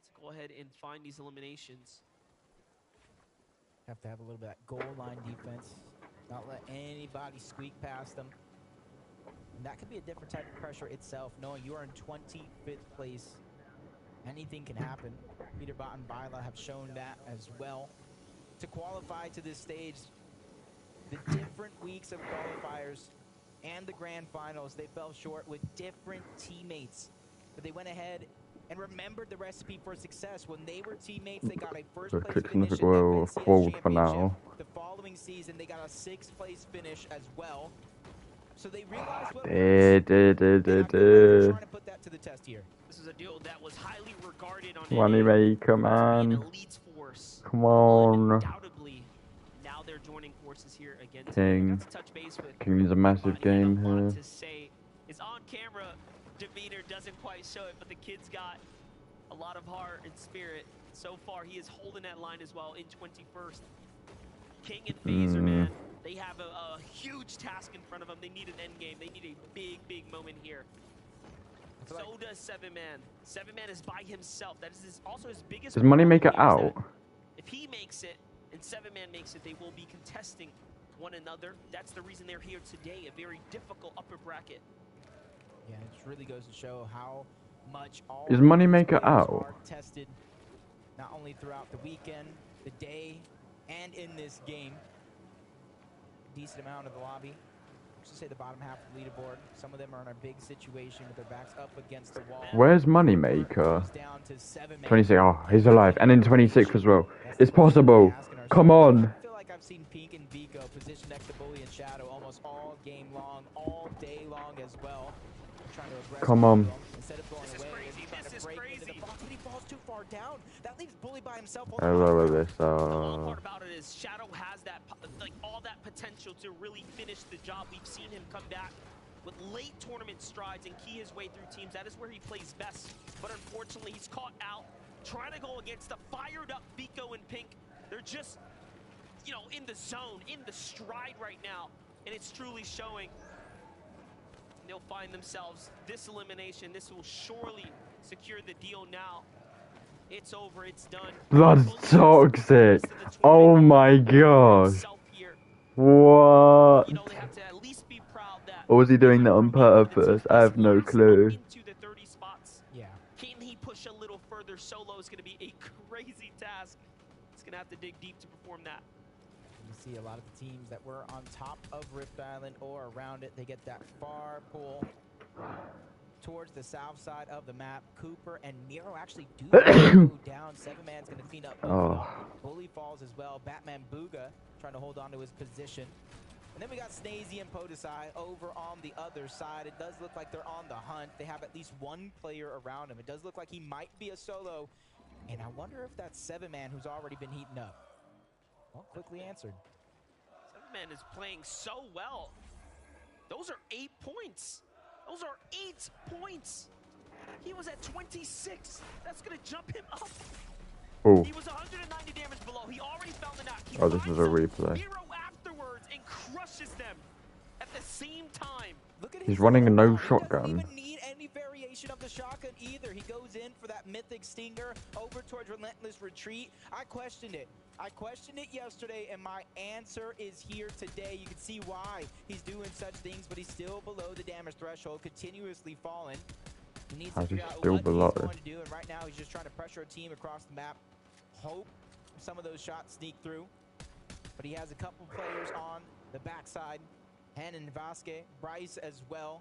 to go ahead and find these eliminations. Have to have a little bit of that goal line defense. Not let anybody squeak past them. And that could be a different type of pressure itself, knowing you are in 25th place. Anything can happen. Peterbot and Byla have shown that as well. To qualify to this stage, the different weeks of qualifiers and the grand finals, they fell short with different teammates. But they went ahead and remembered the recipe for success. When they were teammates, they got a first place finish at the FNCS for now. Championship. The following season, they got a 6th place finish as well. So they realized what Trying to put that to the test here. This is a deal that was highly regarded on Moneymaker, man. Come on. Undoubtedly, now they're joining forces here again. King. King's a massive game here. To say his on-camera demeanor doesn't quite show it, but the kid's got a lot of heart and spirit. So far, he is holding that line as well in 21st. King and Phaser, man, they have a huge task in front of them. They need an end game. They need a big, big moment here. So does 7-man. 7-man is by himself. That is also his biggest. Is Moneymaker out? If he makes it and 7-man makes it, they will be contesting one another. That's the reason they're here today. A very difficult upper bracket. Yeah, it just really goes to show how much all Is Moneymaker out? are tested, not only throughout the weekend, the day, and in this game. A decent amount of the lobby. Let's just say the bottom half of the leaderboard. Some of them are in a big situation with their backs up against the wall. Where's Moneymaker? 26. Oh, he's alive. And in 26th as well. It's possible. Come on. I feel like I've seen Pink and Vico positioned next to Bully and Shadow almost all game long, all day long as well. Trying to aggress. Come on. Instead of going away, this is crazy. Into the box, but he falls too far down. That leaves Bully by himself. I love this. The part about it is Shadow has that, like, all that potential to really finish the job. We've seen him come back with late tournament strides and key his way through teams. That is where he plays best. But unfortunately, he's caught out trying to go against the fired up Vico and Pink. They're just, you know, in the zone, in the stride right now. And it's truly showing. They'll find themselves this elimination. This will surely secure the deal now. It's over. It's done. That's toxic. Oh my gosh. What? Or was he doing that on purpose? I have no clue. Yeah. Can he push a little further solo is going to be a crazy task. He's going to have to dig deep to perform that. You see a lot of the teams that were on top of Rift Island or around it, they get that far pull towards the south side of the map. Cooper and Miro actually do go down. 7-man's going to clean up both of them. Bully falls as well. Batman Booga trying to hold on to his position. And then we got Snazy and Podesai over on the other side. It does look like they're on the hunt. They have at least one player around him. It does look like he might be a solo. And I wonder if that's 7-man who's already been heating up. Well, quickly answered. 7-man is playing so well. Those are 8 points. Those are 8 points. He was at 26. That's going to jump him up. Oh. He was 190 damage below. He already found the knock. Oh, this is a replay. Miro afterwards and crushes them at the same time. Look at He's running a no He shotgun. doesn't even need any variation of the shotgun either. He goes in for that mythic stinger over towards Relentless Retreat. I questioned it. I questioned it yesterday, and my answer is here today. You can see why he's doing such things, but he's still below the damage threshold, continuously falling. He needs to figure out what he's going to do, and right now he's just trying to pressure a team across the map. Hope some of those shots sneak through, but he has a couple players on the backside. Hannon Vasquez, Bryce as well.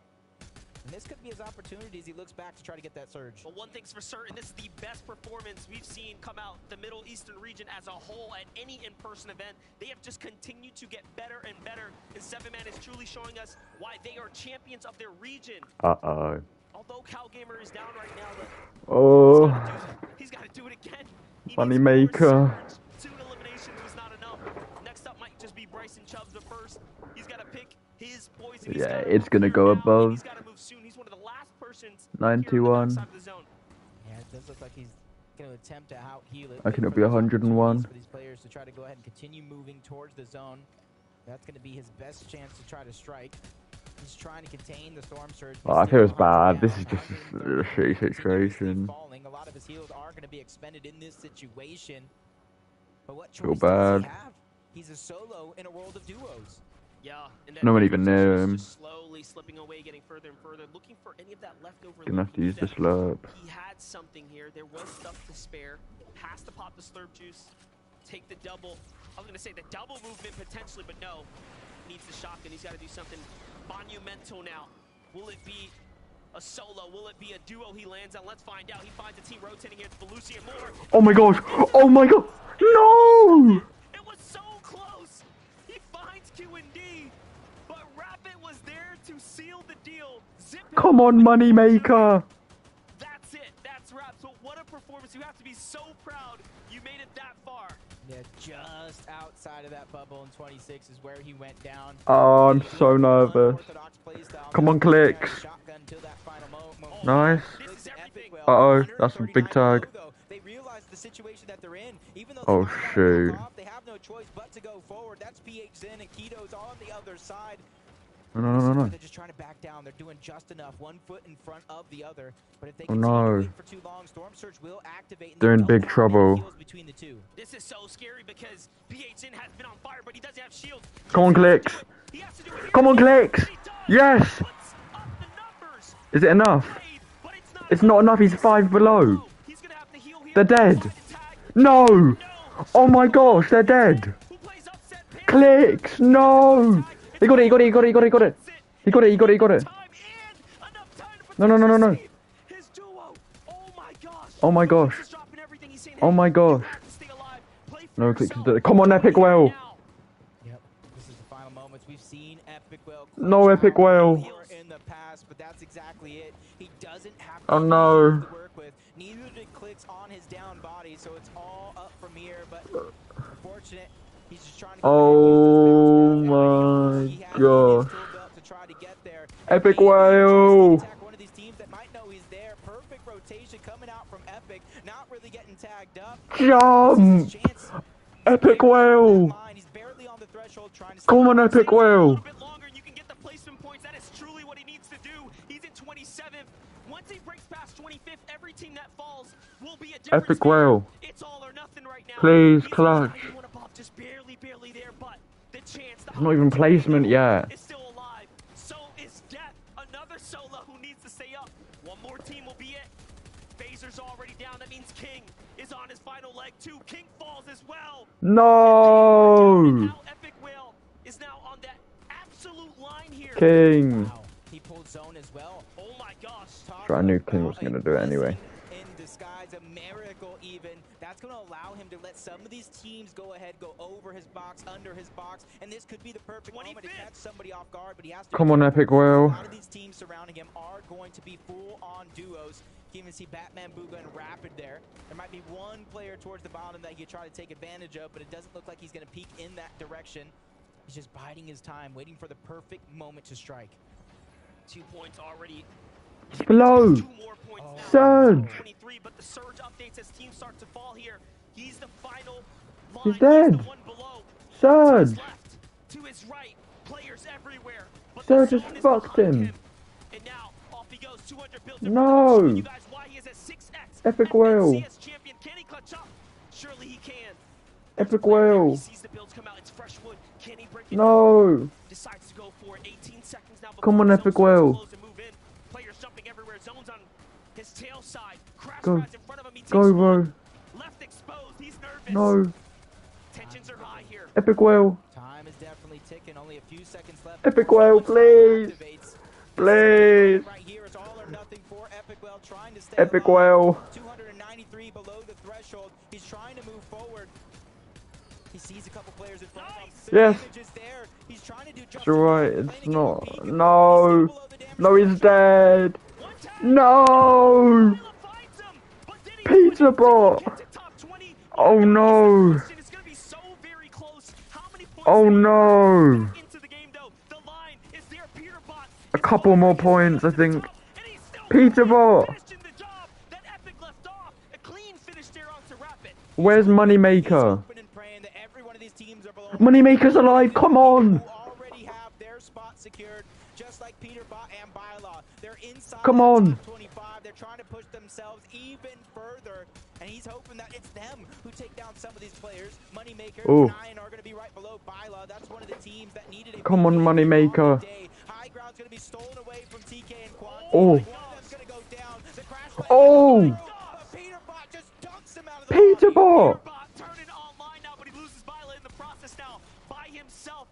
And this could be his opportunity as he looks back to try to get that surge. But one thing's for certain, this is the best performance we've seen come out the Middle Eastern region as a whole at any in-person event. They have just continued to get better and better, and 7-man is truly showing us why they are champions of their region. Uh-oh. Although CalGamer is down right now, he's got to do it again. Money maker. 2 eliminations was not enough. Next up might just be Bryson Chubbs, but first he's got to pick his poison. Yeah, it's gonna go above. He's got to move soon. He's one of the last persons 91. Yeah, it does look like he's going to attempt to out-heal it. I think it'll be 101. For these players to try to go ahead and continue moving towards the zone. That's going to be his best chance to try to strike. He's trying to contain the storm surge. Oh, I feel it's bad. This is just a shitty situation. A lot of his heals are going to be expended in this situation. But what Feel choice does he bad. have? He's a solo in a world of duos. Yeah, and No one even near him. slowly slipping away, getting further and further, looking for any of that leftover. Gonna have to use the slurp. He had something here. There was stuff to spare. Has to pop the slurp juice. Take the double. I was gonna say the double movement potentially, but no. Needs the shotgun. He's got to do something monumental now. Will it be a solo? Will it be a duo he lands on? Let's find out. He finds a team rotating here. It's Belushi and more. Oh my gosh! Oh my god! No! It was so close. He finds Q&D, but Rapid was there to seal the deal. Come on, money maker! That's it. That's Rap. So what a performance. You have to be so proud you made it that far. Yeah, just outside of that bubble in 26 is where he went down. Oh, I'm so nervous. Come on, clicks. Nice. Uh-oh, that's a big tag. They realize the situation that they're in. Even though Oh, shoot. they have no choice but to go forward. That's PH Zen and Keto's on the other side. No. They're just trying to back down. They're doing just enough. 1 foot in front of the other. But if they Oh, continue to no. wait for too long, Storm Surge will activate. And They're in big trouble. between the two. This is so scary because PHN has been on fire, but he doesn't have shield. Come on, clicks. Come on, clicks. Yes. Is it enough? It's not enough. He's 5 below. They're dead. No. Oh my gosh, they're dead. Clicks. No. He got it. He got it. He got it. He got it. He got it. He got it. He got it. He got it. No. Oh my gosh. Oh my gosh. No, clicks. Come on, Epic Whale. Yep. This is the final moments. We've seen Epic Whale. No, Epic Whale. In the past, but that's exactly it. He doesn't have Oh no. to work with. Neither did Clicks on his down body, so it's all up from here. But unfortunate, he's just trying to. Oh my gosh. Epic Whale. One of these teams that might know he's there. Perfect rotation coming out from Epic. Not really getting tagged up. Jump. Epic Whale. Come on, Epic Whale. That is truly what he needs to do. He's in 27th. Once he breaks past 25th, every team that falls will be a different Epic Whale. It's all or nothing right now. Please, clutch. Just barely there, but the chance. It's not even placement yet. Is still alive. So is Death. Another solo who needs to stay up. One more team will be it. Phaser's already down. That means Kid 2. King falls as well. No. Now Epic Whale is now on that absolute line here. King. Wow. He pulled zone as well. Oh my gosh. I knew King was gonna do it anyway. In disguise, a miracle even. That's going to allow him to let some of these teams go ahead, go over his box, under his box, and this could be the perfect moment to catch somebody off guard, but he has to... Come on, Epic Whale. A lot of these teams surrounding him are going to be full-on duos. You can even see Batman, Booga, and Rapid there. There might be one player towards the bottom that he could try to take advantage of, but it doesn't look like he's going to peek in that direction. He's just biding his time, waiting for the perfect moment to strike. 2 points already. Below. 2 more points now. Surge. 23, but the Surge updates as teams start to fall here. He's the final line. He's dead. He's the one below. Surge. Left, to his right, players everywhere. But Surge just fucked him. And now off he goes. 200 builds. No. You guys why he is at 6x. Epic Whale. FNCS champion. Can he clutch up? Surely he can. Epic Whale. He sees the builds come out. It's fresh wood. Can he break it? No. Decides to go for it. 18 seconds now. Come on, Epic Whale. Players jumping everywhere. Zones on his tail side. Crash Go. rides in front of him. He takes Go, bro. one. Left exposed. He's nervous. No. Tensions are high here. Epic Whale. Time is definitely ticking. Only a few seconds left. Epic Whale, please. Please. Right here, it's all or nothing for Epic Whale trying to stay Epic alive. Whale. 293 below the threshold. He's trying to move forward. He sees a couple players in front of him. The Yes. damage is there. He's trying to do It's alright. It's not. No. No, he's dead. No. Peter bot. Oh no. Oh no. A couple more points, I think. Peter bot. Where's Moneymaker? Moneymaker's alive. Come on. Just like Peter Bot and Byla. They're inside Come on. top 25. They're trying to push themselves even further. And he's hoping that it's them who take down some of these players. Moneymaker Ooh. and Iron are going to be right below Byla. That's one of the teams that needed a Come on, Moneymaker. high ground's going to be stolen away from TK and Quan. Oh. One of them's going to go down. The crash ride Oh. but Peter Bot just dunks him out of the Peter bot. Turning online now, but he loses Byla in the process now by himself.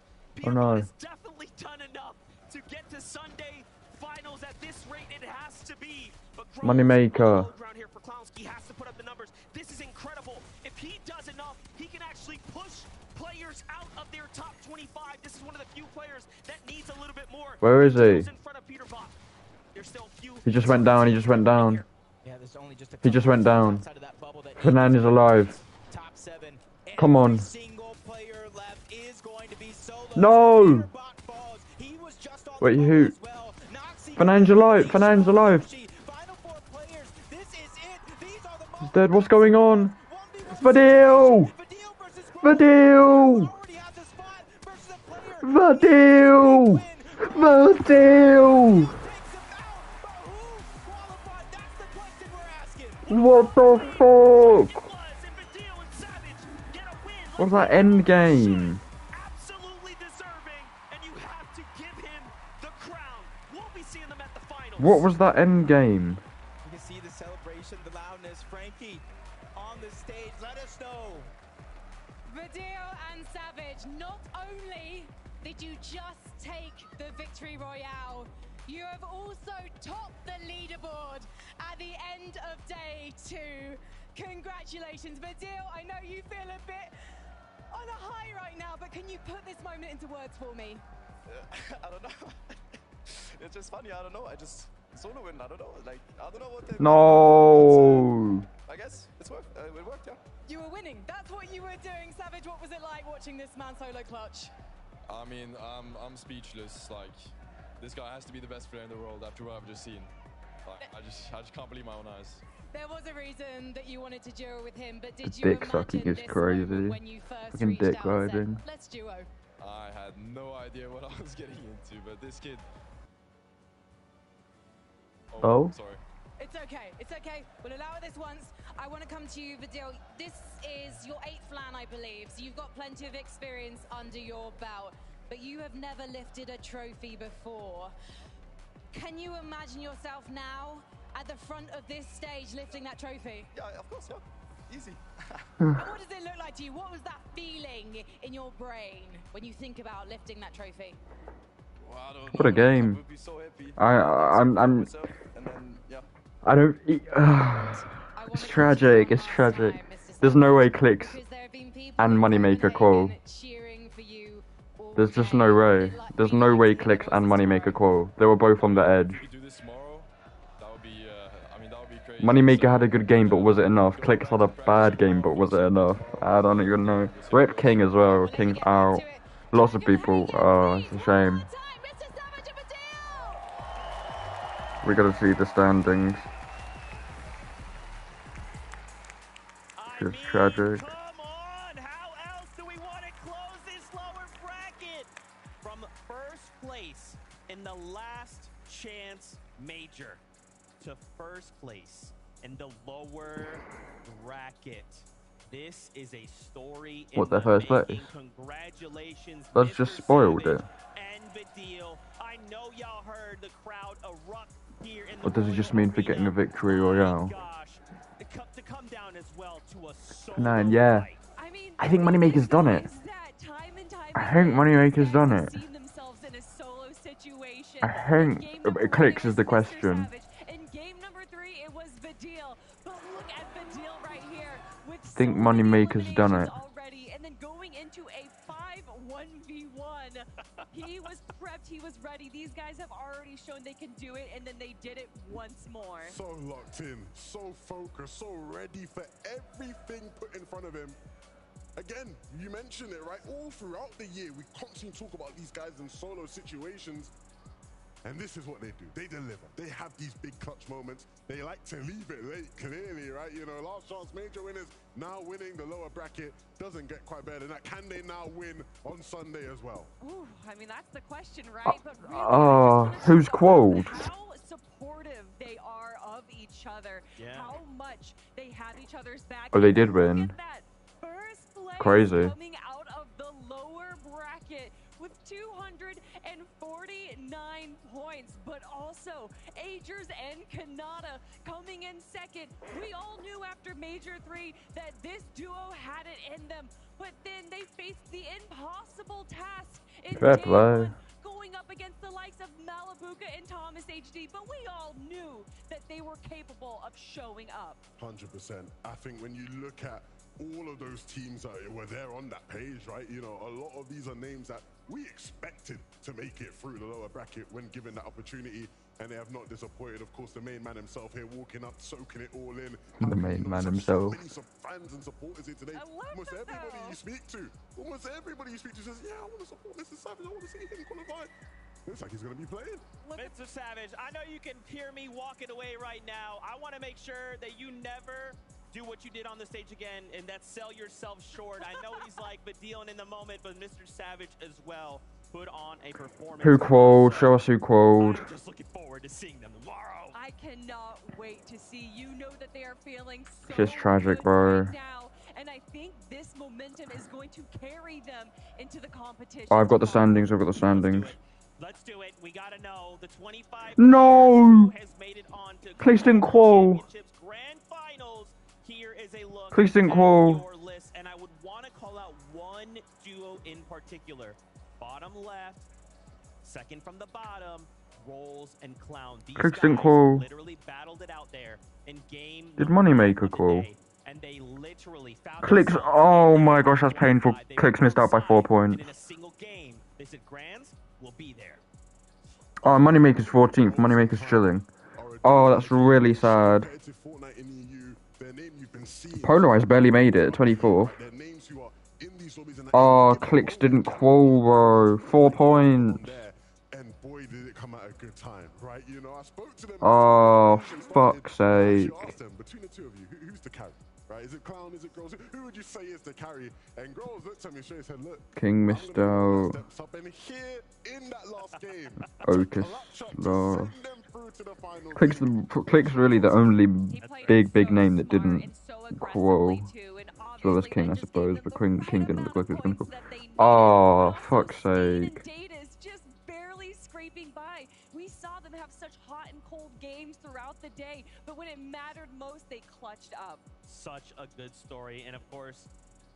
Oh no. Definitely done enough to get to Sunday finals at this rate. It has to be. But Moneymaker. Ground here for Clownski has to put up the numbers. This is incredible. If he does enough, he can actually push players out of their top 25. This is one of the few players that needs a little bit more. Where is he? In front of Peter Bot. There's still a few. He just went down. He just went down. Yeah, there's only just a He just went down. outside of that bubble that Fernand is alive. top 7. Come on. Single player left is going to be solo. No. Peter Bot falls. He was just on Wait, the who? bubble as well. Noxie Fernand's alive. Fernand's alive. Final 4 players. This is it. These are the He's dead. What's going on? Vadil. Vadil. Vadil. Vadil. What the fuck? What's that end game? What was that end game? You can see the celebration, the loudness. Frankie on the stage. Let us know. Vadil and Savage, not only did you just take the victory royale, you have also topped the leaderboard at the end of day 2. Congratulations, Vadil. I know you feel a bit on a high right now, but can you put this moment into words for me? I don't know. It's just funny. I don't know. I just solo win. I don't know. Like I don't know what. No. I guess it's worked. It worked. Yeah. You were winning. That's what you were doing, Savage. What was it like watching this man solo clutch? I mean, I'm speechless. Like, this guy has to be the best player in the world after what I've just seen. Like, I just can't believe my own eyes. There was a reason that you wanted to duo with him, but did you Dick imagine sucking is this crazy. moment when you first Fucking reached dick out and said, riding. let's duo? I had no idea what I was getting into, but this kid. Oh? Sorry. It's okay. It's okay. We'll allow it this once. I want to come to you, Vadil. This is your 8th LAN, I believe, so you've got plenty of experience under your belt, but you have never lifted a trophy before. Can you imagine yourself now at the front of this stage lifting that trophy? Yeah, of course, yeah. Easy. And what does it look like to you? What was that feeling in your brain when you think about lifting that trophy? Well, I don't What a know. game. I would be so happy. I'm Myself, and then, yeah. I don't. It's tragic. It's tragic. There's no way Clicks and Moneymaker qual. There's just no way. There's no way Clicks and Moneymaker qual. They were both on the edge. If we do this tomorrow, that would be, I mean, that would be crazy. Moneymaker had a good game, but was it enough? Clicks had a bad game, but was it enough? I don't even know. Rip King as well. King's out. Lots of people. It's a shame. We gotta see the standings. It's just tragic. Come on! How else do we want to close this lower bracket? From first place in the last chance major to first place in the lower bracket. This is a story in What, their the first place? making. Congratulations, That's Mr. just spoiled Savage it. and Vidil. I know y'all heard the crowd erupt here in the Or does it just mean for getting a victory royale? to come down as well to a solo 9, yeah. I think Moneymaker's done it. I think Moneymaker's done it. I think Clicks is the question. In game number 3, it was Vidil. But look at Vidil right here with I think Moneymaker's done it. already, and then going into a 5-1v1. He was prepped, he was ready. These guys have already shown they can do it, and then they did it once more. So locked in, so focused, so ready for everything put in front of him. Again, you mentioned it, right? All throughout the year, we constantly talk about these guys in solo situations. And this is what they do. They deliver. They have these big clutch moments. They like to leave it late, clearly, right? You know, last chance major winners now winning the lower bracket. Doesn't get quite better than that. Can they now win on Sunday as well? Ooh, I mean, that's the question, right? But really, Who's qualled? how supportive they are of each other. Yeah. How much they have each other's back. Oh, they did Look win. at that. First place Crazy. coming out of the lower bracket with 249 points, but also Agers and Kanata coming in second. We all knew after Major 3 that this duo had it in them, but then they faced the impossible task in Fair day play. 1, going up against the likes of Malabuka and Thomas HD, but we all knew that they were capable of showing up. 100%. I think when you look at all of those teams that were there on that page, right? You know, a lot of these are names that we expected to make it through the lower bracket when given that opportunity, and they have not disappointed. Of course, the main man himself here walking up, soaking it all in. The main man himself. So many fans and supporters here today. Almost everybody you speak to says, yeah, I want to support Mr. Savage. I want to see him qualify. Looks like he's going to be playing. Mr. Savage, I know you can hear me walking away right now. I want to make sure that you never do what you did on the stage again, and that's sell yourself short. I know he's like but dealing in the moment, but Mr. Savage as well put on a performance. Who qualled? Show us who qualled. I'm just looking forward to seeing them tomorrow. I cannot wait to see. You know that they are feeling so Just tragic, good bro. right now, and I think this momentum is going to carry them into the competition. I've got the standings. I've got the standings. Let's do it. We gotta know the 25 No! has made it on to Clicks didn't qual. Grand Finals. Here is a look Clicks didn't at qual. your list, and I would want to call out one duo in particular. Bottom left, second from the bottom, Rolls and Clown. These Clicks guys didn't qual. literally battled it out there in game Did number Moneymaker one qual? today, and they literally found Clicks. themselves Oh my gosh, that's painful. Clicks missed out by 4 points. in a single game. They said Grands will be there. Oh, Moneymaker's 14th. Moneymaker's chilling. Oh, that's really sad. Polarize barely made it, 24th. Oh, Clicks didn't qual, bro. 4 points. And boy, did it come at a good time, right? You know, I spoke to them. Oh, fuck's sake. I asked them, between the two of you, who's the carry? Right? Is it Clown? Is it Groves? Who would you say is the carry? And Groves looked at me straight and said, look, King missed out. steps up, and here in that last game, Otis. Law. send them through to the final. Clicks really the only big name that didn't qual. As well as King, I suppose, but King didn't look like he was going to qual. Oh, fuck's sake. scraping by. We saw them have such hot and cold games throughout the day, but when it mattered most, they clutched up. Such a good story, and of course,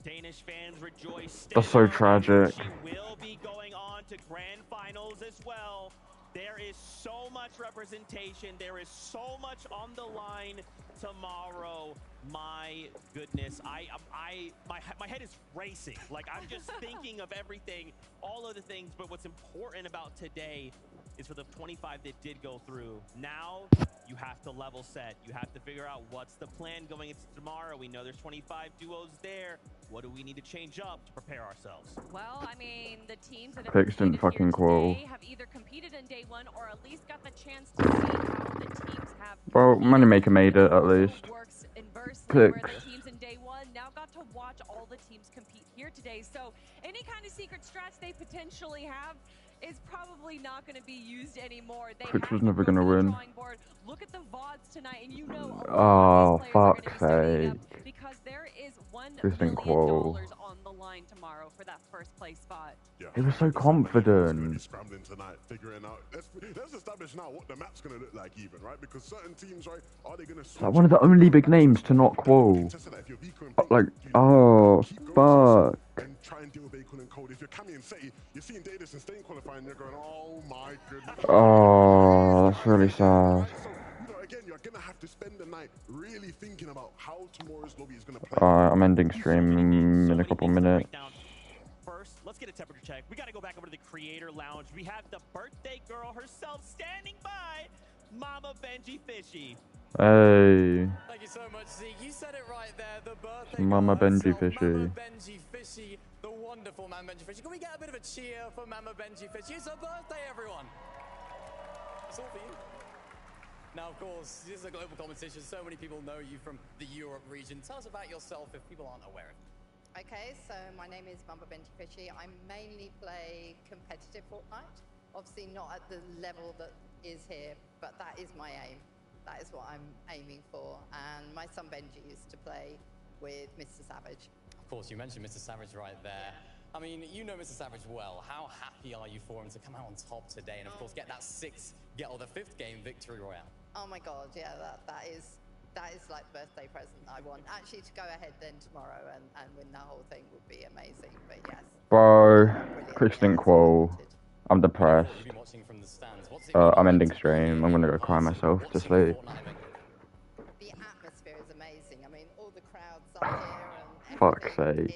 Danish fans rejoice. That's so tragic. She will be going on to grand finals as well. There is so much representation. There is so much on the line tomorrow. My goodness, my head is racing. Like, I'm just thinking of everything, all of the things. But what's important about today is for the 25 that did go through. Now you have to level set. You have to figure out what's the plan going into tomorrow. We know there's 25 duos there. What do we need to change up to prepare ourselves? Well, I mean, the teams that have Picks didn't competed fucking here qual. today have either competed in day one or at least got the chance to see how the teams have Well, Moneymaker made it at least. works inversely, where Picks. the teams in day one now got to watch all the teams compete here today. So any kind of secret strats they potentially have is probably not going to be used anymore. They Picks have was to never go gonna to the win. drawing board. Look at the VODs tonight, and you know Oh, fuck's sake. because there is $1 This didn't million qual. on the line tomorrow for that first place spot. He was so confident. Scrambling tonight, figuring out. Let's establish now what the map's gonna look like, even, right? Because certain teams, right, are they gonna? Like one of the only big names to not qual. Like, oh, fuck. And try and deal with Acorn and Cold. If you're Cammy and City, you're seeing Davis and staying qualifying, you're going, oh my goodness. Oh, that's really sad. So, you know, again, you're gonna have to spend the night really thinking about how tomorrow's lobby is gonna play. I'm ending stream in a couple minutes. First, let's get a temperature check. We got to go back over to the Creator Lounge. We have the birthday girl herself standing by, Mama Benji Fishy. Hey, Thank you so much, Zeke. You said it right there. The birthday Mama girl Benji herself, Fishy. Mama Benji Fishy, the wonderful Mama Benji Fishy. Can we get a bit of a cheer for Mama Benji Fishy? It's her birthday, everyone. It's all for you. Now, of course, this is a global competition. So many people know you from the Europe region. Tell us about yourself if people aren't aware of you. Okay, so my name is Mamba Benji Fishy. I mainly play competitive Fortnite. Obviously not at the level that is here, but that is my aim. That is what I'm aiming for. And my son Benji used to play with Mr. Savage. Of course, you mentioned Mr. Savage right there. I mean, you know Mr. Savage well. How happy are you for him to come out on top today and, of course, get that the fifth game victory royale? Oh my God, yeah, that is like the birthday present I want. Actually, to go ahead then tomorrow and win the whole thing would be amazing. But yes. Bro, Picks didn't qual. I'm depressed. I'm ending stream. I'm gonna go cry myself to sleep. The atmosphere is amazing. I mean, all the crowds up here and Fuck's sake.